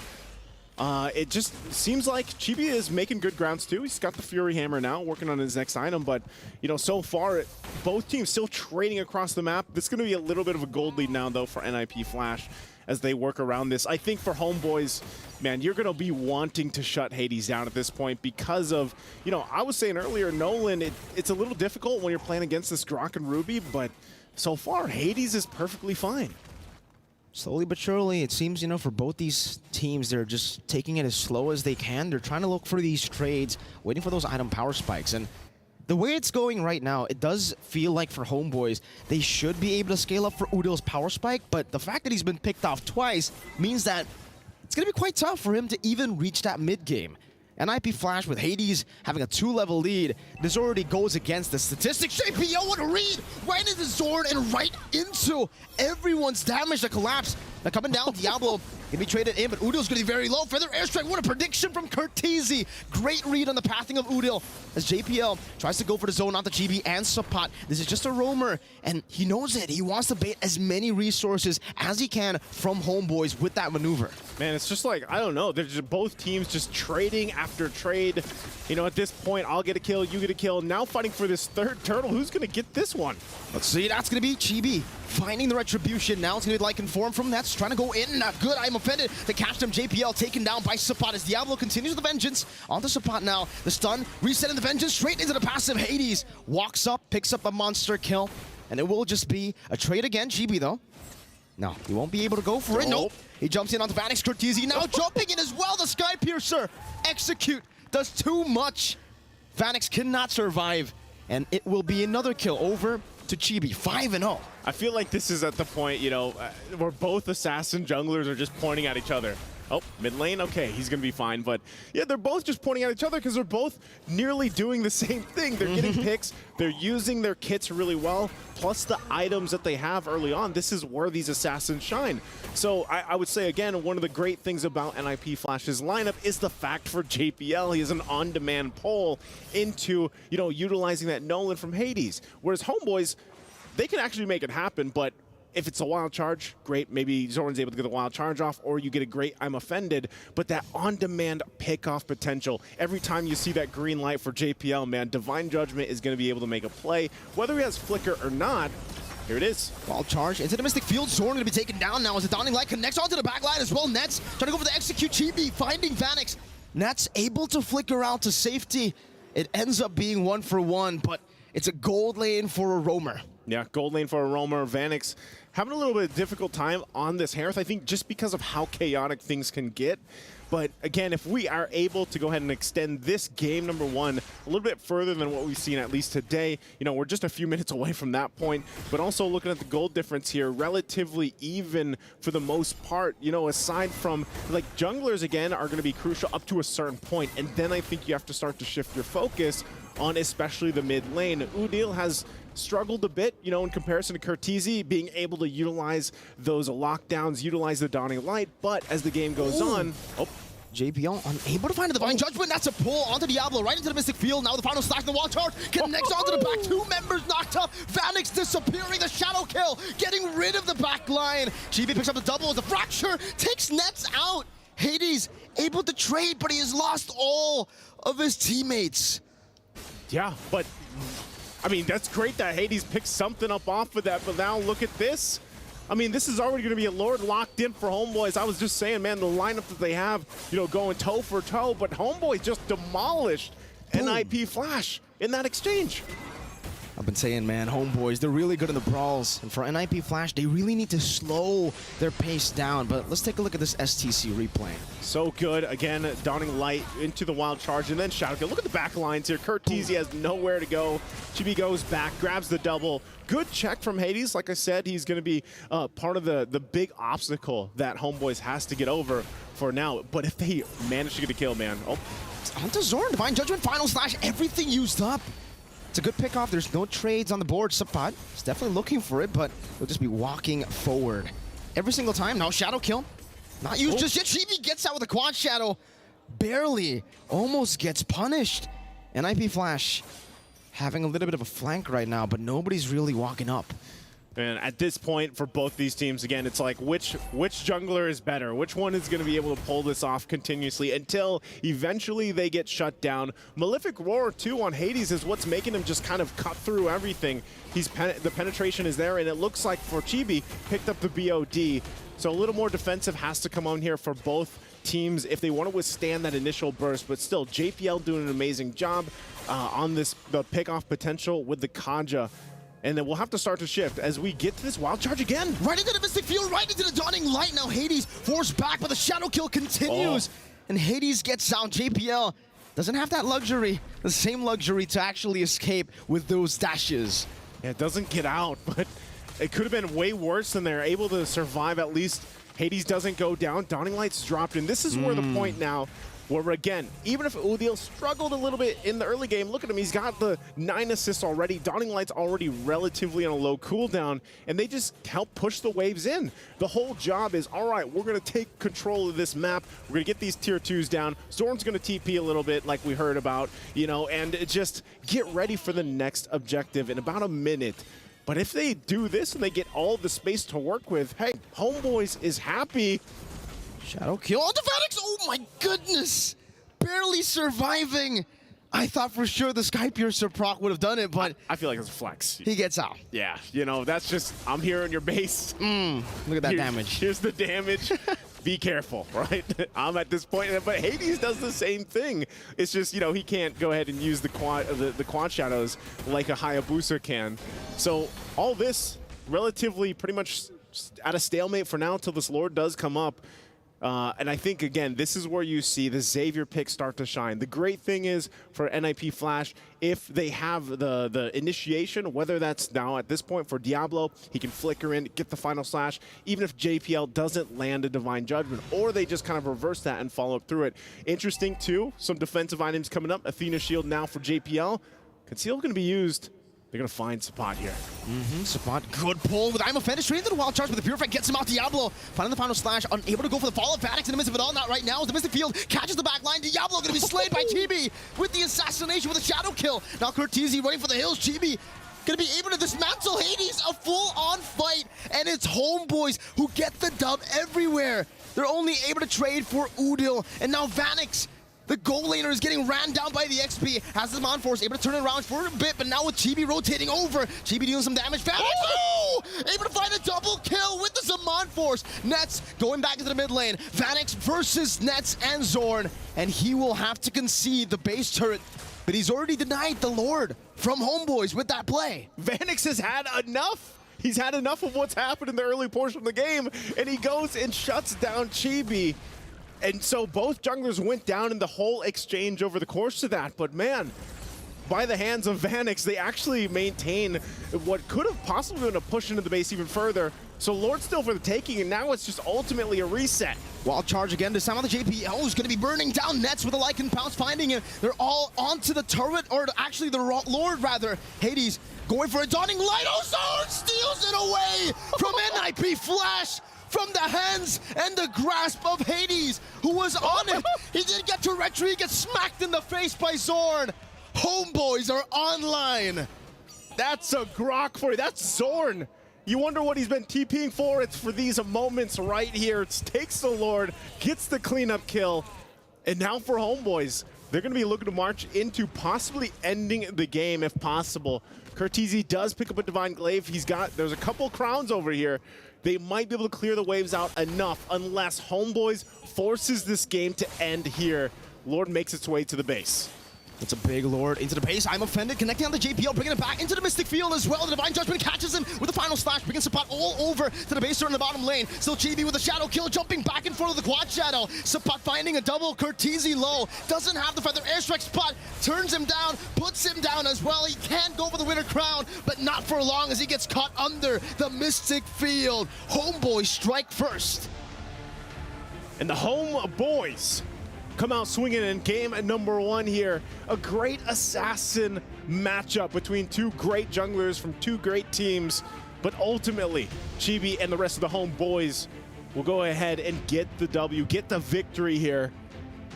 it just seems like Chibi is making good grounds, too. He's got the Fury Hammer now, working on his next item. But, you know, so far, both teams still trading across the map. This is going to be a little bit of a gold lead now, though, for NIP Flash as they work around this. I think for Homeboys, man, you're going to be wanting to shut Hades down at this point because of, you know, I was saying earlier, Nolan, it's a little difficult when you're playing against this Grok and Ruby, but so far, Hades is perfectly fine. Slowly but surely, it seems, you know, for both these teams, they're just taking it as slow as they can. They're trying to look for these trades, waiting for those item power spikes. And the way it's going right now, it does feel like for Homeboys, they should be able to scale up for Udil's power spike, but the fact that he's been picked off twice means that it's going to be quite tough for him to even reach that mid game. NIP Flash with Hades having a 2-level lead. This already goes against the statistics. JPO, what a read! Right into Zorn and right into everyone's damage to collapse. Now coming down, Diablo can be traded in, but Udil's going to be very low. Feather Airstrike, what a prediction from Cortese. Great read on the pathing of Udil as JPL tries to go for the zone onto GB and Sapat. This is just a roamer, and he knows it. He wants to bait as many resources as he can from Homeboys with that maneuver. Man, it's just like, I don't know, they're just both teams just trading after trade. You know, at this point, I'll get a kill, you get a kill. Now fighting for this third turtle. Who's going to get this one? Let's see, that's going to be Chibi finding the retribution. Now it's going to be like Inform from Nets, trying to go in. Not good, I'm offended to catch them. JPL taken down by Sapat as Diablo continues the vengeance onto Sapat now. The stun, resetting the vengeance straight into the passive. Hades walks up, picks up a monster kill, and it will just be a trade again. Chibi though, no, he won't be able to go for it. Nope. He jumps in onto Vanix. Cortese now jumping in as well. The Skypiercer execute does too much. Vanix cannot survive, and it will be another kill over to Chibi, 5-0. I feel like this is at the point, you know, where both assassin junglers are just pointing at each other. Oh, mid lane, okay, he's going to be fine. But yeah, they're both just pointing at each other because they're both nearly doing the same thing. They're getting picks, they're using their kits really well, plus the items that they have early on. This is where these assassins shine. So I would say, again, one of the great things about NIP Flash's lineup is the fact for JPL, he is an on-demand pull into, you know, utilizing that Nolan from Hades. Whereas Homeboys, they can actually make it happen, but if it's a wild charge, great. Maybe Zorn's able to get the wild charge off, or you get a great I'm offended. But that on-demand pick-off potential, every time you see that green light for JPL, man, Divine Judgment is going to be able to make a play. Whether he has Flicker or not, here it is. Wild charge into the Mystic Field. Zorn going to be taken down now as the Dawning Light connects onto the back line as well. Nets trying to go for the execute. Chibi finding Vanix. Nets able to flicker out to safety. It ends up being 1-for-1, but it's a gold lane for a roamer. Yeah, gold lane for a roamer. Vanix having a little bit of difficult time on this Hearth, I think, just because of how chaotic things can get. But again, if we are able to go ahead and extend this game number one a little bit further than what we've seen at least today, you know, we're just a few minutes away from that point. But also looking at the gold difference here, relatively even for the most part, you know, aside from like junglers again are going to be crucial up to a certain point. And then I think you have to start to shift your focus on especially the mid lane. Udil has struggled a bit, you know, in comparison to Curtizi, being able to utilize those lockdowns, utilize the Dawning Light, but as the game goes on... Oh. JPL unable to find a Divine Judgment. That's a pull onto Diablo, right into the Mystic Field. Now the final slash, the wall charge connects onto the back. 2 members knocked up. Vanix disappearing, the shadow kill, getting rid of the back line. Chibi picks up the double, the fracture, takes Nets out. Hades able to trade, but he has lost all of his teammates. Yeah, but I mean, that's great that Hades picked something up off of that, but now look at this. I mean, this is already going to be a Lord locked in for Homeboys. I was just saying, man, the lineup that they have, you know, going toe for toe, but Homeboys just demolished NIP Flash in that exchange. I've been saying, man, Homeboys, they're really good in the brawls. And for NIP Flash, they really need to slow their pace down. But let's take a look at this STC replay. So good. Again, Dawning Light into the wild charge and then Shadow Kill. Look at the back lines here. Curtizi has nowhere to go. Chibi goes back, grabs the double. Good check from Hades. Like I said, he's going to be part of the big obstacle that Homeboys has to get over for now. But if they manage to get a kill, man. Oh. It's onto Zorn. Divine Judgment, final slash, everything used up. It's a good pick off. There's no trades on the board. Sapat is definitely looking for it, but he'll just be walking forward every single time. Now Shadow Kill. Not used just yet. Chibi gets out with a quad shadow. Barely. Almost gets punished. NIP Flash having a little bit of a flank right now, but nobody's really walking up. And at this point, for both these teams, again, it's like which jungler is better? Which one is going to be able to pull this off continuously until eventually they get shut down? Malefic Roar, too, on Hades is what's making him just kind of cut through everything. The penetration is there, and it looks like for Chibi, picked up the BOD. So a little more defensive has to come on here for both teams if they want to withstand that initial burst. But still, JPL doing an amazing job on the pick-off potential with the Kaja. And then we'll have to start to shift as we get to this wild charge again. Right into the Mystic Field, right into the Dawning Light. Now Hades forced back, but the Shadow Kill continues. And Hades gets out. JPL doesn't have that luxury, the same luxury to actually escape with those dashes. Yeah, it doesn't get out, but it could have been way worse than they're able to survive. At least Hades doesn't go down. Dawning Light's dropped, and this is where the point now where, again, even if Udil struggled a little bit in the early game, look at him, he's got the 9 assists already. Dawning Light's already relatively on a low cooldown, and they just help push the waves in. The whole job is, all right, we're going to take control of this map. We're going to get these tier 2s down. Zorn's going to TP a little bit like we heard about, you know, and just get ready for the next objective in about a minute. But if they do this and they get all the space to work with, hey, Homeboys is happy. Shadow Kill on the Vanix. Oh my goodness. Barely surviving. I thought for sure the Sky Piercer proc would have done it, but I feel like it's a flex. He gets out. Yeah, you know, that's just, I'm here on your base. Look at that damage. Here's the damage. Be careful, right? I'm at this point, but Hades does the same thing. It's just, you know, he can't go ahead and use the quad shadows like a Hayabusa can. So all this relatively pretty much at a stalemate for now until this Lord does come up. And I think, again, this is where you see the Xavier pick start to shine. The great thing is for NIP Flash, if they have the initiation, whether that's now at this point for Diablo, he can flicker in, get the final slash, even if JPL doesn't land a Divine Judgment, or they just kind of reverse that and follow up through it. Interesting, too, some defensive items coming up. Athena Shield now for JPL. Conceal going to be used. They're going to find Sapat here. Sapat, good pull with I'm offended straight into the wild charge, but the Purify gets him out. Diablo finding the final slash, unable to go for the follow-up. Vanix in the midst of it all, not right now. As the Mystic Field catches the back line. Diablo going to be slayed by Chibi with the assassination with a Shadow Kill. Now Curtizi running for the hills. Chibi going to be able to dismantle Hades. A full-on fight, and it's Homeboys who get the dub everywhere. They're only able to trade for Udil, and now Vanix, the goal laner, is getting ran down by the XP. Has the Mon Force able to turn it around for a bit, but now with Chibi rotating over, Chibi doing some damage. Vanix, able to find a double kill with the Zaman Force. Nets going back into the mid lane. Vanix versus Nets and Zorn, and he will have to concede the base turret, but he's already denied the Lord from Homeboys with that play. Vanix has had enough. He's had enough of what's happened in the early portion of the game, and he goes and shuts down Chibi. And so both junglers went down in the whole exchange over the course of that. But man, by the hands of Vanix, they actually maintain what could have possibly been a push into the base even further. So Lord still for the taking, and now it's just ultimately a reset. Wild charge again. This time on the JPL is going to be burning down nets with a Lycan Pounce finding it. They're all onto the turret, or actually the Lord rather. Hades going for a dawning light. Oh, Zord steals it away from NIP Flash. From the hands and the grasp of Hades, who was on it. He didn't get to retreat, gets smacked in the face by Zorn. Homeboys are online. That's a grok for you. That's Zorn. You wonder what he's been TPing for. It's for these moments right here. It takes the Lord, gets the cleanup kill. And now for Homeboys, they're going to be looking to march into possibly ending the game if possible. Curtizi does pick up a Divine Glaive. There's a couple crowns over here. They might be able to clear the waves out enough unless Homeboys forces this game to end here. Lord makes its way to the base. It's a big Lord into the base. I'm offended. Connecting on the JPL, bringing it back into the Mystic Field as well. The Divine Judgment catches him with the final slash, bringing Sapat all over to the base in the bottom lane. Still Chibi with a Shadow kill, jumping back in front of the Quad Shadow. Sapat finding a double. Curtizi low. Doesn't have the Feather Airstrike. Spot turns him down, puts him down as well. He can go for the Winter Crown, but not for long as he gets caught under the Mystic Field. Homeboys strike first. And the Homeboys come out swinging in game number 1 here. A great assassin matchup between two great junglers from two great teams. But ultimately, Chibi and the rest of the Homeboys will go ahead and get the W, get the victory here.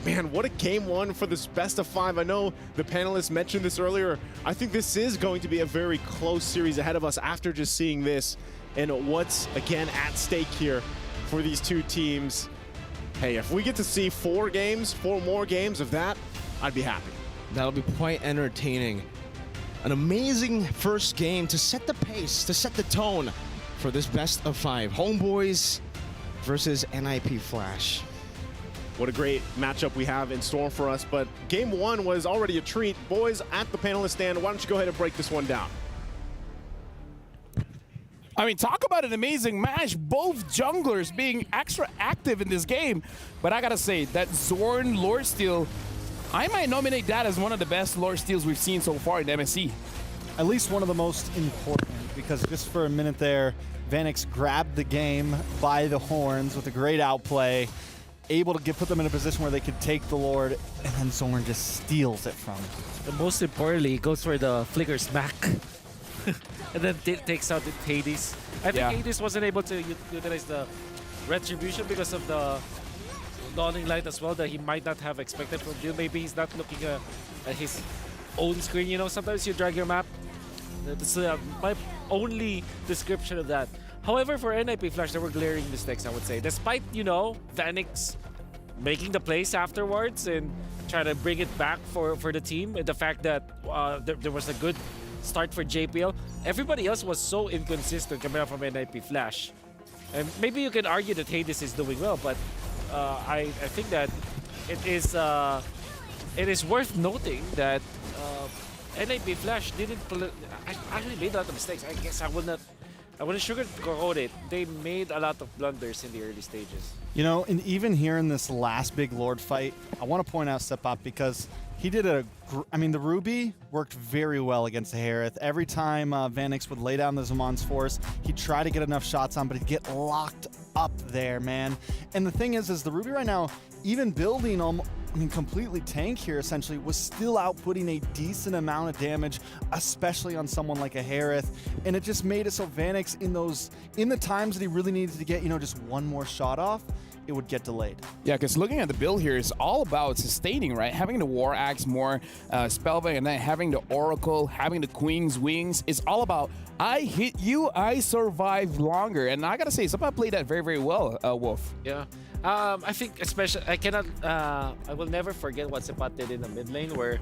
Man, what a game 1 for this best of 5. I know the panelists mentioned this earlier. I think this is going to be a very close series ahead of us after just seeing this and what's, again, at stake here for these two teams. Hey, if we get to see 4 more games of that, I'd be happy. That'll be quite entertaining. An amazing first game to set the pace, to set the tone for this best of 5. Homeboys versus NIP Flash. What a great matchup we have in store for us, but game 1 was already a treat. Boys, at the panelist stand, why don't you go ahead and break this one down? I mean, talk about an amazing match. Both junglers being extra active in this game. But I gotta say, that Zorn Lord Steal, I might nominate that as one of the best Lord Steals we've seen so far in MSC. At least one of the most important, because just for a minute there, Vanix grabbed the game by the horns with a great outplay, able to put them in a position where they could take the Lord, and then Zorn just steals it from him. And most importantly, he goes for the flicker smack. And then takes out the Hades. I think Hades wasn't able to utilize the retribution because of the dawning light as well that he might not have expected from Jill. Maybe he's not looking at his own screen. You know, sometimes you drag your map. That's my only description of that. However, for NIP Flash, there were glaring mistakes, I would say. Despite, you know, Vanix making the plays afterwards and trying to bring it back for the team, and the fact that there was a good start for JPL. Everybody else was so inconsistent coming out from NIP Flash. And maybe you can argue that Hades is doing well, but I think that it is worth noting that NIP Flash actually made a lot of mistakes. I guess I wouldn't sugarcoat it. They made a lot of blunders in the early stages. You know, and even here in this last big Lord fight, I want to point out Sepap because he did I mean, the Ruby worked very well against the Harith. Every time Vanix would lay down the Zamon's Force, he'd try to get enough shots on, but he'd get locked up there, man. And the thing is the Ruby right now, even building completely tank here essentially, was still outputting a decent amount of damage, especially on someone like a Harith. And it just made it so Vanix in the times that he really needed to get, just one more shot off, it would get delayed. Yeah, because looking at the build here is all about sustaining, right? Having the War Axe more spellbound, and then having the Oracle, having the Queen's Wings. It's all about, I hit you, I survive longer. And I gotta say, somebody played that very, very well, Wolf. Yeah. I think especially, I will never forget what Sepat did in the mid lane where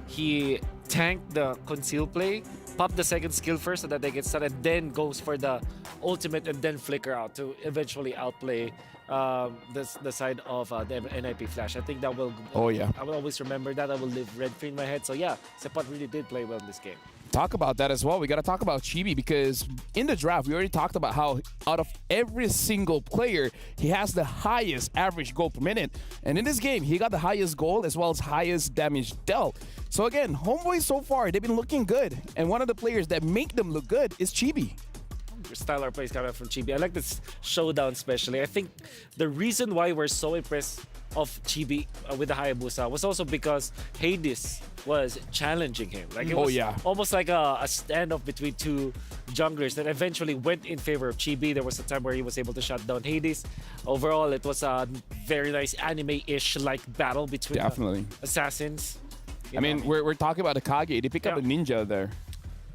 he tanked the conceal play, popped the second skill first so that they get started, then goes for the ultimate and then flicker out to eventually outplay the side of the NIP Flash. I think that will... Oh, yeah. I will always remember that. I will live rent-free in my head. So yeah, Sepat really did play well in this game. talk about that as well. We got to talk about Chibi because in the draft, we already talked about how out of every single player, he has the highest average goal per minute. And in this game, he got the highest goal as well as highest damage dealt. So again, Homeboys so far, they've been looking good. And one of the players that make them look good is Chibi. Stellar plays coming from Chibi. I like this showdown especially. I think the reason why we're so impressed of Chibi with the Hayabusa was also because Hades was challenging him. Like it was almost like a standoff between two junglers that eventually went in favor of Chibi. There was a time where he was able to shut down Hades. Overall, it was a very nice anime-ish like battle between assassins. I mean, we're talking about the Kage. They pick up a ninja there.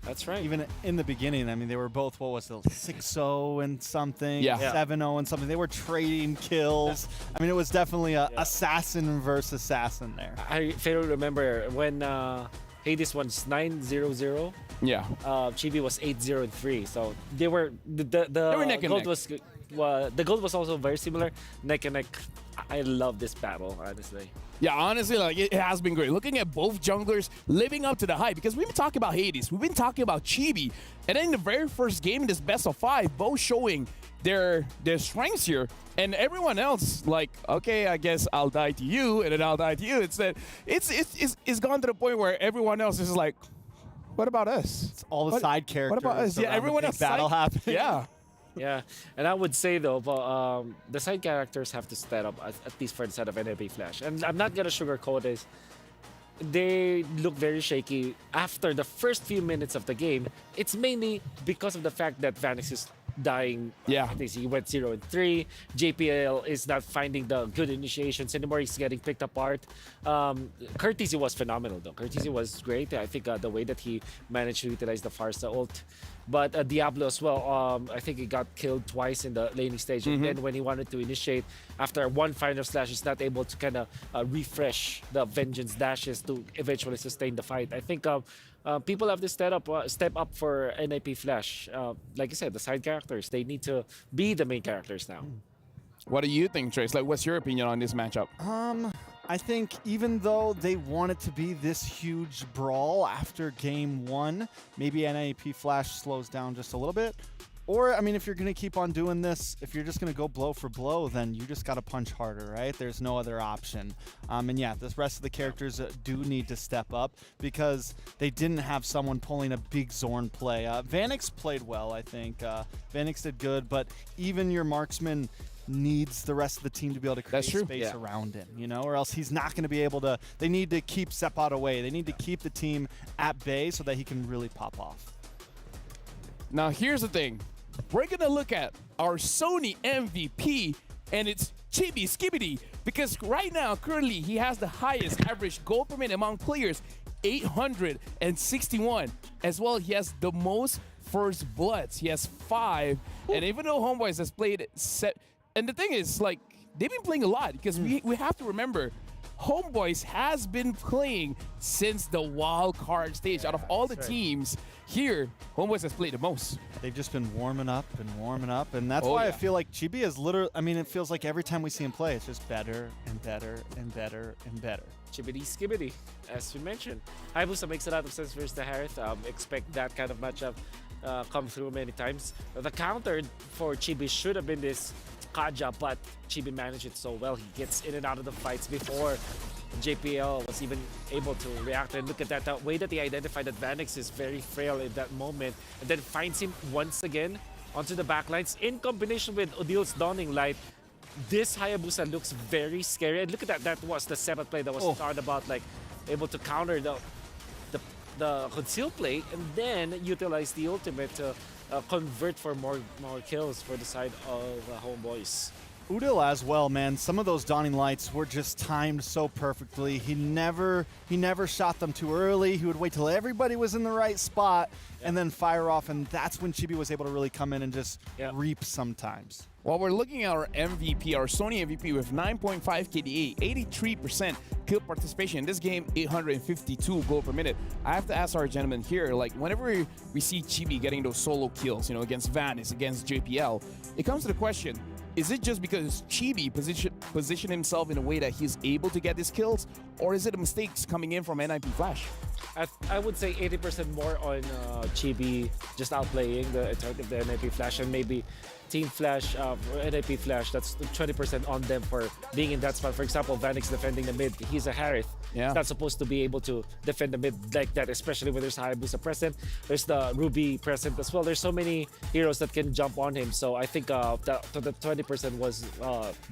That's right. Even in the beginning, I mean, they were both, what was it, 6-0 and something, Yeah. 7-0 and something. They were trading kills. I mean, it was definitely a assassin versus assassin there. I fairly remember when Hades was 9-0-0. Yeah. Chibi was 8-0-3. So they were the were neck and gold neck. was the gold was also very similar, neck and neck. I love this battle, honestly. Yeah, honestly, like it has been great. Looking at both junglers living up to the hype because we've been talking about Hades, we've been talking about Chibi, and then in the very first game in this best of 5, both showing their strengths here, and everyone else like, okay, I guess I'll die to you, and then I'll die to you. It's gone to the point where everyone else is like, what about us? It's all the side characters. What about us? Yeah, everyone else. Battle happening. Yeah. Yeah, and I would say though, the side characters have to step up at least for the side of NLB Flash. And I'm not gonna sugarcoat this. They look very shaky after the first few minutes of the game. It's mainly because of the fact that Vanix is dying. Yeah. He went 0-3. JPL is not finding the good initiations anymore. He's getting picked apart. Courtesy was phenomenal though. Courtesy was great. I think the way that he managed to utilize the Farsa ult. But Diablo as well, I think he got killed twice in the laning stage. And then when he wanted to initiate, after one final slash, he's not able to kind of refresh the vengeance dashes to eventually sustain the fight. I think people have to step up for NIP Flash. Like I said, the side characters, they need to be the main characters now. What do you think, Trace? Like, what's your opinion on this matchup? I think even though they want it to be this huge brawl after game 1, maybe NIP Flash slows down just a little bit. Or, I mean, if you're going to keep on doing this, if you're just going to go blow for blow, then you just got to punch harder, right? There's no other option. And yeah, the rest of the characters do need to step up because they didn't have someone pulling a big Zorn play. Vanix played well, I think. Vanix did good, but even your marksman needs the rest of the team to be able to create space around him, you know, or else he's not going to be able to. They need to keep Sepot away. They need to keep the team at bay so that he can really pop off. Now, here's the thing. We're going to look at our Sony MVP, and it's Chibi Skibidi, because right now, currently, he has the highest average goal per minute among players, 861. As well, he has the most first bloods. He has 5. And even though Homeboys has played and the thing is, like, they've been playing a lot because we have to remember, Homeboys has been playing since the wild card stage. Out of all the teams here, Homeboys has played the most. They've just been warming up, and that's why I feel like Chibi is literally, I mean, it feels like every time we see him play, it's just better and better and better and better. Chibidi Skibidi, as we mentioned. Hayabusa makes a lot of sense versus the Harith. Expect that kind of matchup come through many times. The counter for Chibi should have been this Kaja, but Chibi managed it so well. He gets in and out of the fights before JPL was even able to react. And look at that, the way that he identified that Vanix is very frail in that moment, and then finds him once again onto the backlines in combination with Odil's Dawning Light. This Hayabusa looks very scary. And look at that, that was the seventh play that was talked about, like able to counter the conceal play and then utilize the ultimate to convert for more kills for the side of Homeboys. Udil as well, man. Some of those Dawning Lights were just timed so perfectly. He never shot them too early. He would wait till everybody was in the right spot and then fire off, and that's when Chibi was able to really come in and just reap sometimes. While we're looking at our MVP, our Sony MVP with 9.5 KDA, 83% kill participation in this game, 852 goal per minute. I have to ask our gentlemen here, like whenever we see Chibi getting those solo kills, you know, against Vanis, against JPL, it comes to the question, is it just because Chibi position himself in a way that he's able to get these kills, or is it the mistakes coming in from NIP Flash? I would say 80% more on Chibi just outplaying the entirety of the NIP Flash, and maybe Team Flash for NIP Flash, that's 20% on them for being in that spot. For example, Vanix defending the mid, he's a Harith. Yeah. He's not supposed to be able to defend the mid like that, especially when there's Hayabusa present. There's the Ruby present as well. There's so many heroes that can jump on him. So I think the 20% was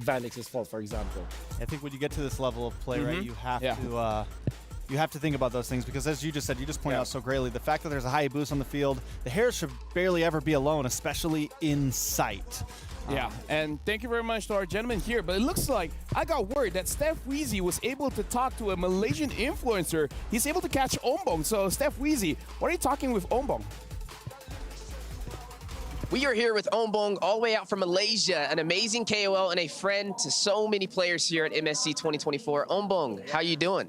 Vanix's fault, for example. I think when you get to this level of play, right, you have to you have to think about those things, because as you just said, you just pointed out so greatly, the fact that there's a Hayabusa on the field, the Harris should barely ever be alone, especially in sight. Yeah, and thank you very much to our gentleman here, but it looks like I got word that Steph Weezy was able to talk to a Malaysian influencer. He's able to catch Ombong. So Steph Weezy, what are you talking with Ombong? We are here with Ombong, all the way out from Malaysia, an amazing KOL and a friend to so many players here at MSC 2024. Ombong, how you doing?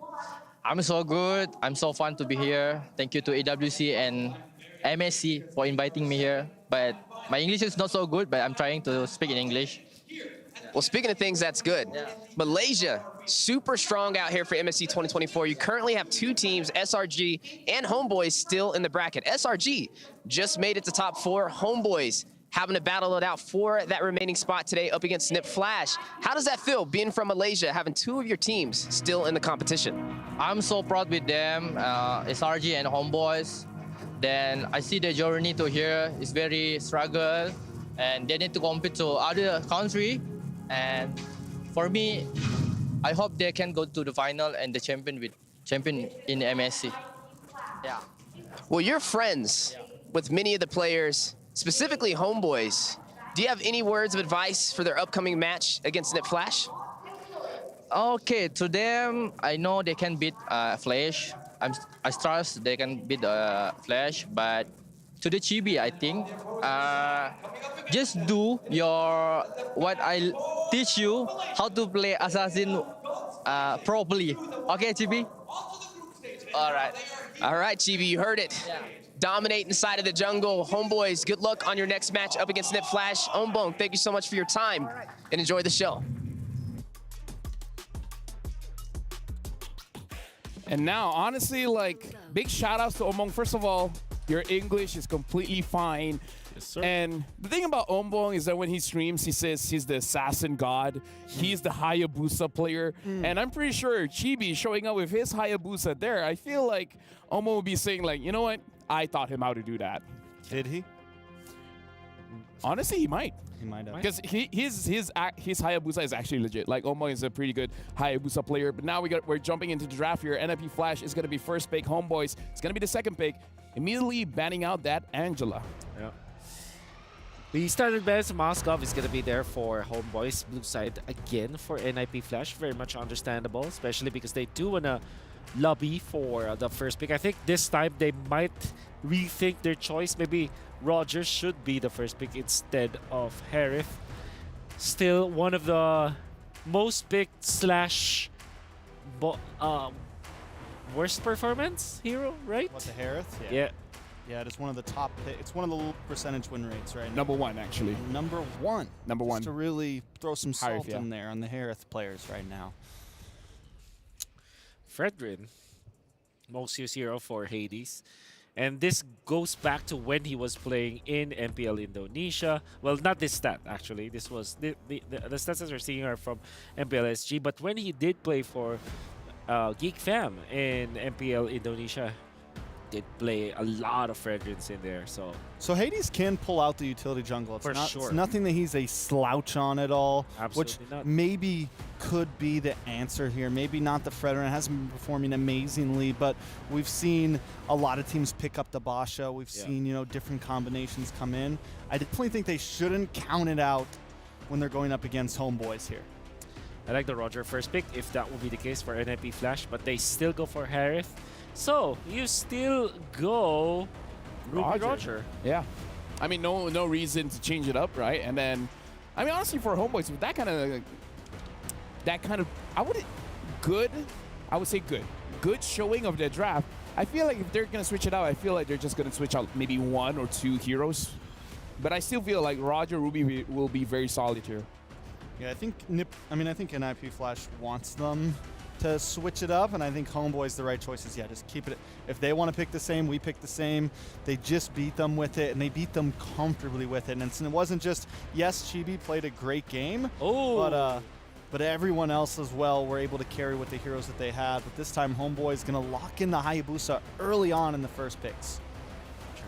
I'm so good. I'm so fun to be here. Thank you to AWC and MSC for inviting me here. But my English is not so good, but I'm trying to speak in English. Well, speaking of things, that's good. Malaysia, super strong out here for MSC 2024. You currently have two teams, SRG and Homeboys, still in the bracket. SRG just made it to top 4. Homeboys having to battle it out for that remaining spot today up against Snip Flash. How does that feel, being from Malaysia, having two of your teams still in the competition? I'm so proud with them, SRG and Homeboys. Then I see the journey to here is very struggle, and they need to compete to other country. And for me, I hope they can go to the final and the champion in MSC. Yeah. Well, you're friends with many of the players, specifically Homeboys. Do you have any words of advice for their upcoming match against Snip Flash? Okay, to them, I know they can beat Flash. I trust they can beat Flash, but to the Chibi, I think, just do what I teach you, how to play Assassin properly. Okay, Chibi? All right. All right, Chibi, you heard it. Yeah. Dominate inside of the jungle. Homeboys, good luck on your next match up against Snip Flash. Ombong, thank you so much for your time and enjoy the show. And now, honestly, like, big shout outs to Ombong. First of all, your English is completely fine. Yes, sir. And the thing about Ombong is that when he streams, he says he's the assassin god. He's the Hayabusa player. And I'm pretty sure Chibi showing up with his Hayabusa there, I feel like Ombong would be saying, like, you know what? I taught him how to do that. Did he? Honestly, he might. He might have. Because his Hayabusa is actually legit. Like, Ombong is a pretty good Hayabusa player. But now we're jumping into the draft here. NIP Flash is going to be first pick. Homeboys, it's going to be the second pick. Immediately banning out that Angela. Yeah. We started Bez Moskov is going to be there for Homeboys. Blue side again for NIP Flash. Very much understandable, especially because they do want to lobby for the first pick. I think this time they might rethink their choice. Maybe Roger should be the first pick instead of Harith. Still one of the most picked slash worst performance hero, right? What, the Harith? Yeah. Yeah, it's one of the top it's one of the low percentage win rates right now. Number 1, actually. Number 1. Number 1. Just to really throw some salt Harith, yeah. in there on the Harith players right now. Fredrin, most used hero for Hades. And this goes back to when he was playing in MPL Indonesia. Well, not this stat, actually. This was the stats that we're seeing are from MPL SG. But when he did play for Geek Fam in MPL Indonesia, did play a lot of Fredrins in there. So Hades can pull out the utility jungle. For sure. It's nothing that he's a slouch on at all. Absolutely which not. maybe could be the answer here. Maybe not the Fredrin. Hasn't been performing amazingly, but we've seen a lot of teams pick up the Basha. We've seen, different combinations come in. I definitely think they shouldn't count it out when they're going up against Homeboys here. I like the Roger first pick, if that will be the case for NIP Flash, but they still go for Harith. So, you still go Roger. Yeah. I mean, no reason to change it up, right? And then, I mean, honestly, for Homeboys, with that kind of, I would say good showing of their draft. I feel like if they're going to switch it out, I feel like they're just going to switch out maybe 1 or 2 heroes. But I still feel like Roger Ruby will be very solid here. Yeah, I think I think NIP Flash wants them to switch it up, and I think Homeboy's the right choice. Yeah, just keep it. If they want to pick the same, we pick the same. They just beat them with it, and they beat them comfortably with it. And it wasn't just, yes, Chibi played a great game, but everyone else as well were able to carry with the heroes that they had. But this time, Homeboy is going to lock in the Hayabusa early on in the first picks.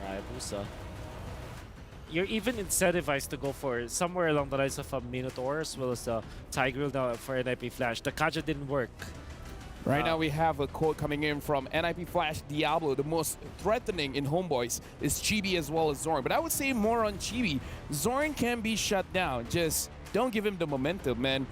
Hayabusa. You're even incentivized to go for somewhere along the lines of a Minotaur as well as a Tigreal now for NIP Flash. The Kaja didn't work. Right now we have a quote coming in from NIP Flash Diablo. The most threatening in Homeboys is Chibi as well as Zorn. But I would say more on Chibi. Zorn can be shut down. Just don't give him the momentum, man.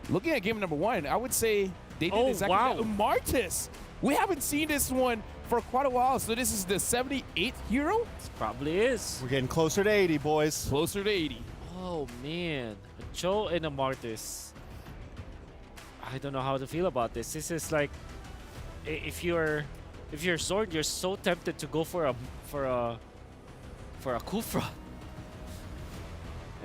Looking at game number 1, I would say they did exactly that. Martis! We haven't seen this one for quite a while, so this is the 78th hero? It probably is. We're getting closer to 80, boys. Closer to 80. Oh, man. A Cho and a Martis. I don't know how to feel about this. This is like, if you're Zorn, you're so tempted to go for a Kufra.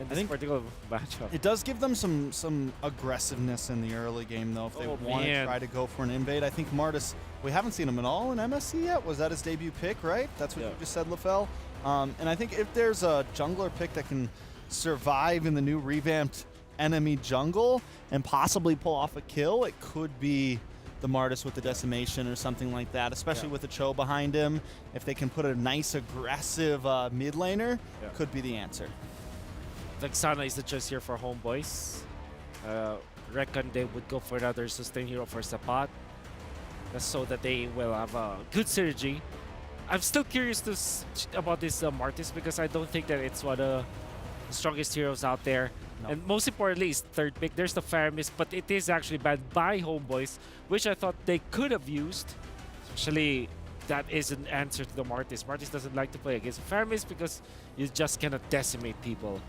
In this particular matchup. It does give them some aggressiveness in the early game, though, if they want to try to go for an invade. I think Martis, we haven't seen him at all in MSC yet. Was that his debut pick, right? That's what you just said, LaFell. And I think if there's a jungler pick that can survive in the new revamped enemy jungle and possibly pull off a kill, it could be the Martis with the decimation or something like that, especially with the Cho behind him. If they can put a nice aggressive mid laner, could be the answer. Vexana is the choice here for Homeboys. Reckon they would go for another sustain hero for Sapat, just so that they will have a good synergy. I'm still curious about this Martis because I don't think that it's one of the strongest heroes out there. No. And most importantly, is third pick. There's the Faramis, but it is actually banned by Homeboys, which I thought they could have used. Especially, that is an answer to the Martis. Martis doesn't like to play against Faramis because you just cannot decimate people.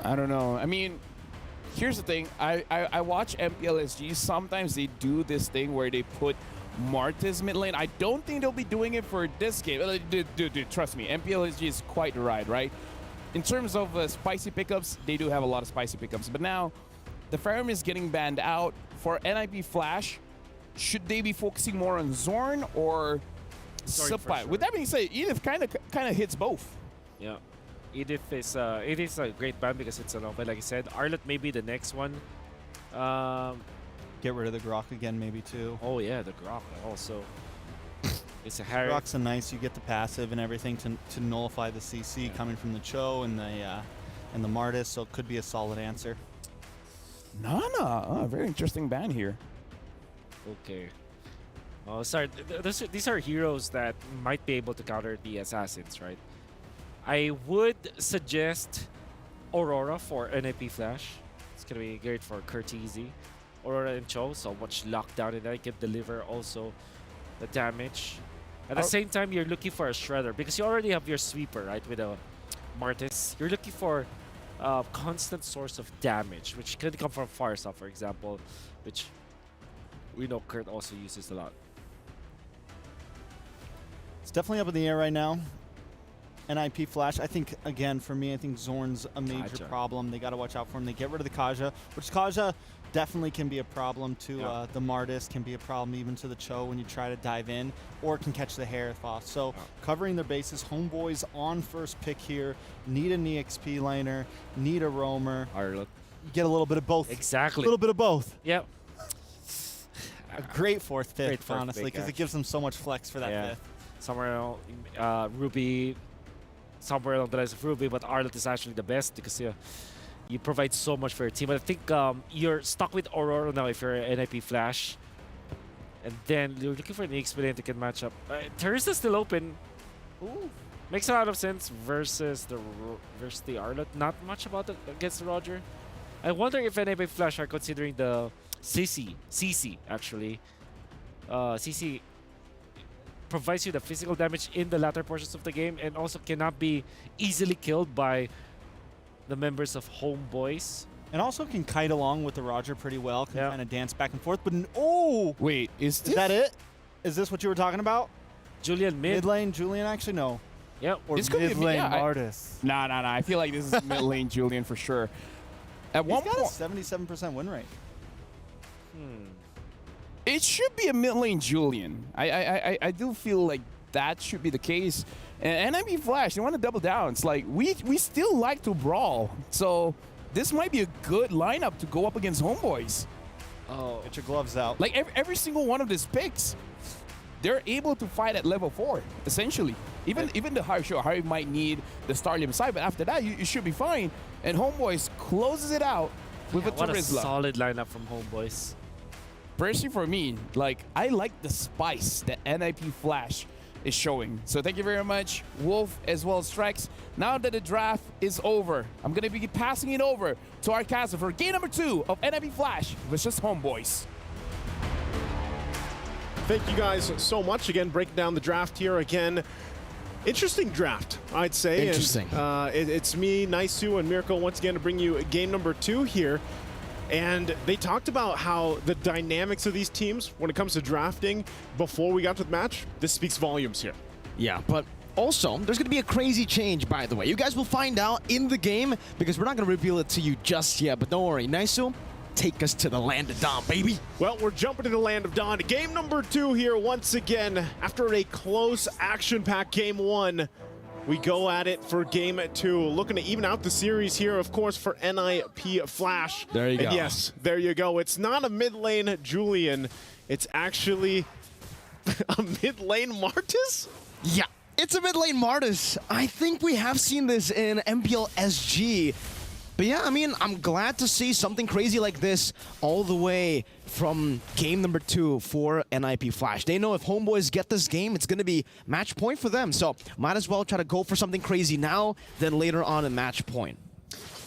I don't know. I mean, here's the thing. I watch MPLSG. Sometimes they do this thing where they put Martis mid lane. I don't think they'll be doing it for this game. Dude, trust me. MPLSG is quite right? In terms of spicy pickups, they do have a lot of spicy pickups. But now, the Farum is getting banned out. For NIP Flash, should they be focusing more on Zorn or Sapat? With that being said, Edith kind of hits both. Yeah. Edith is it is a great ban because it's an open, like I said. Arlott may be the next one. Get rid of the Grok again, maybe too. Oh yeah, the Grok also. It's a Harry. Grok's a nice. You get the passive and everything to nullify the CC coming from the Cho and the Martis, so it could be a solid answer. Nana, very interesting ban here. Okay. Oh, sorry. These are heroes that might be able to counter the assassins, right? I would suggest Aurora for NIP Flash. It's going to be great for Curtizy. Aurora and Cho, so much lockdown in that. You can deliver also the damage. At the same time, you're looking for a Shredder because you already have your sweeper, right, with a Martis. You're looking for a constant source of damage, which could come from Farsa, for example, which we know Kurt also uses a lot. It's definitely up in the air right now. NIP Flash, I think, again, for me, I think Zorn's a major problem. They got to watch out for him. They get rid of the Kaja, which Kaja definitely can be a problem to the Martis, can be a problem even to the Cho when you try to dive in, or can catch the Herethos. So covering their bases, Homeboys on first pick here, need an EXP laner, need a roamer. Arlott. You get a little bit of both. Exactly. A little bit of both. Yep. A great fourth pick, honestly, because it gives them so much flex for that fifth. Somewhere Ruby, somewhere along the lines of Ruby, but Arlott is actually the best because you provide so much for your team. But I think you're stuck with Aurora now if you're an NIP Flash. And then you're looking for an EXP lane that can match up. Thirsta's still open. Ooh. Makes a lot of sense versus the Arlott. Not much about it against Roger. I wonder if NIP Flash are considering the CC actually. CC provides you the physical damage in the latter portions of the game and also cannot be easily killed by the members of Homeboys. And also can kite along with the Roger pretty well, can kind of dance back and forth. But wait, is that it? Is this what you were talking about? Julian mid lane Julian, actually no. Yep. Or mid lane Martis. Nah. I feel like this is mid lane Julian for sure. At one He's got point, a 77% win rate. it should be a mid lane Julian. I do feel like that should be the case. And NIP Flash, they want to double down. It's like we still like to brawl, so this might be a good lineup to go up against Homeboys. Oh, get your gloves out. Like every single one of these picks, they're able to fight at level 4, essentially. Even the Harry might need the Starlium side, but after that, you should be fine. And Homeboys closes it out with a What a Terizla. solid lineup from Homeboys. Personally, for me, like I like the spice that NIP Flash is showing. So thank you very much, Wolf, as well as Strex. Now that the draft is over, I'm gonna be passing it over to our caster for game number 2 of NIP Flash versus Homeboys. Thank you guys so much. Again, breaking down the draft here again. Interesting draft, I'd say. Interesting. And, it's me, Naisu, and Miracle once again to bring you game number 2 here. And they talked about how the dynamics of these teams when it comes to drafting before we got to the match, this speaks volumes here. Yeah, but also, there's going to be a crazy change, by the way. You guys will find out in the game because we're not going to reveal it to you just yet. But don't worry, Naisu, take us to the land of Dawn, baby. Well, we're jumping to the land of Dawn. Game number 2 here once again. After a close action-packed game 1, we go at it for game 2. Looking to even out the series here, of course, for NIP Flash. There you go. And yes, there you go. It's not a mid lane Julian. It's actually a mid lane Martis? Yeah, it's a mid lane Martis. I think we have seen this in MPL SG. But yeah, I mean, I'm glad to see something crazy like this all the way from game number 2 for NIP Flash. They know if Homeboys get this game, it's going to be match point for them. So might as well try to go for something crazy now than later on in match point.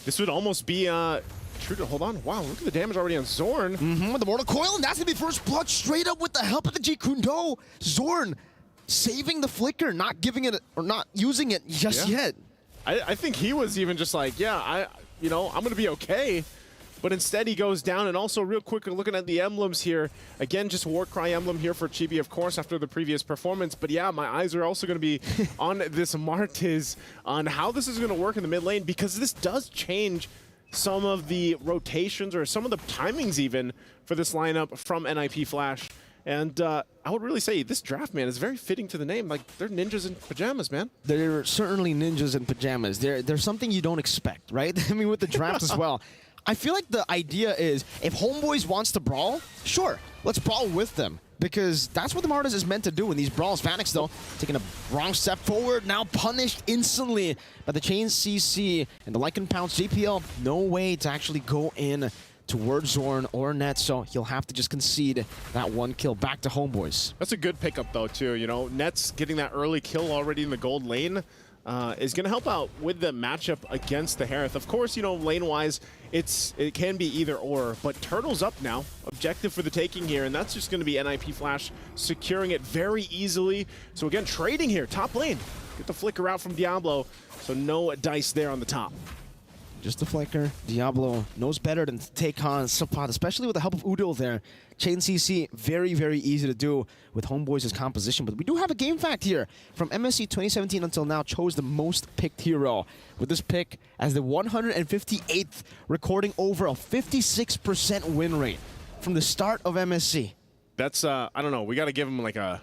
This would almost be true to, hold on. Wow, look at the damage already on Zorn. With the Mortal Coil, and that's going to be first blood straight up with the help of the G Kundo. Zorn saving the flicker, not giving it or not using it just yet. I think he was even just like, yeah, I'm going to be okay. But instead he goes down. And also real quick, looking at the emblems here. Again, just Warcry emblem here for Chibi, of course, after the previous performance. But yeah, my eyes are also going to be on this Martis, on how this is going to work in the mid lane, because this does change some of the rotations or some of the timings even for this lineup from NIP Flash. And I would really say this draft, man, is very fitting to the name. Like, they're ninjas in pajamas, man. They're certainly ninjas in pajamas. They're something you don't expect, right? I mean, with the draft as well. I feel like the idea is, if Homeboys wants to brawl, sure, let's brawl with them. Because that's what the Martis is meant to do in these brawls. Vanix, though, taking a wrong step forward, now punished instantly by the Chain CC and the Lycan Pounce. JPL, no way to actually go in towards Zorn or Net, so he'll have to just concede that one kill back to Homeboys. That's a good pickup, though, too. You know, Net's getting that early kill already in the gold lane is going to help out with the matchup against the Harith. Of course, you know, lane-wise, it can be either or, but Turtle's up now. Objective for the taking here, and that's just going to be NIP Flash securing it very easily. So again, trading here, top lane. Get the flicker out from Diablo, so no dice there on the top. Just a flicker. Diablo knows better than to take on Sapot, especially with the help of Udo there. Chain CC, very, very easy to do with Homeboys' composition. But we do have a game fact here. From MSC 2017 until now, chose the most picked hero. With this pick as the 158th, recording over a 56% win rate from the start of MSC. That's, I don't know, we got to give him like a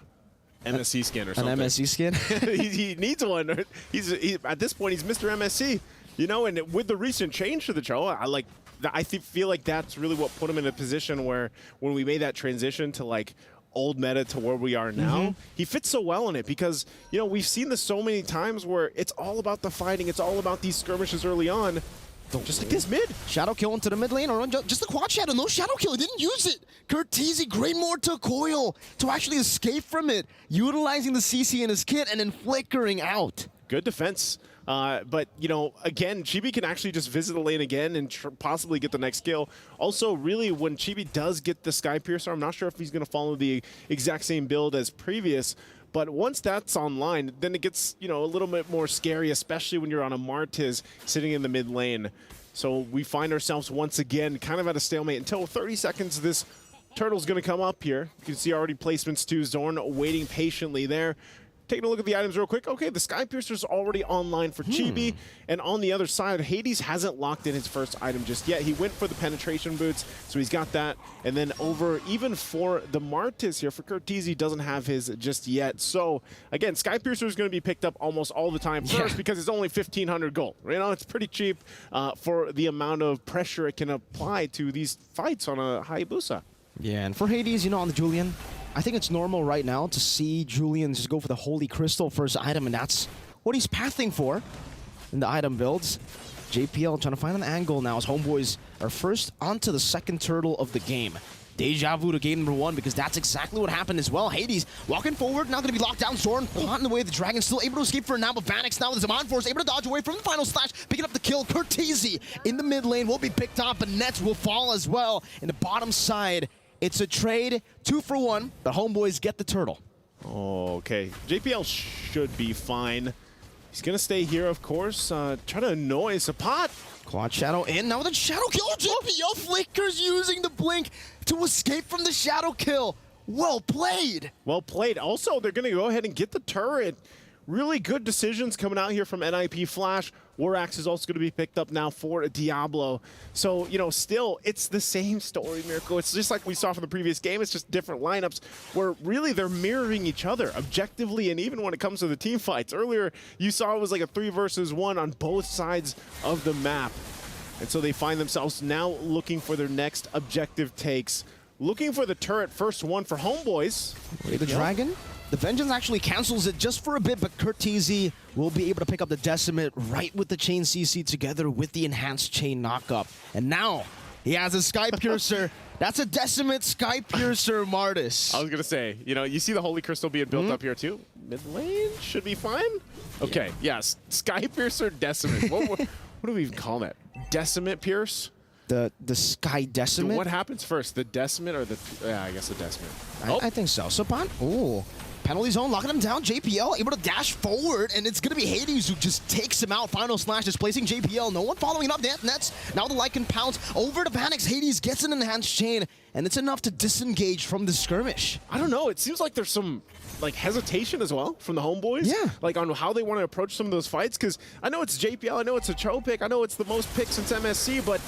MSC skin or something. An MSC skin? he needs one. At this point, he's Mr. MSC. You know, and with the recent change to the show, I feel like that's really what put him in a position where when we made that transition to like old meta to where we are now, he fits so well in it because, you know, we've seen this so many times where it's all about the fighting, it's all about these skirmishes early on. Just like this mid. Shadow kill into the mid lane, or just the quad shadow. No shadow kill, he didn't use it. Curteasy, great mortar coil to actually escape from it, utilizing the CC in his kit and then flickering out. Good defense. But, you know, again, Chibi can actually just visit the lane again and possibly get the next kill. Also, really, when Chibi does get the Sky Piercer, I'm not sure if he's going to follow the exact same build as previous. But once that's online, then it gets, you know, a little bit more scary, especially when you're on a Martis sitting in the mid lane. So we find ourselves once again kind of at a stalemate until 30 seconds. This Turtle's going to come up here. You can see already placements too. Zorn waiting patiently there. taking a look at the items real quick. Okay, the Sky Piercer's already online for Chibi, and on the other side, Hades hasn't locked in his first item just yet. He went for the penetration boots, so he's got that. And then over, even for the Martis here, for Curtizi, doesn't have his just yet. So again, Sky Piercer is going to be picked up almost all the time first because it's only 1,500 gold. You know, it's pretty cheap for the amount of pressure it can apply to these fights on a Hayabusa. Yeah, and for Hades, you know, on the Julian, I think it's normal right now to see Julian just go for the Holy Crystal first item, and that's what he's pathing for in the item builds. JPL trying to find an angle now as Homeboys are first onto the second turtle of the game. Deja vu to game number 1 because that's exactly what happened as well. Hades walking forward, now going to be locked down. Zorn caught in the way. The Dragon still able to escape for now, but Vanix now with the Zaman Force able to dodge away from the final slash, picking up the kill. Curtizi in the mid lane will be picked up, but Nets will fall as well. In the bottom side, it's a trade, 2 for 1. The Homeboys get the turtle. Oh, okay. JPL should be fine. He's going to stay here, of course. Try to annoy Sapat. Quad Shadow in. Now with a Shadow Kill. JPL flickers using the blink to escape from the Shadow Kill. Well played. Well played. Also, they're going to go ahead and get the turret. Really good decisions coming out here from NIP Flash. Warax is also going to be picked up now for Diablo. So, you know, still, it's the same story, Miracle. It's just like we saw from the previous game. It's just different lineups where really they're mirroring each other objectively, and even when it comes to the team fights. Earlier, you saw it was like a 3 versus 1 on both sides of the map. And so they find themselves now looking for their next objective takes. Looking for the turret, first one for Homeboys. The Dragon? The Vengeance actually cancels it just for a bit, but Curtizi will be able to pick up the Decimate right with the Chain CC together with the Enhanced Chain knockup. And now he has a Sky Piercer. That's a Decimate Sky Piercer Martis. I was going to say, you know, you see the Holy Crystal being built up here too. Mid lane should be fine. Okay, yes. Sky Piercer Decimate. What do we even call that? Decimate Pierce? The Sky Decimate? What happens first? The Decimate or the... Yeah, I guess the Decimate. I think so. Sapan, ooh. Penalty zone, locking him down. JPL able to dash forward, and it's going to be Hades who just takes him out. Final slash displacing JPL. No one following up. Nets. Now the Lycan pounce over to Vanix. Hades gets an enhanced chain, and it's enough to disengage from the skirmish. I don't know. It seems like there's some like hesitation as well from the Homeboys. Yeah. Like on how they want to approach some of those fights, because I know it's JPL, I know it's a Cho pick, I know it's the most pick since MSC, but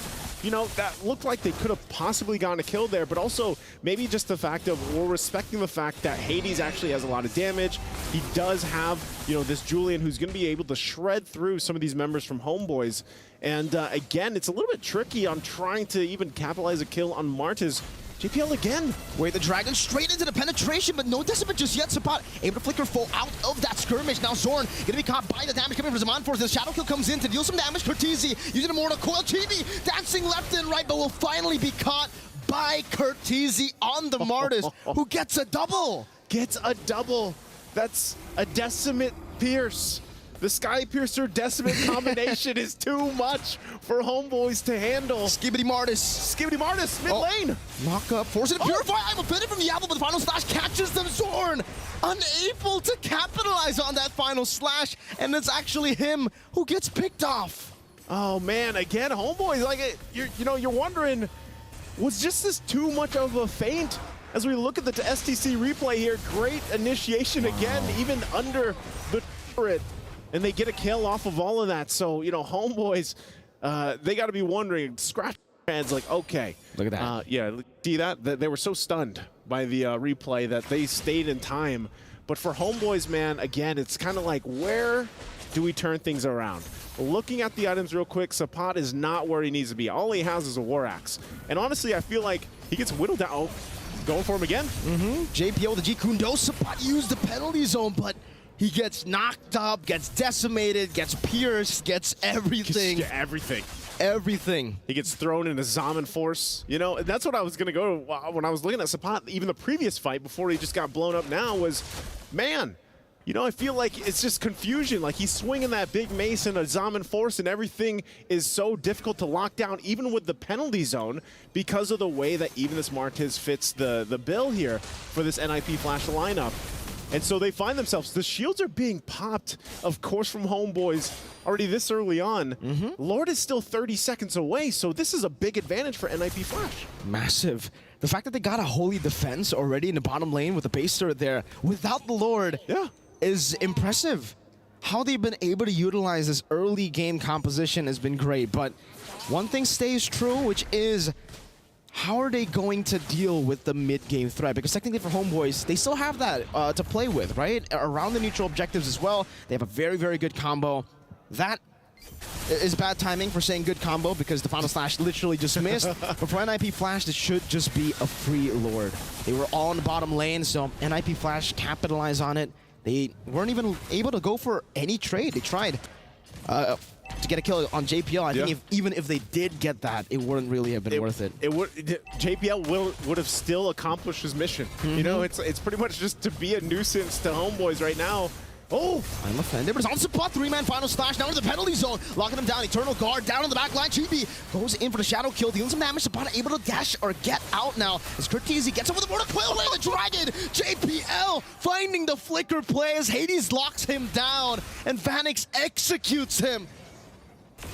you know, that looked like they could have possibly gotten a kill there, but also maybe just the fact of we're respecting the fact that Hades actually has a lot of damage. He does have, you know, this Julian who's going to be able to shred through some of these members from Homeboys. And again, it's a little bit tricky on trying to even capitalize a kill on Martis. JPL again. Wait, the Dragon straight into the penetration, but no Decimate just yet. Sapat able to flicker full out of that skirmish. Now Zorn gonna be caught by the damage coming from Zaman Force. The Shadow Kill comes in to deal some damage. Curtizi using a Mortal Coil. Chibi dancing left and right, but will finally be caught by Curtizi on the Martis, who gets a double. Gets a double. That's a Decimate Pierce. The Sky Piercer Decimate combination is too much for Homeboys to handle. Skibbity Martis. Skibbity Martis, mid lane. Knock up, forcing to purify. I'm offended from Diablo, but the final slash catches them. Zorn unable to capitalize on that final slash, and it's actually him who gets picked off. Oh man, again, Homeboys, like you're wondering, was just this too much of a feint? As we look at the STC replay here, great initiation again, even under the turret. And they get a kill off of all of that. So, you know, Homeboys, they got to be wondering, scratch hands like, okay. Look at that. Yeah, see that? They were so stunned by the replay that they stayed in time. But for Homeboys, man, again, it's kind of like, where do we turn things around? Looking at the items real quick, Sapat is not where he needs to be. All he has is a War Axe. And honestly, I feel like he gets whittled down. Oh, going for him again? JPL with the G-Kundo. Sapat used the penalty zone, but he gets knocked up, gets decimated, gets pierced, gets everything. Everything. He gets thrown in a Zaman Force. You know, and that's what I was going to go when I was looking at Sapat. Even the previous fight before he just got blown up now was, man, you know, I feel like it's just confusion. Like he's swinging that big mace in a Zaman Force and everything is so difficult to lock down, even with the penalty zone, because of the way that even this Martis fits the bill here for this NIP Flash lineup. And so they find themselves, the shields are being popped, of course, from Homeboys already this early on. Lord is still 30 seconds away, so this is a big advantage for NIP Flash. Massive. The fact that they got a holy defense already in the bottom lane with the base turret there without the Lord. Yeah. is impressive. How they've been able to utilize this early game composition has been great, but one thing stays true, which is how are they going to deal with the mid-game threat? Because technically for Homeboys, they still have that to play with, right? Around the neutral objectives as well. They have a very, very good combo. That is bad timing for saying good combo because the Final Slash literally just missed. But for NIP Flash, this should just be a free Lord. They were all in the bottom lane, so NIP Flash capitalized on it. They weren't even able to go for any trade. They tried to get a kill on JPL. I think even if they did get that, it wouldn't really have been worth it. JPL would have still accomplished his mission. You know, it's pretty much just to be a nuisance to Homeboys right now. Oh! I'm offended, but it's on spot. 3-man Final Slash down to the penalty zone. Locking him down. Eternal Guard down on the back line. Chibi goes in for the shadow kill. Dealing some damage. Sabana able to dash or get out now. As Curtizi gets over the border. Quill away the dragon. JPL finding the flicker play as Hades locks him down. And Vanix executes him.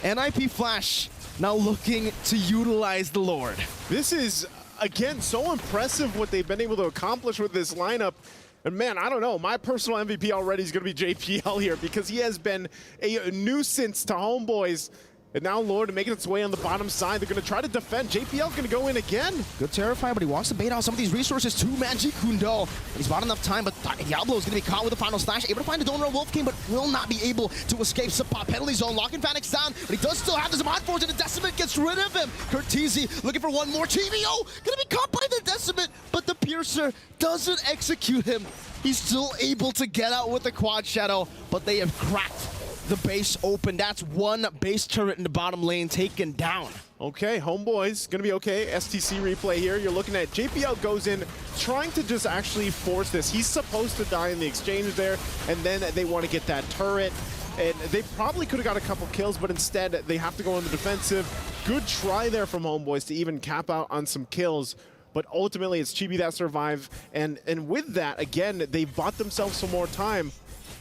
NIP Flash now looking to utilize the Lord. This is, again, so impressive what they've been able to accomplish with this lineup. And man, I don't know, my personal MVP already is going to be JPL here because he has been a nuisance to Homeboys. And now Lord making its way on the bottom side. They're going to try to defend. JPL going to go in again. Good Terrify, but he wants to bait out some of these resources. 2-man Jikundo. And he's bought enough time, but Diablo is going to be caught with the Final Slash. Able to find a Donor Wolf King, but will not be able to escape. Support penalty zone. Locking Vanix down, but he does still have this Mod Force, and the Decimate gets rid of him. Curtizi looking for one more. TVO going to be caught by the Decimate, but the Piercer doesn't execute him. He's still able to get out with the Quad Shadow, but they have cracked the base open. That's one base turret in the bottom lane taken down. Okay, Homeboys gonna be okay. STC replay here. You're looking at JPL goes in, trying to just actually force this. He's supposed to die in the exchange there, and then they want to get that turret. And they probably could have got a couple kills, but instead they have to go on the defensive. Good try there from Homeboys to even cap out on some kills. But ultimately, it's Chibi that survive. And with that, again, they bought themselves some more time.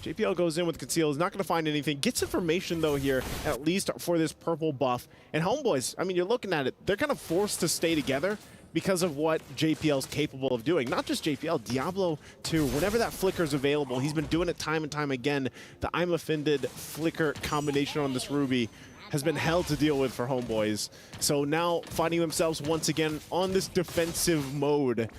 JPL goes in with Conceal, is not going to find anything. Gets information, though, here, at least for this purple buff. And Homeboys, I mean, you're looking at it, they're kind of forced to stay together because of what JPL's capable of doing. Not just JPL, Diablo, too. Whenever that flicker is available, he's been doing it time and time again. The I'm Offended flicker combination on this Ruby has been hell to deal with for Homeboys. So now finding themselves once again on this defensive mode.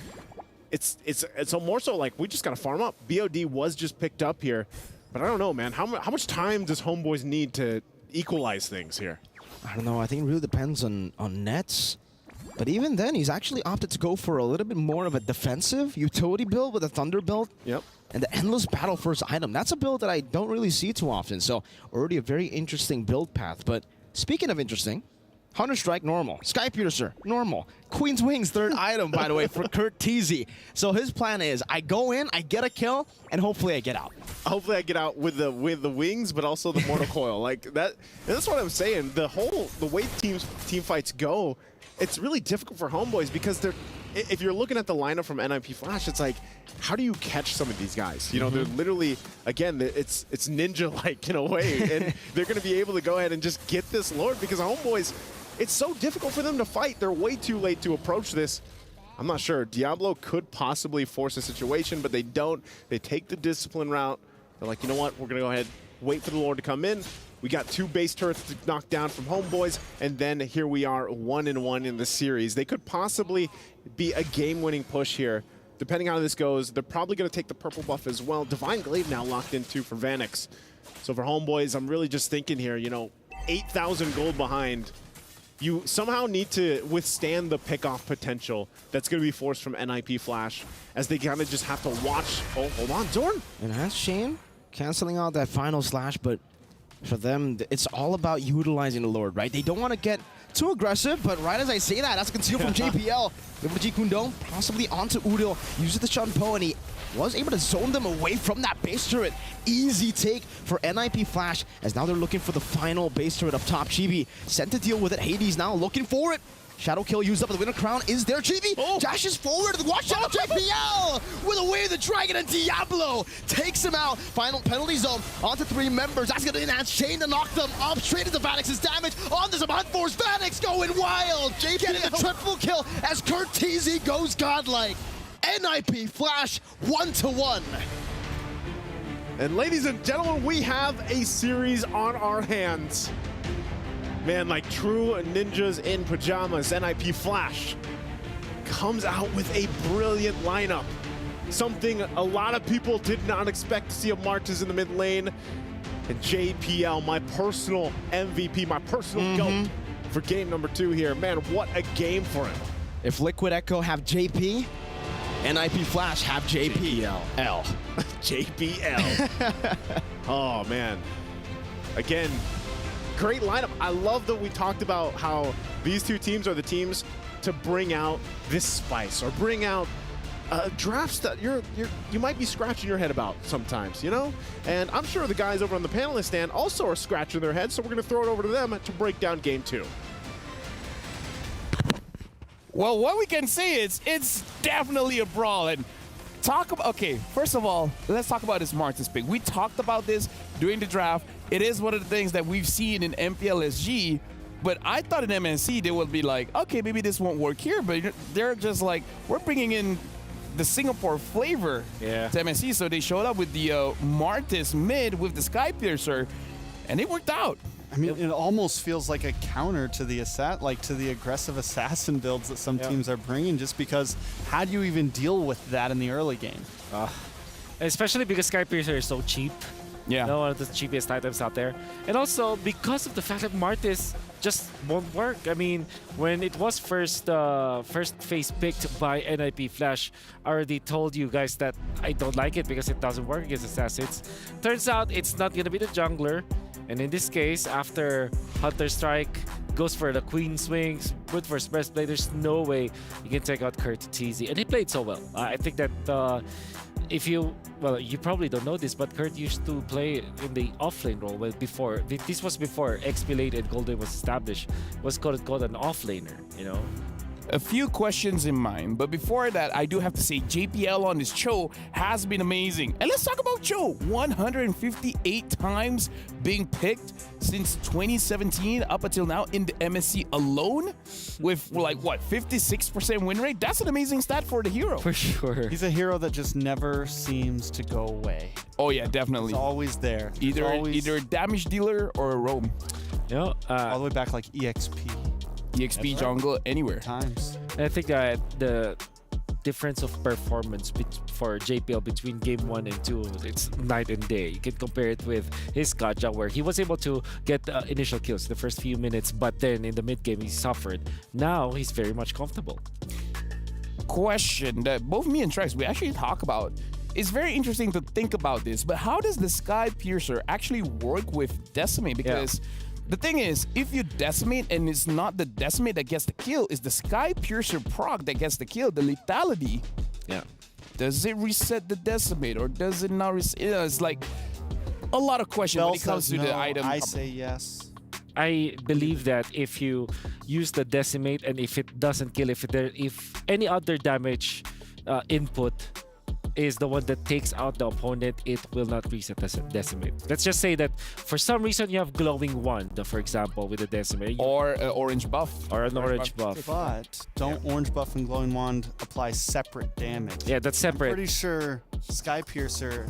It's more so like we just gotta farm up. BOD was just picked up here, but I don't know, man. How much time does Homeboys need to equalize things here? I don't know. I think it really depends on Nets. But even then, he's actually opted to go for a little bit more of a defensive utility build with a Thunder build. Yep. And the Endless Battle First item. That's a build that I don't really see too often. So already a very interesting build path. But speaking of interesting, Hunter Strike, normal. Sky Piercer, normal. Queen's Wings, third item, by the way, for Curtizi. So his plan is, I go in, I get a kill, and hopefully I get out. Hopefully I get out with the wings, but also the Mortal Coil. Like that. And that's what I'm saying. The way team fights go, it's really difficult for Homeboys because if you're looking at the lineup from NIP Flash, it's like, how do you catch some of these guys? You know, they're literally, again, it's ninja-like in a way, and they're going to be able to go ahead and just get this Lord because Homeboys, it's so difficult for them to fight. They're way too late to approach this. I'm not sure. Diablo could possibly force a situation, but they don't. They take the discipline route. They're like, you know what? We're going to go ahead, wait for the Lord to come in. We got 2 base turrets to knock down from Homeboys, and then here we are 1-1 in the series. They could possibly be a game-winning push here. Depending on how this goes, they're probably going to take the purple buff as well. Divine Glaive now locked in too for Vanix. So for Homeboys, I'm really just thinking here, you know, 8,000 gold behind. You somehow need to withstand the pick-off potential that's going to be forced from NIP Flash as they kind of just have to watch. Oh, hold on, Zorn. And that's Shane canceling out that Final Slash, but for them, it's all about utilizing the Lord, right? They don't want to get too aggressive, but right as I say that, that's a conceal from JPL. Able to Jikundo, possibly onto Udil, uses the Shunpo, and he was able to zone them away from that base turret. Easy take for NIP Flash, as now they're looking for the final base turret up top. Chibi sent to deal with it. Hades now looking for it. Shadow kill used up, the Winter Crown is there. Chibi dashes forward, watch out, JPL with Away the Dragon, and Diablo takes him out. Final penalty zone onto 3 members. That's going to enhance Shane to knock them up straight into Vanix's damage. On this Hunt Force, Vanix going wild. Getting the triple kill as Curtizi goes godlike. NIP Flash 1-1. And ladies and gentlemen, we have a series on our hands. Man, like true ninjas in pajamas, NIP Flash comes out with a brilliant lineup. Something a lot of people did not expect to see of Martis in the mid lane. And JPL, my personal MVP, my personal GOAT for game number 2 here. Man, what a game for him. If Liquid Echo have JP, NIP Flash have JPL. JPL. Oh, man. Again, great lineup. I love that we talked about how these two teams are the teams to bring out this spice or bring out drafts that you might be scratching your head about sometimes, you know? And I'm sure the guys over on the panelist stand also are scratching their heads, so we're going to throw it over to them to break down game 2. Well, what we can say is it's definitely a brawl. And okay, first of all, let's talk about this Martis pick. We talked about this during the draft. It is one of the things that we've seen in MPLSG, but I thought in MSC they would be like, okay, maybe this won't work here, but they're just like, we're bringing in the Singapore flavor to MSC, so they showed up with the Martis mid with the Sky Piercer, and it worked out. I mean, it almost feels like a counter to the to the aggressive assassin builds that some teams are bringing, just because how do you even deal with that in the early game? Especially because Sky Piercer is so cheap. Yeah. One of the cheapest items out there. And also because of the fact that Martis just won't work. I mean, when it was first phase picked by NIP Flash, I already told you guys that I don't like it because it doesn't work against assassins. Turns out it's not going to be the jungler. And in this case, after Hunter Strike goes for the Queen Swings, good for Express Play, there's no way you can take out Kurt Teasy. And he played so well. I think that if you, well, you probably don't know this, but Kurt used to play in the offlane role before. This was before XP Lane and Golden was established. It was called an offlaner, you know? A few questions in mind, but before that, I do have to say JPL on this show has been amazing. And let's talk about Cho. 158 times being picked since 2017 up until now in the MSC alone, with like what, 56% win rate. That's an amazing stat for the hero. For sure. He's a hero that just never seems to go away. Oh yeah, definitely. He's always there. Either a damage dealer or a roam. Yeah, all the way back like EXP. EXP jungle anywhere. Times. And I think that the difference of performance for JPL between game 1 and 2, it's night and day. You can compare it with his gacha, where he was able to get initial kills the first few minutes, but then in the mid game he suffered. Now he's very much comfortable. Question that both me and Trex we actually talk about. It's very interesting to think about this, but how does the Sky Piercer actually work with Decimate? Because the thing is, if you decimate and it's not the decimate that gets the kill, it's the Sky Piercer proc that gets the kill, the lethality. Yeah. Does it reset the decimate or does it not reset? It's like a lot of questions when it comes to the item. I say yes. I believe that if you use the decimate and if it doesn't kill, if any other damage input is the one that takes out the opponent, it will not reset the decimate. Let's just say that for some reason you have glowing wand, for example, with a decimate. Or an orange buff. Or an orange buff. But don't orange buff and glowing wand apply separate damage? Yeah, that's separate. I'm pretty sure Sky Piercer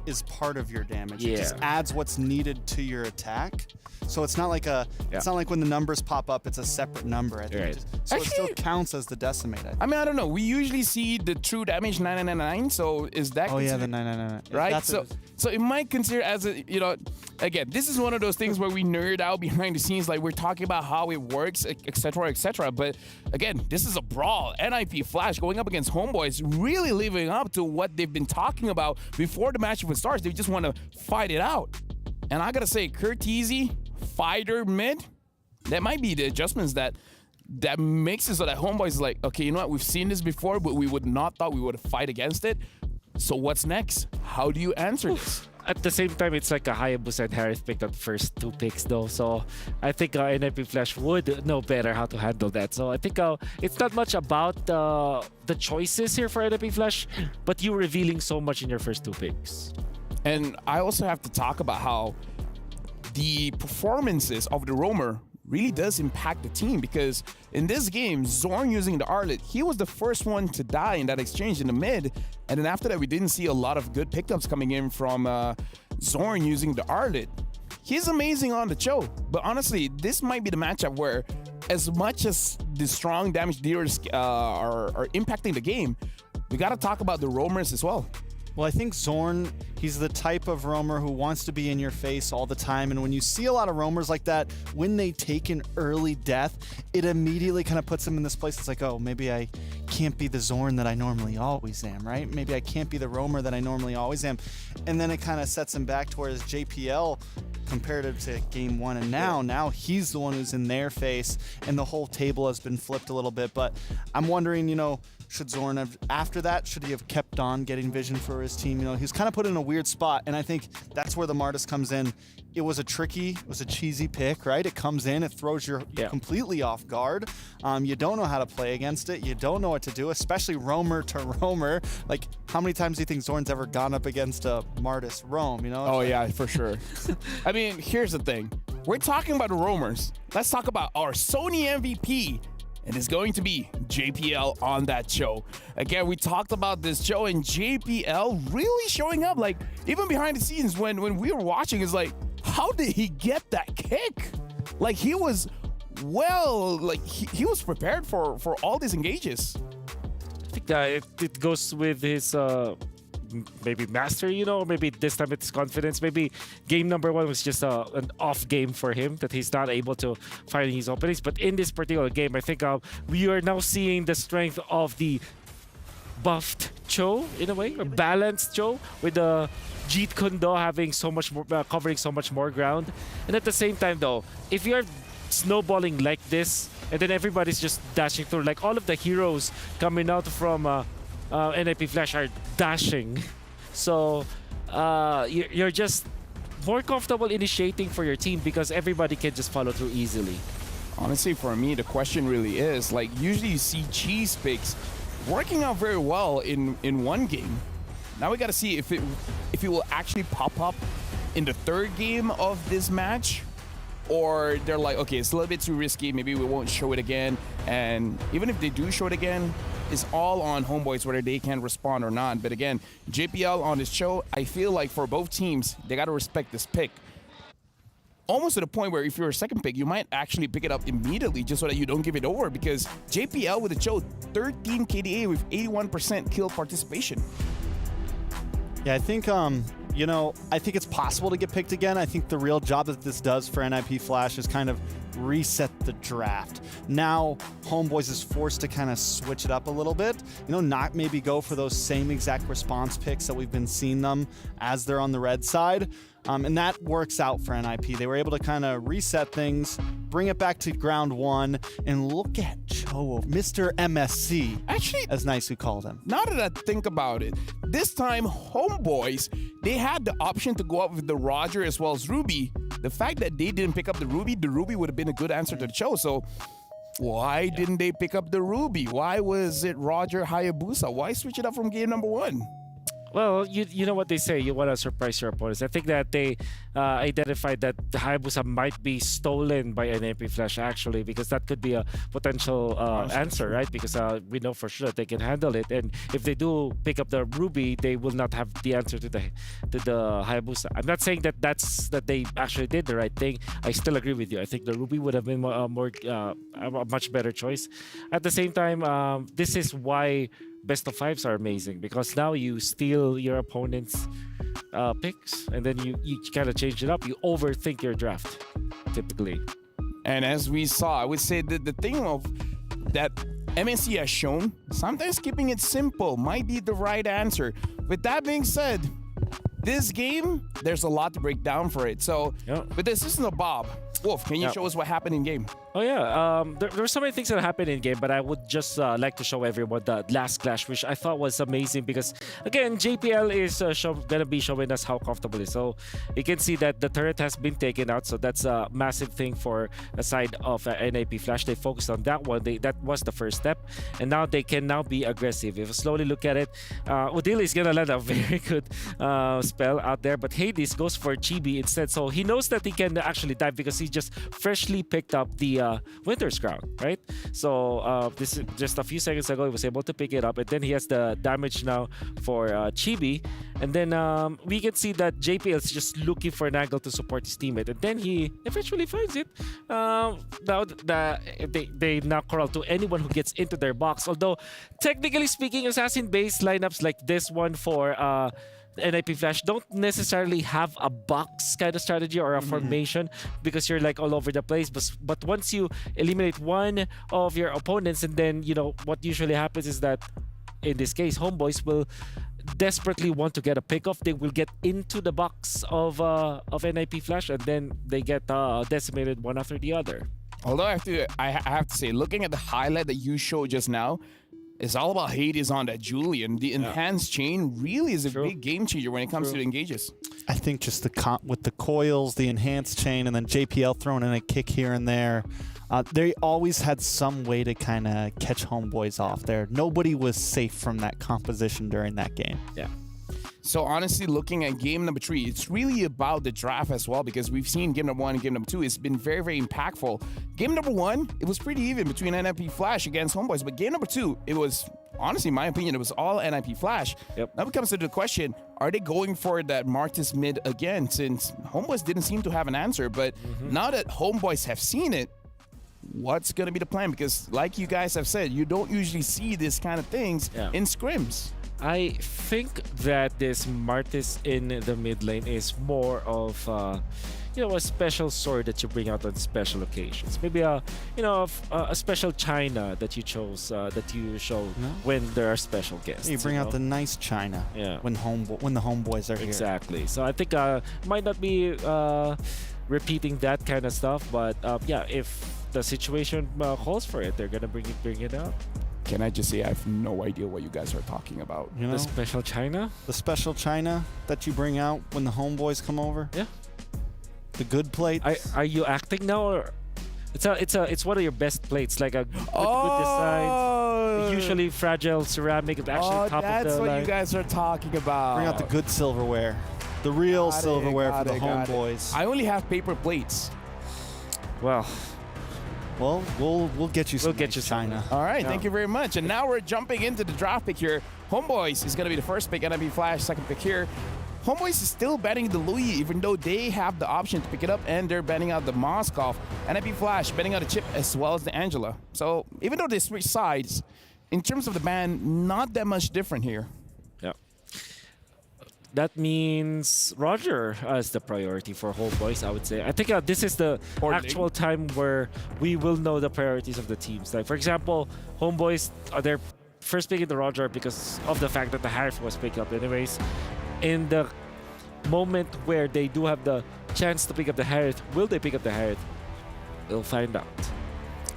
is part of your damage. Yeah. It just adds what's needed to your attack. So it's not like it's not like when the numbers pop up, it's a separate number. I think. Right. So it still counts as the decimate. I mean, I don't know. We usually see the true damage 9999. So is that? Oh yeah, the 999. Right. So it might consider as a, you know, again, this is one of those things where we nerd out behind the scenes, like we're talking about how it works, etc., etc. But again, this is a brawl. NIP Flash going up against Homeboys, really living up to what they've been talking about before the match even starts. They just want to fight it out. And I gotta say, Curteasy, fighter mid, that might be the adjustments that makes it so that Homeboys is like, okay, you know what, we've seen this before, but we would not thought we would fight against it. So what's next? How do you answer this? At the same time, it's like a Hayabusa and Harith picked up first 2 picks though. So I think NIP Flash would know better how to handle that. So I think it's not much about the choices here for NIP Flash, but you revealing so much in your first 2 picks. And I also have to talk about how the performances of the roamer really does impact the team, because in this game, Zorn using the Arlet, he was the first one to die in that exchange in the mid, and then after that we didn't see a lot of good pickups coming in from Zorn using the Arlet. He's amazing on the show, but honestly, this might be the matchup where, as much as the strong damage dealers are impacting the game, we gotta talk about the roamers as well. Well, I think Zorn, he's the type of roamer who wants to be in your face all the time. And when you see a lot of roamers like that, when they take an early death, it immediately kind of puts them in this place. It's like, oh, maybe I can't be the Zorn that I normally always am, right? Maybe I can't be the roamer that I normally always am. And then it kind of sets him back towards JPL comparative to game one. And now he's the one who's in their face, and the whole table has been flipped a little bit. But I'm wondering, should Zorn have, after that, should he have kept on getting vision for his team? He's kind of put in a weird spot, and I think that's where the Martis comes in. It was a cheesy pick, right? It comes in, it throws you completely off guard. You don't know how to play against it. You don't know what to do, especially roamer to roamer. Like, how many times do you think Zorn's ever gone up against a Martis roam, Oh, yeah, for sure. I mean, here's the thing. We're talking about the roamers. Let's talk about our Sony MVP. And it's going to be JPL on that show. Again, we talked about this show, and JPL really showing up, like, even behind the scenes when we were watching, it's like, how did he get that kick? Like, he was he was prepared for all these engages. I think it goes with his maybe mastery, or maybe this time it's confidence. Maybe game number one was just an off game for him, that he's not able to find his openings. But in this particular game, I think we are now seeing the strength of the buffed Cho, in a way, or balanced Cho, with the Jeet Kune Do having so much more, covering so much more ground. And at the same time, though, if you're snowballing like this, and then everybody's just dashing through, like all of the heroes coming out from NIP Flash are dashing, so you're just more comfortable initiating for your team because everybody can just follow through easily. Honestly, for me, the question really is, like, usually you see cheese picks working out very well in one game. Now we gotta see if it will actually pop up in the third game of this match, or they're like, okay, it's a little bit too risky, maybe we won't show it again. And even if they do show it again, it's all on Homeboys whether they can respond or not. But again, JPL on this show, I feel like for both teams, they got to respect this pick. Almost to the point where if you're a second pick, you might actually pick it up immediately just so that you don't give it over, because JPL with the show, 13 KDA with 81% kill participation. Yeah, I think, I think it's possible to get picked again. I think the real job that this does for NIP Flash is kind of reset the draft. Now, Homeboys is forced to kind of switch it up a little bit. Not maybe go for those same exact response picks that we've been seeing them as they're on the red side. And that works out for NIP. They were able to kind of reset things, bring it back to ground one, and look at Cho, Mr. MSC. Actually, as Nice called him. Now that I think about it, this time Homeboys, they had the option to go up with the Roger as well as Ruby. The fact that they didn't pick up the Ruby would have been a good answer to the show. So why didn't they pick up the Ruby? Why was it Roger Hayabusa? Why switch it up from game number one? Well, you know what they say, you want to surprise your opponents. I think that they identified that the Hayabusa might be stolen by NIP Flash, actually, because that could be a potential answer, right? Because we know for sure that they can handle it. And if they do pick up the Ruby, they will not have the answer to the Hayabusa. I'm not saying that they actually did the right thing. I still agree with you. I think the Ruby would have been a much better choice. At the same time, this is why best of fives are amazing, because now you steal your opponent's picks, and then you kind of change it up. You overthink your draft, typically. And as we saw, I would say that the thing of that MSC has shown, sometimes keeping it simple might be the right answer. With that being said, this game, there's a lot to break down for it. So, with the assistant of Bob, Wolf, can you show us what happened in game? Oh yeah, there were so many things that happened in game, but I would just like to show everyone the last clash, which I thought was amazing because, again, JPL is gonna be showing us how comfortable it is. So you can see that the turret has been taken out, so that's a massive thing for a side of NIP Flash. They focused on that one. That was the first step, and now they can now be aggressive. If you slowly look at it, Odile is gonna land a very good spell out there, but Hades goes for Chibi instead. So he knows that he can actually dive because he just freshly picked up the Winter's Crown, right? So this is just a few seconds ago, he was able to pick it up, and then he has the damage now for Chibi. And then we can see that JPL is just looking for an angle to support his teammate, and then he eventually finds it. Now they now corral to anyone who gets into their box. Although, technically speaking, assassin-based lineups like this one for NIP Flash don't necessarily have a box kind of strategy or a formation, because you're like all over the place. But once you eliminate one of your opponents, and then what usually happens is that in this case, Homeboys will desperately want to get a pick off. They will get into the box of NIP Flash, and then they get decimated one after the other. Although I have to say, looking at the highlight that you showed just now, it's all about Hades on that Julian. The enhanced chain really is a big game changer when it comes to the engages. I think just with the coils, the enhanced chain, and then JPL throwing in a kick here and there, they always had some way to kind of catch Homeboys off there. Nobody was safe from that composition during that game. Yeah. So honestly, looking at game number 3, it's really about the draft as well, because we've seen game number 1 and game number 2. It's been very, very impactful. Game number 1, it was pretty even between NIP Flash against Homeboys, but game number 2, it was, honestly, in my opinion, it was all NIP Flash. Yep. Now it comes to the question, are they going for that Martis mid again, since Homeboys didn't seem to have an answer, but now that Homeboys have seen it, what's going to be the plan? Because like you guys have said, you don't usually see this kind of things in scrims. I think that this Martis in the mid lane is more of a special sword that you bring out on special occasions. Maybe a special China that you chose, that you show when there are special guests. You bring out the nice China when the Homeboys are here. Exactly. So I think might not be repeating that kind of stuff, but if the situation calls for it, they're gonna bring it out. Can I just say I have no idea what you guys are talking about? The special China? The special China that you bring out when the Homeboys come over? Yeah. The good plates? Are you acting now, or it's one of your best plates, like a good design, usually fragile ceramic, actually top of the that's what line. you guys are talking about. Bring out the good silverware. The real silverware for the Homeboys. I only have paper plates. Well, we'll get you some China. All right, thank you very much. And now we're jumping into the draft pick here. Homeboys is going to be the first pick, NIP Flash, second pick here. Homeboys is still betting the Louis, even though they have the option to pick it up, and they're betting out the Moskov. NIP Flash betting out the Chip as well as the Angela. So even though they switch sides, in terms of the ban, not that much different here. Yeah. That means Roger is the priority for Homeboys, I would say. I think this is the actual time where we will know the priorities of the teams. Like, for example, Homeboys, they're first picking the Roger because of the fact that the Harif was picked up anyways. In the moment where they do have the chance to pick up the Harith, will they pick up the Harith? We'll find out.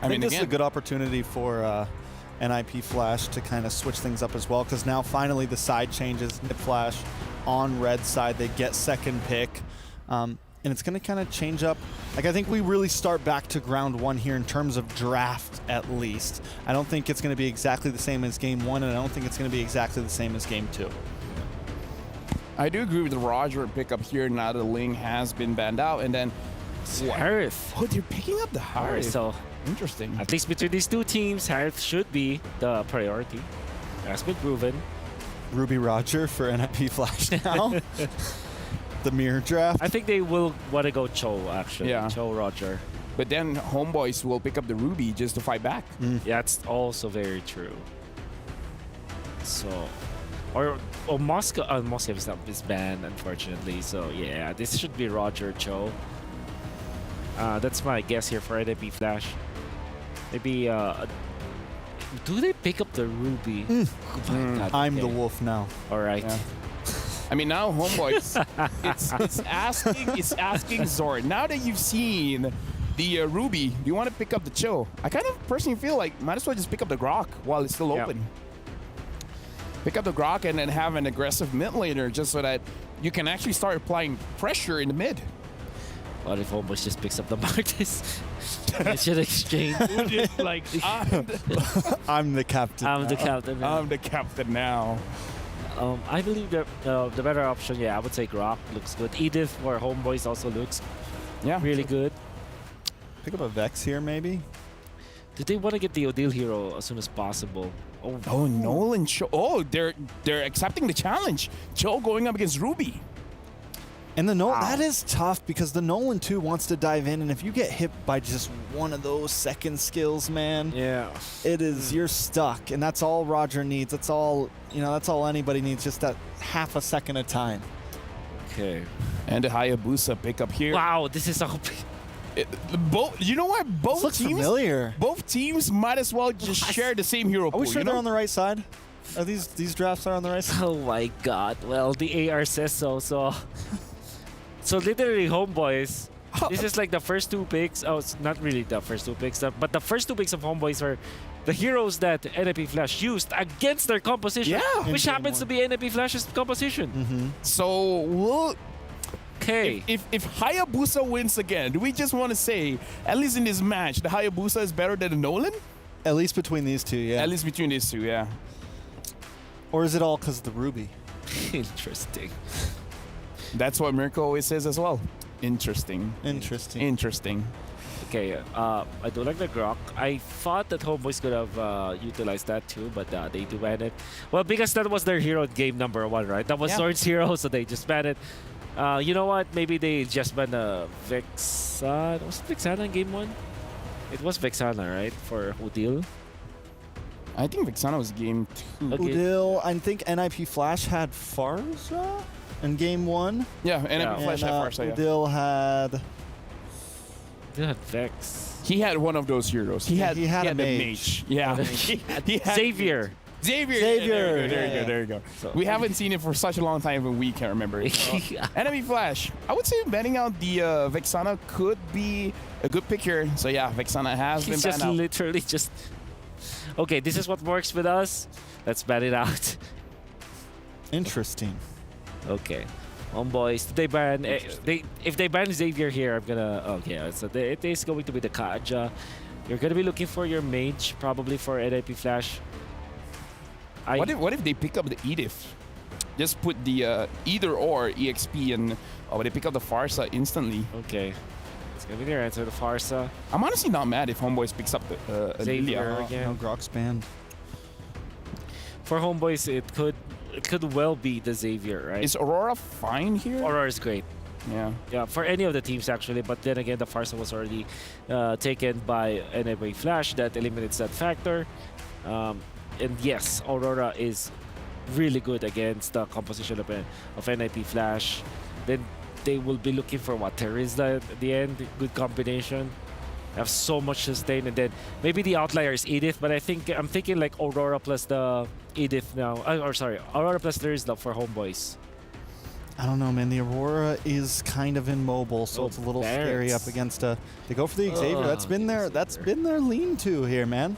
I think this is a good opportunity for NIP Flash to kind of switch things up as well, because now finally the side changes. NIP Flash on red side, they get second pick. And it's going to kind of change up. Like, I think we really start back to ground 1 here in terms of draft, at least. I don't think it's going to be exactly the same as game 1, and I don't think it's going to be exactly the same as game 2. I do agree with the Roger pickup here now that Ling has been banned out, and then Harith. Oh, they're picking up the Harith. So interesting. At least between these two teams, Harith should be the priority. That's been proven. Ruby Roger for NIP Flash now. The mirror draft. I think they will want to go Cho, actually. Yeah. Cho Roger. But then Homeboys will pick up the Ruby just to fight back. Yeah, it's also very true. So, or Moscow. Moscow is banned, unfortunately. So yeah, this should be Roger Cho. That's my guess here for NIP Flash. Maybe. Do they pick up the Ruby? Oh my God, I'm the wolf now. All right. Yeah. I mean, now Homeboys, it's asking Zord. Now that you've seen the Ruby, do you want to pick up the Cho? I kind of personally feel like might as well just pick up the Grok while it's still open. Pick up the Grok and then have an aggressive mid laner just so that you can actually start applying pressure in the mid. What if Homeboys just picks up the Martis? They should exchange. Like, I'm the captain. I'm the captain now. I'm the captain now. I believe that the better option, I would say Grok looks good. Edith for Homeboys also looks really good. Pick up a Vex here, maybe. Did they want to get the Odile hero as soon as possible? Oh, Nolan. Oh, they're accepting the challenge. Joe going up against Ruby. And the Nolan, that is tough because the Nolan too wants to dive in, and if you get hit by just one of those second skills, man, it is you're stuck, and that's all Roger needs. That's all that's all anybody needs, just that half a second of time. Okay. And the Hayabusa pickup here. Wow, this is so. You know what? Both looks teams. familiar. Both teams might as well just share the same hero pool. Are we sure you they're know? on the right side? Are these drafts are on the right side? Oh my God! Well, the AR says so. So literally, Homeboys. This is like the first 2 picks. Oh, it's not really the first 2 picks, but the first 2 picks of Homeboys are the heroes that NIP Flash used against their composition. Yeah. Which happens to be NIP Flash's composition. So we'll. Okay. If Hayabusa wins again, do we just want to say, at least in this match, the Hayabusa is better than the Nolan? At least between these two, yeah. At least between these two, yeah. Or is it all because of the Ruby? Interesting. That's what Mirko always says as well. Interesting. Interesting. Okay, I do like the Grok. I thought that Homeboys could have utilized that too, but they do ban it. Well, because that was their hero in game number 1, right? That was Sword's hero, so they just banned it. You know what? Maybe they just banned Vexana. Was it Vexana in game 1? It was Vexana, right? For Odile. I think Vexana was game 2. Okay. Odile, I think NIP Flash had Farza in game 1. Yeah, NIP Flash had Farza, yeah. Odile had... Odile had Vex. He had one of those heroes. He had a the mage. Yeah. he had Xavier. Xavier. There you go. So, we haven't seen it for such a long time, but we can't remember it. Enemy Flash. I would say banning out the Vexana could be a good pick here. So yeah, Vexana has been banned out. Literally just... Okay, this is what works with us. Let's ban it out. Interesting. Okay. Homeboys, did they ban... if they ban Xavier here, I'm gonna... Okay, so it is going to be the Kaja. You're gonna be looking for your mage, probably for NIP Flash. What if they pick up the Edith? Just put the either or EXP and they pick up the Farsa instantly. Okay. It's gonna be their answer, the Farsa. I'm honestly not mad if Homeboys picks up the Xavier again. No Grok's banned. For Homeboys, it could well be the Xavier, right? Is Aurora fine here? Aurora is great. Yeah, for any of the teams actually, but then again, the Farsa was already taken by NIP Flash. That eliminates that factor. And yes, Aurora is really good against the composition of NIP Flash. Then they will be looking for what? Terizla at the end, good combination. Have so much sustain, and then maybe the outlier is Edith, but I'm thinking like Aurora plus the Edith now. Aurora plus Terizla for Homeboys. I don't know, man. The Aurora is kind of immobile, so it's a little scary up against a. They go for the Xavier. That's been their lean-to here, man.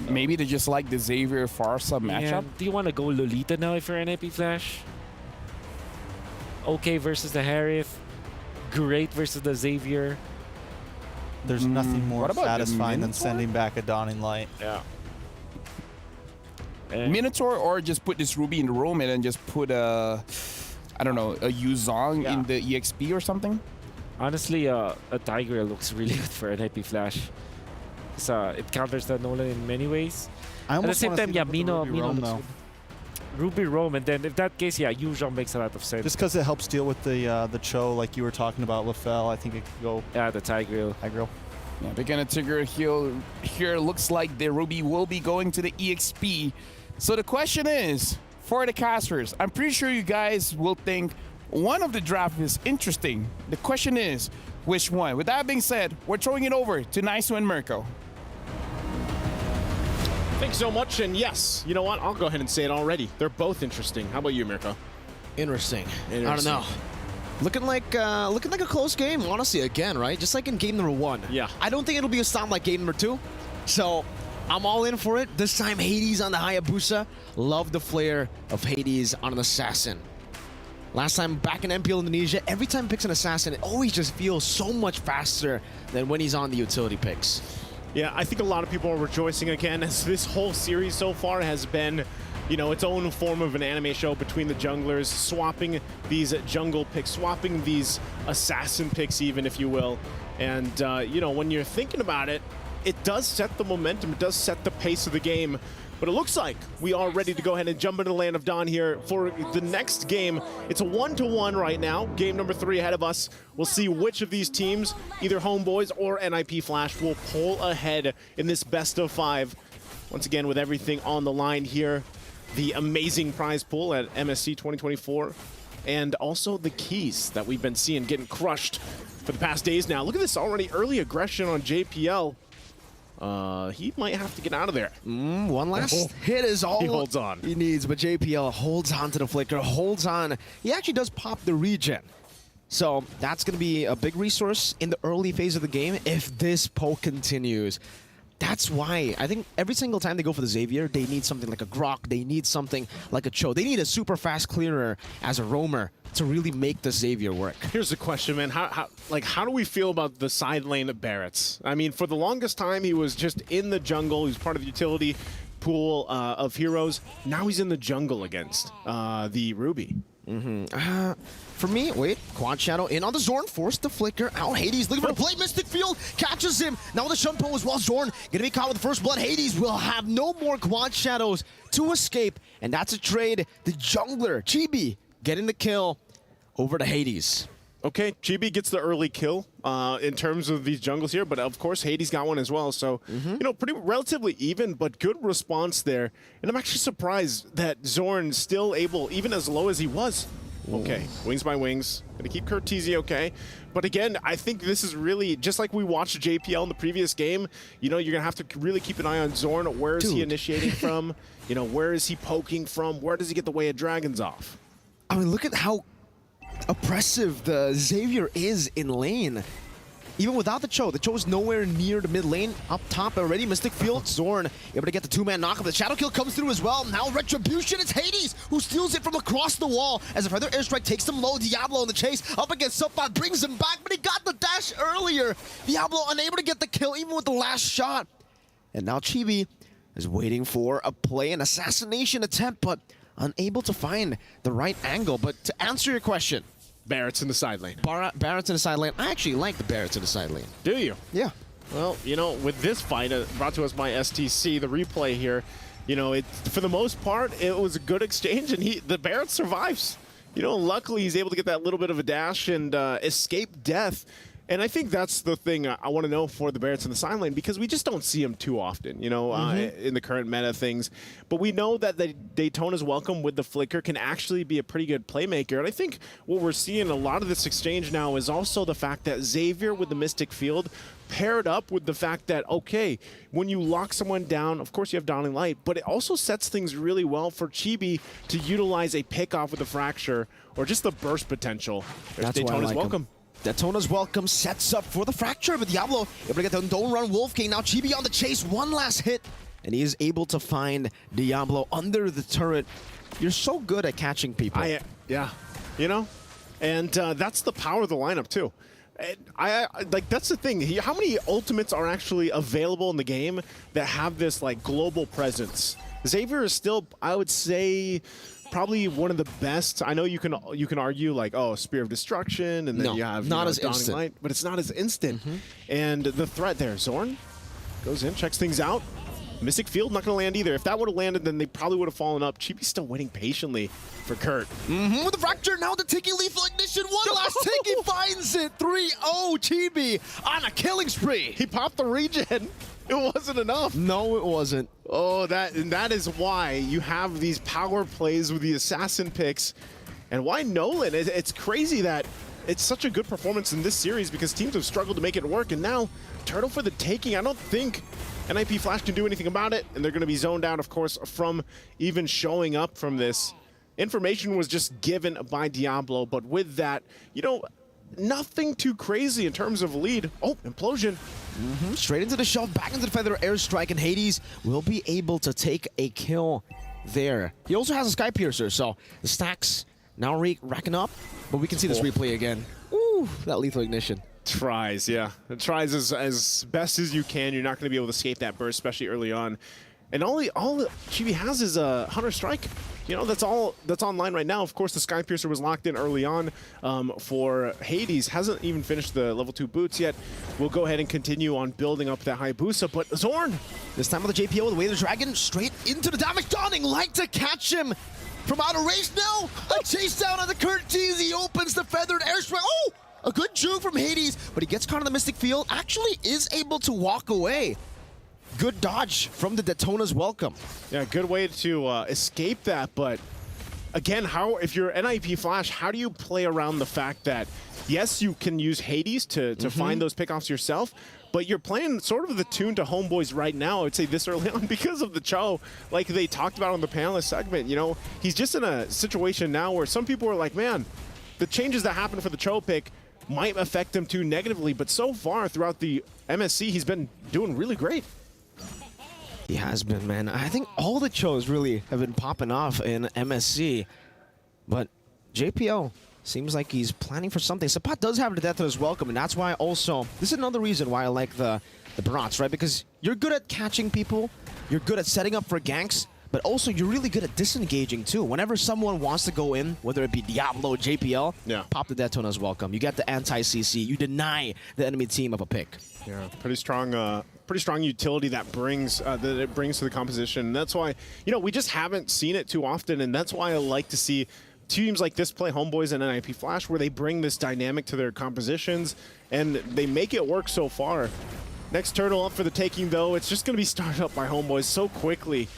Maybe they just like the Xavier Farsa matchup. Do you want to go Lolita now if you're NIP Flash? Okay versus the Harith. Great versus the Xavier. There's nothing more satisfying than Minotaur? sending back a Dawning Light. Yeah. Minotaur, or just put this Ruby in the room and then just put a Yuzong in the EXP or something? Honestly, a Tiger looks really good for NIP Flash. It counters the Nolan in many ways. At the same time, Mino looks good. Ruby Roam, and then in that case, Yuzhong makes a lot of sense. Just because it helps deal with the Cho, like you were talking about, LaFell, I think it could go. Yeah, the Tigreal. Yeah, they're gonna trigger here. Looks like the Ruby will be going to the EXP. So the question is, for the casters, I'm pretty sure you guys will think one of the draft is interesting. The question is, which one? With that being said, we're throwing it over to Naisu and Mirko. Thanks so much, and yes, you know what? I'll go ahead and say it already. They're both interesting. How about you, Mirko? Interesting. I don't know. Looking like a close game, honestly, again, right? Just like in game number 1. Yeah. I don't think it'll be a stomp like game number 2. So I'm all in for it. This time, Hades on the Hayabusa. Love the flair of Hades on an assassin. Last time back in MPL Indonesia, every time he picks an assassin, it always just feels so much faster than when he's on the utility picks. Yeah, I think a lot of people are rejoicing again, as this whole series so far has been, its own form of an anime show between the junglers, swapping these jungle picks, swapping these assassin picks even, if you will. And, you know, when you're thinking about it, it does set the momentum, it does set the pace of the game. But it looks like we are ready to go ahead and jump into the Land of Dawn here for the next game. It's a 1-1 right now. Game number 3 ahead of us. We'll see which of these teams, either Homeboys or NIP Flash, will pull ahead in this best of 5. Once again, with everything on the line here, the amazing prize pool at MSC 2024, and also the keys that we've been seeing getting crushed for the past days now. Look at this already, early aggression on JPL. He might have to get out of there. One last hit is all he holds on. He needs, but JPL holds on to the flicker, holds on. He actually does pop the regen. So that's going to be a big resource in the early phase of the game if this poke continues. That's why I think every single time they go for the Xavier, they need something like a Grok, they need something like a Cho. They need a super fast clearer as a roamer to really make the Xavier work. Here's the question, man. How do we feel about the side lane of Barrett's? I mean, for the longest time, he was just in the jungle. He was part of the utility pool of heroes. Now he's in the jungle against the Ruby. For me, wait, Quad Shadow in on the Zorn, forced the flicker out. Hades looking for the play, Mystic Field catches him. Now the Shumpo as well. Zorn gonna be caught with the first blood. Hades will have no more Quad Shadows to escape, and that's a trade. The jungler, Chibi, getting the kill over to Hades. Okay, Chibi gets the early kill in terms of these jungles here, but of course Hades got one as well. So, you know, pretty relatively even, but good response there. And I'm actually surprised that Zorn's still able, even as low as he was. Okay, wings by wings. Gonna keep Curtizi okay. But again, I think this is really, just like we watched JPL in the previous game, you know, you're gonna have to really keep an eye on Zorn. Where is he initiating from? You know, where is he poking from? Where does he get the Way of Dragons off? I mean, look at how oppressive the Xavier is in lane. Even without the Cho is nowhere near the mid lane. Up top already, Mystic Field, Zorn able to get the 2-man knock-up. The Shadow Kill comes through as well. Now Retribution, it's Hades who steals it from across the wall as a Feather Airstrike takes him low. Diablo in the chase, up against Sopot, brings him back, but he got the dash earlier. Diablo unable to get the kill even with the last shot. And now Chibi is waiting for a play, an assassination attempt, but unable to find the right angle. But to answer your question, Barrett's in the side lane. Barrett's in the side lane. I actually like the Barrett's in the side lane. Do you? Yeah. Well, you know, with this fight, brought to us by STC, the replay here, you know, for the most part, it was a good exchange, and the Barrett survives. You know, luckily he's able to get that little bit of a dash and escape death. And I think that's the thing I want to know for the Barretts in the side lane, because we just don't see them too often, you know, in the current meta things. But we know that the Daytona's Welcome with the Flicker can actually be a pretty good playmaker. And I think what we're seeing a lot of this exchange now is also the fact that Xavier with the Mystic Field paired up with the fact that, okay, when you lock someone down, of course you have Dawning Light, but it also sets things really well for Chibi to utilize a pick-off with the Fracture or just the burst potential. There's Daytona's Welcome. Daytona's Welcome sets up for the Fracture, but Diablo able to get the Don't Run Wolf King. Now Chibi on the chase, one last hit, and he is able to find Diablo under the turret. You're so good at catching people. Yeah, you know, and that's the power of the lineup too. I like, that's the thing. How many ultimates are actually available in the game that have this like global presence? Xavier is still, I would say, probably one of the best. I know you can argue like, oh, Spear of Destruction, and then you have not as Dawning instant, Light, but it's not as instant. And the threat there, Zorn goes in, checks things out. Mystic Field not going to land either. If that would have landed, then they probably would have fallen up. Chibi's still waiting patiently for Kurt. With the Fracture, now the Tiki Lethal Ignition. One last Tiki finds it. 3-0 Chibi on a killing spree. He popped the regen. It wasn't enough. No, it wasn't. Oh, that is why you have these power plays with the assassin picks, and why Nolan. It's crazy that it's such a good performance in this series because teams have struggled to make it work, and now Turtle for the taking. I don't think NIP Flash can do anything about it, and they're going to be zoned out, of course, from even showing up from this. Information was just given by Diablo, but with that, you know, nothing too crazy in terms of lead. Oh, Implosion. Straight into the shove, back into the Feather Airstrike, and Hades will be able to take a kill there. He also has a Sky Piercer, so the stacks now racking up, but we can see this replay again. Ooh, that Lethal Ignition. Tries, yeah. It tries as best as you can. You're not going to be able to escape that burst, especially early on. And all Chibi has is a Hunter Strike. you know, that's all that's online right now. Of course, the Skypiercer was locked in early on for Hades. Hasn't even finished the level 2 boots yet. We'll go ahead and continue on building up that Hayabusa, but Zorn, this time with the JPO, the way the Dragon straight into the damage. Dawning Light to catch him from outer range now. A chase down on the Curtis. He opens the feathered airstrike. Oh, a good juke from Hades, but he gets caught in the Mystic Field. Actually is able to walk away. Good dodge from the Daytona's welcome. Yeah, good way to escape that, but again, if you're NIP Flash, how do you play around the fact that, yes, you can use Hades to find those pickoffs yourself, but you're playing sort of the tune to Homeboys right now, I would say this early on, because of the Cho, like they talked about on the panelist segment. You know, he's just in a situation now where some people are like, man, the changes that happened for the Cho pick might affect him too negatively, but so far throughout the MSC, he's been doing really great. He has been, man. I think all the Chos really have been popping off in MSC. But JPO seems like he's planning for something. Sapat does have the death on his welcome, and that's why also, this is another reason why I like the Barats, right? Because you're good at catching people, you're good at setting up for ganks, but also you're really good at disengaging too. Whenever someone wants to go in, whether it be Diablo, JPL, pop the Daytona's welcome. You get the anti-CC, you deny the enemy team of a pick. Yeah, pretty strong utility that brings that it brings to the composition. And that's why, you know, we just haven't seen it too often, and that's why I like to see teams like this play Homeboys and NIP Flash, where they bring this dynamic to their compositions and they make it work so far. Next turtle up for the taking, though. It's just going to be started up by Homeboys so quickly.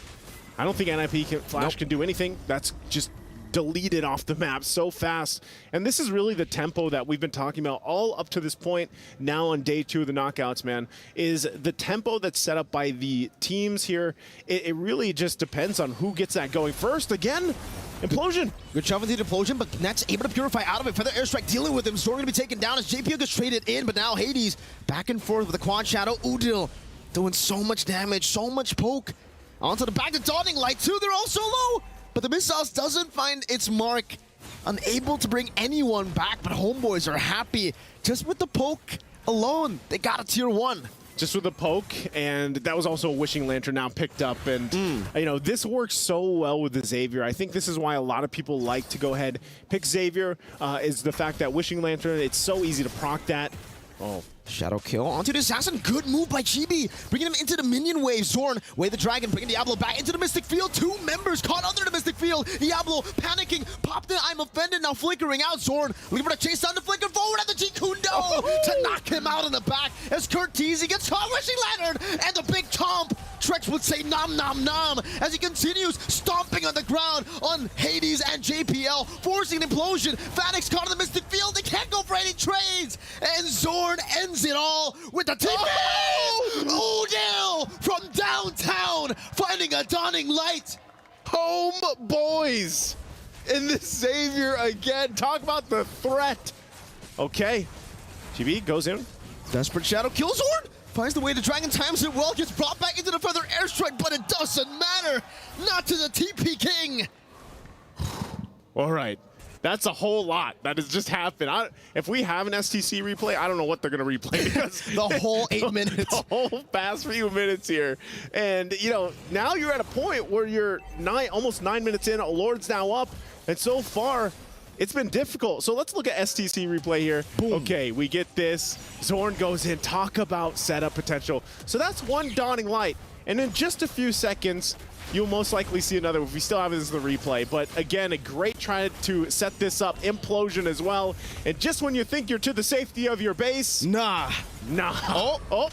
I don't think NIP Flash can do anything. That's just deleted off the map so fast. And this is really the tempo that we've been talking about all up to this point now on day 2 of the knockouts, man, is the tempo that's set up by the teams here. It really just depends on who gets that going first. Again, Implosion. Good shove into the Implosion, but Net's able to purify out of it. Feather airstrike dealing with him. Zorn going to be taken down as JPO gets traded in, but now Hades back and forth with the Quad Shadow. Udil doing so much damage, so much poke. Onto the back to Dawning Light too. They're all so low. But the missiles doesn't find its mark. Unable to bring anyone back, but Homeboys are happy. Just with the poke alone, they got a tier 1. Just with the poke, and that was also a Wishing Lantern now picked up. And, you know, this works so well with the Xavier. I think this is why a lot of people like to go ahead, pick Xavier, is the fact that Wishing Lantern, it's so easy to proc that. Oh. Shadow kill onto the Assassin. Good move by Chibi. Bringing him into the minion wave. Zorn, Way the Dragon, bringing Diablo back into the Mystic Field. 2 members caught under the Mystic Field. Diablo panicking. Popped in. I'm offended. Now flickering out. Zorn looking for the chase down to flicker forward at the Jikundo to knock him out in the back. As Curtis gets caught. Wishing Lantern and the big chomp. Trex would say nom nom nom as he continues stomping on the ground on Hades and JPL, forcing an implosion. Phoenix caught in the Mystic Field. They can't go for any trades. And Zorn ends it all with the team. Udil from downtown finding a Dawning Light. Homeboys in the Xavier again. Talk about the threat. Okay. GB goes in. Desperate Shadow kills Zorn. Finds the way to Dragon, times it well, gets brought back into the Feather airstrike, but it doesn't matter. Not to the TP King. All right. That's a whole lot that has just happened. If we have an STC replay, I don't know what they're going to replay because the whole 8 minutes. The whole past few minutes here. And, you know, now you're at a point where you're almost 9 minutes in, Lord's now up, and so far, it's been difficult. So let's look at STC replay here. Boom. Okay, we get this. Zorn goes in. Talk about setup potential. So that's one Dawning Light. And in just a few seconds, you'll most likely see another if we still have this in the replay. But again, a great try to set this up. Implosion as well. And just when you think you're to the safety of your base. Nah. Oh.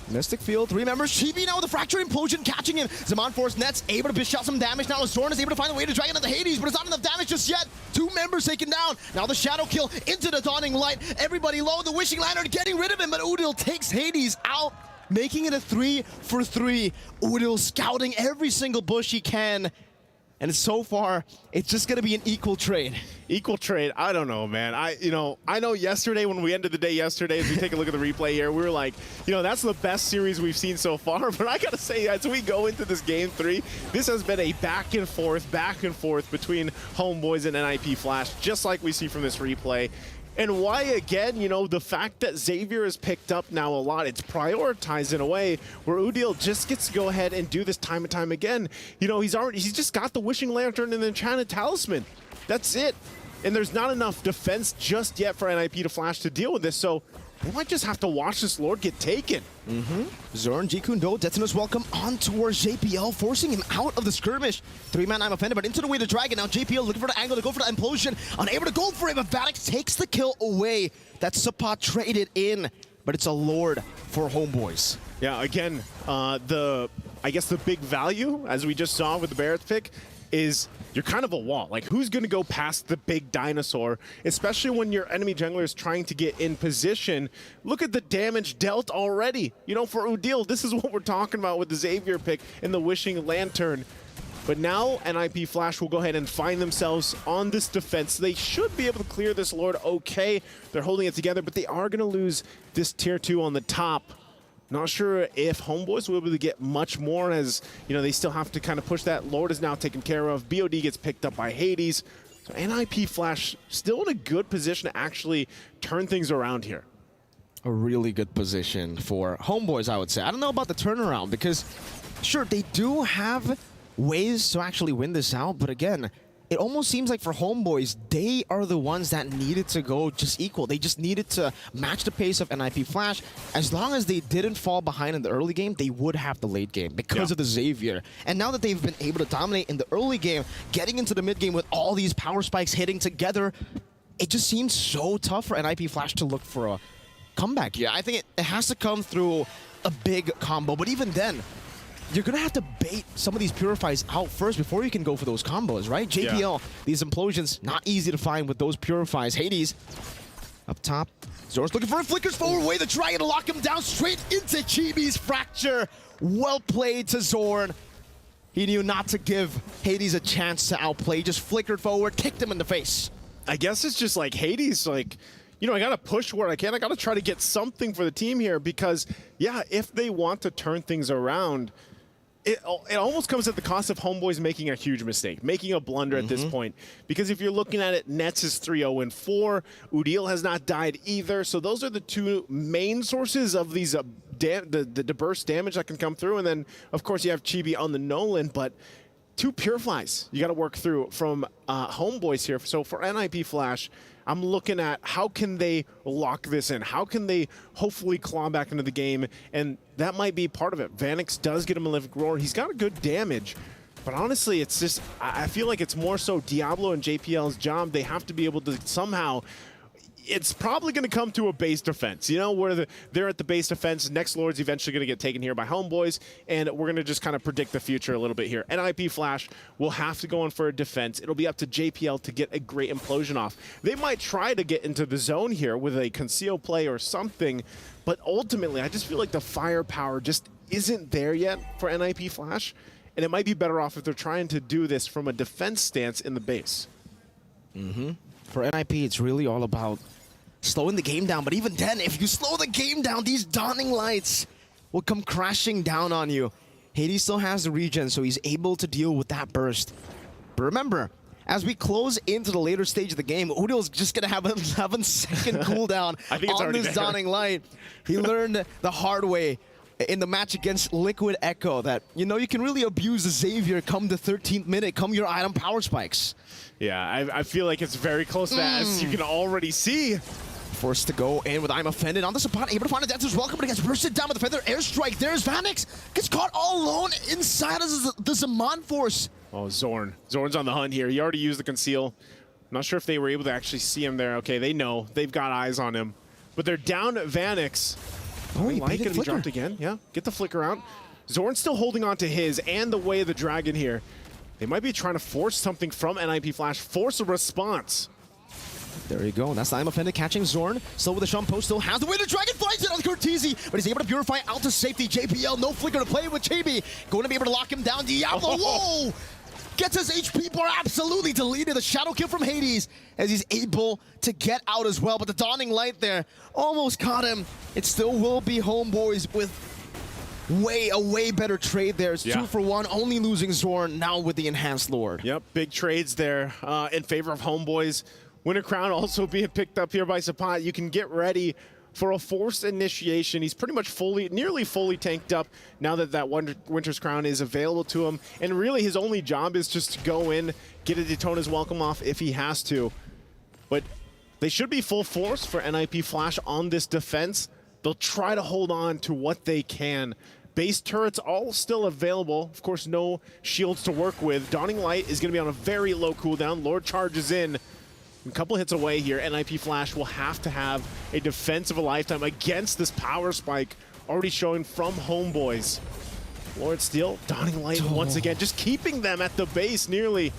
Mystic Field, 3 members. Chibi now with the Fractured Implosion catching him. Zaman Force Nets able to dish out some damage. Now Zorn is able to find a way to Dragon at the Hades, but it's not enough damage just yet. 2 members taken down. Now the Shadow kill into the Dawning Light. Everybody low. The Wishing Lantern getting rid of him, but Udil takes Hades out, making it a 3 for 3. Udil scouting every single bush he can. And so far, it's just going to be an equal trade. Equal trade? I don't know, man. I know yesterday when we ended the day yesterday, as we take a look at the replay here, we were like, you know, that's the best series we've seen so far. But I got to say, as we go into this game 3, this has been a back and forth between Homeboys and NIP Flash, just like we see from this replay. And why, again, you know, the fact that Xavier is picked up now a lot, it's prioritized in a way where Udil just gets to go ahead and do this time and time again. You know, he's just got the Wishing Lantern and the Enchanted Talisman. That's it. And there's not enough defense just yet for NIP to flash to deal with this, so we might just have to watch this Lord get taken. Zorn, Jikundo, Detonus welcome on towards JPL, forcing him out of the skirmish. 3-man, I'm offended, but into the way to Dragon. Now JPL looking for the angle to go for the implosion. Unable to go for it, but Vanix takes the kill away. That Sapot traded in, but it's a Lord for Homeboys. Yeah, again, I guess the big value, as we just saw with the Barrett's pick, is you're kind of a wall. Like, who's going to go past the big dinosaur, especially when your enemy jungler is trying to get in position? Look at the damage dealt already. You know, for Udil, this is what we're talking about with the Xavier pick and the Wishing Lantern. But now NIP Flash will go ahead and find themselves on this defense. They should be able to clear this Lord okay. They're holding it together, but they are going to lose this tier 2 on the top. Not sure if Homeboys will be able to get much more, as, you know, they still have to kind of push that. Lord is now taken care of. BOD gets picked up by Hades. So NIP Flash still in a good position to actually turn things around here. A really good position for Homeboys, I would say. I don't know about the turnaround, because sure, they do have ways to actually win this out, but again, it almost seems like for Homeboys, they are the ones that needed to go just equal. They just needed to match the pace of NIP Flash. As long as they didn't fall behind in the early game, they would have the late game because of the Xavier. And now that they've been able to dominate in the early game, getting into the mid game with all these power spikes hitting together, it just seems so tough for NIP Flash to look for a comeback here. I think it has to come through a big combo, but even then, you're going to have to bait some of these Purifies out first before you can go for those combos, right? JPL, these implosions, not easy to find with those Purifies. Hades, up top. Zorn's looking for a flickers forward way to try and lock him down straight into Chibi's Fracture. Well played to Zorn. He knew not to give Hades a chance to outplay. Just flickered forward, kicked him in the face. I guess it's just like Hades, like, you know, I got to push where I can. I got to try to get something for the team here because, yeah, if they want to turn things around, it almost comes at the cost of Homeboys making a huge mistake, making a blunder at this point. Because if you're looking at it, Nets is 3-0-4. Udil has not died either. So those are the two main sources of these the burst damage that can come through. And then, of course, you have Chibi on the Nolan. But two Purifies you got to work through from Homeboys here. So for NIP Flash, I'm looking at how can they lock this in? How can they hopefully claw back into the game? And that might be part of it. Vanix does get him a Malefic Roar. He's got a good damage. But honestly, it's just, I feel like it's more so Diablo and JPL's job. They have to be able to somehow, it's probably going to come to a base defense, you know, where they're at the base defense. Next Lord's eventually going to get taken here by Homeboys, and we're going to just kind of predict the future a little bit here. NIP Flash will have to go in for a defense. It'll be up to JPL to get a great implosion off. They might try to get into the zone here with a conceal play or something, but ultimately, I just feel like the firepower just isn't there yet for NIP Flash, and it might be better off if they're trying to do this from a defense stance in the base. For NIP, it's really all about slowing the game down. But even then, if you slow the game down, these dawning lights will come crashing down on you. Hades still has the regen, so he's able to deal with that burst. But remember, as we close into the later stage of the game, Udil's just going to have an 11-second cooldown on this dawning light. He learned the hard way in the match against Liquid Echo that, you know, you can really abuse the Xavier come the 13th minute, come your item power spikes. Yeah, I feel like it's very close to that, as you can already see. Forced to go in with I'm Offended on the spot, able to find a Dancer's Welcome, but it gets bursted down with the Feather Airstrike. There's Vanix, gets caught all alone inside of the Zaman Force. Oh, Zorn. Zorn's on the hunt here. He already used the conceal. I'm not sure if they were able to actually see him there. Okay, they know. They've got eyes on him. But they're down at Vanix. Oh, he Light gonna be flicker. dropped again. Yeah, get the flicker out. Zorn's still holding on to his and the Way of the Dragon here. They might be trying to force something from NIP Flash, force a response. There you go. That's the I'm Offended catching Zorn. Still with the Shumpo, still has the Way the Dragon, finds it on Cortese, but he's able to purify out to safety. JPL, no flicker to play with Chibi. Going to be able to lock him down. Diablo, whoa! Gets his HP bar absolutely deleted. The shadow kill from Hades as he's able to get out as well. But the dawning light there almost caught him. It still will be Homeboys with a way better trade there. It's 2 for 1, only losing Zorn now with the Enhanced Lord. Yep, big trades there in favor of Homeboys. Winter Crown also being picked up here by Sapat. You can get ready for a forced initiation. He's pretty much nearly fully tanked up now that Winter's Crown is available to him. And really his only job is just to go in, get a Daytona's welcome off if he has to. But they should be full force for NIP Flash on this defense. They'll try to hold on to what they can. Base turrets all still available. Of course, no shields to work with. Dawning Light is going to be on a very low cooldown. Lord charges in. A couple hits away here. NIP Flash will have to have a defense of a lifetime against this power spike already showing from Homeboys. Lord Steel, Dawning Light once again, just keeping them at the base nearly.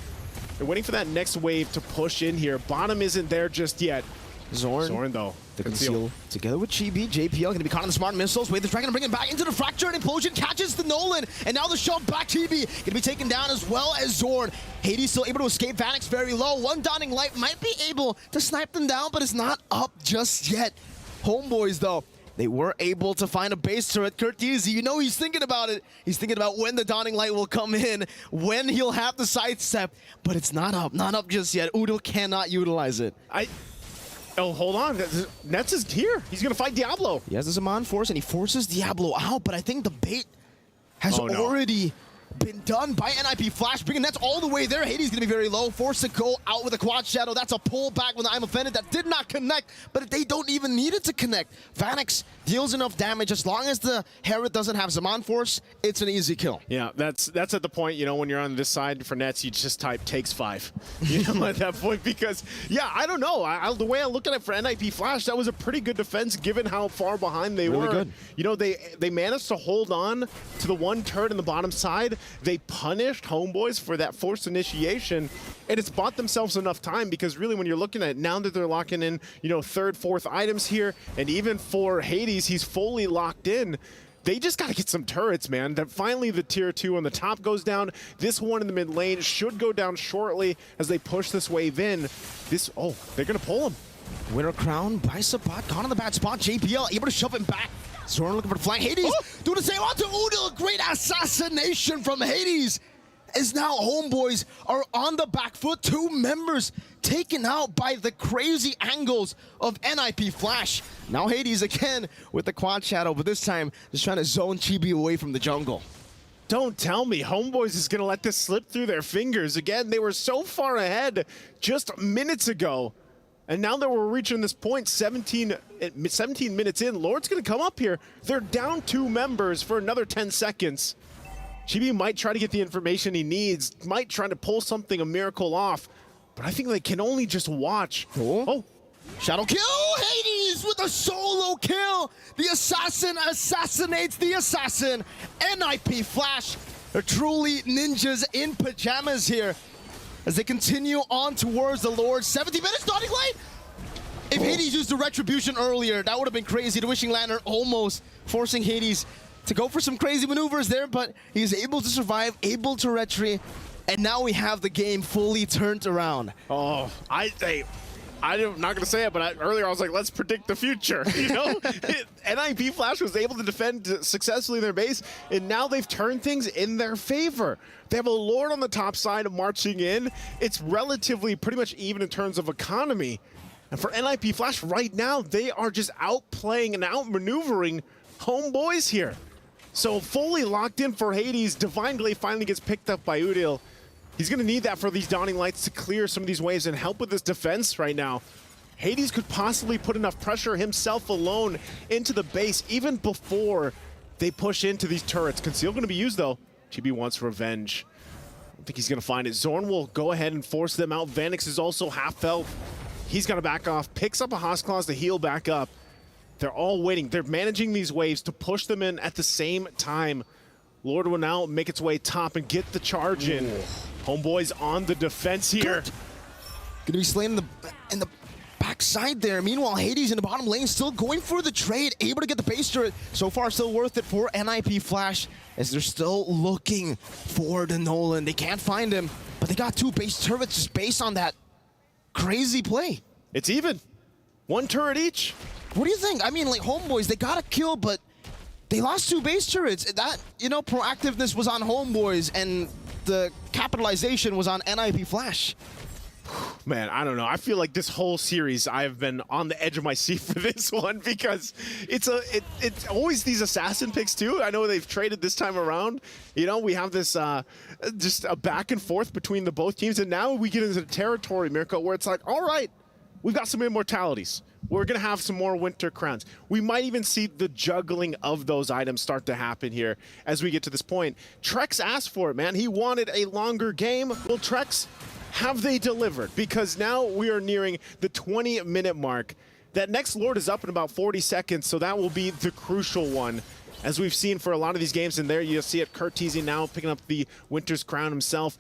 They're waiting for that next wave to push in here. Bottom isn't there just yet. Zorn though. The conceal together with Chibi. JPL going to be caught on the smart missiles. Wave the Dragon to bring him back into the fracture, and Implosion catches the Nolan. And now the shove back. Chibi going to be taken down as well as Zorn. Hades still able to escape. Vanix very low. One Dawning Light might be able to snipe them down, but it's not up just yet. Homeboys though, they were able to find a base turret. Curtizi, you know he's thinking about it. He's thinking about when the Dawning Light will come in, when he'll have the sidestep, but it's not up just yet. Udil cannot utilize it. Oh, hold on. Nets is here. He's going to fight Diablo. He has the Zaman Force, and he forces Diablo out, but I think the bait has already been done by NIP Flash, bringing Nets all the way there. Hades going to be very low, forced to go out with a quad shadow. That's a pull back when I'm offended. That did not connect, but they don't even need it to connect. Vanix deals enough damage. As long as the Herod doesn't have Zaman Force, it's an easy kill. Yeah, that's at the point, you know, when you're on this side for Nets, you just type takes 5. You know, at that point, because, yeah, I don't know. The way I look at it for NIP Flash, that was a pretty good defense given how far behind they were. Good. You know, they managed to hold on to the one turret in the bottom side. They punished Homeboys for that forced initiation, and it's bought themselves enough time because really when you're looking at it, now that they're locking in, you know, 3rd, 4th items here, and even for Hades, he's fully locked in. They just got to get some turrets, man. That finally the tier 2 on the top goes down. This one in the mid lane should go down shortly as they push this wave in. They're going to pull him. Winter Crown by Sapat, caught on the bad spot. JPL able to shove him back. Zorn looking for the flank. Hades doing the same onto Udil. Great assassination from Hades. As now Homeboys are on the back foot. 2 members taken out by the crazy angles of NIP Flash. Now Hades again with the quad shadow, but this time just trying to zone Chibi away from the jungle. Don't tell me Homeboys is going to let this slip through their fingers. Again, they were so far ahead just minutes ago. And now that we're reaching this point, 17 minutes in, Lord's going to come up here. They're down 2 members for another 10 seconds. Chibi might try to get the information he needs, might try to pull something, a miracle off, but I think they can only just watch. Shadow kill! Hades with a solo kill! The assassin assassinates the assassin. NIP Flash are truly ninjas in pajamas here as they continue on towards the Lord. 70 minutes, Dawning Light! If Hades used the Retribution earlier, that would have been crazy. The Wishing Lantern almost forcing Hades to go for some crazy maneuvers there, but he's able to survive, able to retry, and now we have the game fully turned around. I'm not going to say it, but earlier I was like, let's predict the future. You know, NIP Flash was able to defend successfully their base, and now they've turned things in their favor. They have a Lord on the top side marching in. It's relatively pretty much even in terms of economy. And for NIP Flash right now, they are just outplaying and outmaneuvering Homeboys here. So fully locked in for Hades. Divine Glaive finally gets picked up by Udil. He's going to need that for these Dawning Lights to clear some of these waves and help with this defense right now. Hades could possibly put enough pressure himself alone into the base even before they push into these turrets. Conceal going to be used though. Chibi wants revenge. I don't think he's going to find it. Zorn will go ahead and force them out. Vanix is also half health. He's going to back off, picks up a Host Claws to heal back up. They're all waiting. They're managing these waves to push them in at the same time. Lord will now make its way top and get the charge in. Homeboys on the defense here. Gonna be slain in the backside there. Meanwhile, Hades in the bottom lane still going for the trade, able to get the base turret. So far, still worth it for NIP Flash as they're still looking for the Nolan. They can't find him, but they got 2 base turrets just based on that crazy play. It's even. 1 turret each. What do you think? I mean, like, Homeboys, they got a kill, but they lost 2 base turrets. That, you know, proactiveness was on Homeboys, and the capitalization was on NIP Flash. Man, I don't know. I feel like this whole series I've been on the edge of my seat for this one because it's always these assassin picks too. I know they've traded this time around. You know, we have this just a back and forth between the both teams, and now we get into territory, Mirko, where it's like, all right, we've got some immortalities. We're going to have some more winter crowns. We might even see the juggling of those items start to happen here as we get to this point. Trex asked for it, man. He wanted a longer game. Well, Trex, have they delivered? Because now we are nearing the 20-minute mark. That next Lord is up in about 40 seconds, so that will be the crucial one. As we've seen for a lot of these games, and there you'll see it, Curteasy now picking up the Winter's Crown himself.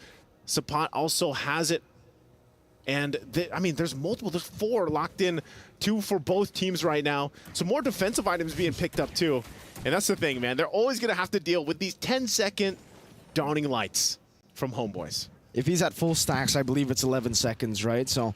Sapat also has it. And, I mean, there's multiple. There's 4 locked in, 2 for both teams right now. So more defensive items being picked up, too. And that's the thing, man. They're always going to have to deal with these 10-second dawning lights from Homeboys. If he's at full stacks, I believe it's 11 seconds, right? So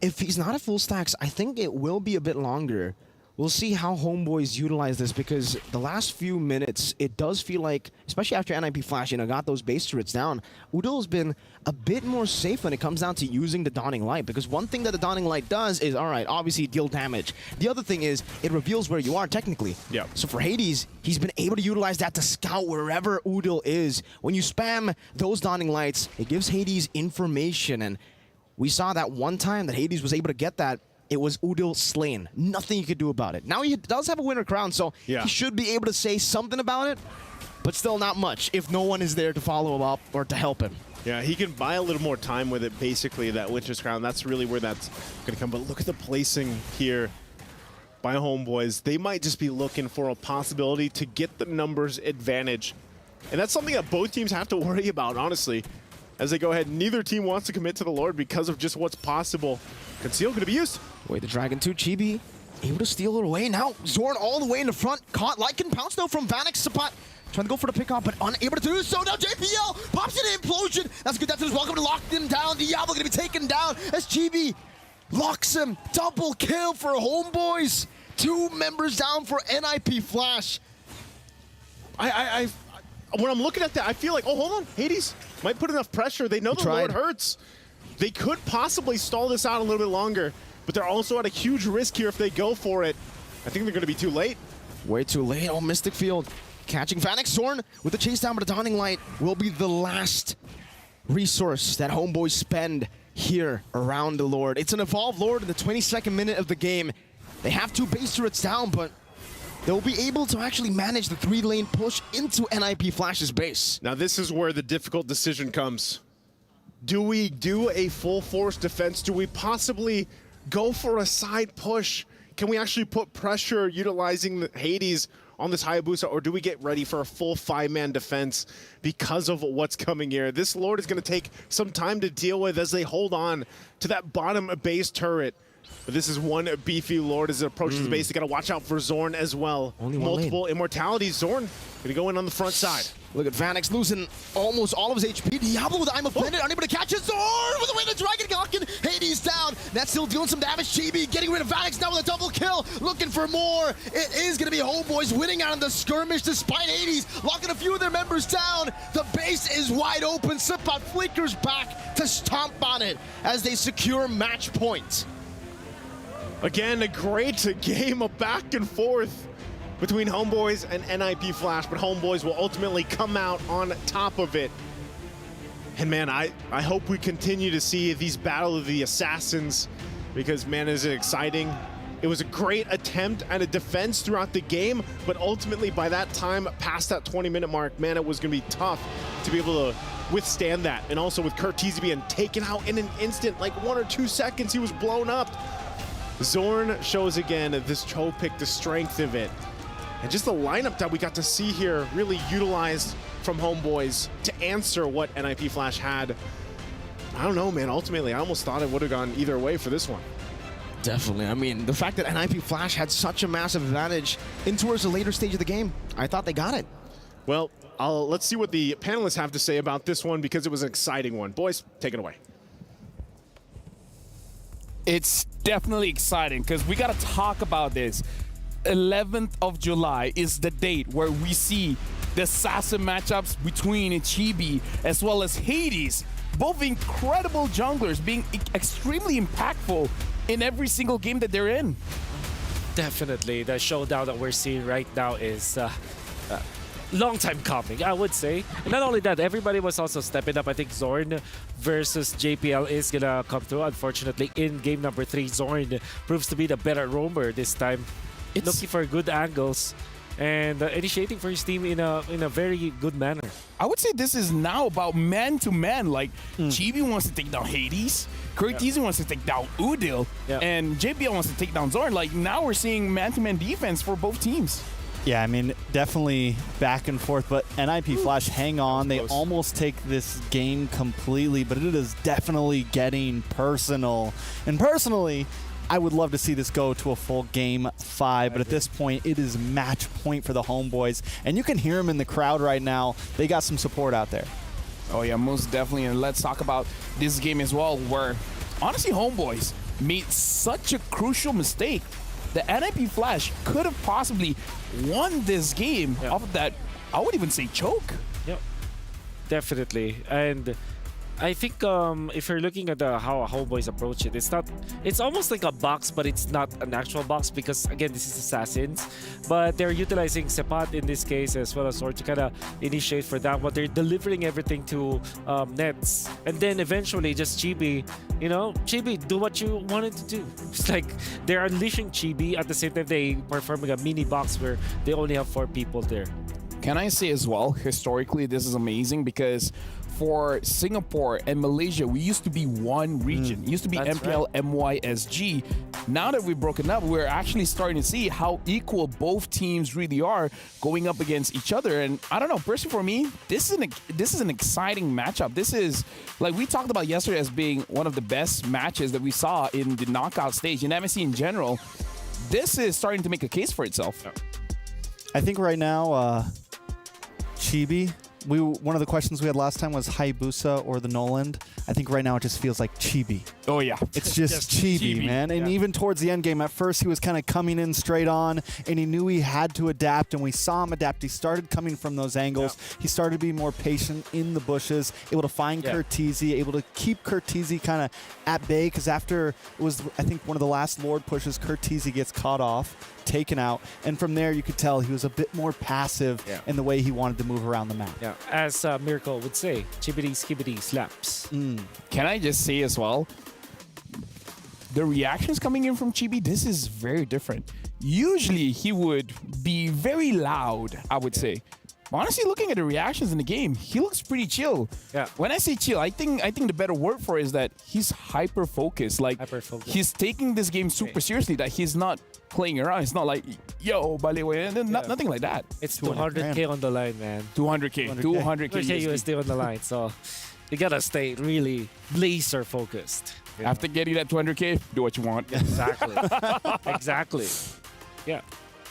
if he's not at full stacks, I think it will be a bit longer. We'll see how Homeboys utilize this because the last few minutes, it does feel like, especially after NIP Flash, got those base turrets down, Udal's been a bit more safe when it comes down to using the Dawning Light, because one thing that the Dawning Light does is, all right, obviously deal damage. The other thing is it reveals where you are technically. Yeah. So for Hades, he's been able to utilize that to scout wherever Udal is. When you spam those Dawning Lights, it gives Hades information, and we saw that one time that Hades was able to get that. It was Udal slain. Nothing you could do about it. Now he does have a winter crown, so he should be able to say something about it, but still not much if no one is there to follow him up or to help him. Yeah, he can buy a little more time with it, basically, that Winter's Crown. That's really where that's going to come. But look at the placing here by Homeboys. They might just be looking for a possibility to get the numbers advantage. And that's something that both teams have to worry about, honestly, as they go ahead. Neither team wants to commit to the Lord because of just what's possible. Conceal going to be used. Wait, the Dragon 2 Chibi able to steal it away. Now Zorn all the way in the front. Caught Lycan pounce though from Vanek. Sapat trying to go for the pickoff, but unable to do so. Now JPL pops an implosion. That's good. That's welcome to lock them down. Diablo going to be taken down as Chibi locks him. Double kill for Homeboys. 2 members down for NIP Flash. When I'm looking at that, I feel like, oh, hold on. Hades might put enough pressure. They know the Lord hurts. They could possibly stall this out a little bit longer, but they're also at a huge risk here if they go for it. I think they're going to be too late. Way too late. Oh, Mystic Field catching Vanek. Zorn with the chase down, but the Dawning Light will be the last resource that Homeboys spend here around the Lord. It's an Evolved Lord in the 22nd minute of the game. They have 2 base turrets down, but they'll be able to actually manage the 3-lane push into NIP Flash's base. Now this is where the difficult decision comes. Do we do a full force defense? Do we possibly go for a side push? Can we actually put pressure utilizing the Hades on this Hayabusa, or do we get ready for a full 5-man defense because of what's coming here? This Lord is going to take some time to deal with as they hold on to that bottom base turret. But this is one beefy Lord as it approaches the base. They got to watch out for Zorn as well. Only multiple immortalities. Zorn going to go in on the front side. Look at Vanek's losing almost all of his HP. Diablo with the I'm offended, unable to catch it. Zorn with the way the Dragon Gawkin. Hades down. That's still doing some damage. Chibi getting rid of Vanex now with a double kill. Looking for more. It is going to be Homeboys winning out on the skirmish despite Hades locking a few of their members down. The base is wide open. Sapat flickers back to stomp on it as they secure match point. Again, a great game of back and forth between Homeboys and NIP Flash, but Homeboys will ultimately come out on top of it. And man, I hope we continue to see these Battle of the Assassins because man, is it exciting. It was a great attempt at a defense throughout the game, but ultimately by that time, past that 20-minute mark, man, it was gonna be tough to be able to withstand that. And also with Curteasy being taken out in an instant, like 1 or 2 seconds, he was blown up. Zorn shows again this Cho pick, the strength of it. And just the lineup that we got to see here really utilized from Homeboys to answer what NIP Flash had. I don't know, man. Ultimately, I almost thought it would have gone either way for this one. Definitely. I mean, the fact that NIP Flash had such a massive advantage in towards the later stage of the game, I thought they got it. Well, let's see what the panelists have to say about this one because it was an exciting one. Boys, take it away. It's definitely exciting because we got to talk about this. 11th of July is the date where we see the assassin matchups between Chibi as well as Hades both incredible junglers being extremely impactful in every single game that they're in. Definitely, the showdown that we're seeing right now is long time coming, I would say. And not only that, everybody was also stepping up. I think Zorn versus JPL is gonna come through. Unfortunately, in game number 3, Zorn proves to be the better roamer this time. Looking for good angles and initiating for his team in a very good manner. I would say this is now about man-to-man. Like, Chibi wants to take down Hades, Curtizi wants to take down Udil, and JPL wants to take down Zorn. Like, now we're seeing man-to-man defense for both teams. Yeah, I mean, definitely back and forth, but NIP Flash, hang on. They almost take this game completely, but it is definitely getting personal. And personally, I would love to see this go to a full game 5, but at this point, it is match point for the homeboys. And you can hear them in the crowd right now. They got some support out there. Oh yeah, most definitely. And let's talk about this game as well, where honestly, homeboys made such a crucial mistake. The NIP Flash could have possibly won this game off of that, I would even say, choke. Yep, definitely. And I think if you're looking at how homeboys approach it, it's almost like a box, but it's not an actual box because, again, this is Assassins. But they're utilizing Sepat in this case as well as Sword to kind of initiate for that one. They're delivering everything to Nets. And then eventually just Chibi, Chibi, do what you wanted to do. It's like they're unleashing Chibi at the same time they performing a mini box where they only have 4 people there. Can I say as well, historically, this is amazing because for Singapore and Malaysia, we used to be one region. It used to be MPL, MYSG. Now that we've broken up, we're actually starting to see how equal both teams really are going up against each other. And I don't know, personally for me, this is an exciting matchup. This is, like we talked about yesterday as being one of the best matches that we saw in the knockout stage in MSC in general. This is starting to make a case for itself. I think right now, Chibi, one of the questions we had last time was Hayabusa or the Noland. I think right now it just feels like Chibi. Oh, yeah. It's just Chibi, man. And even towards the end game, at first he was kind of coming in straight on, and he knew he had to adapt, and we saw him adapt. He started coming from those angles. He started to be more patient in the bushes, able to find Curtizi, able to keep Curtizi kind of at bay, because after it was, I think, one of the last Lord pushes, Curtizi gets caught off, taken out, and from there you could tell he was a bit more passive in the way he wanted to move around the map. Yeah, as Miracle would say, chibbity skibbity slaps. Can I just say as well, the reactions coming in from Chibi, this is very different. Usually he would be very loud, I would say. Honestly, looking at the reactions in the game, he looks pretty chill. Yeah. When I say chill, I think the better word for it is that he's hyper focused. Like he's taking this game super seriously. That he's not playing around. It's not like yo, baliwe, nothing like that. It's 200K on the line, man. 200K, 200K USD on the line. So you gotta stay really laser focused. After getting that 200K, do what you want. Exactly. Exactly. Yeah.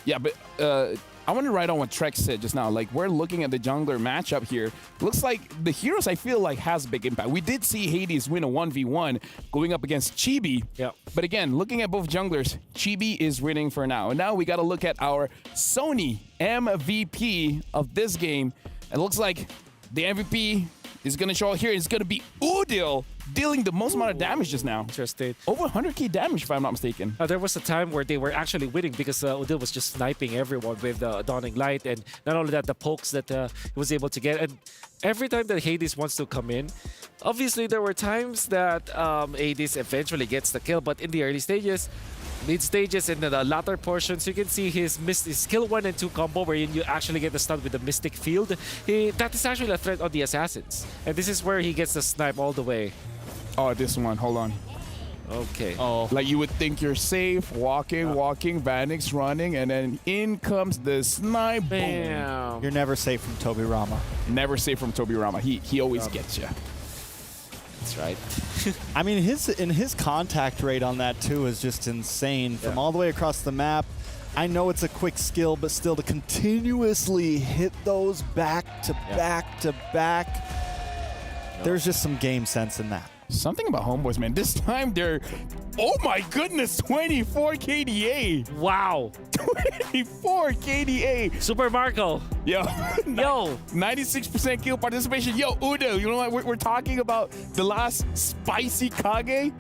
Yeah, but I want to write on what Trek said just now. Like, we're looking at the jungler matchup here. Looks like the heroes, I feel like, has big impact. We did see Hades win a 1v1 going up against Chibi. Yeah. But again, looking at both junglers, Chibi is winning for now. And now we got to look at our Sony MVP of this game. It looks like the MVP is going to show here. It's going to be Udil dealing the most amount of damage just now. Interesting. Over 100K damage, if I'm not mistaken. There was a time where they were actually winning because Udil was just sniping everyone with the Dawning Light, and not only that, the pokes that he was able to get. And every time that Hades wants to come in, obviously there were times that Hades eventually gets the kill, but in the early stages, mid stages, and the latter portions, you can see his skill 1 and 2 combo where you actually get the stun with the Mystic Field. That is actually a threat on the Assassins. And this is where he gets the snipe all the way. Oh, this one. Hold on. Okay. Oh. Like you would think you're safe, walking, Vanix running, and then in comes the snipe. Bam. You're never safe from Toby Rama. Never safe from Toby Rama. He always gets you. That's right. I mean, his contact rate on that too is just insane. From all the way across the map. I know it's a quick skill, but still to continuously hit those back to back to back, there's just some game sense in that. Something about Homeboys, man. This time they're, oh my goodness, 24 KDA. Wow. 24 KDA. Super Marco. Yo. Yo. 96% kill participation. Yo, Udo, you know what? We're talking about the last spicy Kage.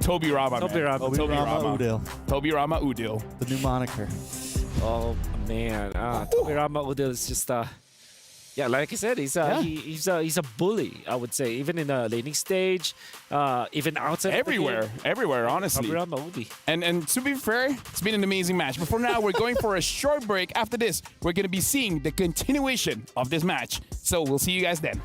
Toby Rama, man. Toby Rama. Toby Rama. Udil. Toby Rama Udil. The new moniker. Oh man, Toby Rama Udil is just yeah, like I said, he's a bully. I would say, even in the laning stage, even outside. Everywhere, honestly. Toby Rama Udil. And to be fair, it's been an amazing match. But for now, we're going for a short break. After this, we're going to be seeing the continuation of this match. So we'll see you guys then.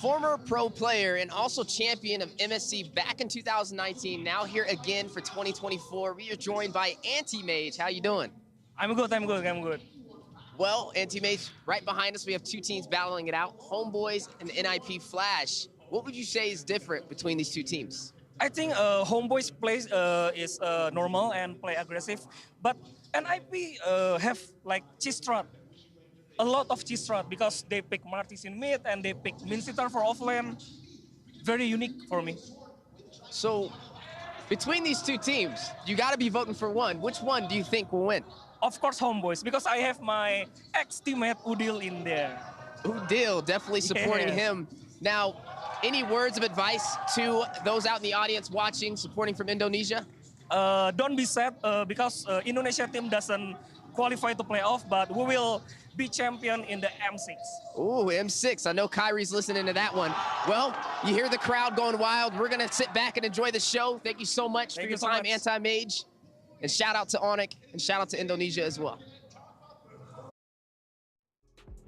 Former pro player and also champion of MSC back in 2019, now here again for 2024. We are joined by Anti-Mage. How you doing? I'm good. Well, Anti-Mage, right behind us, we have two teams battling it out, Homeboys and NIP Flash. What would you say is different between these two teams? I think Homeboys plays is normal and play aggressive, but NIP have like cheese strat. A lot of cheese strat because they pick Martis in mid and they pick Minsitar for offlane. Very unique for me. So, between these two teams, you got to be voting for one. Which one do you think will win? Of course, Homeboys, because I have my ex-teammate Udil in there. Udil, definitely supporting him. Now, any words of advice to those out in the audience watching, supporting from Indonesia? Don't be sad because Indonesia team doesn't qualify to playoff, but we will be champion in the M6. Ooh, M6. I know Kyrie's listening to that one. Well, you hear the crowd going wild. We're going to sit back and enjoy the show. Thank you so much for your time, Anti-Mage. And shout out to Onyx and shout out to Indonesia as well.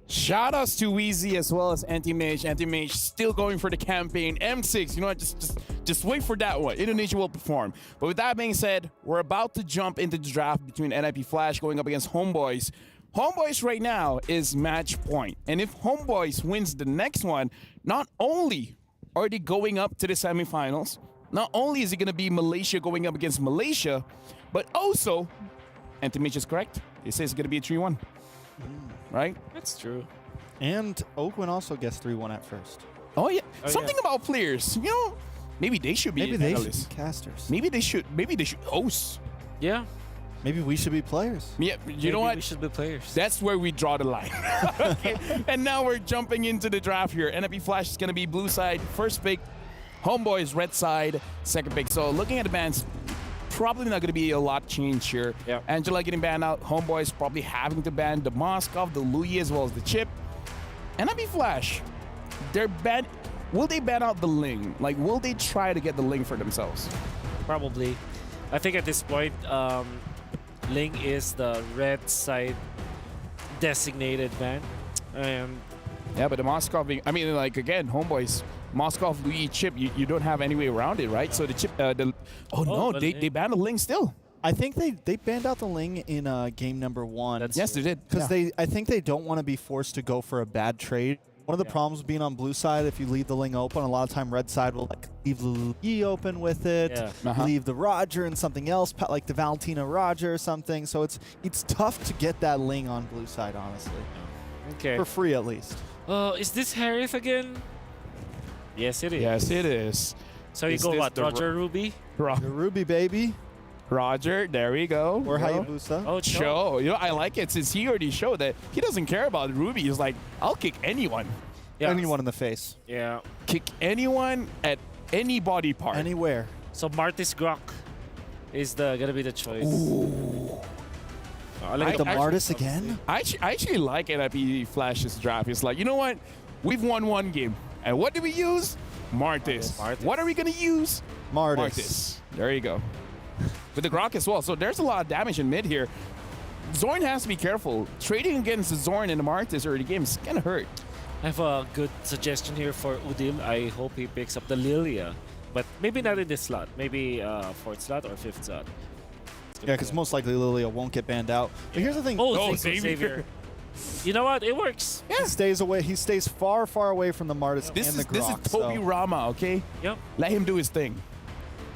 Shout outs to Weezy as well as Anti-Mage. Anti-Mage still going for the campaign. M6, you know what? Just wait for that one. Indonesia will perform. But with that being said, we're about to jump into the draft between NIP Flash going up against Homeboys. Homeboys right now is match point. And if Homeboys wins the next one, not only are they going up to the semifinals, not only is it going to be Malaysia going up against Malaysia, but also, Anti-Mage is correct, It says it's going to be a 3-1. Right? That's true. And Oakland also gets 3-1 at first. Oh, yeah. Oh, Something yeah. about players. You know, maybe they should be Maybe they should analysts. be casters. Maybe they should host. Yeah. Maybe we should be players. Yeah, you know Maybe what? We should be players. That's where we draw the line. Okay. And now we're jumping into the draft here. NFP Flash is going to be blue side, first pick. Homeboys, red side, second pick. So looking at the bans, probably not going to be a lot change here. Yeah. Angela getting banned out. Homeboys probably having to ban the Moskov, the Louis, as well as the Chip. NFP Flash, they're ban. Will they ban out the Ling? Like, will they try to get the Ling for themselves? Probably. I think at this point, Ling is the red side designated ban. And yeah, but the Moskov being, I mean, like, again, Homeboys, Moskov, Louis, Chip, you don't have any way around it, right? So the Chip, they banned the Ling still. I think they banned out the Ling in game number 1. Yes, they did. Because I think they don't want to be forced to go for a bad trade. One of the problems being on blue side, if you leave the Ling open, a lot of time red side will like leave the E open with it, leave the Roger and something else, like the Valentina Roger or something. So it's tough to get that Ling on blue side, honestly. Okay. For free at least. Is this Harith again? Yes, it is. Yes, it is. So you go what? Roger Ruby? The Ruby baby. Roger, there we go. Or Hayabusa. Oh, Show. You know, I like it since he already showed that he doesn't care about Ruby. He's like, I'll kick anyone. Yeah. Anyone in the face. Yeah. Kick anyone at any body part. Anywhere. So Martis Grok is gonna be the choice. Ooh. I like the Martis again? I actually like NIP Flash's draft. It's like, you know what? We've won one game. And what do we use? Martis. What are we going to use? Martis. There you go. With the Grok as well. So there's a lot of damage in mid here. Zorn has to be careful. Trading against the Zorn in the Martis early game is going to hurt. I have a good suggestion here for Udil. I hope he picks up the Lilia. But maybe not in this slot. Maybe 4th slot or 5th slot. Yeah, because most likely Lilia won't get banned out. But here's the thing. Oh, Xavier. You know what? It works. Yeah. He stays away. He stays far, far away from the Martis and the Grok. This is Toby Rama, okay? Yep. Let him do his thing.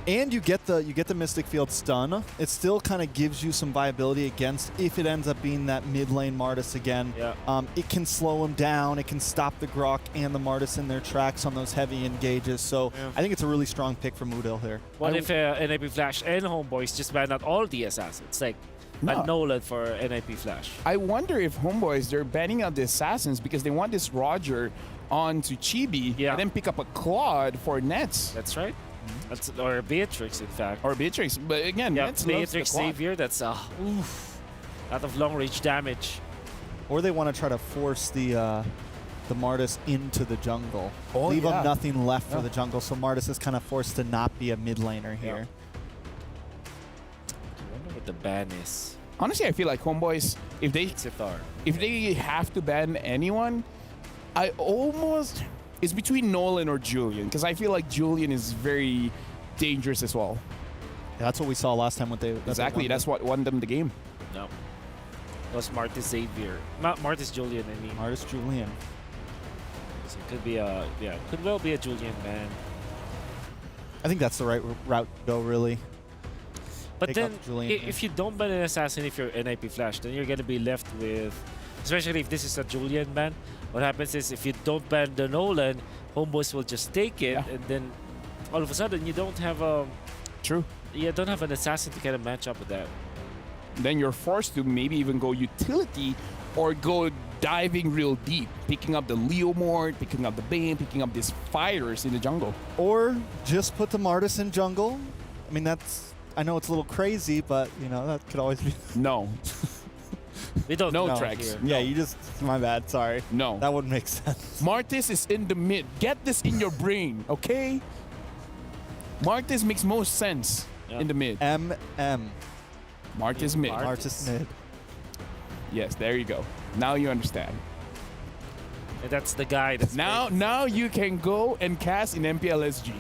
And you get the Mystic Field stun. It still kind of gives you some viability against if it ends up being that mid lane Martis again. Yeah. It can slow him down. It can stop the Grok and the Martis in their tracks on those heavy engages. So I think it's a really strong pick from Udil here. What if NIP Flash and Homeboys just ban out all the assassins? Like, ban Nolan for NIP Flash. I wonder if Homeboys, they're banning out the assassins because they want this Roger onto Chibi and then pick up a Claude for Nets. That's right. That's, or Beatrix, in fact. Or Beatrix. But again, Nets loves Beatrix the Claude. Xavier, that's a lot of long-range damage. Or they want to try to force the Martis into the jungle. Oh, Leave yeah. them nothing left for the jungle, so Martis is kind of forced to not be a mid laner here. I wonder what the ban is. Honestly, I feel like Homeboys, if they have to ban anyone, it's between Nolan or Julian, because I feel like Julian is very dangerous as well. Yeah, that's what we saw last time. Exactly, that's what won them the game. No. It was Martis Xavier. Not Martis Julian, I mean. Martis Julian. So it could be could well be a Julian ban. I think that's the right route to go, really. But Take then, out Julian. if you don't ban an assassin, if you're NIP Flash, then you're going to be left with, especially if this is a Julian ban, what happens is if you don't ban the Nolan, Homeboys will just take it, and then all of a sudden you don't have a... True. You don't have an assassin to kind of match up with that. Then you're forced to maybe even go utility or go diving real deep, picking up the Leomord, picking up the Bane, picking up these fighters in the jungle. Or just put the Martis in jungle. I mean, I know it's a little crazy, but, you know, that could always be... No. We don't no know tracks. here. Yeah, you just... My bad, sorry. No. That wouldn't make sense. Martis is in the mid. Get this in your brain, okay? Martis makes most sense in the mid. MM. Martis mid. Martis mid. Yes, there you go. Now you understand. And that's the guy that's... Now you can go and cast in MPLSG.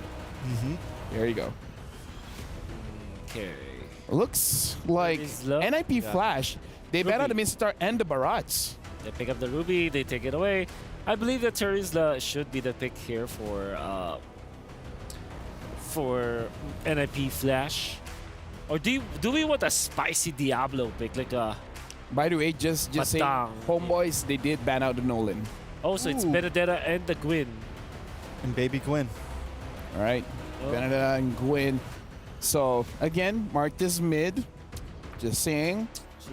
There you go. Okay. Looks like NIP Flash. They ban out the Mid-Star and the Barats. They pick up the Ruby, they take it away. I believe that Terizla should be the pick here for NIP Flash. Or do we want a spicy Diablo pick, like a By the way, just saying, Homeboys, they did ban out the Nolan. Oh, so it's Benedetta and the Gwyn. And baby Gwyn. All right, Benedetta and Gwyn. So again, mark this mid. Just saying.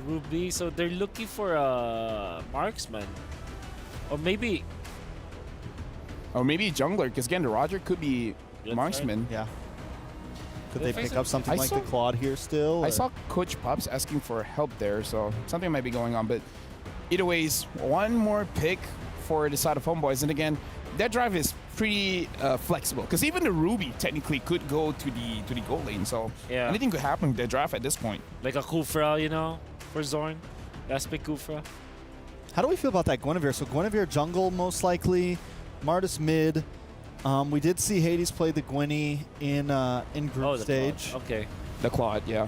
Ruby, so they're looking for a marksman. Or maybe jungler, because again, the Roger could be marksman. Yeah. Could they pick up something like the Claude here still? I saw Coach Pops asking for help there, so something might be going on. But either ways, one more pick for the side of Homeboys. And again, that drive is pretty flexible, because even the Ruby technically could go to the goal lane. So anything could happen with the draft at this point. Like a Kufra, you know, for Zorn. Let's pick Kufra. How do we feel about that Guinevere? So Guinevere jungle most likely, Martis mid. We did see Hades play the Gwynny in group stage. Claude. Okay. The Claude, yeah.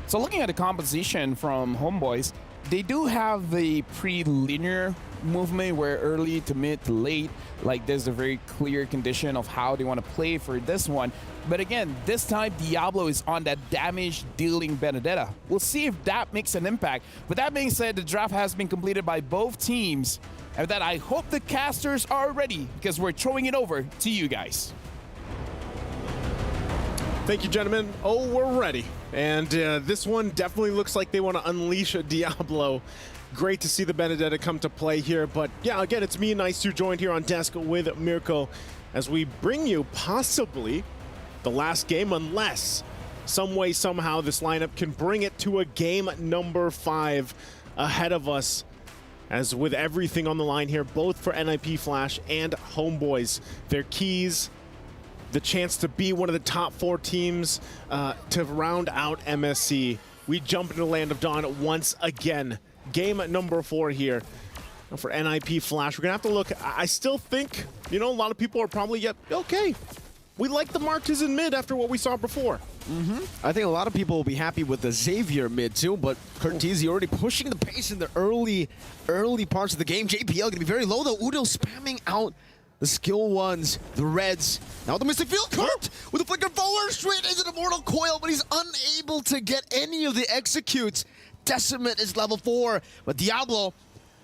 So looking at the composition from Homeboys, they do have the pre-linear movement where early to mid to late, like there's a very clear condition of how they want to play for this one. But again, this time Diablo is on that damage dealing Benedetta. We'll see if that makes an impact. But that being said, the draft has been completed by both teams. And with that, I hope the casters are ready, because we're throwing it over to you guys. Thank you, gentlemen. Oh, we're ready. And this one definitely looks like they want to unleash a Diablo. Great to see the Benedetta come to play here. But yeah, again, it's me and Nice2 joined here on desk with Mirko as we bring you possibly the last game, unless some way, somehow this lineup can bring it to a game number 5 ahead of us. As with everything on the line here, both for NIP Flash and Homeboys, their keys, the chance to be one of the top 4 teams to round out MSC. We jump into Land of Dawn once again. Game number 4 here for NIP Flash. We're gonna have to look. I still think, you know, a lot of people are probably okay. We like the Martis in mid after what we saw before. I think a lot of people will be happy with the Xavier mid too, but Curtizi already pushing the pace in the early parts of the game. JPL gonna be very low though. Udo spamming out the skill ones, the reds. Now the Mystic Field, Kurt with a flicker forward straight into the Mortal Coil, but he's unable to get any of the executes. Decimate is level 4, but Diablo,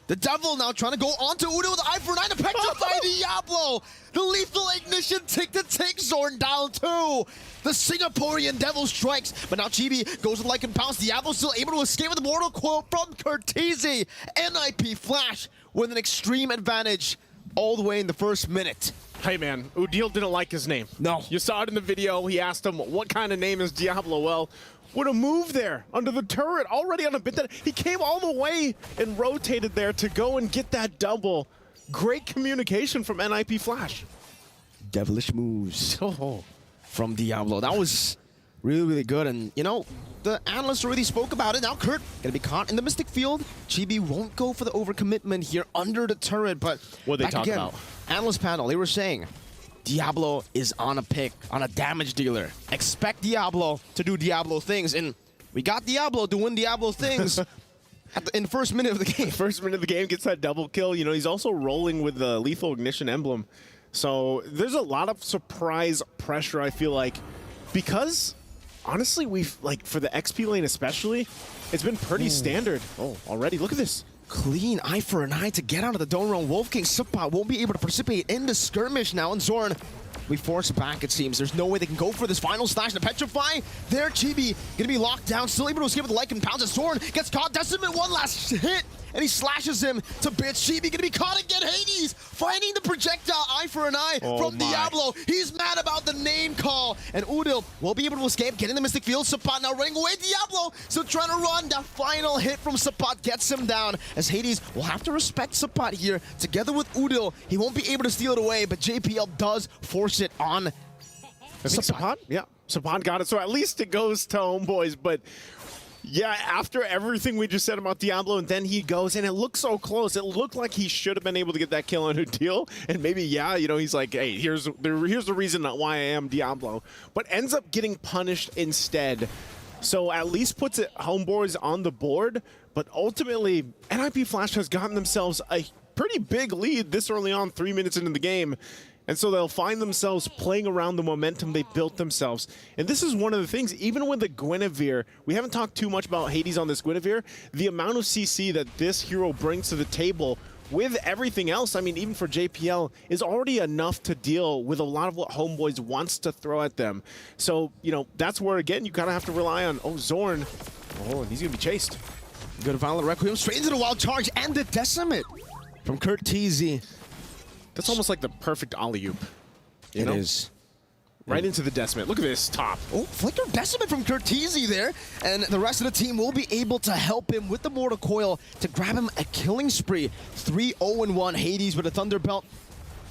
the Devil now trying to go onto Udo with the Eye for 9 to petrify Diablo. The lethal ignition take Zorn down too. The Singaporean Devil strikes, but now Chibi goes with Lycan Pounce. Diablo still able to escape with the Mortal Coil from Curtizi. NIP Flash with an extreme advantage all the way in the first minute. Hey man, Udil didn't like his name. No. You saw it in the video. He asked him, what kind of name is Diablo? Well, would have moved there under the turret, already on a bit that he came all the way and rotated there to go and get that double. Great communication from NIP Flash. Devilish moves from Diablo. That was really, really good. And, you know, the analysts already spoke about it. Now Kurt gonna be caught in the Mystic Field. Chibi won't go for the overcommitment here under the turret, but what they talk about? Analyst panel, they were saying Diablo is on a pick, on a damage dealer. Expect Diablo to do Diablo things, and we got Diablo doing Diablo things in the first minute of the game. First minute of the game, gets that double kill. You know, he's also rolling with the Lethal Ignition emblem. So there's a lot of surprise pressure, I feel like, because honestly, we've, like, for the XP lane especially, it's been pretty standard. Oh, already, look at this. Clean eye for an eye to get out of the Dome Realm. Wolf King Supa won't be able to participate in the skirmish now, and Zorn, we force back, it seems. There's no way they can go for this final slash to petrify. There, Chibi gonna be locked down, still able to escape with the Lycan Pounce as Zorn gets caught. Decimate one last hit, and he slashes him to bits. Chibi gonna be caught again. Hades finding the projectile eye for an eye from Diablo. He's mad about the name call, and Udil will be able to escape, getting the Mystic Field. Sapat now running away. Diablo still trying to run. That final hit from Sapat gets him down, as Hades will have to respect Sapat here. Together with Udil, he won't be able to steal it away, but JPL does force it on Sapat. Yeah, Sapat got it, so at least it goes to Homeboys, but yeah, after everything we just said about Diablo, and then he goes, and it looked so close. It looked like he should have been able to get that kill on Udil, and maybe, yeah, you know, he's like, hey, here's the reason why I am Diablo, but ends up getting punished instead. So at least puts it Homeboys on the board, but ultimately, NIP Flash has gotten themselves a pretty big lead this early on, 3 minutes into the game. And so they'll find themselves playing around the momentum they built themselves. And this is one of the things, even with the Guinevere, we haven't talked too much about Hades on this Guinevere, the amount of CC that this hero brings to the table with everything else, I mean, even for JPL, is already enough to deal with a lot of what Homeboys wants to throw at them. So, you know, that's where, again, you kind of have to rely on, Zorn. Oh, and he's going to be chased. Good Violent Requiem straight into the wild charge and the Decimate from Curteezy. That's almost like the perfect alley-oop. It is. Right into the Decimate. Look at this top. Oh, Flicker Decimate from Curteezy there. And the rest of the team will be able to help him with the Mortal Coil to grab him a killing spree. 3-0-1 Hades with a Thunderbelt.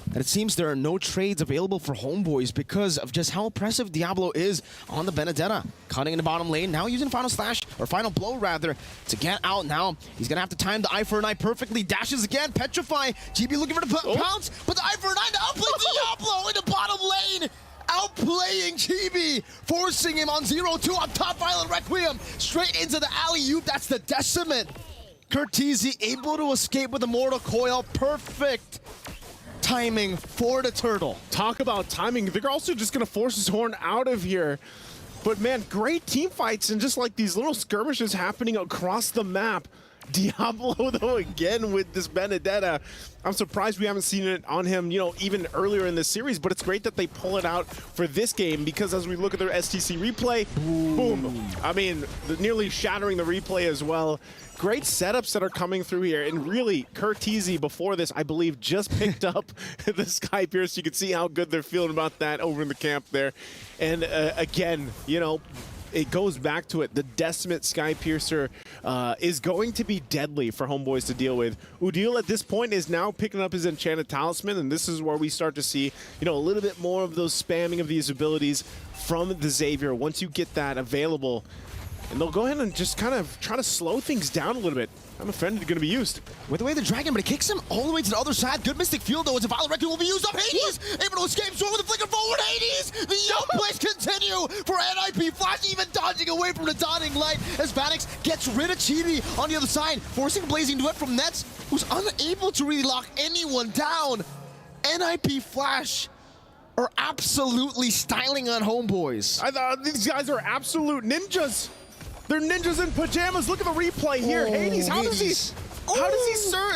And it seems there are no trades available for Homeboys because of just how oppressive Diablo is on the Benedetta. Cutting in the bottom lane, now using Final Slash, or Final Blow rather, to get out now. He's gonna have to time the Eye for an Eye perfectly. Dashes again, Petrify. GB looking for the pounce, but the Eye for an Eye to outplay Diablo in the bottom lane. Outplaying Chibi, forcing him on 0-2 on top. Violent Requiem, straight into the alley-oop. That's the Decimate. Curteezy able to escape with the Mortal Coil. Perfect timing for the turtle. Talk about timing. They're also just going to force Zorn out of here. But man, great team fights and just like these little skirmishes happening across the map. Diablo, though, again with this Benedetta. I'm surprised we haven't seen it on him, you know, even earlier in this series, but it's great that they pull it out for this game because as we look at their STC replay, boom. I mean, nearly shattering the replay as well. Great setups that are coming through here. And really, Curteezy before this, I believe, just picked up the Sky Pierce. You can see how good they're feeling about that over in the camp there. And again, you know, it goes back to it. The Decimate Sky Piercer is going to be deadly for Homeboys to deal with. Udil at this point is now picking up his Enchanted Talisman, and this is where we start to see, you know, a little bit more of those spamming of these abilities from the Xavier once you get that available. And they'll go ahead and just kind of try to slow things down a little bit. I'm offended going to be used. With the way the Dragon, but it kicks him all the way to the other side. Good Mystic Field, though, as a Violent Requiem will be used up. Hades able to escape. Zorn with the flicker forward. Hades! The outplays continue for NIP. Flash even dodging away from the dawning light as Vanix gets rid of Chibi on the other side, forcing Blazing Duet from Nets, who's unable to really lock anyone down. NIP Flash are absolutely styling on Homeboys. I thought these guys are absolute ninjas. They're ninjas in pajamas. Look at the replay here. Hades, how does he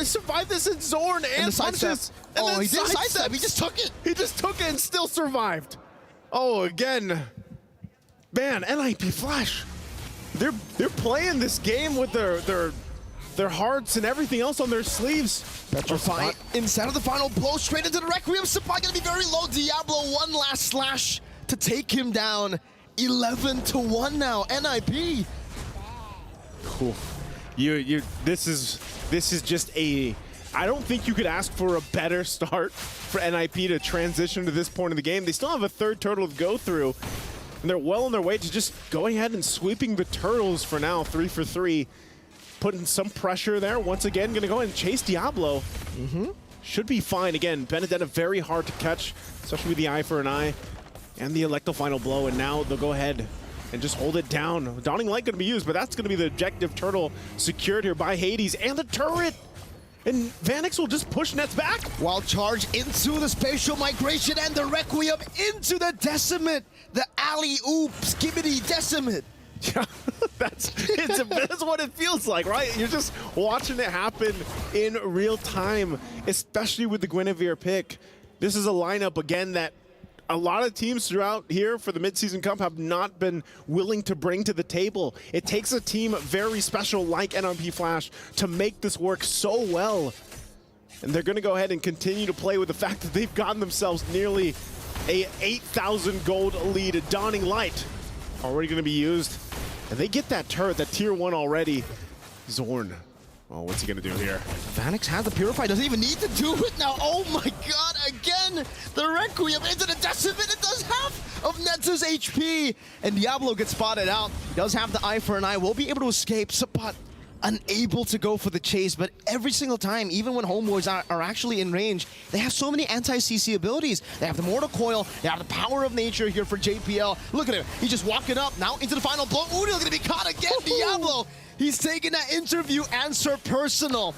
survive this in Zorn and punches? Oh, he didn't sidestep. He just took it. He just took it and still survived. Oh, again. Man, NIP Flash. They're playing this game with their hearts and everything else on their sleeves. Petrify instead of the Final Blow straight into the Requiem. Supply gonna be very low. Diablo one last slash to take him down. 11-1 now. NIP. Cool. This is just a, I don't think you could ask for a better start for NIP to transition to this point of the game. They still have a third turtle to go through, and they're well on their way to just going ahead and sweeping the turtles for now. 3 for 3, putting some pressure there. Once again, gonna go ahead and chase Diablo. Should be fine. Again, Benedetta very hard to catch, especially with the Eye for an Eye and the Electro Final Blow, and now they'll go ahead and just hold it down. Dawning Light going to be used, but that's going to be the objective turtle secured here by Hades and the turret. And Vanix will just push Nets back. Wild charge into the spatial migration and the Requiem into the Decimate. The alley-oop, skibbity Decimate. Yeah, that's what it feels like, right? You're just watching it happen in real time, especially with the Guinevere pick. This is a lineup, again, that a lot of teams throughout here for the Midseason Cup have not been willing to bring to the table. It takes a team very special like NIP Flash to make this work so well. And they're going to go ahead and continue to play with the fact that they've gotten themselves nearly a 8,000 gold lead. Dawning Light already going to be used. And they get that turret, that tier 1 already. Zorn. Oh, what's he going to do here? Vanix has the Purify, doesn't even need to do it now. Oh my god, again, the Requiem into the Decimate. It does half of Nets' HP. And Diablo gets spotted out. He does have the Eye for an Eye, will be able to escape. Sapat unable to go for the chase, but every single time, even when Homeboys are actually in range, they have so many anti-CC abilities. They have the Mortal Coil, they have the Power of Nature here for JPL. Look at him, he's just walking up, now into the Final Blow. Ooh, they're gonna be caught again, Diablo. He's taking that interview answer personal.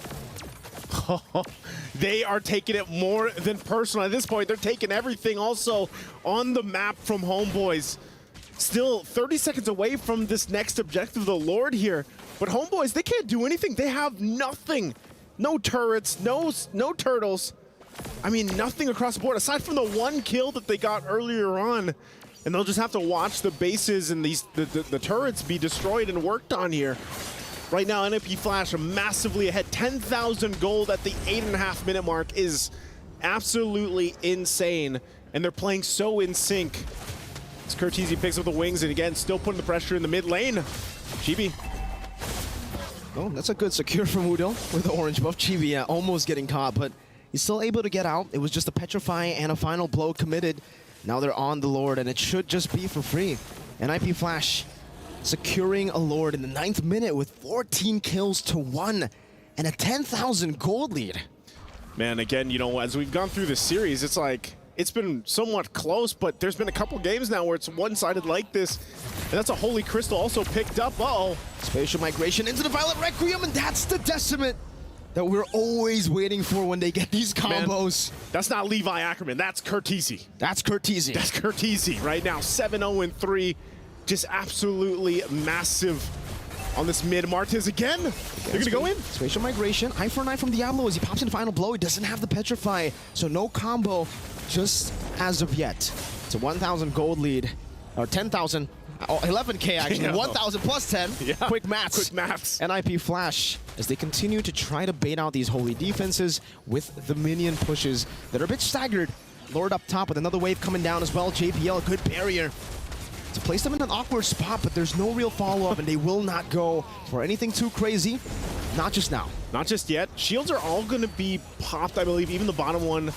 they are taking it more than personal. At this point, they're taking everything also on the map from Homeboys. Still 30 seconds away from this next objective, the Lord here. But Homeboys, they can't do anything. They have nothing. No turrets, no turtles. I mean, nothing across the board, aside from the one kill that they got earlier on. And they'll just have to watch the bases and the turrets be destroyed and worked on here. Right now, NIP Flash are massively ahead. 10,000 gold at the 8.5-minute mark is absolutely insane. And they're playing so in sync. As Curtizi picks up the wings and again, still putting the pressure in the mid lane. Chibi. Oh, that's a good secure from Udo with the orange buff. Chibi almost getting caught, but he's still able to get out. It was just a Petrify and a final blow committed. Now they're on the Lord, and it should just be for free. NIP Flash securing a Lord in the 9th minute with 14 kills to 1 and a 10,000 gold lead. Man, again, you know, as we've gone through this series, it's like, it's been somewhat close, but there's been a couple games now where it's one-sided like this. And that's a Holy Crystal also picked up. Uh-oh. Spatial migration into the Violet Requiem, and that's the Decimate that we're always waiting for when they get these combos. Man, that's not Levi Ackerman, that's Curtizi. That's Curtizi. That's Curtizi right now, 7-0-3. Just absolutely massive on this mid. Martez again. They're going to go in. Spatial migration. Eye for an eye from Diablo as he pops in final blow. He doesn't have the Petrify, so no combo just as of yet. It's a 1,000 gold lead, or 10,000. 11K actually, yeah. 1,000 plus 10. Yeah. Quick maths. Quick maths. NIP Flash as they continue to try to bait out these holy defenses with the minion pushes that are a bit staggered. Lord up top with another wave coming down as well. JPL, a good barrier to place them in an awkward spot, but there's no real follow-up, and they will not go for anything too crazy. Not just now. Not just yet. Shields are all going to be popped, I believe, even the bottom one.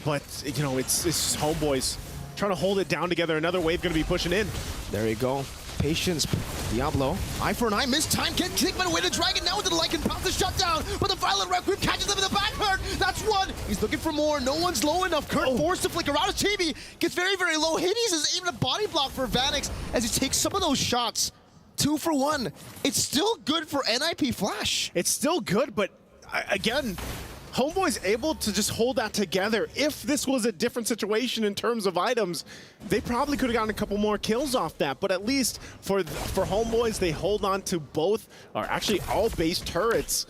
But, you know, it's just Homeboys trying to hold it down together. Another wave going to be pushing in. There you go. Patience, Diablo. Eye for an eye, missed time, can't kick but away the Dragon now into the Lycan, pops the shutdown, but the Violet Requiem catches them in the back hurt. That's one. He's looking for more. No one's low enough. Kurt forced to flicker out of Chibi. Gets very, very low. Hades is even a body block for Vanix as he takes some of those shots. 2 for 1. It's still good for NIP Flash. It's still good, but again, Homeboy's able to just hold that together. If this was a different situation in terms of items, they probably could have gotten a couple more kills off that. But at least for Homeboys, they hold on to both, or actually all base turrets.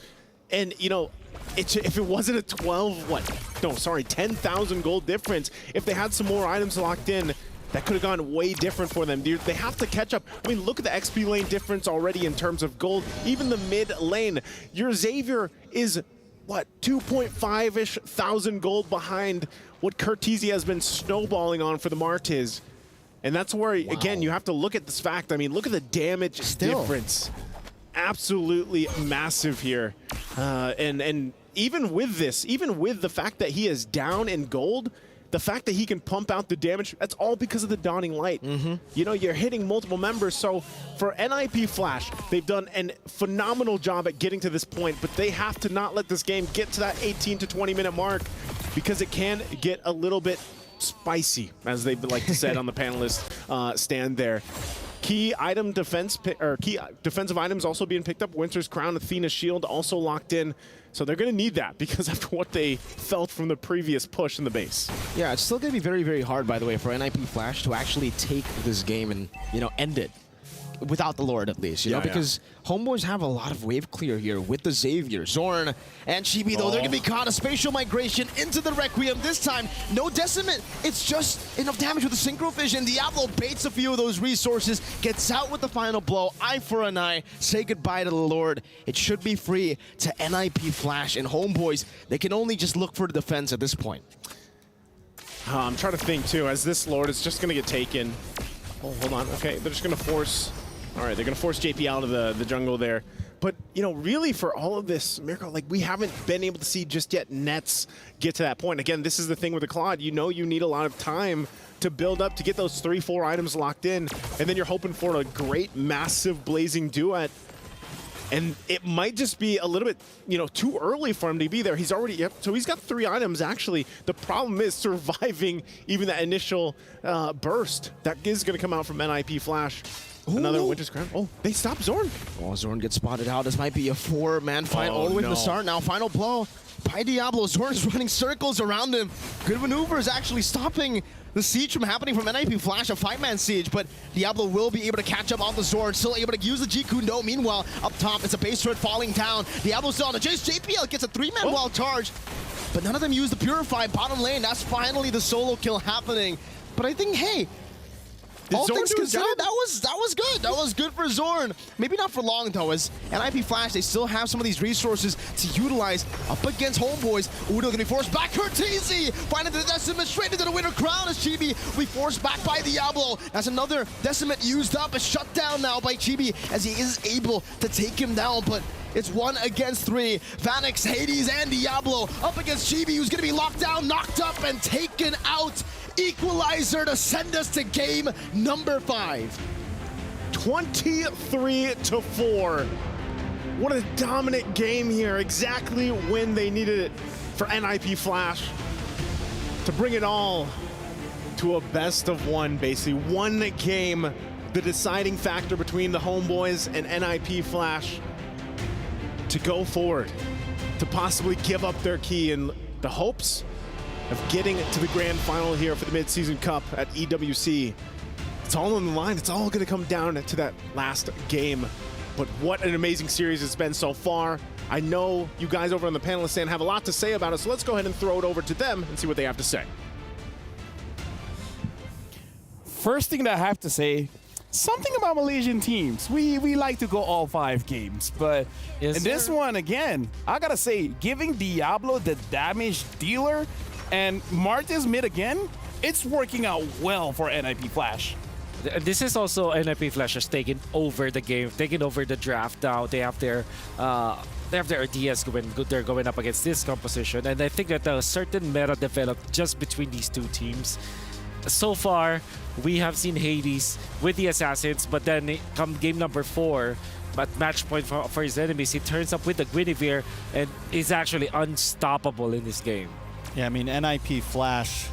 And, you know, if it wasn't a 10,000 gold difference, if they had some more items locked in, that could have gone way different for them. They have to catch up. I mean, look at the XP lane difference already in terms of gold. Even the mid lane, your Xavier is, what, 2.5-ish thousand gold behind what Curtizi has been snowballing on for the Martiz. And that's where, again, you have to look at this fact. I mean, look at the damage difference. Absolutely massive here. And even with this, even with the fact that he is down in gold, the fact that he can pump out the damage, that's all because of the Dawning Light. You know, you're hitting multiple members. So for NIP Flash, they've done a phenomenal job at getting to this point, but they have to not let this game get to that 18 to 20 minute mark because it can get a little bit spicy, as they like to say on the panelist stand there. Key defensive items also being picked up. Winter's Crown, Athena's Shield also locked in. So they're going to need that because after what they felt from the previous push in the base. Yeah, it's still going to be very, very hard, by the way, for NIP Flash to actually take this game and, you know, end it. Without the Lord, at least, you know, because Homeboys have a lot of wave clear here with the Xavier. Zorn and Chibi, though, they're going to be caught. A spatial migration into the Requiem. This time, no Decimate. It's just enough damage with the Synchro Vision. Diablo baits a few of those resources, gets out with the final blow. Eye for an eye. Say goodbye to the Lord. It should be free to NIP Flash. And Homeboys, they can only just look for the defense at this point. I'm trying to think, too, as this Lord is just going to get taken. Oh, hold on. Okay, they're just going to force... All right, they're going to force JP out of the jungle there. But, you know, really for all of this, Miracle, like, we haven't been able to see just yet Nets get to that point. Again, this is the thing with the Claude. You know you need a lot of time to build up to get those 3-4 items locked in. And then you're hoping for a great, massive blazing duet. And it might just be a little bit, you know, too early for him to be there. He's already, so he's got 3 items, actually. The problem is surviving even that initial burst that is going to come out from NIP Flash. Another Winter's Crown. Oh, they stopped Zorn. Oh, Zorn gets spotted out. This might be a 4-man fight all the way to the start. Now, final blow by Diablo. Zorn is running circles around him. Good maneuver is actually stopping the siege from happening from NIP Flash, a 5-man siege, but Diablo will be able to catch up on the Zorn, still able to use the G-Kundo. Meanwhile, up top, it's a base turret falling down. Diablo still on the chase. JPL gets a 3-man wild charge, but none of them use the Purify. Bottom lane, that's finally the solo kill happening. But I think, hey, all Zorn things do his considered, job? that was good. That was good for Zorn. Maybe not for long though, as NIP Flash, they still have some of these resources to utilize up against Homeboys. Udo gonna be forced back. Curtisi finding the Decimate straight into the Winter Crown as Chibi will be forced back by Diablo. That's another Decimate used up, a shutdown now by Chibi as he is able to take him down, but it's 1 against 3. Vanix, Hades, and Diablo up against Chibi, who's gonna be locked down, knocked up, and taken out. Equalizer to send us to game number 5. 23-4. What a dominant game here. Exactly when they needed it for NIP Flash to bring it all to a best of one, basically. One game, the deciding factor between the Homeboys and NIP Flash to go forward, to possibly give up their key in the hopes of getting to the grand final here for the mid-season cup at EWC. It's all on the line. It's all going to come down to that last game. But what an amazing series it's been so far. I know you guys over on the panelist stand have a lot to say about it, so let's go ahead and throw it over to them and see what they have to say. First thing that I have to say, something about Malaysian teams. We like to go all 5 games, but in this one, again, I gotta say, giving Diablo the damage dealer and Martis mid again, it's working out well for NIP Flash. This is also NIP Flash has taken over the game, taken over the draft now. They have their ideas when they're going up against this composition, and I think that a certain meta developed just between these two teams. So far, we have seen Hades with the Assassins, but then come game number 4, at match point for his enemies, he turns up with the Guinevere and is actually unstoppable in this game. Yeah, I mean, NIP Flash,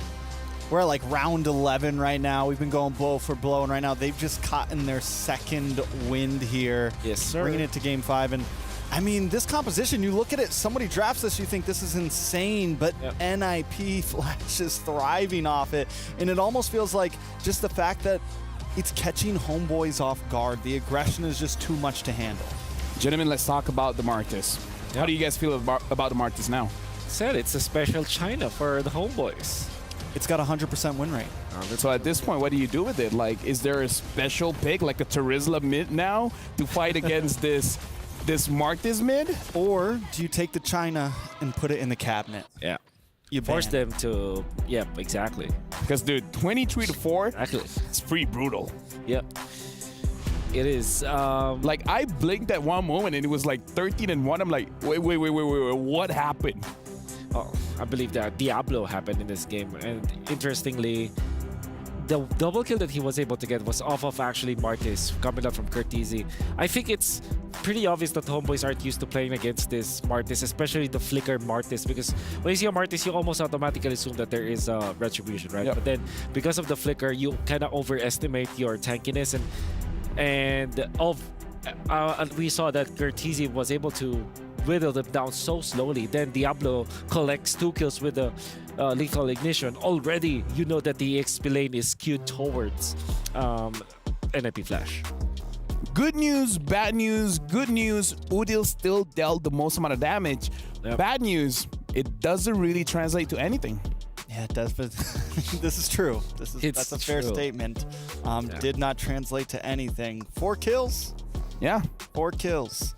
we're at like round 11 right now. We've been going blow for blow, and right now they've just caught in their second wind here. Yes, sir. Bringing it to game 5. And I mean, this composition, you look at it, somebody drafts this, you think this is insane, but NIP Flash is thriving off it. And it almost feels like just the fact that it's catching Homeboys off guard. The aggression is just too much to handle. Gentlemen, let's talk about the Martis. How do you guys feel about the Martis now? Said it's a special China for the Homeboys. It's got 100% win rate. So at this point, what do you do with it? Like, is there a special pick, like a Terizla mid now, to fight against this Martis mid? Or do you take the China and put it in the cabinet? Yeah. You force them to, yeah, exactly. Because, dude, 23-4, exactly. It's pretty brutal. Yep. It is. Like, I blinked at one moment and it was like 13-1. I'm like, wait, what happened? Oh, I believe that Diablo happened in this game, and interestingly, the double kill that he was able to get was off of actually Martis coming up from Curtisi. I think it's pretty obvious that Homeboys aren't used to playing against this Martis, especially the flicker Martis, because when you see a Martis, you almost automatically assume that there is a retribution, right? Yep. But then because of the flicker, you kind of overestimate your tankiness, and we saw that Curtisi was able to whittle them down so slowly. Then Diablo collects 2 kills with the lethal ignition. Already, you know that the XP lane is skewed towards NIP Flash. Good news, bad news. Good news, Udil still dealt the most amount of damage. Yep. Bad news, it doesn't really translate to anything. Yeah, it does, but this is true. That's a fair true. statement. Did not translate to anything. 4 kills? Yeah. 4 kills.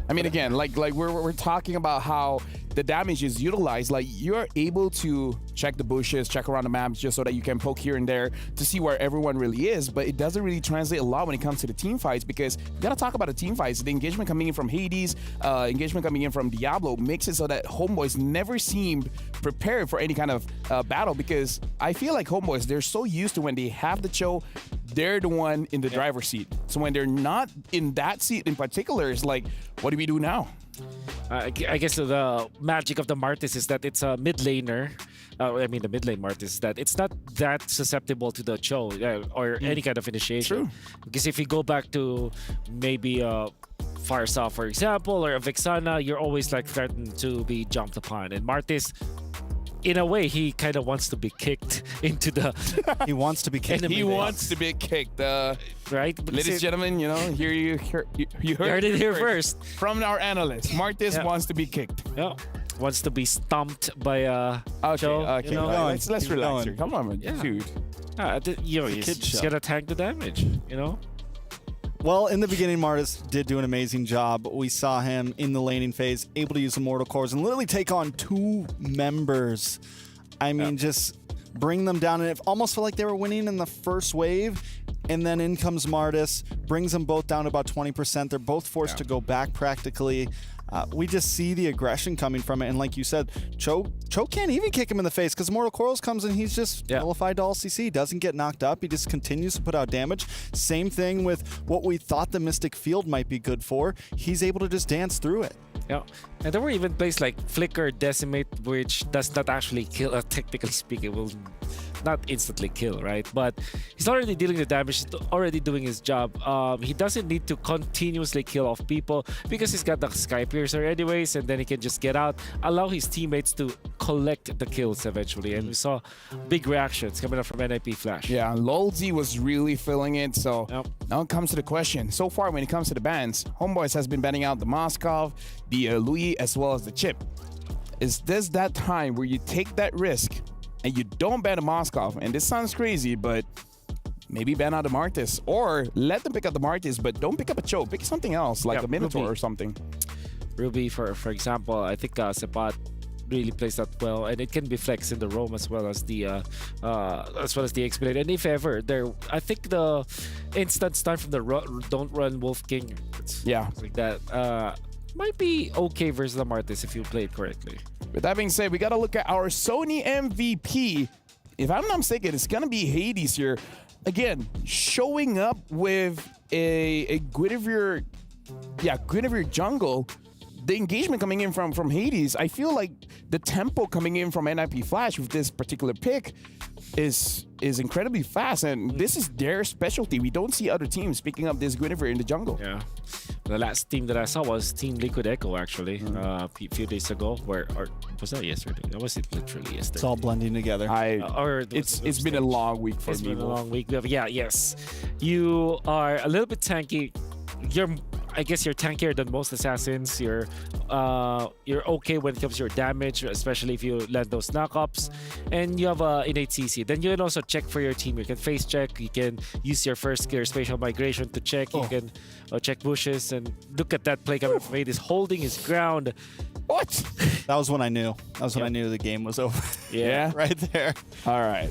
I mean, again, like we're talking about how the damage is utilized. Like, you're able to check the bushes, check around the maps just so that you can poke here and there to see where everyone really is, but it doesn't really translate a lot when it comes to the team fights, because you gotta talk about the team fights. The engagement coming in from Hades, engagement coming in from Diablo makes it so that Homeboys never seemed prepared for any kind of battle, because I feel like Homeboys, they're so used to when they have the show, they're the one in the driver's seat. So when they're not in that seat in particular, it's like, what do we do now? I guess the magic of the Martis is that it's a mid laner I mean the mid lane Martis, is that it's not that susceptible to the Cho or any kind of initiation. True. Because if you go back to maybe Farsa, for example, or a Vexana, you're always like threatened to be jumped upon. And Martis, in a way, he kind of wants to be kicked into the. He wants to be kicked. He wants to be kicked. Right, ladies and gentlemen, you know, you heard it here first from our analyst. Martis wants to be kicked. Yeah, wants to be stomped by Cho. Okay, you know? let's relax here. Come on, dude. You know, he's gonna tank the damage. You know. Well, in the beginning, Martis did do an amazing job. We saw him in the laning phase, able to use Immortal Cores and literally take on 2 members. I mean, just bring them down. And it almost felt like they were winning in the first wave. And then in comes Martis, brings them both down to about 20%. They're both forced to go back practically. We just see the aggression coming from it. And like you said, Cho can't even kick him in the face because Immortal Corals comes and he's just nullified to all CC. Doesn't get knocked up. He just continues to put out damage. Same thing with what we thought the Mystic Field might be good for. He's able to just dance through it. Yeah, and there were even plays like Flicker, Decimate, which does not actually kill, technically speaking, will not instantly kill, right? But he's already dealing the damage, he's already doing his job. He doesn't need to continuously kill off people because he's got the Sky Piercer anyways, and then he can just get out, allow his teammates to collect the kills eventually. And we saw big reactions coming up from NIP Flash. Yeah, Lolzy was really feeling it. So now it comes to the question. So far, when it comes to the bans, Homeboys has been banning out the Moskov, the Louis, as well as the Chip. Is this that time where you take that risk and you don't ban a Moskov? And this sounds crazy, but maybe ban out the Martis, or let them pick up the Martis, but don't pick up a Cho. Pick something else, like a Minotaur Ruby. or something. Ruby, for example, I think Sepat really plays that well, and it can be flexed in the roam as well as the Expedite. And if ever there, I think the instant stun from the don't run Wolf King, like that, might be okay versus the Martis if you play it correctly. With that being said, we got to look at our Sony MVP. If I'm not mistaken, it's going to be Hades here. Again, showing up with a Guinevere jungle. The engagement coming in from Hades, I feel like the tempo coming in from NIP Flash with this particular pick is incredibly fast, and this is their specialty. We don't see other teams picking up this Guinevere in the jungle. Yeah. The last team that I saw was Team Liquid Echo, actually, a few days ago. Or was that yesterday? Or was it literally yesterday? It's all blending together. It's been a long week for me. It's been a long week. Yeah, yes. You are a little bit tanky. I guess you're tankier than most assassins. You're okay when it comes to your damage, especially if you land those knockups, and you have innate CC. Then you can also check for your team. You can face check. You can use your first gear spatial migration to check. You can check bushes, and look at that play coming from Hades, holding his ground. What? That was when I knew. That was when I knew the game was over. Yeah, right there. All right.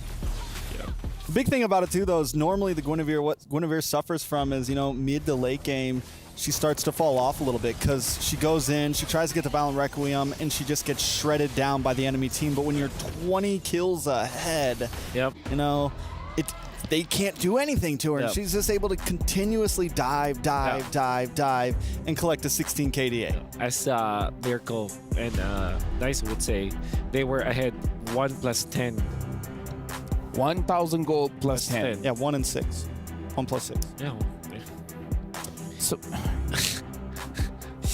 The big thing about it too, though, is normally the Guinevere, what Guinevere suffers from is, mid to late game, she starts to fall off a little bit because she goes in, she tries to get the Violent Requiem, and she just gets shredded down by the enemy team. But when you're 20 kills ahead, they can't do anything to her. And she's just able to continuously dive, and collect a 16 KDA. As Miracle and Nice would say, they were ahead 1 + 10. 1,000 gold plus 10. Yeah, 1 and 6. 1 + 6. Yeah. So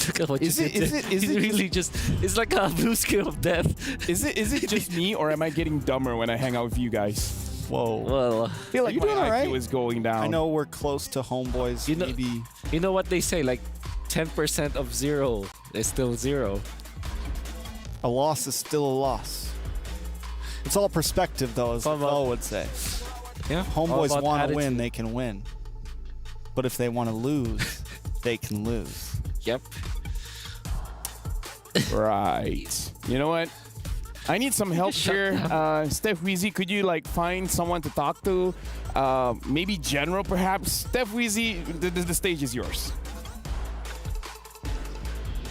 look at what you did. Is it really just? It's like a blue scale of death. Is it just me, or am I getting dumber when I hang out with you guys? Whoa. Well, I feel like my IQ is going down. I know we're close to Homeboys. Maybe. You know what they say? Like 10% of 0 is still 0. A loss is still a loss. It's all perspective, though, as Bo would say. Yeah. Homeboys want to win, they can win. But if they want to lose, they can lose. Yep. Right. You know what? I need some help here. Steph Weezy, could you find someone to talk to? Maybe General, perhaps? Steph Weezy, the stage is yours.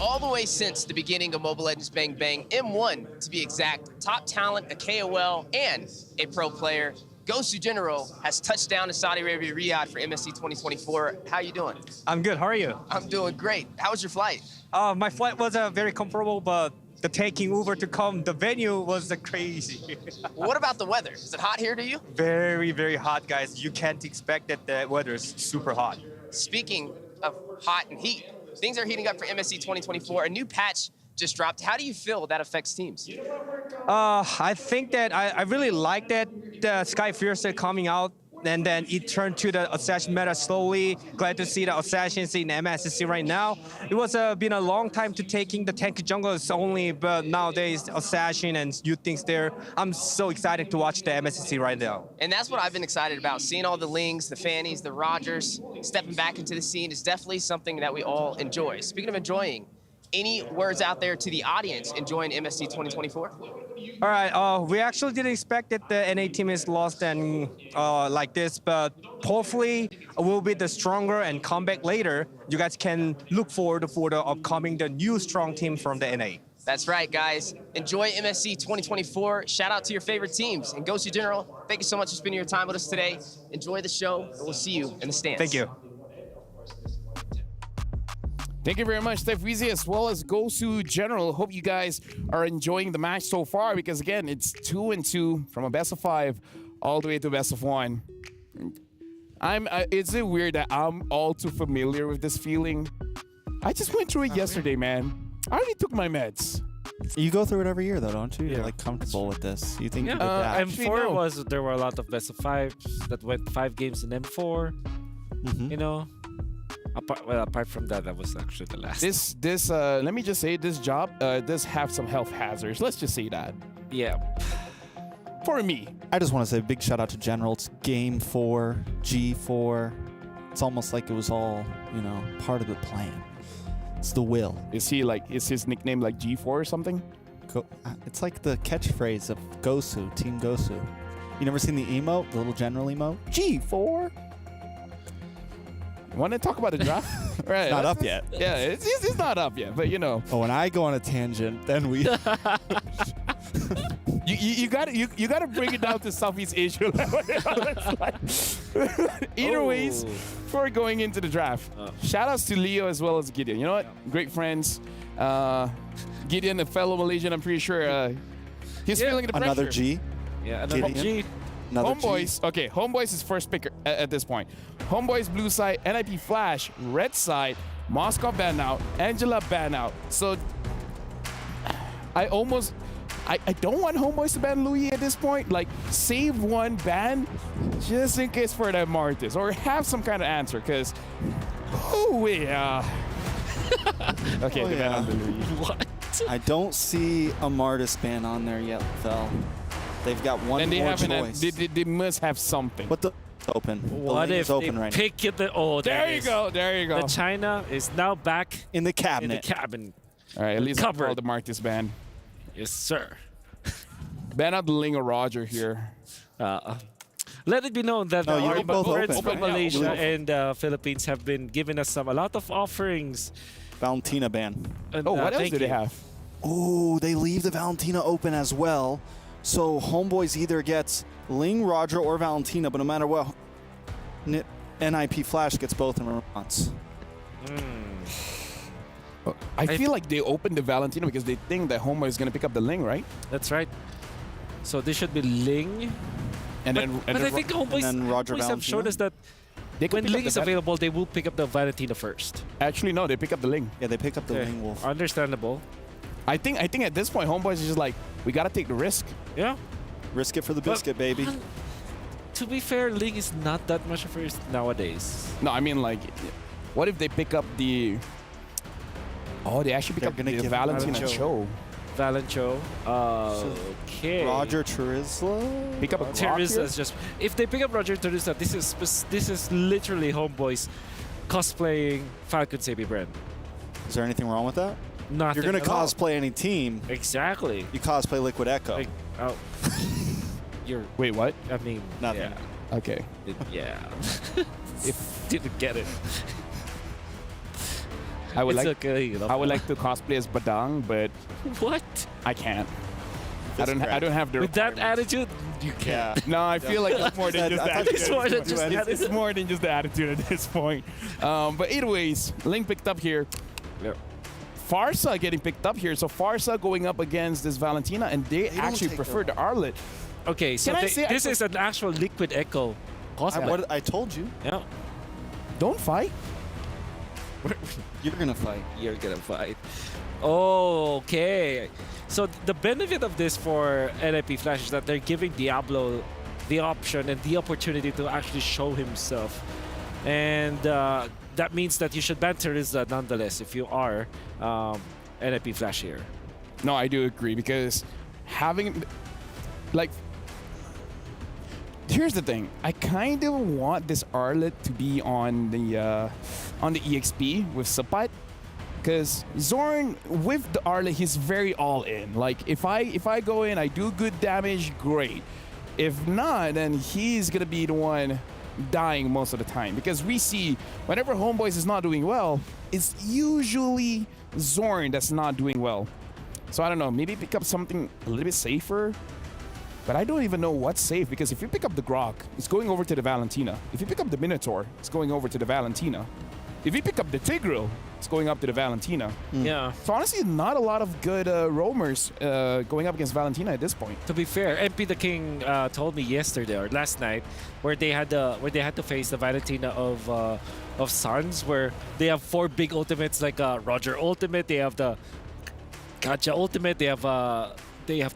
All the way since the beginning of Mobile Legends Bang Bang, M1 to be exact, top talent, a KOL, and a pro player, Ghost General has touched down in Saudi Arabia, Riyadh for MSC 2024. How you doing? I'm good. How are you? I'm doing great. How was your flight? My flight was very comfortable, but the taking Uber to come, the venue was crazy. What about the weather? Is it hot here to you? Very, very hot, guys. You can't expect that the weather is super hot. Speaking of hot and heat, things are heating up for MSC 2024. A new patch just dropped. How do you feel that affects teams? I think that I really like that the Sky Fiercer coming out, and then it turned to the Assassin meta slowly. Glad to see the Assassins in MSC right now. It was been a long time to taking the tank junglers only, but nowadays Assassin and you things there. I'm so excited to watch the MSC right now. And that's what I've been excited about. Seeing all the Lings, the Fannies, the Rogers stepping back into the scene is definitely something that we all enjoy. Speaking of enjoying, any words out there to the audience enjoying MSC 2024? All right, we actually didn't expect that the NA team is lost and like this, but hopefully we'll be the stronger and come back later. You guys can look forward for the upcoming, the new strong team from the NA. That's right, guys. Enjoy MSC 2024. Shout out to your favorite teams. And Ghosty General, thank you so much for spending your time with us today. Enjoy the show, and we'll see you in the stands. Thank you. Thank you very much, Steph Weezy, as well as Gosu General. Hope you guys are enjoying the match so far because, again, it's 2-2 from a best of 5 all the way to best of 1. Is it weird that I'm all too familiar with this feeling? I just went through it yesterday, man. I already took my meds. You go through it every year, though, don't you? You're like comfortable with this. You think you could adapt. M4 there were a lot of best of 5s that went 5 games in M4. You know. Apart from that, that was actually the last. This let me just say, this job does have some health hazards. Let's just say that. Yeah. For me. I just want to say a big shout out to General. It's Game 4, G4. It's almost like it was all, you know, part of the plan. It's the will. Is his nickname like G4 or something? It's like the catchphrase of Gosu, Team Gosu. You never seen the emote, the little General emote? G4. Want to talk about the draft? Right. It's not up yet. Yeah, it's not up yet, but you know. Oh, when I go on a tangent, then we. you gotta bring it down to Southeast Asia level. Either ways, before going into the draft, shout outs to Leo as well as Gideon. You know what? Great friends. Gideon, a fellow Malaysian, I'm pretty sure he's feeling the pressure. Another G. Yeah, another G. Homeboys, okay, Homeboys is first pick at this point. Homeboys blue side, NIP Flash, red side, Moscow ban out, Angela ban out. So I don't want Homeboys to ban Louis at this point. Like, save one ban just in case for that Martis, or have some kind of answer, because okay, the ban on the Louis. What? I don't see a Martis ban on there yet, Fel. They've got one more choice. They must have something. But the open. What if open they right pick it? There you go. The China is now back in the cabinet. In the cabin. All right, at least I call the Martis ban. Yes, sir. Ban out the Ling or Roger here. Let it be known that No, our both friends open. from Malaysia and Philippines have been giving us a lot of offerings. Valentina ban. And, what else thank do they you. have? Oh, they leave the Valentina open as well. So Homeboys either gets Ling, Roger, or Valentina, but no matter what, NIP Flash gets both in response. I feel like they opened the Valentina because they think that Homeboy is going to pick up the Ling, right? That's right. So this should be Ling. But I think Homeboys have shown us that when Ling is available, they will pick up the Valentina first. Actually, no, they pick up the Ling. Yeah, they pick up the Ling Wolf. Understandable. I think at this point, Homeboys is just like, we got to take the risk. Yeah. Risk it for the biscuit, baby. To be fair, Ling is not that much of a risk nowadays. No, I mean, like, what if they pick up the... Oh, they actually pick up the Valentina Cho. Valencho. Okay. Roger Terizla? Pick up a Terizla is just... If they pick up Roger Terizla, this is literally Homeboys cosplaying Falcon Sabi brand. Is there anything wrong with that? Nothing. You're going to cosplay any team. Exactly. You cosplay Liquid Echo. Wait, what? I mean, nothing. Yeah. Okay. Yeah. Didn't get it. I would It's okay, you know. I would like to cosplay as Badang, but what? I can't. I don't have the With that attitude, you can't. No, I feel like it's more than just the attitude. It's more than just the attitude. It's more than just the attitude at this point. But either ways, Ling picked up here. Yep. Farsa getting picked up here. So Farsa going up against this Valentina, and they actually prefer the Arlet. Okay, so this is an actual Liquid Echo cosplay. I told you. Yeah. Don't fight. You're gonna fight. You're gonna fight. Oh, okay. So the benefit of this for NIP Flash is that they're giving Diablo the option and the opportunity to actually show himself. And that means that you should ban Terizla nonetheless if you are NIP Flash here. No, I do agree, because having, like, here's the thing. I kind of want this Arlet to be on the EXP with Sapat, because Zorn with the Arlet, he's very all in. Like, if I go in, I do good damage, great. If not, then he's gonna be the one dying most of the time, because we see whenever Homeboys is not doing well, it's usually Zorn that's not doing well. So I don't know, maybe pick up something a little bit safer, but I don't even know what's safe, because if you pick up the Grok, it's going over to the Valentina. If you pick up the Minotaur, it's going over to the Valentina. If you pick up the Tigreal, it's going up to the Valentina. Yeah. So honestly, not a lot of good roamers going up against Valentina at this point. To be fair, MP the King told me yesterday or last night where they had to face the Valentina of Suns, where they have 4 big ultimates like Roger ultimate, they have the Katja ultimate, they have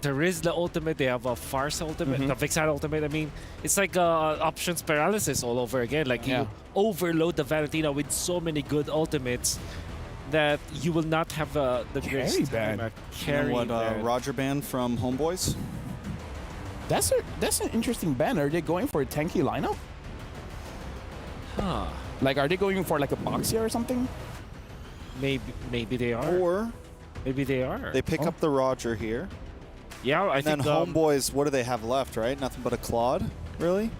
Terizla ultimate, they have a Farsa ultimate, the Vexana ultimate. I mean, it's like options paralysis all over again. Like you overload the Valentina with so many good ultimates that you will not have the Carry ban. You know what Roger banned from Homeboys? That's an interesting ban. Are they going for a tanky lineup? Huh. Like, are they going for like a Boxia or something? Maybe they are. Or maybe they are. They pick up the Roger here. Yeah, I think. And then Homeboys, what do they have left? Right, nothing but a Claude, really.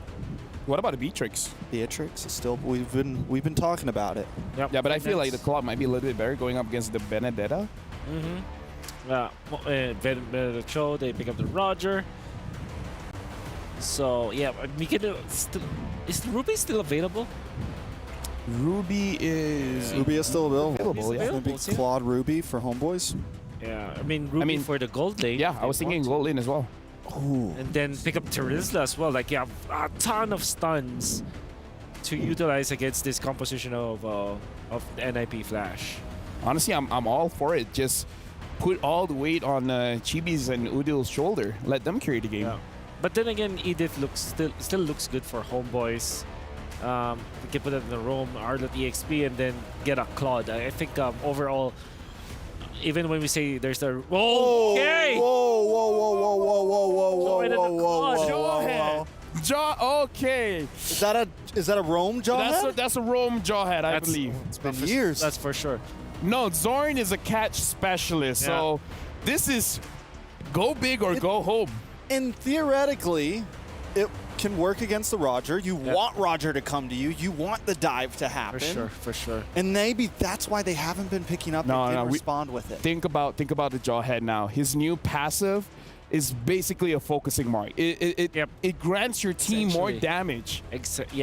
What about a Beatrix? Beatrix is still. We've been talking about it. Yep. Yeah, but I feel like the Claude might be a little bit better going up against the Benedetta. Benedetta, they pick up the Roger. So yeah, is Ruby still available? Ruby is still available. Yeah. Maybe Claude Ruby for Homeboys. Yeah, I mean Ruby for the gold lane. Yeah, I was thinking gold lane as well. Ooh. And then pick up Terizla as well. Like you have a ton of stuns to utilize against this composition of NIP Flash. Honestly, I'm all for it. Just put all the weight on Chibi's and Udil's shoulder. Let them carry the game. Yeah. But then again, Edith still looks good for Homeboys. We can put it in the roam, Arlet EXP, and then get a Claude. I think overall, even when we say there's a okay. Okay. Is that a roam jawhead? That's a roam jawhead, I believe. It's been years. That's for sure. No, Zorn is a catch specialist, so this is go big or go home. And theoretically, it can work against the Roger. You want Roger to come to you. You want the dive to happen. For sure. And maybe that's why they haven't been picking up and didn't respond with it. Think about the jawhead now. His new passive is basically a focusing mark. It grants your team more damage.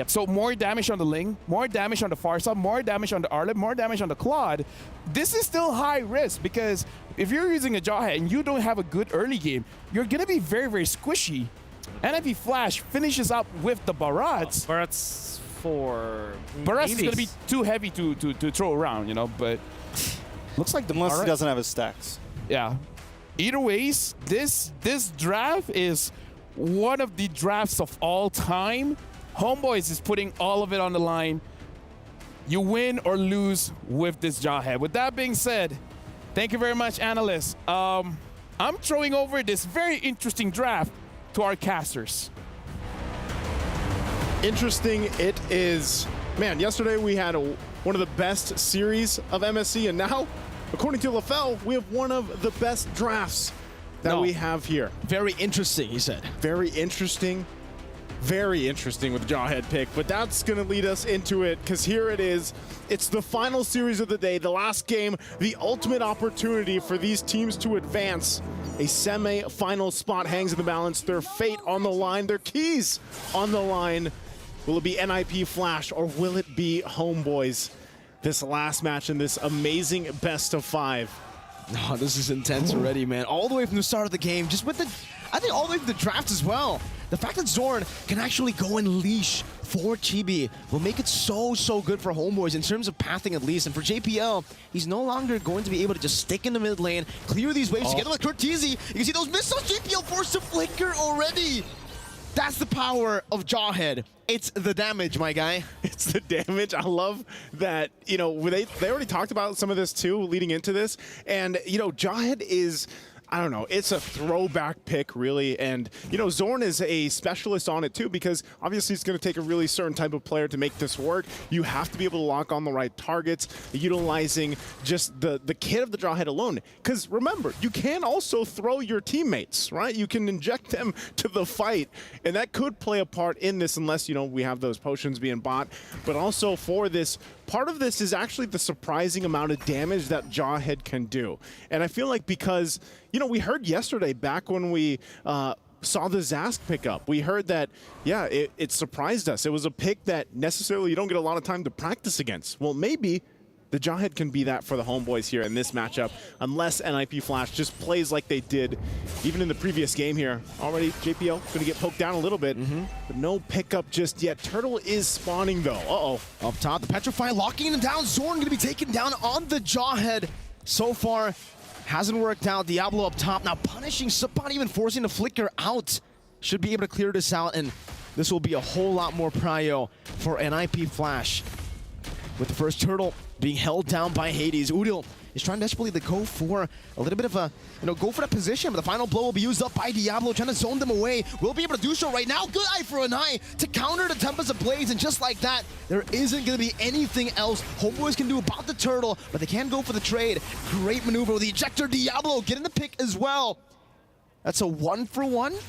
So more damage on the Ling, more damage on the Farsa, more damage on the Arlet, more damage on the Claude. This is still high risk, because if you're using a jawhead and you don't have a good early game, you're gonna be very, very squishy. NIP Flash finishes up with the Barats. Barats for Barats is gonna be too heavy to throw around, you know. But looks like the Unless he doesn't have his stacks. Yeah. Either ways, this draft is one of the drafts of all time. Homeboys is putting all of it on the line. You win or lose with this jawhead. With that being said, thank you very much, analysts. I'm throwing over this very interesting draft to our casters. Interesting it is. Man, yesterday we had one of the best series of MSC, and now, according to LaFell, we have one of the best drafts that we have here. Very interesting, he said. Very interesting. Very interesting with the jawhead pick, but that's going to lead us into it, because here it is. It's the final series of the day, the last game, the ultimate opportunity for these teams to advance. A semi-final spot hangs in the balance, their fate on the line, their keys on the line. Will it be NIP Flash or will it be Homeboys? this last match in this amazing best of 5. Oh, this is intense already, man. All the way from the start of the game, just with the, I think all the way from the draft as well. The fact that Zorn can actually go and leash for Chibi will make it so good for Homeboys in terms of pathing at least. And for JPL, he's no longer going to be able to just stick in the mid lane, clear these waves together with Cortese. You can see those missiles, JPL forced to flicker already. That's the power of Jawhead. It's the damage, my guy. It's the damage. I love that, you know, they already talked about some of this too leading into this. And, you know, Jawhead is, I don't know, it's a throwback pick, really. And, you know, Zorn is a specialist on it, too, because obviously it's going to take a really certain type of player to make this work. You have to be able to lock on the right targets, utilizing just the kit of the Jawhead alone. Because remember, you can also throw your teammates, right? You can inject them to the fight, and that could play a part in this unless, you know, we have those potions being bought. But also for this, part of this is actually the surprising amount of damage that Jawhead can do. And I feel like because, you know, we heard yesterday back when we saw the Zask pick up, we heard that, yeah, it surprised us. It was a pick that necessarily you don't get a lot of time to practice against. Well, maybe the Jawhead can be that for the Homeboys here in this matchup, unless NIP Flash just plays like they did even in the previous game here. Already, JPL going to get poked down a little bit, but no pickup just yet. Turtle is spawning, though. Uh-oh. Up top, the Petrify locking him down. Zorn going to be taken down on the Jawhead. So far, hasn't worked out. Diablo up top, now punishing Sabon, even forcing the Flicker out. Should be able to clear this out, and this will be a whole lot more prio for NIP Flash. With the first Turtle being held down by Hades. Udil is trying desperately to go for a little bit of a, go for that position, but the final blow will be used up by Diablo, trying to zone them away. Will be able to do so right now. Good eye for an eye to counter the Tempest of Blades, and just like that, there isn't going to be anything else Homeboys can do about the Turtle, but they can go for the trade. Great maneuver with the ejector. Diablo getting the pick as well. That's a 1-for-1.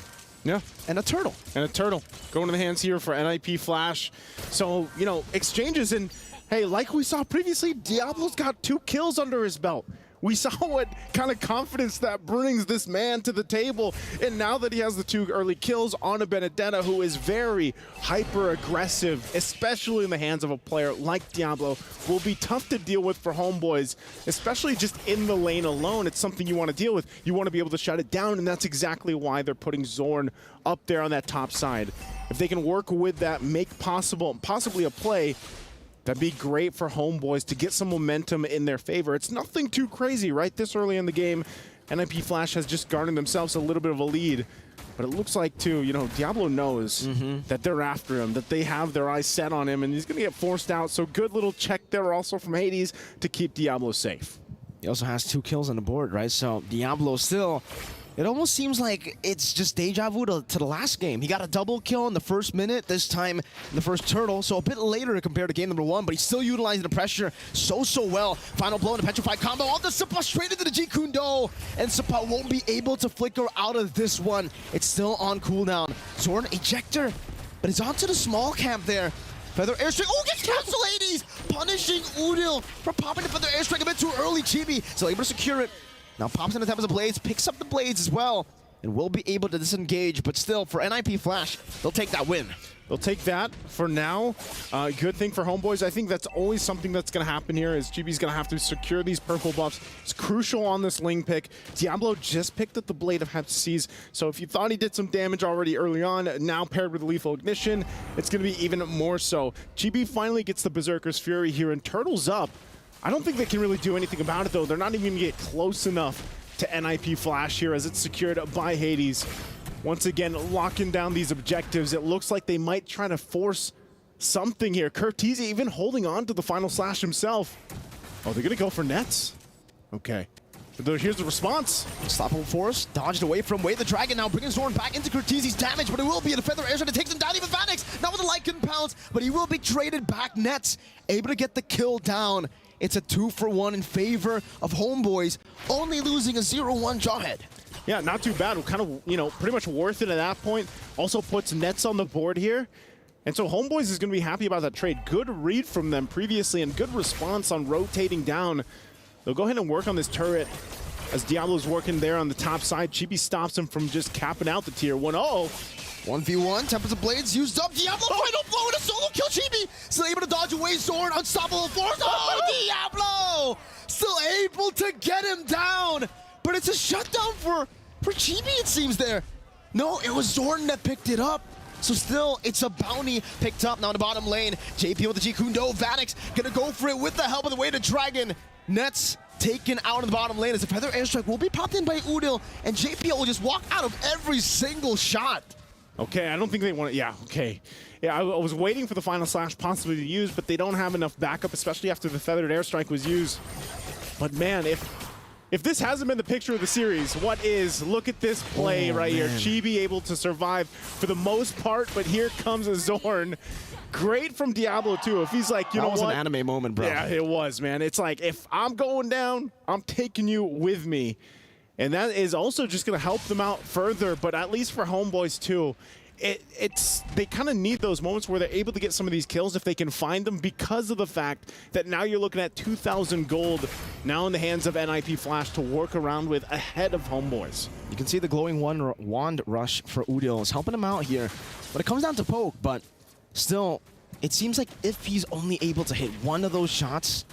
Yeah. And a Turtle. And a Turtle. Going to the hands here for NIP Flash. So, exchanges, and hey, like we saw previously, Diablo's got 2 kills under his belt. We saw what kind of confidence that brings this man to the table. And now that he has the 2 early kills on a Benedetta who is very hyper-aggressive, especially in the hands of a player like Diablo, will be tough to deal with for Homeboys, especially just in the lane alone. It's something you want to deal with. You want to be able to shut it down, and that's exactly why they're putting Zorn up there on that top side. If they can work with that, make possibly a play, that'd be great for Homeboys to get some momentum in their favor. It's nothing too crazy, right? This early in the game, NIP Flash has just garnered themselves a little bit of a lead. But it looks like, too, Diablo knows that they're after him, that they have their eyes set on him, and he's going to get forced out. So good little check there also from Hades to keep Diablo safe. He also has 2 kills on the board, right? So Diablo still, it almost seems like it's just deja vu to the last game. He got a double kill in the first minute, this time in the first Turtle, so a bit later compared to game number 1, but he's still utilizing the pressure so well. Final blow in the Petrified combo on the Sapa straight into the G Kundo, and Sapa won't be able to flicker out of this one. It's still on cooldown. Zorn ejector, but he's onto the small camp there. Feather Airstrike, gets canceled, Hades! Punishing Udil for popping the Feather Airstrike a bit too early. Chibi still able to secure it. Now pops in the Tempest of Blades, picks up the Blades as well, and will be able to disengage, but still, for NIP Flash, they'll take that win. They'll take that for now. Good thing for Homeboys. I think that's always something that's going to happen here, is Chibi's going to have to secure these purple buffs. It's crucial on this Ling pick. Diablo just picked up the Blade of Hephaestus, so if you thought he did some damage already early on, now paired with Lethal Ignition, it's going to be even more so. Chibi finally gets the Berserker's Fury here, and Turtle's up. I don't think they can really do anything about it, though. They're not even going to get close enough to NIP Flash here, as it's secured by Hades. Once again, locking down these objectives. It looks like they might try to force something here. Curtiz even holding on to the final slash himself. Oh, they're going to go for nets? Okay. Here's the response. Stoppable Force dodged away from Way the Dragon, now bringing Zorn back into Curtiz's damage, but it will be a Feather Airstrike that takes him down. Even Vanix, not with the light compounds, but he will be traded back. Nets able to get the kill down. It's a 2-for-1 in favor of Homeboys, only losing a 0-1 Jawhead. Yeah, not too bad. Kind of, pretty much worth it at that point. Also puts nets on the board here. And so Homeboys is going to be happy about that trade. Good read from them previously and good response on rotating down. They'll go ahead and work on this turret as Diablo's working there on the top side. Chibi stops him from just capping out the tier 1. 1v1, Tempest of Blades used up. Diablo final blow and a solo kill. Chibi still able to dodge away. Zorn, unstoppable force. Oh, Diablo! Still able to get him down. But it's a shutdown for Chibi, it seems there. No, it was Zorn that picked it up. So still, it's a bounty picked up now in the bottom lane. JP with the G Kundo. Vanix gonna go for it with the help of the Weighted Dragon. Nets taken out in the bottom lane as the Feather Airstrike will be popped in by Udil, and JPL will just walk out of every single shot. Okay, I don't think they want to. Yeah, okay. Yeah, I was waiting for the final slash possibly to use, but they don't have enough backup, especially after the Feathered Airstrike was used. But man, if this hasn't been the picture of the series, what is? Look at this play right here. Chibi able to survive for the most part, but here comes a Zorn. Great from Diablo too. If he's like, you know what? That was an anime moment, bro. Yeah, it was, man. It's like, if I'm going down, I'm taking you with me. And that is also just going to help them out further, but at least for Homeboys too. They kind of need those moments where they're able to get some of these kills if they can find them, because of the fact that now you're looking at 2,000 gold now in the hands of NIP Flash to work around with ahead of Homeboys. You can see the glowing wand rush for Udil is helping him out here. But it comes down to poke, but still, it seems like if he's only able to hit one of those shots,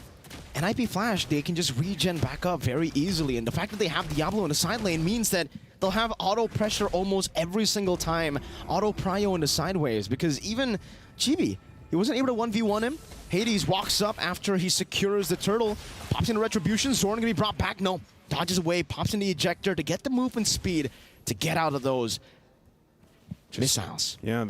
NIP Flash, they can just regen back up very easily. And the fact that they have Diablo in the side lane means that they'll have auto pressure almost every single time, auto prio into sideways, because even Chibi, he wasn't able to 1v1 him. Hades walks up after he secures the turtle, pops into Retribution. Zorn gonna be brought back, no, dodges away, pops into the ejector to get the movement speed to get out of those missiles. Yeah,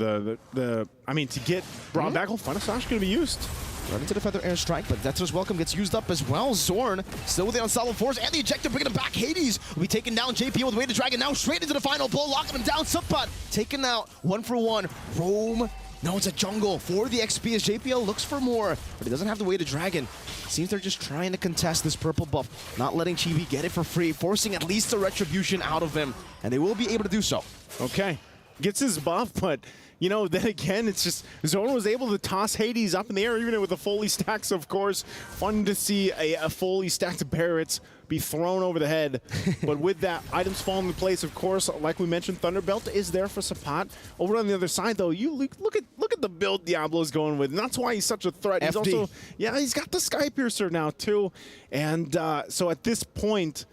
I mean, to get brought back, Final Slash gonna be used. Right into the Feather Airstrike, but Death's Welcome gets used up as well. Zorn still with the Unstoppable Force and the ejector, bringing him back. Hades will be taking down JP with Weighted Dragon now straight into the final blow, locking him down. Subpot taken out 1-for-1. Roam, no, it's a jungle for the XP as JPL looks for more, but he doesn't have the Weighted Dragon. Seems they're just trying to contest this purple buff, not letting Chibi get it for free, forcing at least a Retribution out of him, and they will be able to do so. Okay, gets his buff, but you know, then again, it's just Zorn was able to toss Hades up in the air, even with the fully stacks, of course. Fun to see a fully stacked Barretts be thrown over the head. But with that, items fall into place, of course. Like we mentioned, Thunderbelt is there for Sapat. Over on the other side, though, you look at the build Diablo's going with, and that's why he's such a threat. He's also, yeah, he's got the Sky Piercer now, too. And so at this point,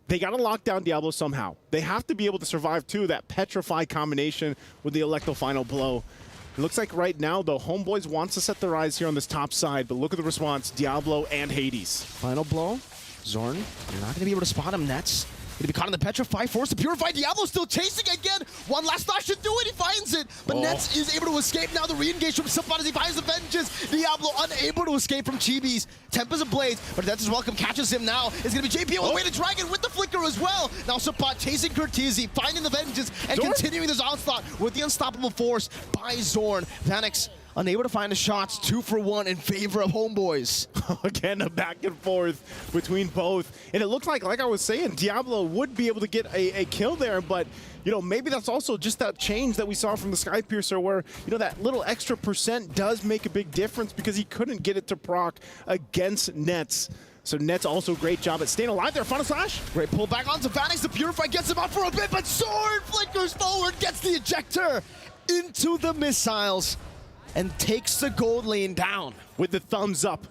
they got to lock down Diablo somehow. They have to be able to survive, too, that Petrify combination with the Electro Final Blow. It looks like right now, though, Homeboys wants to set their eyes here on this top side, but look at the response, Diablo and Hades. Final blow. Zorn, you're not going to be able to spot him. Nets going to be caught in the Petrify, forced to Purify. Diablo still chasing again. One last thought should do it. He finds it. But Nets is able to escape now. The re-engage from Subpot as he finds the Vengeance. Diablo unable to escape from Chibi's. Tempest of Blades, but Death's Welcome catches him now. It's going to be JP with the Weighted Dragon with the Flicker as well. Now Subpot chasing Curtizi, finding the Vengeance, and continuing this onslaught with the Unstoppable Force by Zorn. Vanix unable to find the shots, 2-for-1 in favor of Homeboys. Again, a back and forth between both. And it looked like I was saying, Diablo would be able to get a kill there, but you know, maybe that's also just that change that we saw from the Sky Piercer where, you know, that little extra % does make a big difference because he couldn't get it to proc against Nets. So Nets also great job at staying alive there. Final Slash. Great pull back onto Vanix. The Purify gets him out for a bit, but Zorn flickers forward, gets the ejector into the missiles, and takes the gold lane down. With the thumbs up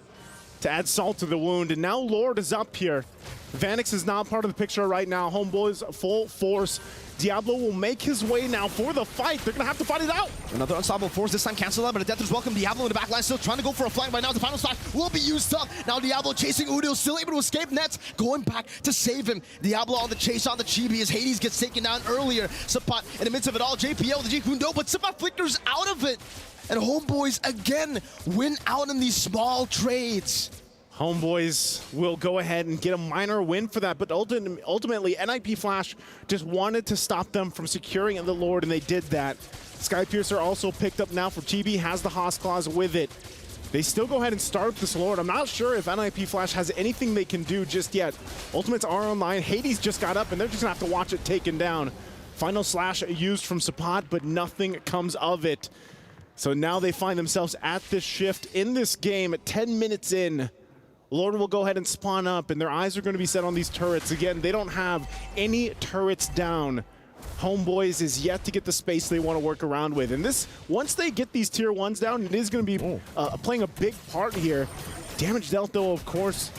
to add salt to the wound. And now Lord is up here. Vanix is not part of the picture right now. Homeboys full force. Diablo will make his way now for the fight. They're gonna have to fight it out. Another Unstoppable Force, this time cancel out, but a Death is welcome. Diablo in the back line still trying to go for a flank right now. The final slash will be used up. Now Diablo chasing Udil, still able to escape. Nets going back to save him. Diablo on the chase on the Chibi as Hades gets taken down earlier. Sapat in the midst of it all, JPL, the G Kundo, but Sapat flickers out of it. And Homeboys again win out in these small trades. Homeboys will go ahead and get a minor win for that, but ultimately NIP Flash just wanted to stop them from securing the Lord, and they did that. Sky Piercer also picked up now for Chibi, has the Hoss Claws with it. They still go ahead and start this Lord. I'm not sure if NIP Flash has anything they can do just yet. Ultimates are online. Hades just got up, and they're just gonna have to watch it taken down. Final Slash used from Sapat, but nothing comes of it. So now they find themselves at this shift in this game at 10 minutes in. Lord will go ahead and spawn up, and their eyes are going to be set on these turrets. Again, they don't have any turrets down Homeboys is yet to get the space they want to work around with. And this, once they get these tier 1s down, it is going to be playing a big part here. Damage dealt, though, of course.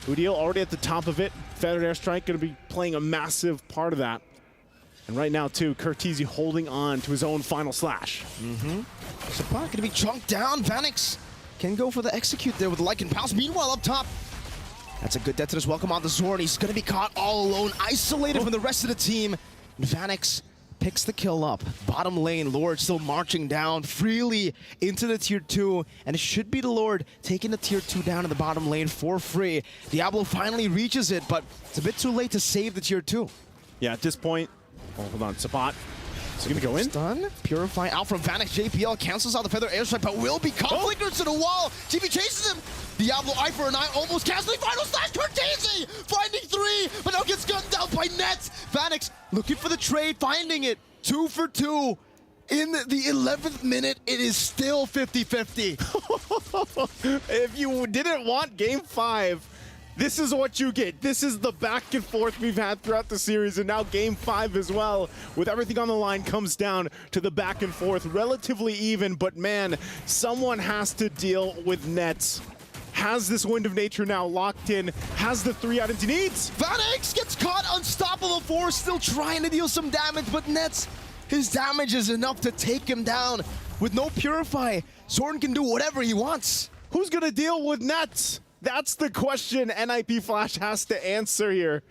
Udil already at the top of it. Feathered Airstrike going to be playing a massive part of that. And right now, too, Curtizi holding on to his own final slash. Sapat going to be chunked down. Vanix can go for the execute there with the Lycan Pulse. Meanwhile, up top, that's a good death to this welcome on the Zorn. He's going to be caught all alone, isolated from the rest of the team. And Vanix picks the kill up. Bottom lane, Lord still marching down freely into the tier 2. And it should be the Lord taking the tier 2 down in the bottom lane for free. Diablo finally reaches it, but it's a bit too late to save the tier 2. Yeah, at this point, hold on, Sapat. Is he going to go in? Stun, Purify out from Vanix. JPL cancels out the Feather Airstrike, but will be conflicted to the wall. GB chases him. Diablo eye for an eye, almost canceling. Final slash, Curtizi finding 3, but now gets gunned down by Nets. Vanix looking for the trade, finding it. 2 for 2. In the 11th minute, it is still 50-50. If you didn't want Game 5, this is what you get. This is the back and forth we've had throughout the series, and now Game 5 as well, with everything on the line, comes down to the back and forth. Relatively even, but man, someone has to deal with Nets. Has this Wind of Nature now locked in, has the 3 items he needs. Vanix gets caught, unstoppable force, still trying to deal some damage, but Nets, his damage is enough to take him down. With no Purify, Zorn can do whatever he wants. Who's gonna deal with Nets? That's the question NIP Flash has to answer here.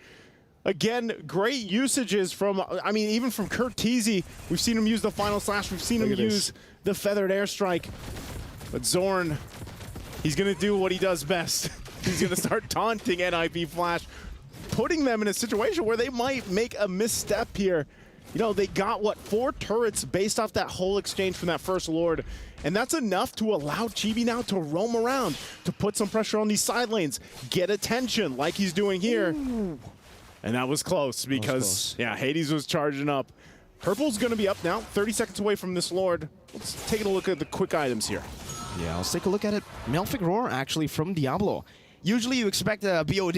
Again, great usages from, I mean, even from Curtizi. We've seen him use the final slash. We've seen him use the Feathered Airstrike. But Zorn, he's going to do what he does best. He's going to start taunting NIP Flash, putting them in a situation where they might make a misstep here. You know, they got, what, 4 turrets based off that whole exchange from that first Lord. And that's enough to allow Chibi now to roam around, to put some pressure on these side lanes, get attention like he's doing here. Ooh. And that was close because, yeah, Hades was charging up. Purple's going to be up now, 30 seconds away from this Lord. Let's take a look at the quick items here. Yeah, let's take a look at it. Malefic Roar, actually, from Diablo. Usually you expect a BOD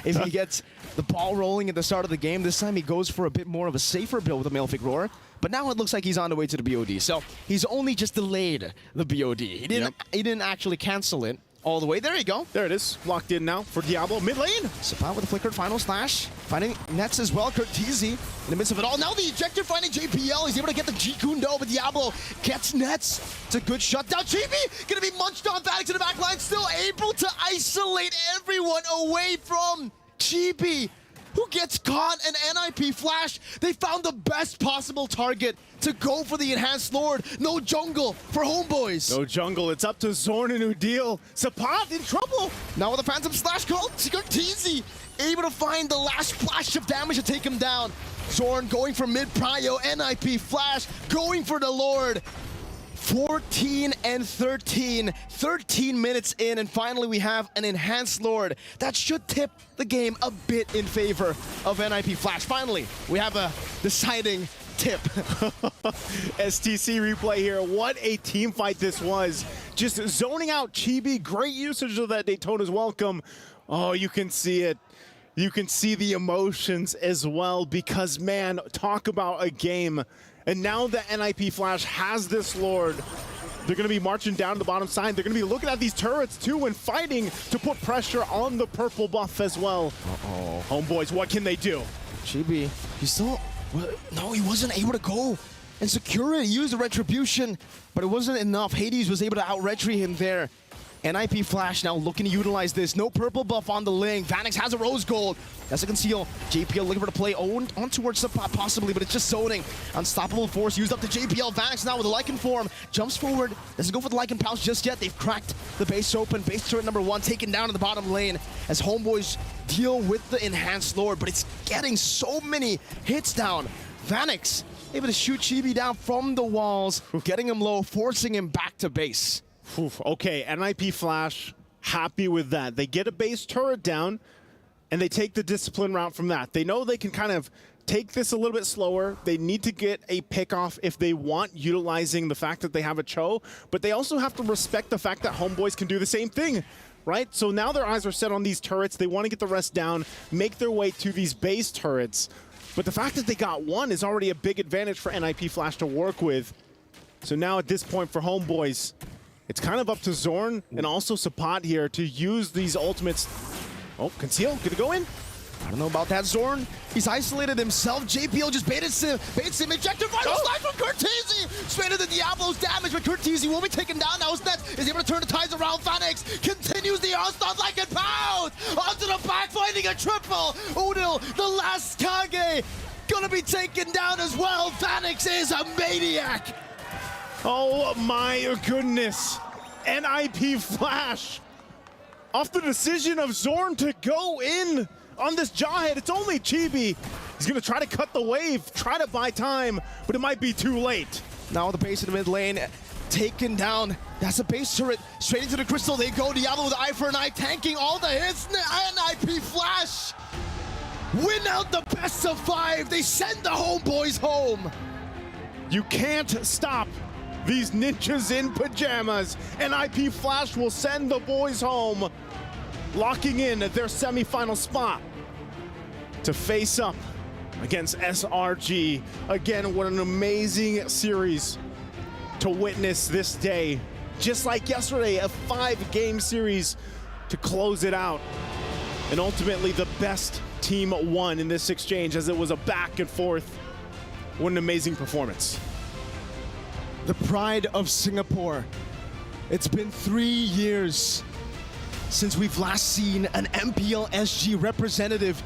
if he gets the ball rolling at the start of the game. This time he goes for a bit more of a safer build with the Malefic Roar. But now it looks like he's on the way to the BOD. So he's only just delayed the BOD. He didn't actually cancel it all the way. There you go. There it is. Locked in now for Diablo. Mid lane. Sapat with a flickered final slash. Finding Nets as well. Curtizi in the midst of it all. Now the ejector finding JPL. He's able to get the G-Kundo, but Diablo gets Nets. It's a good shutdown. Chibi gonna be munched on. Vanix in the back line. Still able to isolate everyone away from Chibi, who gets caught. And NIP Flash, they found the best possible target to go for the Enhanced Lord. No jungle for Homeboys. No jungle. It's up to Zorn and Udil. Sapat in trouble. Now with a Phantom Slash called, Curtizi able to find the last flash of damage to take him down. Zorn going for mid-prio. NIP Flash going for the Lord. 14 and 13, 13 minutes in, and finally we have an Enhanced Lord. That should tip the game a bit in favor of NIP Flash. Finally, we have a deciding tip. STC replay here. What a team fight this was. Just zoning out Chibi. Great usage of that Daytona's Welcome. Oh, you can see it. You can see the emotions as well because, man, talk about a game. And now that NIP Flash has this Lord, they're going to be marching down to the bottom side. They're going to be looking at these turrets, too, and fighting to put pressure on the purple buff as well. Uh-oh. Homeboys, what can they do? Chibi, he still... No, he wasn't able to go and secure it. He used the Retribution, but it wasn't enough. Hades was able to out-retry him there. NIP Flash now looking to utilize this. No purple buff on the lane. Vanix has a Rose Gold. That's a conceal. JPL looking for the play on towards the pot possibly, but it's just zoning. Unstoppable Force used up to JPL. Vanix now with a Lycan form. Jumps forward. Doesn't go for the Lycan Pouch just yet. They've cracked the base open. Base turret number 1 taken down in the bottom lane as Homeboys deal with the Enhanced Lord, but it's getting so many hits down. Vanix able to shoot Chibi down from the walls, getting him low, forcing him back to base. Okay, NIP Flash, happy with that. They get a base turret down, and they take the discipline route from that. They know they can kind of take this a little bit slower. They need to get a pick off if they want, utilizing the fact that they have a Cho, but they also have to respect the fact that Homeboys can do the same thing, right? So now their eyes are set on these turrets. They want to get the rest down, make their way to these base turrets. But the fact that they got one is already a big advantage for NIP Flash to work with. So now at this point for Homeboys, it's kind of up to Zorn and also Sapat here to use these ultimates. Oh, Conceal, gonna go in? I don't know about that, Zorn. He's isolated himself. JPL just baits him. Ejector final slide from Curtisi. Straight into Diablo's damage, but Curtisi will be taken down now. Nets is able to turn the tides around. Phoenix continues the onslaught like a pound. Onto the back, finding a triple. Udil, the last Kage, gonna be taken down as well. Phoenix is a maniac. Oh my goodness. NIP Flash. Off the decision of Zorn to go in on this Jawhead, it's only Chibi. He's gonna try to cut the wave, try to buy time, but it might be too late. Now the base of the mid lane taken down. That's a base turret. Straight into the crystal they go. Diablo with the eye for an eye, tanking all the hits. NIP Flash win out the best of 5. They send the Homeboys home. You can't stop these ninjas in pajamas. NIP Flash will send the boys home, locking in their semifinal spot to face up against SRG. Again, what an amazing series to witness this day. Just like yesterday, a 5-game series to close it out. And ultimately, the best team won in this exchange as it was a back and forth. What an amazing performance. The pride of Singapore. It's been 3 years since we've last seen an MPL SG representative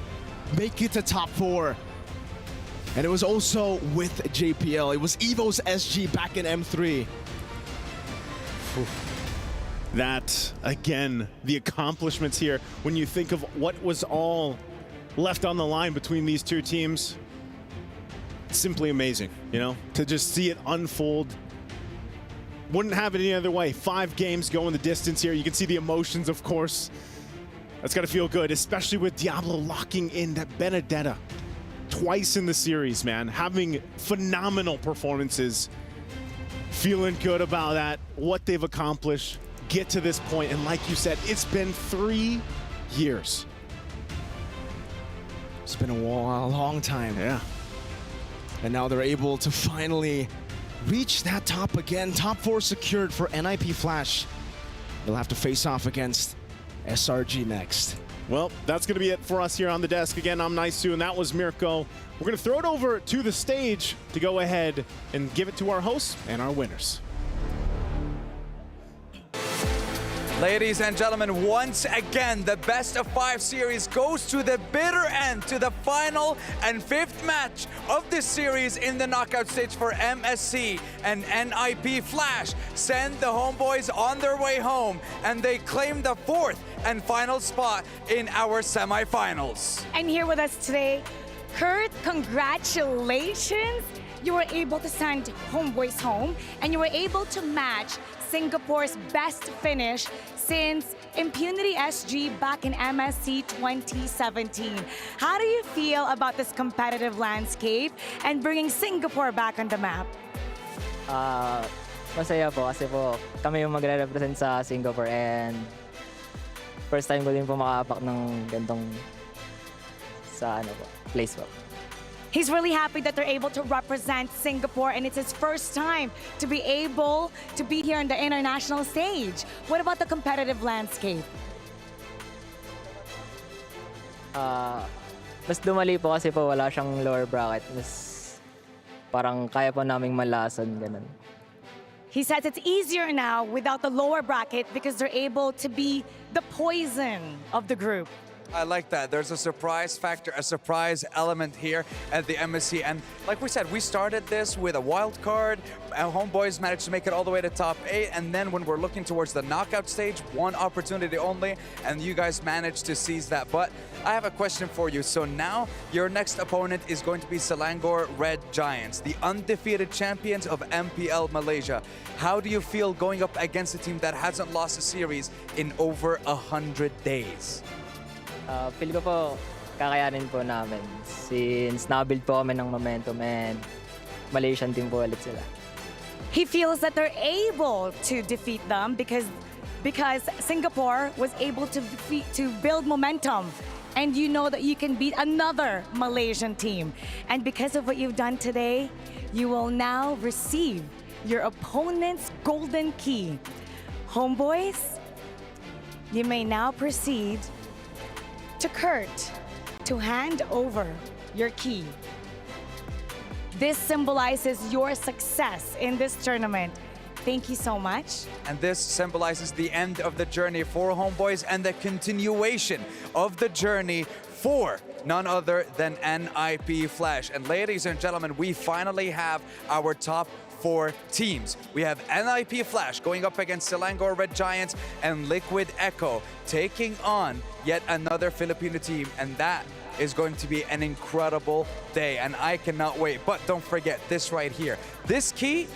make it to top 4. And it was also with JPL. It was Evo's SG back in M3. That, again, the accomplishments here, when you think of what was all left on the line between these two teams, simply amazing, you know, to just see it unfold. Wouldn't have it any other way. 5 games going the distance here. You can see the emotions, of course. That's got to feel good, especially with Diablo locking in that Benedetta twice in the series, man. Having phenomenal performances. Feeling good about that, what they've accomplished, get to this point. And like you said, it's been 3 years. It's been a long time. Yeah. And now they're able to finally reach that top again. Top 4 secured for NIP Flash. They'll have to face off against SRG next. Well, that's going to be it for us here on the desk. Again, I'm Naisu, and that was Mirko. We're going to throw it over to the stage to go ahead and give it to our hosts and our winners. Ladies and gentlemen, once again, the best of 5 series goes to the bitter end, to the final and 5th match of this series in the knockout stage for MSC. And NIP Flash send the Homeboys on their way home, and they claim the 4th and final spot in our semifinals. And here with us today, Kurt, congratulations. You were able to send Homeboys home, and you were able to match Singapore's best finish since Impunity SG back in MSC 2017. How do you feel about this competitive landscape and bringing Singapore back on the map? Masaya po kasi po kami yung magre-represent sa Singapore, and first time ko din po makaapak ng gantong sa place po. He's really happy that they're able to represent Singapore, and it's his first time to be able to be here on the international stage. What about the competitive landscape? Mas dumali po kasi po wala siyang lower bracket. Mas parang kaya po naming malasan, ganun. He says it's easier now without the lower bracket because they're able to be the poison of the group. I like that. There's a surprise factor, a surprise element here at the MSC. And like we said, we started this with a wild card. Our Homeboys managed to make it all the way to top 8. And then when we're looking towards the knockout stage, 1 opportunity only. And you guys managed to seize that. But I have a question for you. So now your next opponent is going to be Selangor Red Giants, the undefeated champions of MPL Malaysia. How do you feel going up against a team that hasn't lost a series in over 100 days? Feel ko po kakayanin po namin since nabuild po kami ng momentum, and Malaysian team po ulit sila. He feels that they're able to defeat them because Singapore was able to build momentum and you know that you can beat another Malaysian team. And because of what you've done today, you will now receive your opponent's golden key. Homeboys, you may now proceed to Kurt to hand over your key. This symbolizes your success in this tournament. Thank you so much. And this symbolizes the end of the journey for Homeboys and the continuation of the journey for none other than NIP Flash. And ladies and gentlemen, we finally have our top 4 teams. We have NIP Flash going up against Selangor Red Giants and Liquid Echo taking on yet another Filipino team, and that is going to be an incredible day, and I cannot wait. But don't forget this right here. This key,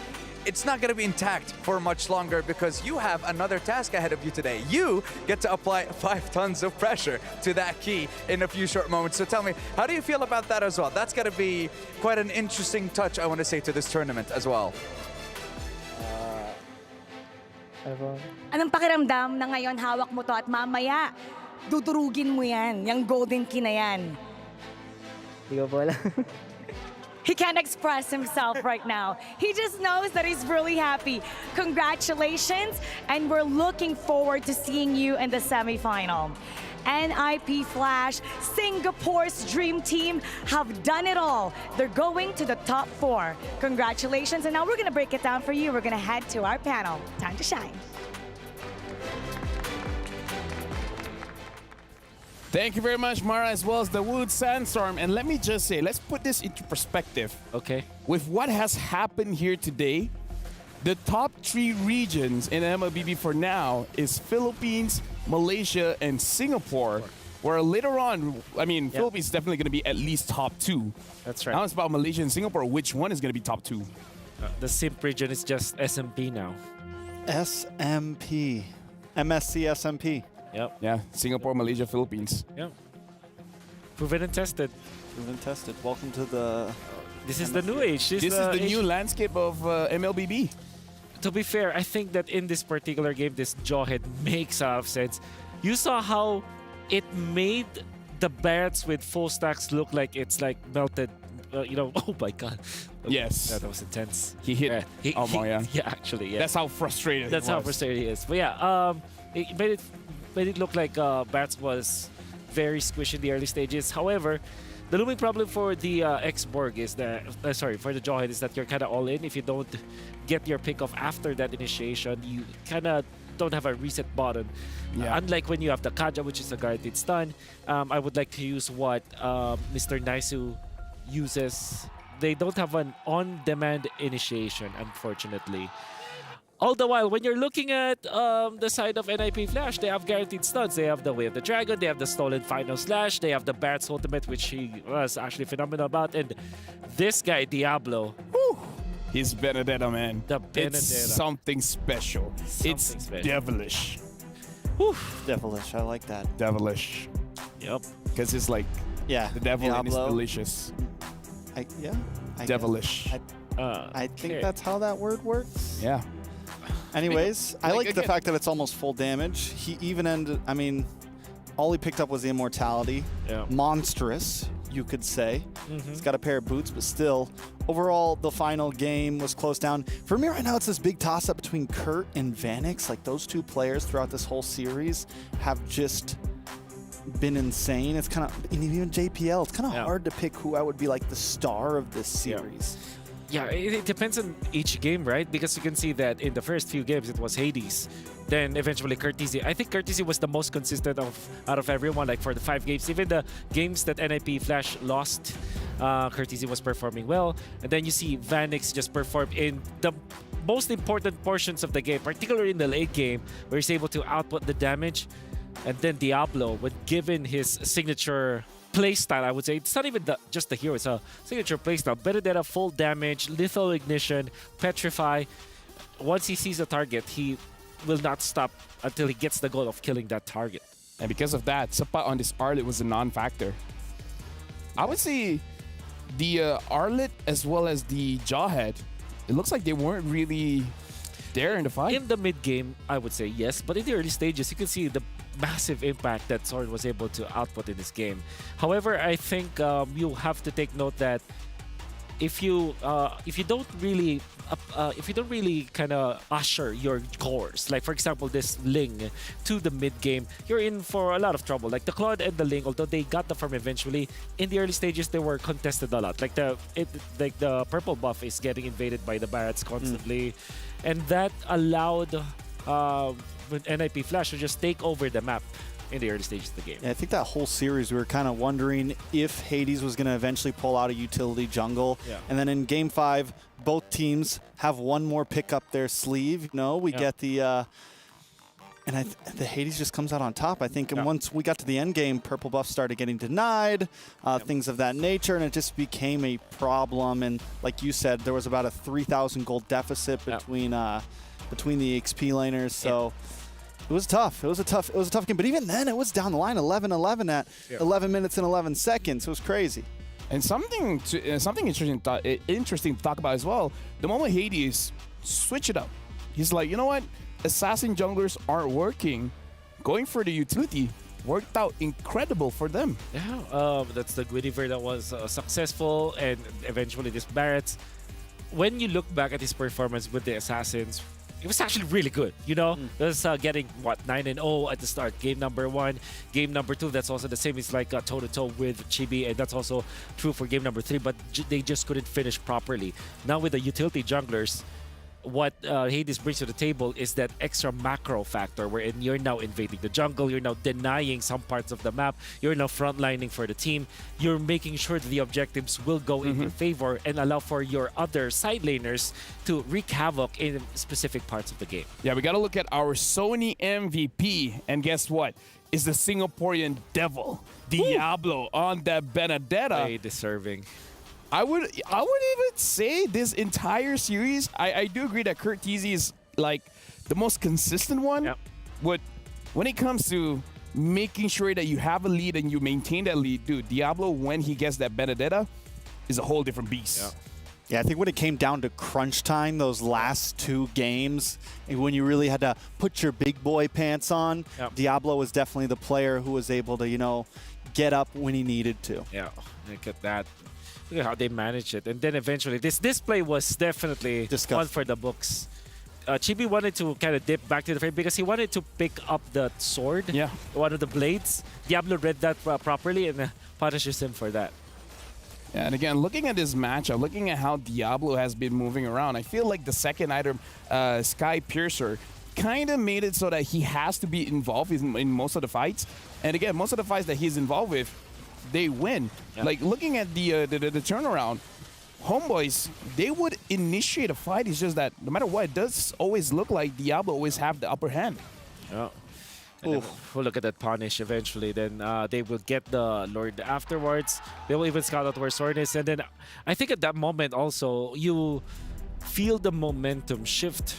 it's not going to be intact for much longer because you have another task ahead of you today. You get to apply 5 tons of pressure to that key in a few short moments. So tell me, how do you feel about that as well? That's going to be quite an interesting touch, I want to say, to this tournament as well. Anong pakiramdam na ngayon hawak mo to at mamaya dudurugin mo yan, yung golden key na yan? Di ko po alam. He can't express himself right now. He just knows that he's really happy. Congratulations, and we're looking forward to seeing you in the semifinal. NIP Flash, Singapore's dream team, have done it all. They're going to the top 4. Congratulations, and now we're gonna break it down for you. We're gonna head to our panel. Time to shine. Thank you very much, Mara, as well as the Wood Sandstorm. And let me just say, let's put this into perspective. Okay. With what has happened here today, the top 3 regions in MLBB for now is Philippines, Malaysia, and Singapore. Where later on, I mean, Philippines is definitely going to be at least top 2. That's right. Now it's about Malaysia and Singapore. Which one is going to be top 2? The SIMP region is just SMP now. SMP. MSC SMP. Yep. Yeah, Singapore, Malaysia, Philippines. Yep. Proven and tested. Proven and tested. Welcome to the... This is the new age. This is the new landscape of MLBB. To be fair, I think that in this particular game, this Jawhead makes a lot of sense. You saw how it made the bats with full stacks look like it's like melted. You know, oh my god. Yes. That was intense. He hit. Yeah, actually, yeah. That's how frustrated That's he was. how frustrated he is. But yeah, it made it look like Bats was very squishy in the early stages. However, the looming problem for the X-Borg is that, for the Jawhead is that you're kind of all in. If you don't get your pick off after that initiation, you kind of don't have a reset button. Yeah. Unlike when you have the Kaja, which is a guaranteed stun, I would like to use what Mr. Naisu uses. They don't have an on-demand initiation, unfortunately. All the while, when you're looking at the side of NIP Flash, they have guaranteed stuns. They have the Way of the Dragon, they have the Stolen Final Slash, they have the Barrett's Ultimate, which he was actually phenomenal about. And this guy, Diablo, he's Benedetta, man. The Benedetta. It's something special. It's devilish. Whew. Devilish, I like that. Devilish. Yep. Because it's like, the devil and it's delicious. Devilish. I think that's how that word works. Yeah. Anyways, I like the fact that it's almost full damage. He even ended, I mean, all he picked up was the immortality. Yeah. Monstrous, you could say. He's got a pair of boots, but still, overall, the final game was close down. For me right now, it's this big toss-up between Kurt and Vanix. Like, those 2 players throughout this whole series have just been insane. It's kind of, and even JPL, it's kind of hard to pick who I would be like the star of this series. Yeah, it depends on each game, right? Because you can see that in the first few games, it was Hades. Then eventually Courtesy. I think Courtesy was the most consistent out of everyone, like for the 5 games. Even the games that NIP Flash lost, Courtesy was performing well. And then you see Vanix just perform in the most important portions of the game, particularly in the late game, where he's able to output the damage. And then Diablo, when given his signature playstyle, I would say it's not even just the hero, it's a signature playstyle. Benedetta, full damage, lethal ignition, petrify. Once he sees a target, he will not stop until he gets the goal of killing that target. And because of that, Sapa on this Arlet was a non-factor. I would say the Arlet as well as the Jawhead, it looks like they weren't really there in the fight. In the mid game, I would say yes, but in the early stages, you can see the massive impact that Sword was able to output in this game. However, I think you have to take note that if you don't really kind of usher your cores, like for example this Ling to the mid game, you're in for a lot of trouble. Like the Claude and the Ling, although they got the farm eventually, in the early stages they were contested a lot. Like the purple buff is getting invaded by the Barretts constantly, and that allowed NIP Flash to just take over the map in the early stages of the game. Yeah, I think that whole series we were kind of wondering if Hades was going to eventually pull out a utility jungle. Yeah. And then in Game 5, both teams have one more pick up their sleeve. No, we get the... and the Hades just comes out on top, I think. And once we got to the end game, purple buff started getting denied, things of that nature, and it just became a problem. And like you said, there was about a 3,000 gold deficit between the XP laners. So it was tough. It was a tough game. But even then, it was down the line, 11-11 at 11 minutes and 11 seconds. It was crazy. And something interesting to talk about as well. The moment Hades switch it up, he's like, you know what? Assassin junglers aren't working. Going for the utility worked out incredible for them. Yeah, that's the Guinevere that was successful, and eventually this Barretts. When you look back at his performance with the Assassins, it was actually really good, you know? It was getting, 9-0 at the start. Game number 1. Game number 2, that's also the same. It's like toe-to-toe with Chibi, and that's also true for game number 3, but they just couldn't finish properly. Now with the utility junglers, what Hades brings to the table is that extra macro factor wherein you're now invading the jungle, you're now denying some parts of the map, you're now frontlining for the team, you're making sure that the objectives will go in your favor and allow for your other side laners to wreak havoc in specific parts of the game. Yeah, we got to look at our Sony MVP, and guess what? Is the Singaporean devil, Diablo, on that Benedetta. Very deserving. I would even say this entire series, I do agree that Kurt Teasy is like the most consistent one. Yep. But when it comes to making sure that you have a lead and you maintain that lead, dude, Diablo, when he gets that Benedetta, is a whole different beast. Yeah, I think when it came down to crunch time, those last 2 games, and when you really had to put your big boy pants on, Diablo was definitely the player who was able to, you know, get up when he needed to. Yeah, look at that. Look at how they managed it. And then eventually, this display was definitely one for the books. Chibi wanted to kind of dip back to the frame because he wanted to pick up the sword, one of the blades. Diablo read that properly and punishes him for that. Yeah, and again, looking at this matchup, looking at how Diablo has been moving around, I feel like the second item, Sky Piercer, kind of made it so that he has to be involved in most of the fights. And again, most of the fights that he's involved with, they win. Like looking at the turnaround, Homeboys, they would initiate a fight. It's just that no matter what, it does always look like Diablo always have the upper hand. Yeah. We'll look at that punish eventually. Then they will get the Lord afterwards. They will even scout out where Sword is. And then I think at that moment also, you feel the momentum shift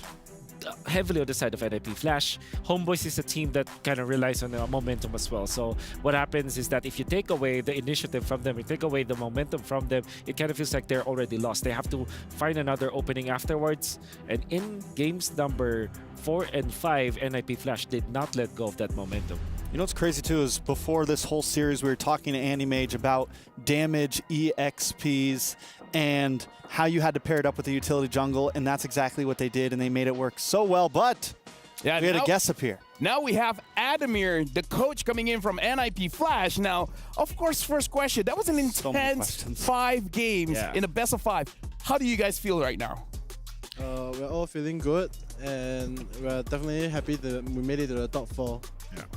heavily on the side of NIP Flash. Homeboys is a team that kind of relies on the momentum as well. So what happens is that if you take away the initiative from them, you take away the momentum from them, it kind of feels like they're already lost. They have to find another opening afterwards. And in games number 4 and 5, NIP Flash did not let go of that momentum. You know what's crazy too is before this whole series, we were talking to Andy Mage about damage EXPs and how you had to pair it up with the utility jungle, and that's exactly what they did, and they made it work so well. But we had a guess up here. Now we have Adamir, the coach, coming in from NIP Flash. Now, of course, first question. That was an intense 5 games in a best of 5. How do you guys feel right now? We're all feeling good, and we're definitely happy that we made it to the top 4.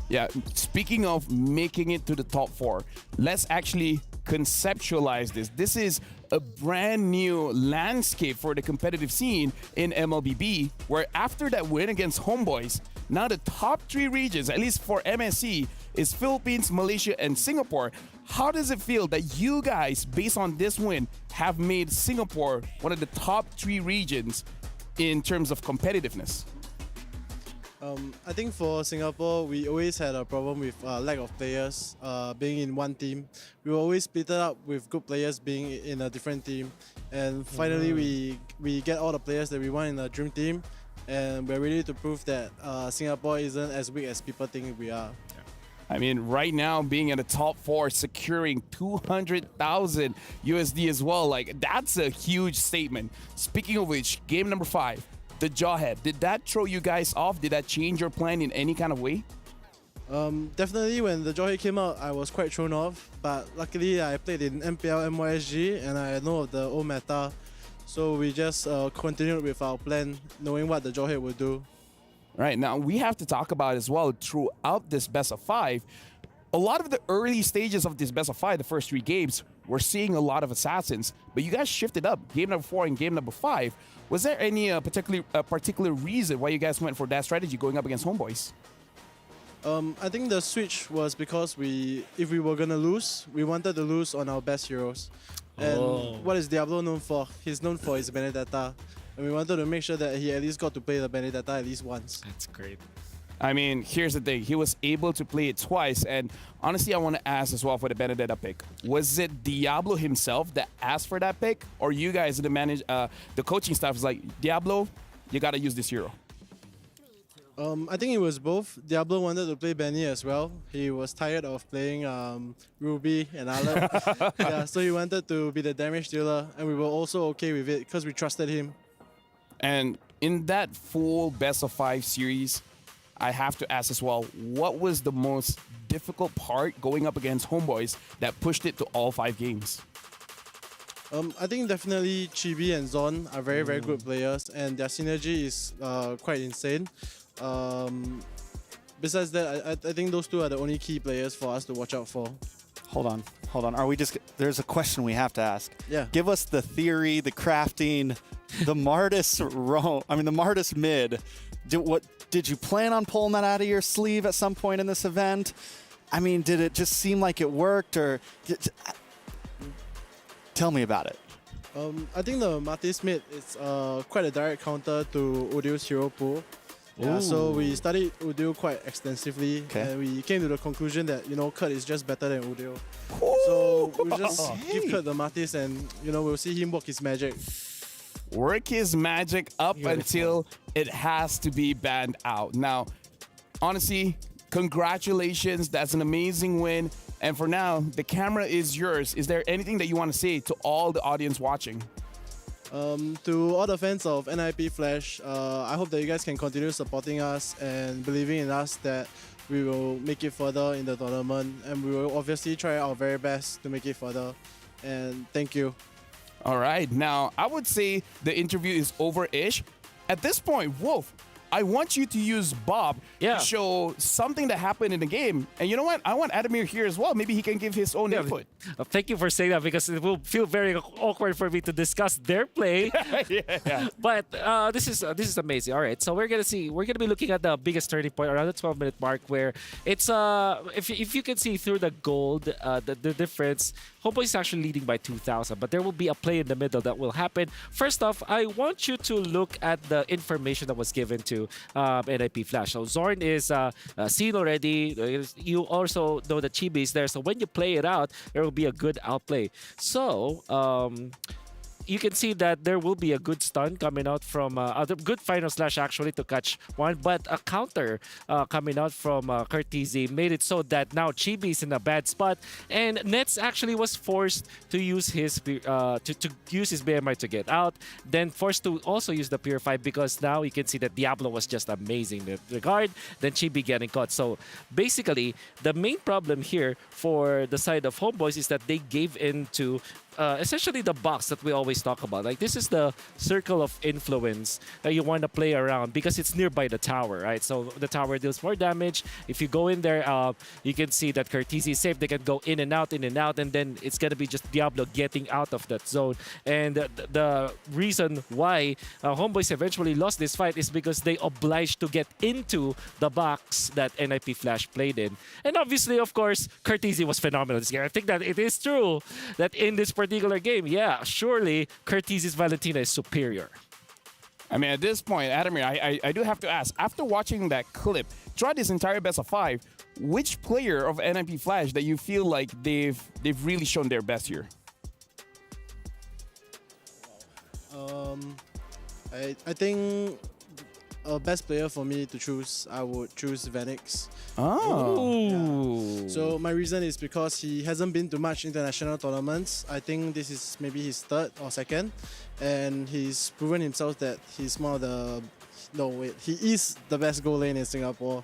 Yeah, speaking of making it to the top 4, let's actually conceptualize this. This is a brand new landscape for the competitive scene in MLBB, where after that win against Homeboys, now the top 3 regions, at least for MSC, is Philippines, Malaysia, and Singapore. How does it feel that you guys, based on this win, have made Singapore one of the top 3 regions in terms of competitiveness? I think for Singapore, we always had a problem with lack of players being in one team. We were always split up with good players being in a different team. And finally, we get all the players that we want in a dream team. and we're ready to prove that Singapore isn't as weak as people think we are. I mean, right now, being in the top 4, securing 200,000 USD as well, like, that's a huge statement. Speaking of which, game number 5, the Jawhead, did that throw you guys off? Did that change your plan in any kind of way? Definitely, when the Jawhead came out, I was quite thrown off, but luckily I played in MPL MYSG and I know of the old meta, so we just continued with our plan, knowing what the Jawhead would do. Right, now we have to talk about as well throughout this best of 5. A lot of the early stages of this best of 5, the first 3 games, we're seeing a lot of assassins, but you guys shifted up game number 4 and game number 5. Was there any particular reason why you guys went for that strategy going up against Homeboys? I think the switch was because if we were gonna lose, we wanted to lose on our best heroes. And what is Diablo known for? He's known for his Benedetta. And we wanted to make sure that he at least got to play the Benedetta at least once. That's great. I mean, here's the thing. He was able to play it twice. And honestly, I want to ask as well for the Benedetta pick. Was it Diablo himself that asked for that pick? Or you guys, the coaching staff was like, Diablo, you got to use this hero? I think it was both. Diablo wanted to play Benny as well. He was tired of playing Ruby and Alan. Yeah, so he wanted to be the damage dealer. And we were also okay with it because we trusted him. And in that full best of 5 series, I have to ask as well, what was the most difficult part going up against Homeboys that pushed it to all 5 games? I think definitely Chibi and Zon are very, very good players, and their synergy is quite insane. Besides that, I think those 2 are the only key players for us to watch out for. Hold on. Are we just... There's a question we have to ask. Yeah. Give us the theory, the crafting, the Martis the Martis mid. Did you plan on pulling that out of your sleeve at some point in this event? I mean, did it just seem like it worked, or... Tell me about it. I think the Martis mid is quite a direct counter to Udil's hero pool. Yeah, so we studied Udil quite extensively, and we came to the conclusion that, Kurt is just better than Udil. So we'll just give Kurt the Martis and, we'll see him work his magic. Work his magic up until it has to be banned out. Now, honestly, congratulations. That's an amazing win. And for now, the camera is yours. Is there anything that you want to say to all the audience watching? To all the fans of NIP Flash, I hope that you guys can continue supporting us and believing in us that we will make it further in the tournament, and we will obviously try our very best to make it further. And thank you. All right, now I would say the interview is over-ish. At this point, Wolf, I want you to use Bob to show something that happened in the game. And you know what? I want Adamir here as well. Maybe he can give his own input. Thank you for saying that, because it will feel very awkward for me to discuss their play. But this is amazing. All right, so we're gonna be looking at the biggest turning point around the 12-minute mark, where it's if you can see through the gold, the difference. Homeboy is actually leading by 2,000, but there will be a play in the middle that will happen. First off, I want you to look at the information that was given to NIP Flash. So Zorn is seen already. You also know that Chibi is there. So when you play it out, there will be a good outplay. So you can see that there will be a good stun coming out from other good final slash actually to catch one, but a counter coming out from Curtizi made it so that now Chibi is in a bad spot, and Nets actually was forced to use his use his BMI to get out, then forced to also use the Purify, because now you can see that Diablo was just amazing in the guard, then Chibi getting caught. So basically, the main problem here for the side of Homeboys is that they gave in to essentially the box that we always talk about. Like, this is the circle of influence that you want to play around, because it's nearby the tower, right? So the tower deals more damage. If you go in there, you can see that Curtizi is safe. They can go in and out, and then it's going to be just Diablo getting out of that zone. And the reason why Homeboys eventually lost this fight is because they obliged to get into the box that NIP Flash played in. And obviously, of course, Curtizi was phenomenal this game. I think that it is true that in this particular game, surely Curtizi's Valentina is superior. I mean, at this point, Adamir, I do have to ask, after watching that clip, throughout this entire best of 5, which player of NIP Flash that you feel like they've really shown their best here? I think a best player for me to choose, I would choose Vanix. Oh. So my reason is because he hasn't been to much international tournaments. I think this is maybe his third or second, and he's proven himself that he's one of the he is the best goal lane in Singapore,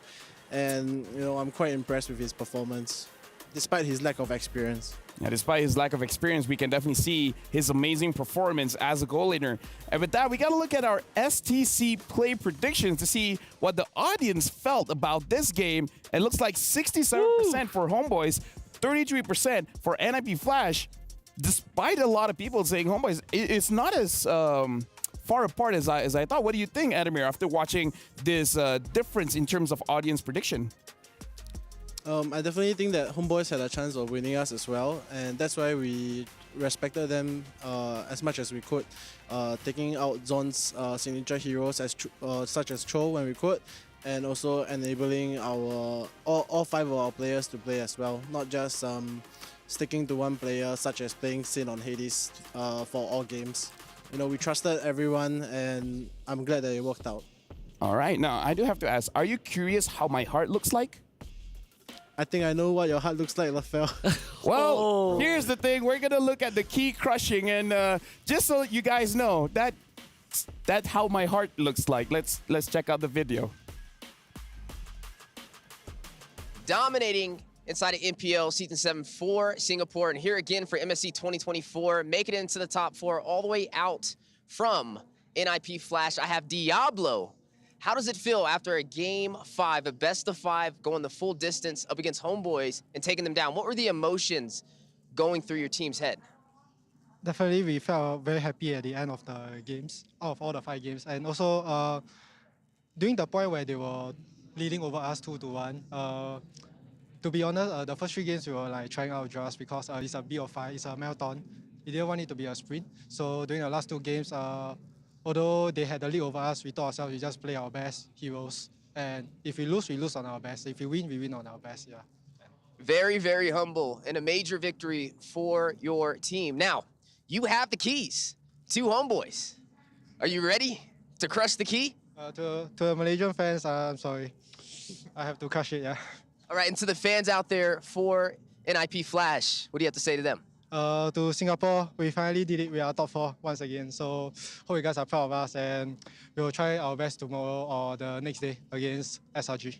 and I'm quite impressed with his performance, despite his lack of experience. Yeah, despite his lack of experience, we can definitely see his amazing performance as a goal laner. And with that, we got to look at our STC play predictions to see what the audience felt about this game. It looks like 67% for Homeboys, 33% for NIP Flash. Despite a lot of people saying Homeboys, it's not as far apart as I thought. What do you think, Adamir, after watching this difference in terms of audience prediction? I definitely think that Homeboys had a chance of winning us as well, and that's why we respected them as much as we could, taking out Zon's signature heroes such as Cho when we could, and also enabling our all 5 of our players to play as well, not just sticking to one player, such as playing Sin on Hades for all games. We trusted everyone, and I'm glad that it worked out. All right, now I do have to ask, are you curious how my heart looks like? I think I know what your heart looks like, Lafell. Well, here's the thing. We're going to look at the key crushing, and just so you guys know, that's how my heart looks like. Let's check out the video. Dominating inside of NPL Season 7 for Singapore, and here again for MSC 2024, making it into the top 4 all the way out from NIP Flash. I have Diablo. How does it feel after a Game 5, a best of 5, going the full distance up against Homeboys and taking them down? What were the emotions going through your team's head? Definitely, we felt very happy at the end of the games, out of all the 5 games. And also, during the point where they were leading over us 2-1, to be honest, the first 3 games we were like trying out draws because it's a B05, it's a marathon. We didn't want it to be a sprint. So during the last 2 games, although they had the lead over us, we thought ourselves we just play our best heroes. And if we lose on our best. If we win on our best, yeah. Very, very humble and a major victory for your team. Now, you have the keys to Homeboys. Are you ready to crush the key? To the Malaysian fans, I'm sorry. I have to crush it, yeah. All right, and to the fans out there for NIP Flash, what do you have to say to them? To Singapore, we finally did it. We are top 4 once again. So hope you guys are proud of us, and we will try our best tomorrow or the next day against SRG.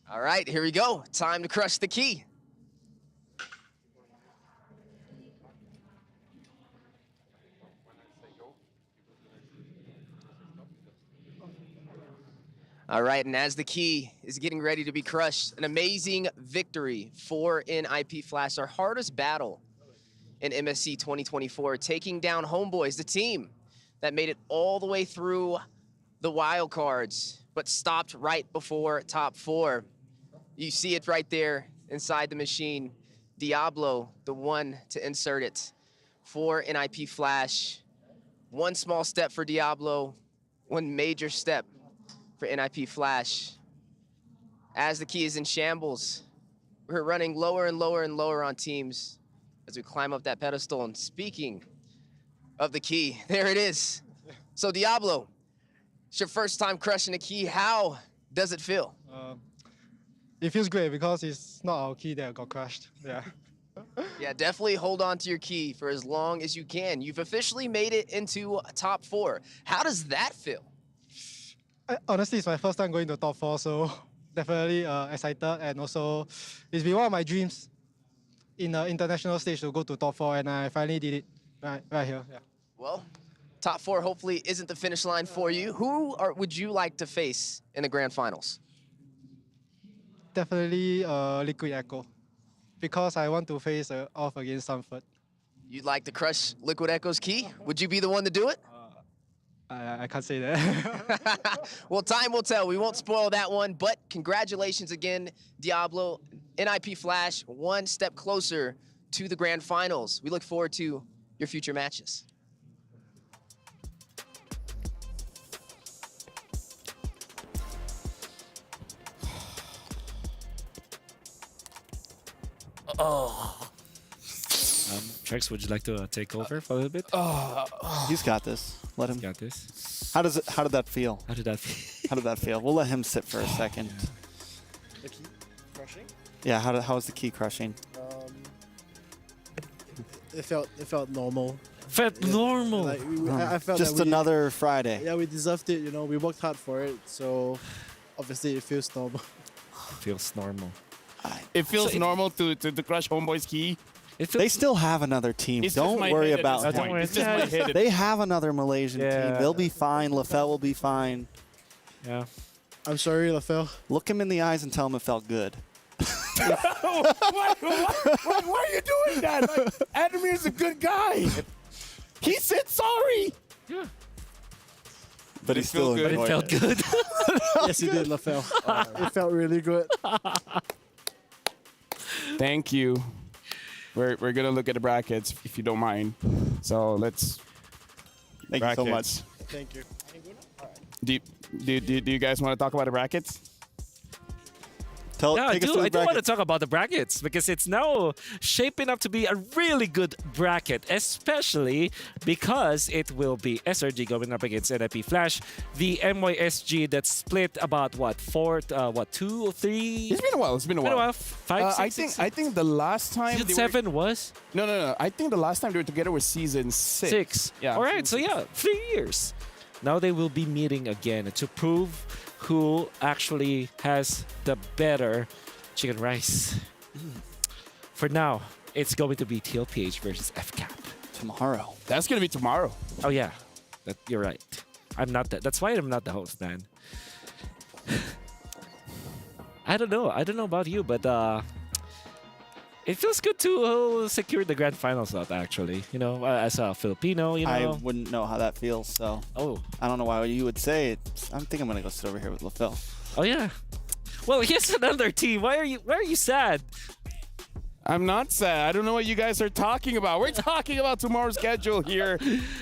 All right, here we go. Time to crush the key. All right, and as the key is getting ready to be crushed, an amazing victory for NIP Flash, our hardest battle in MSC 2024, taking down Homeboys, the team that made it all the way through the wild cards, but stopped right before top 4. You see it right there inside the machine. Diablo, the one to insert it for NIP Flash. One small step for Diablo, one major step for NIP Flash. As the key is in shambles, we're running lower and lower and lower on teams as we climb up that pedestal. And speaking of the key, there it is. So Diablo, it's your first time crushing a key. How does it feel? It feels great because it's not our key that got crushed. Yeah. Yeah, definitely hold on to your key for as long as you can. You've officially made it into top 4. How does that feel? Honestly, it's my first time going to top 4, so definitely excited, and also it's been one of my dreams in the international stage to go to top 4, and I finally did it right here. Yeah. Well, top 4 hopefully isn't the finish line for you. Who would you like to face in the grand finals? Definitely Liquid Echo, because I want to face off against Sanford. You'd like to crush Liquid Echo's key? Would you be the one to do it? I can't say that. Well, time will tell. We won't spoil that one, but congratulations again, Diablo. NIP Flash, one step closer to the grand finals. We look forward to your future matches. Trex, would you like to take over for a little bit? He's got this. Let him. Got this. How did that feel? How did that feel? How did that feel? We'll let him sit for a second. The key crushing. Yeah, how was the key crushing? It felt normal. Felt normal. Like, I felt Just that another Friday. Yeah, we deserved it. You know, we worked hard for it. So obviously, it feels normal. Feels normal. It feels normal to crush Homeboy's key. They still have another team. It's just Don't my worry head at about this him. point. It's just my head. They have another Malaysian team. They'll be fine. Lafelle will be fine. Yeah. I'm sorry, Lafelle. Look him in the eyes and tell him it felt good. Why are you doing that? Like, Adamir's a good guy. He said sorry. Yeah. But he's still good. But it felt good. Yes, he did, Lafelle. It felt really good. Thank you. We're gonna look at the brackets if you don't mind. So let's. Thank you so much. Thank you. Do you guys want to talk about the brackets? Yeah, I do want to talk about the brackets because it's now shaping up to be a really good bracket, especially because it will be SRG going up against NIP Flash, the MYSG that's split about what 2 or 3. It's been a while. It's been a while. 5, 6, I think the last time season 7 was. No. I think the last time they were together was season 6. Yeah. All right. So yeah, 3 years. Now they will be meeting again to prove who actually has the better chicken rice. For now, it's going to be TLPH versus FCAP. Tomorrow. That's going to be tomorrow. Oh, yeah. You're right. I'm not that. That's why I'm not the host, man. I don't know. I don't know about you, but it feels good to secure the grand final slot, actually. You know, as a Filipino, you know. I wouldn't know how that feels, so. Oh. I don't know why you would say it. I think I'm going to go sit over here with Lafelle. Oh, yeah. Well, here's another team. Why are you sad? I'm not sad. I don't know what you guys are talking about. We're talking about tomorrow's schedule here.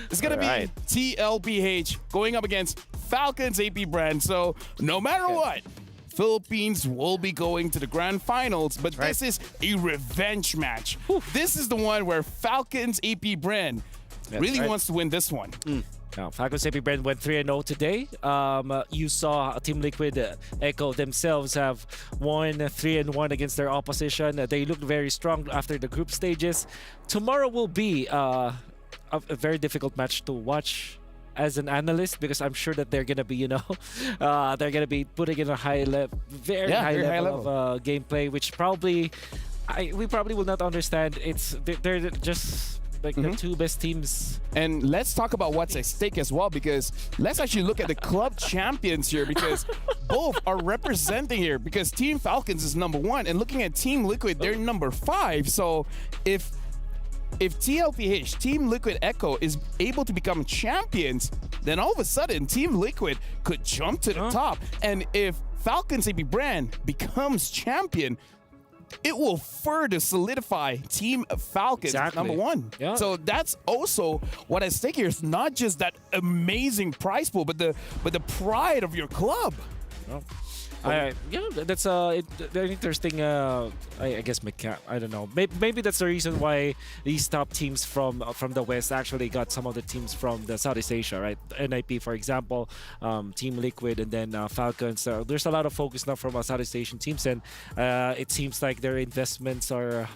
It's going to be TLPH going up against Falcons AP Brand. So no matter what, Philippines will be going to the grand finals, but this is a revenge match. This is the one where Falcons AP Brand really wants to win this one. Now, Falcons AP Brand went 3-0 today. You saw Team Liquid Echo themselves have won 3-1 against their opposition. They looked very strong after the group stages. Tomorrow will be a very difficult match to watch as an analyst because I'm sure that they're gonna be, they're gonna be putting in a high level, very high level of gameplay, which we probably will not understand. They're just like the two best teams. And let's talk about what's at stake as well, because let's actually look at the club champions here, because both are representing here, because Team Falcons is #1 and looking at Team Liquid, they're #5. So if TLPH, Team Liquid Echo, is able to become champions, then all of a sudden Team Liquid could jump to the top. And if Falcons AP Brand becomes champion, it will further solidify Team Falcons #1. Yeah. So that's also what at stake here. It's not just that amazing prize pool, but the pride of your club. That's an interesting. I guess I don't know. Maybe that's the reason why these top teams from the West actually got some of the teams from the Southeast Asia, right? NIP, for example, Team Liquid, and then Falcons. There's a lot of focus now from Southeast Asian teams, and it seems like their investments are.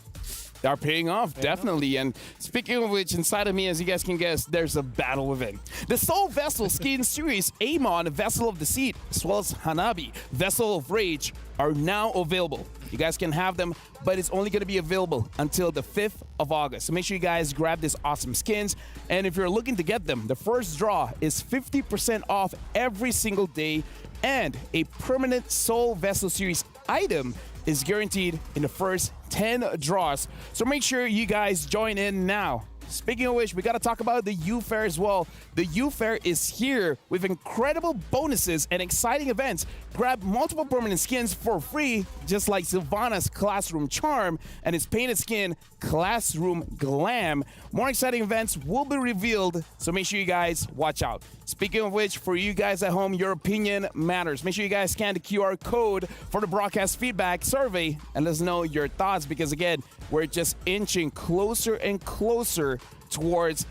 They are paying off, definitely. And speaking of which, inside of me, as you guys can guess, there's a battle within. The Soul Vessel Skin Series, Amon, Vessel of Deceit, as well as Hanabi, Vessel of Rage, are now available. You guys can have them, but it's only going to be available until the 5th of August. So make sure you guys grab these awesome skins. And if you're looking to get them, the first draw is 50% off every single day, and a permanent Soul Vessel Series item is guaranteed in the first 10 draws. So make sure you guys join in now. Speaking of which, we got to talk about the U Fair as well. The U Fair is here with incredible bonuses and exciting events. Grab multiple permanent skins for free, just like Sylvana's Classroom Charm and his painted skin, Classroom Glam. More exciting events will be revealed, so make sure you guys watch out. Speaking of which, for you guys at home, your opinion matters. Make sure you guys scan the QR code for the broadcast feedback survey and let us know your thoughts, because again, we're just inching closer and closer towards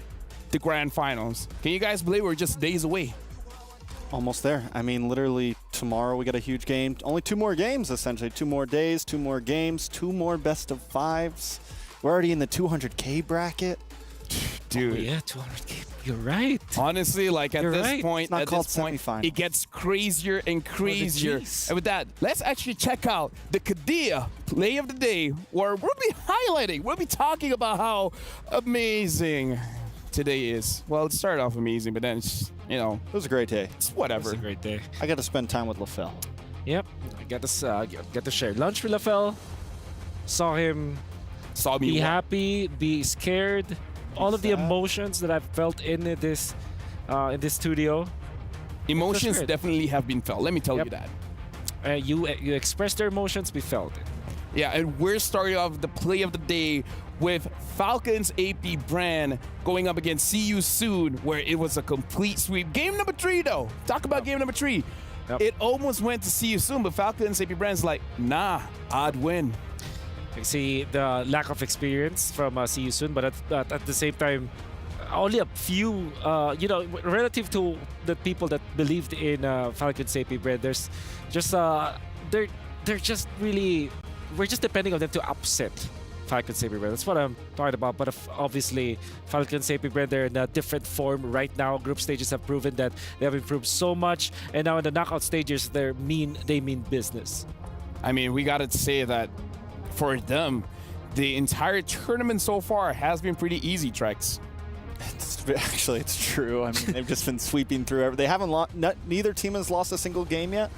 the grand finals. Can you guys believe we're just days away? Almost there. I mean, literally tomorrow we got a huge game. Only 2 more games, essentially. 2 more days, 2 more games, 2 more best of 5s. We're already in the 200K bracket. Dude. Oh, yeah, 200K. You're right. Honestly, like at You're this right. point, It's not at called this point, semifinal. it gets crazier and crazier. jeez. And with that, let's actually check out the Kadia play of the day, where we'll be highlighting, we'll be talking about how amazing today is. Well, it started off amazing, but then it's, you know, It was a great day. it's whatever. It's a great day. I got to spend time with LaFell. Yep. I get to share lunch with LaFell. Saw him Saw me be wa- happy, be scared. All of the sad. emotions that I've felt in this studio. Emotions great. definitely have been felt. Let me tell Yep. you that. You expressed their emotions, we felt it. Yeah, and we're starting off the play of the day with Falcons AP brand going up against See You Soon, where it was a complete sweep. Game number 3, though. Talk about game number 3. Yep. It almost went to See You Soon, but Falcons AP brand's like, nah, I'd win. You see the lack of experience from See You Soon, but at the same time, only a few, relative to the people that believed in Falcons AP brand, there's just they're just really, we're just depending on them to upset Falcons AP brand. That's what I'm talking about. But obviously, Falcons AP brand, they're in a different form right now. Group stages have proven that they have improved so much, and now in the knockout stages, they mean business. I mean, we got to say that for them, the entire tournament so far has been pretty easy, Trex. Actually, it's true. I mean, they've just been sweeping through. They haven't lost. Neither team has lost a single game yet.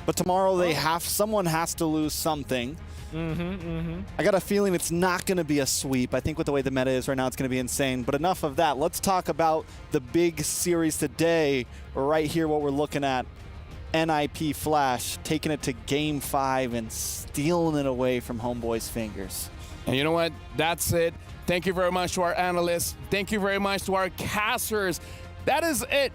But tomorrow someone has to lose something. I got a feeling it's not going to be a sweep. I think with the way the meta is right now, it's going to be insane. But enough of that. Let's talk about the big series today. Right here, what we're looking at. NIP Flash taking it to Game 5 and stealing it away from Homeboy's fingers. And you know what? That's it. Thank you very much to our analysts. Thank you very much to our casters. That is it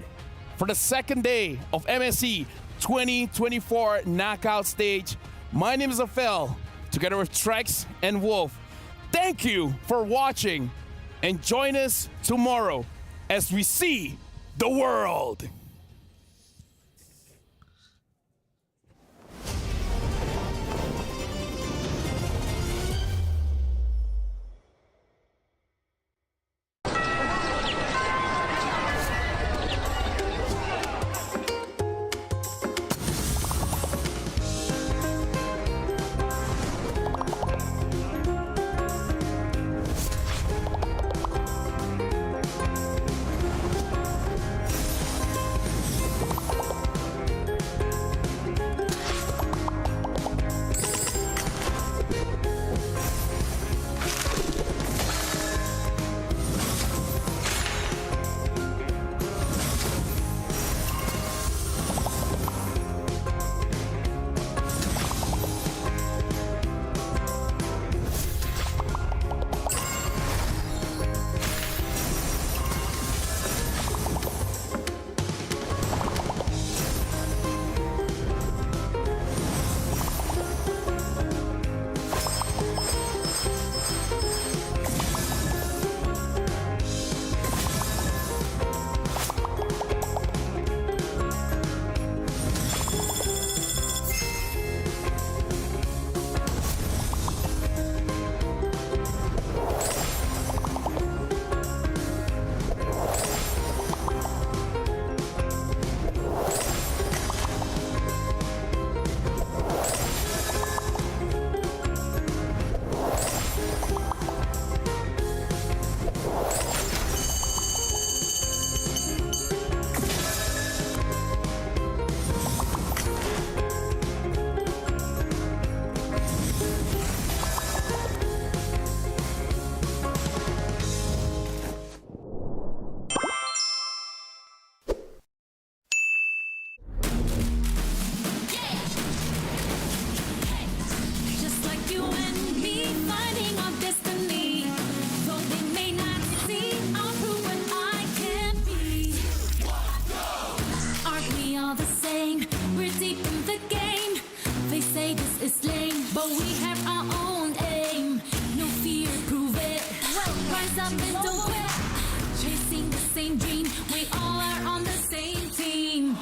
for the second day of MSC 2024 Knockout Stage. My name is Afel, together with Trex and Wolf. Thank you for watching, and join us tomorrow as we see the world. Just like you and me, finding our destiny. Though they may not see, I'll prove what I can be. Aren't we all the same? We're deep in the game. They say this is lame, but we have our own aim. No fear, prove it. Rise up and don't quit. Chasing the same dream, we all are on the same team.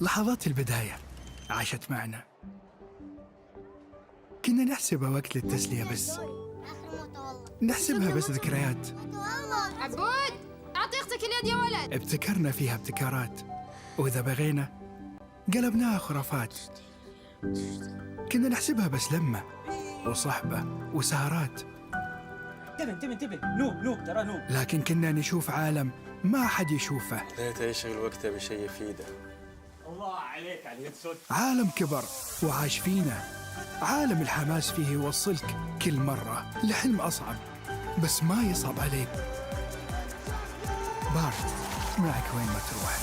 لحظات البداية عاشت معنا، كنا نحسبها وقت للتسلية بس، نحسبها بس ذكريات. عبود أعطي أختك اليد يا ولد. ابتكرنا فيها ابتكارات، وإذا بغينا قلبناها خرافات. كنا نحسبها بس لمة وصحبة وسهرات، انتبه نوب ترى نوب. لكن كنا نشوف عالم ما حد يشوفه. ليت يشغل وقته بشيء يفيده. الله عليك على الهيدسوت. عالم كبر وعاش فينا، عالم الحماس فيه يوصلك كل مرة لحلم أصعب بس ما يصعب عليك. بارد معك وين ما تروح.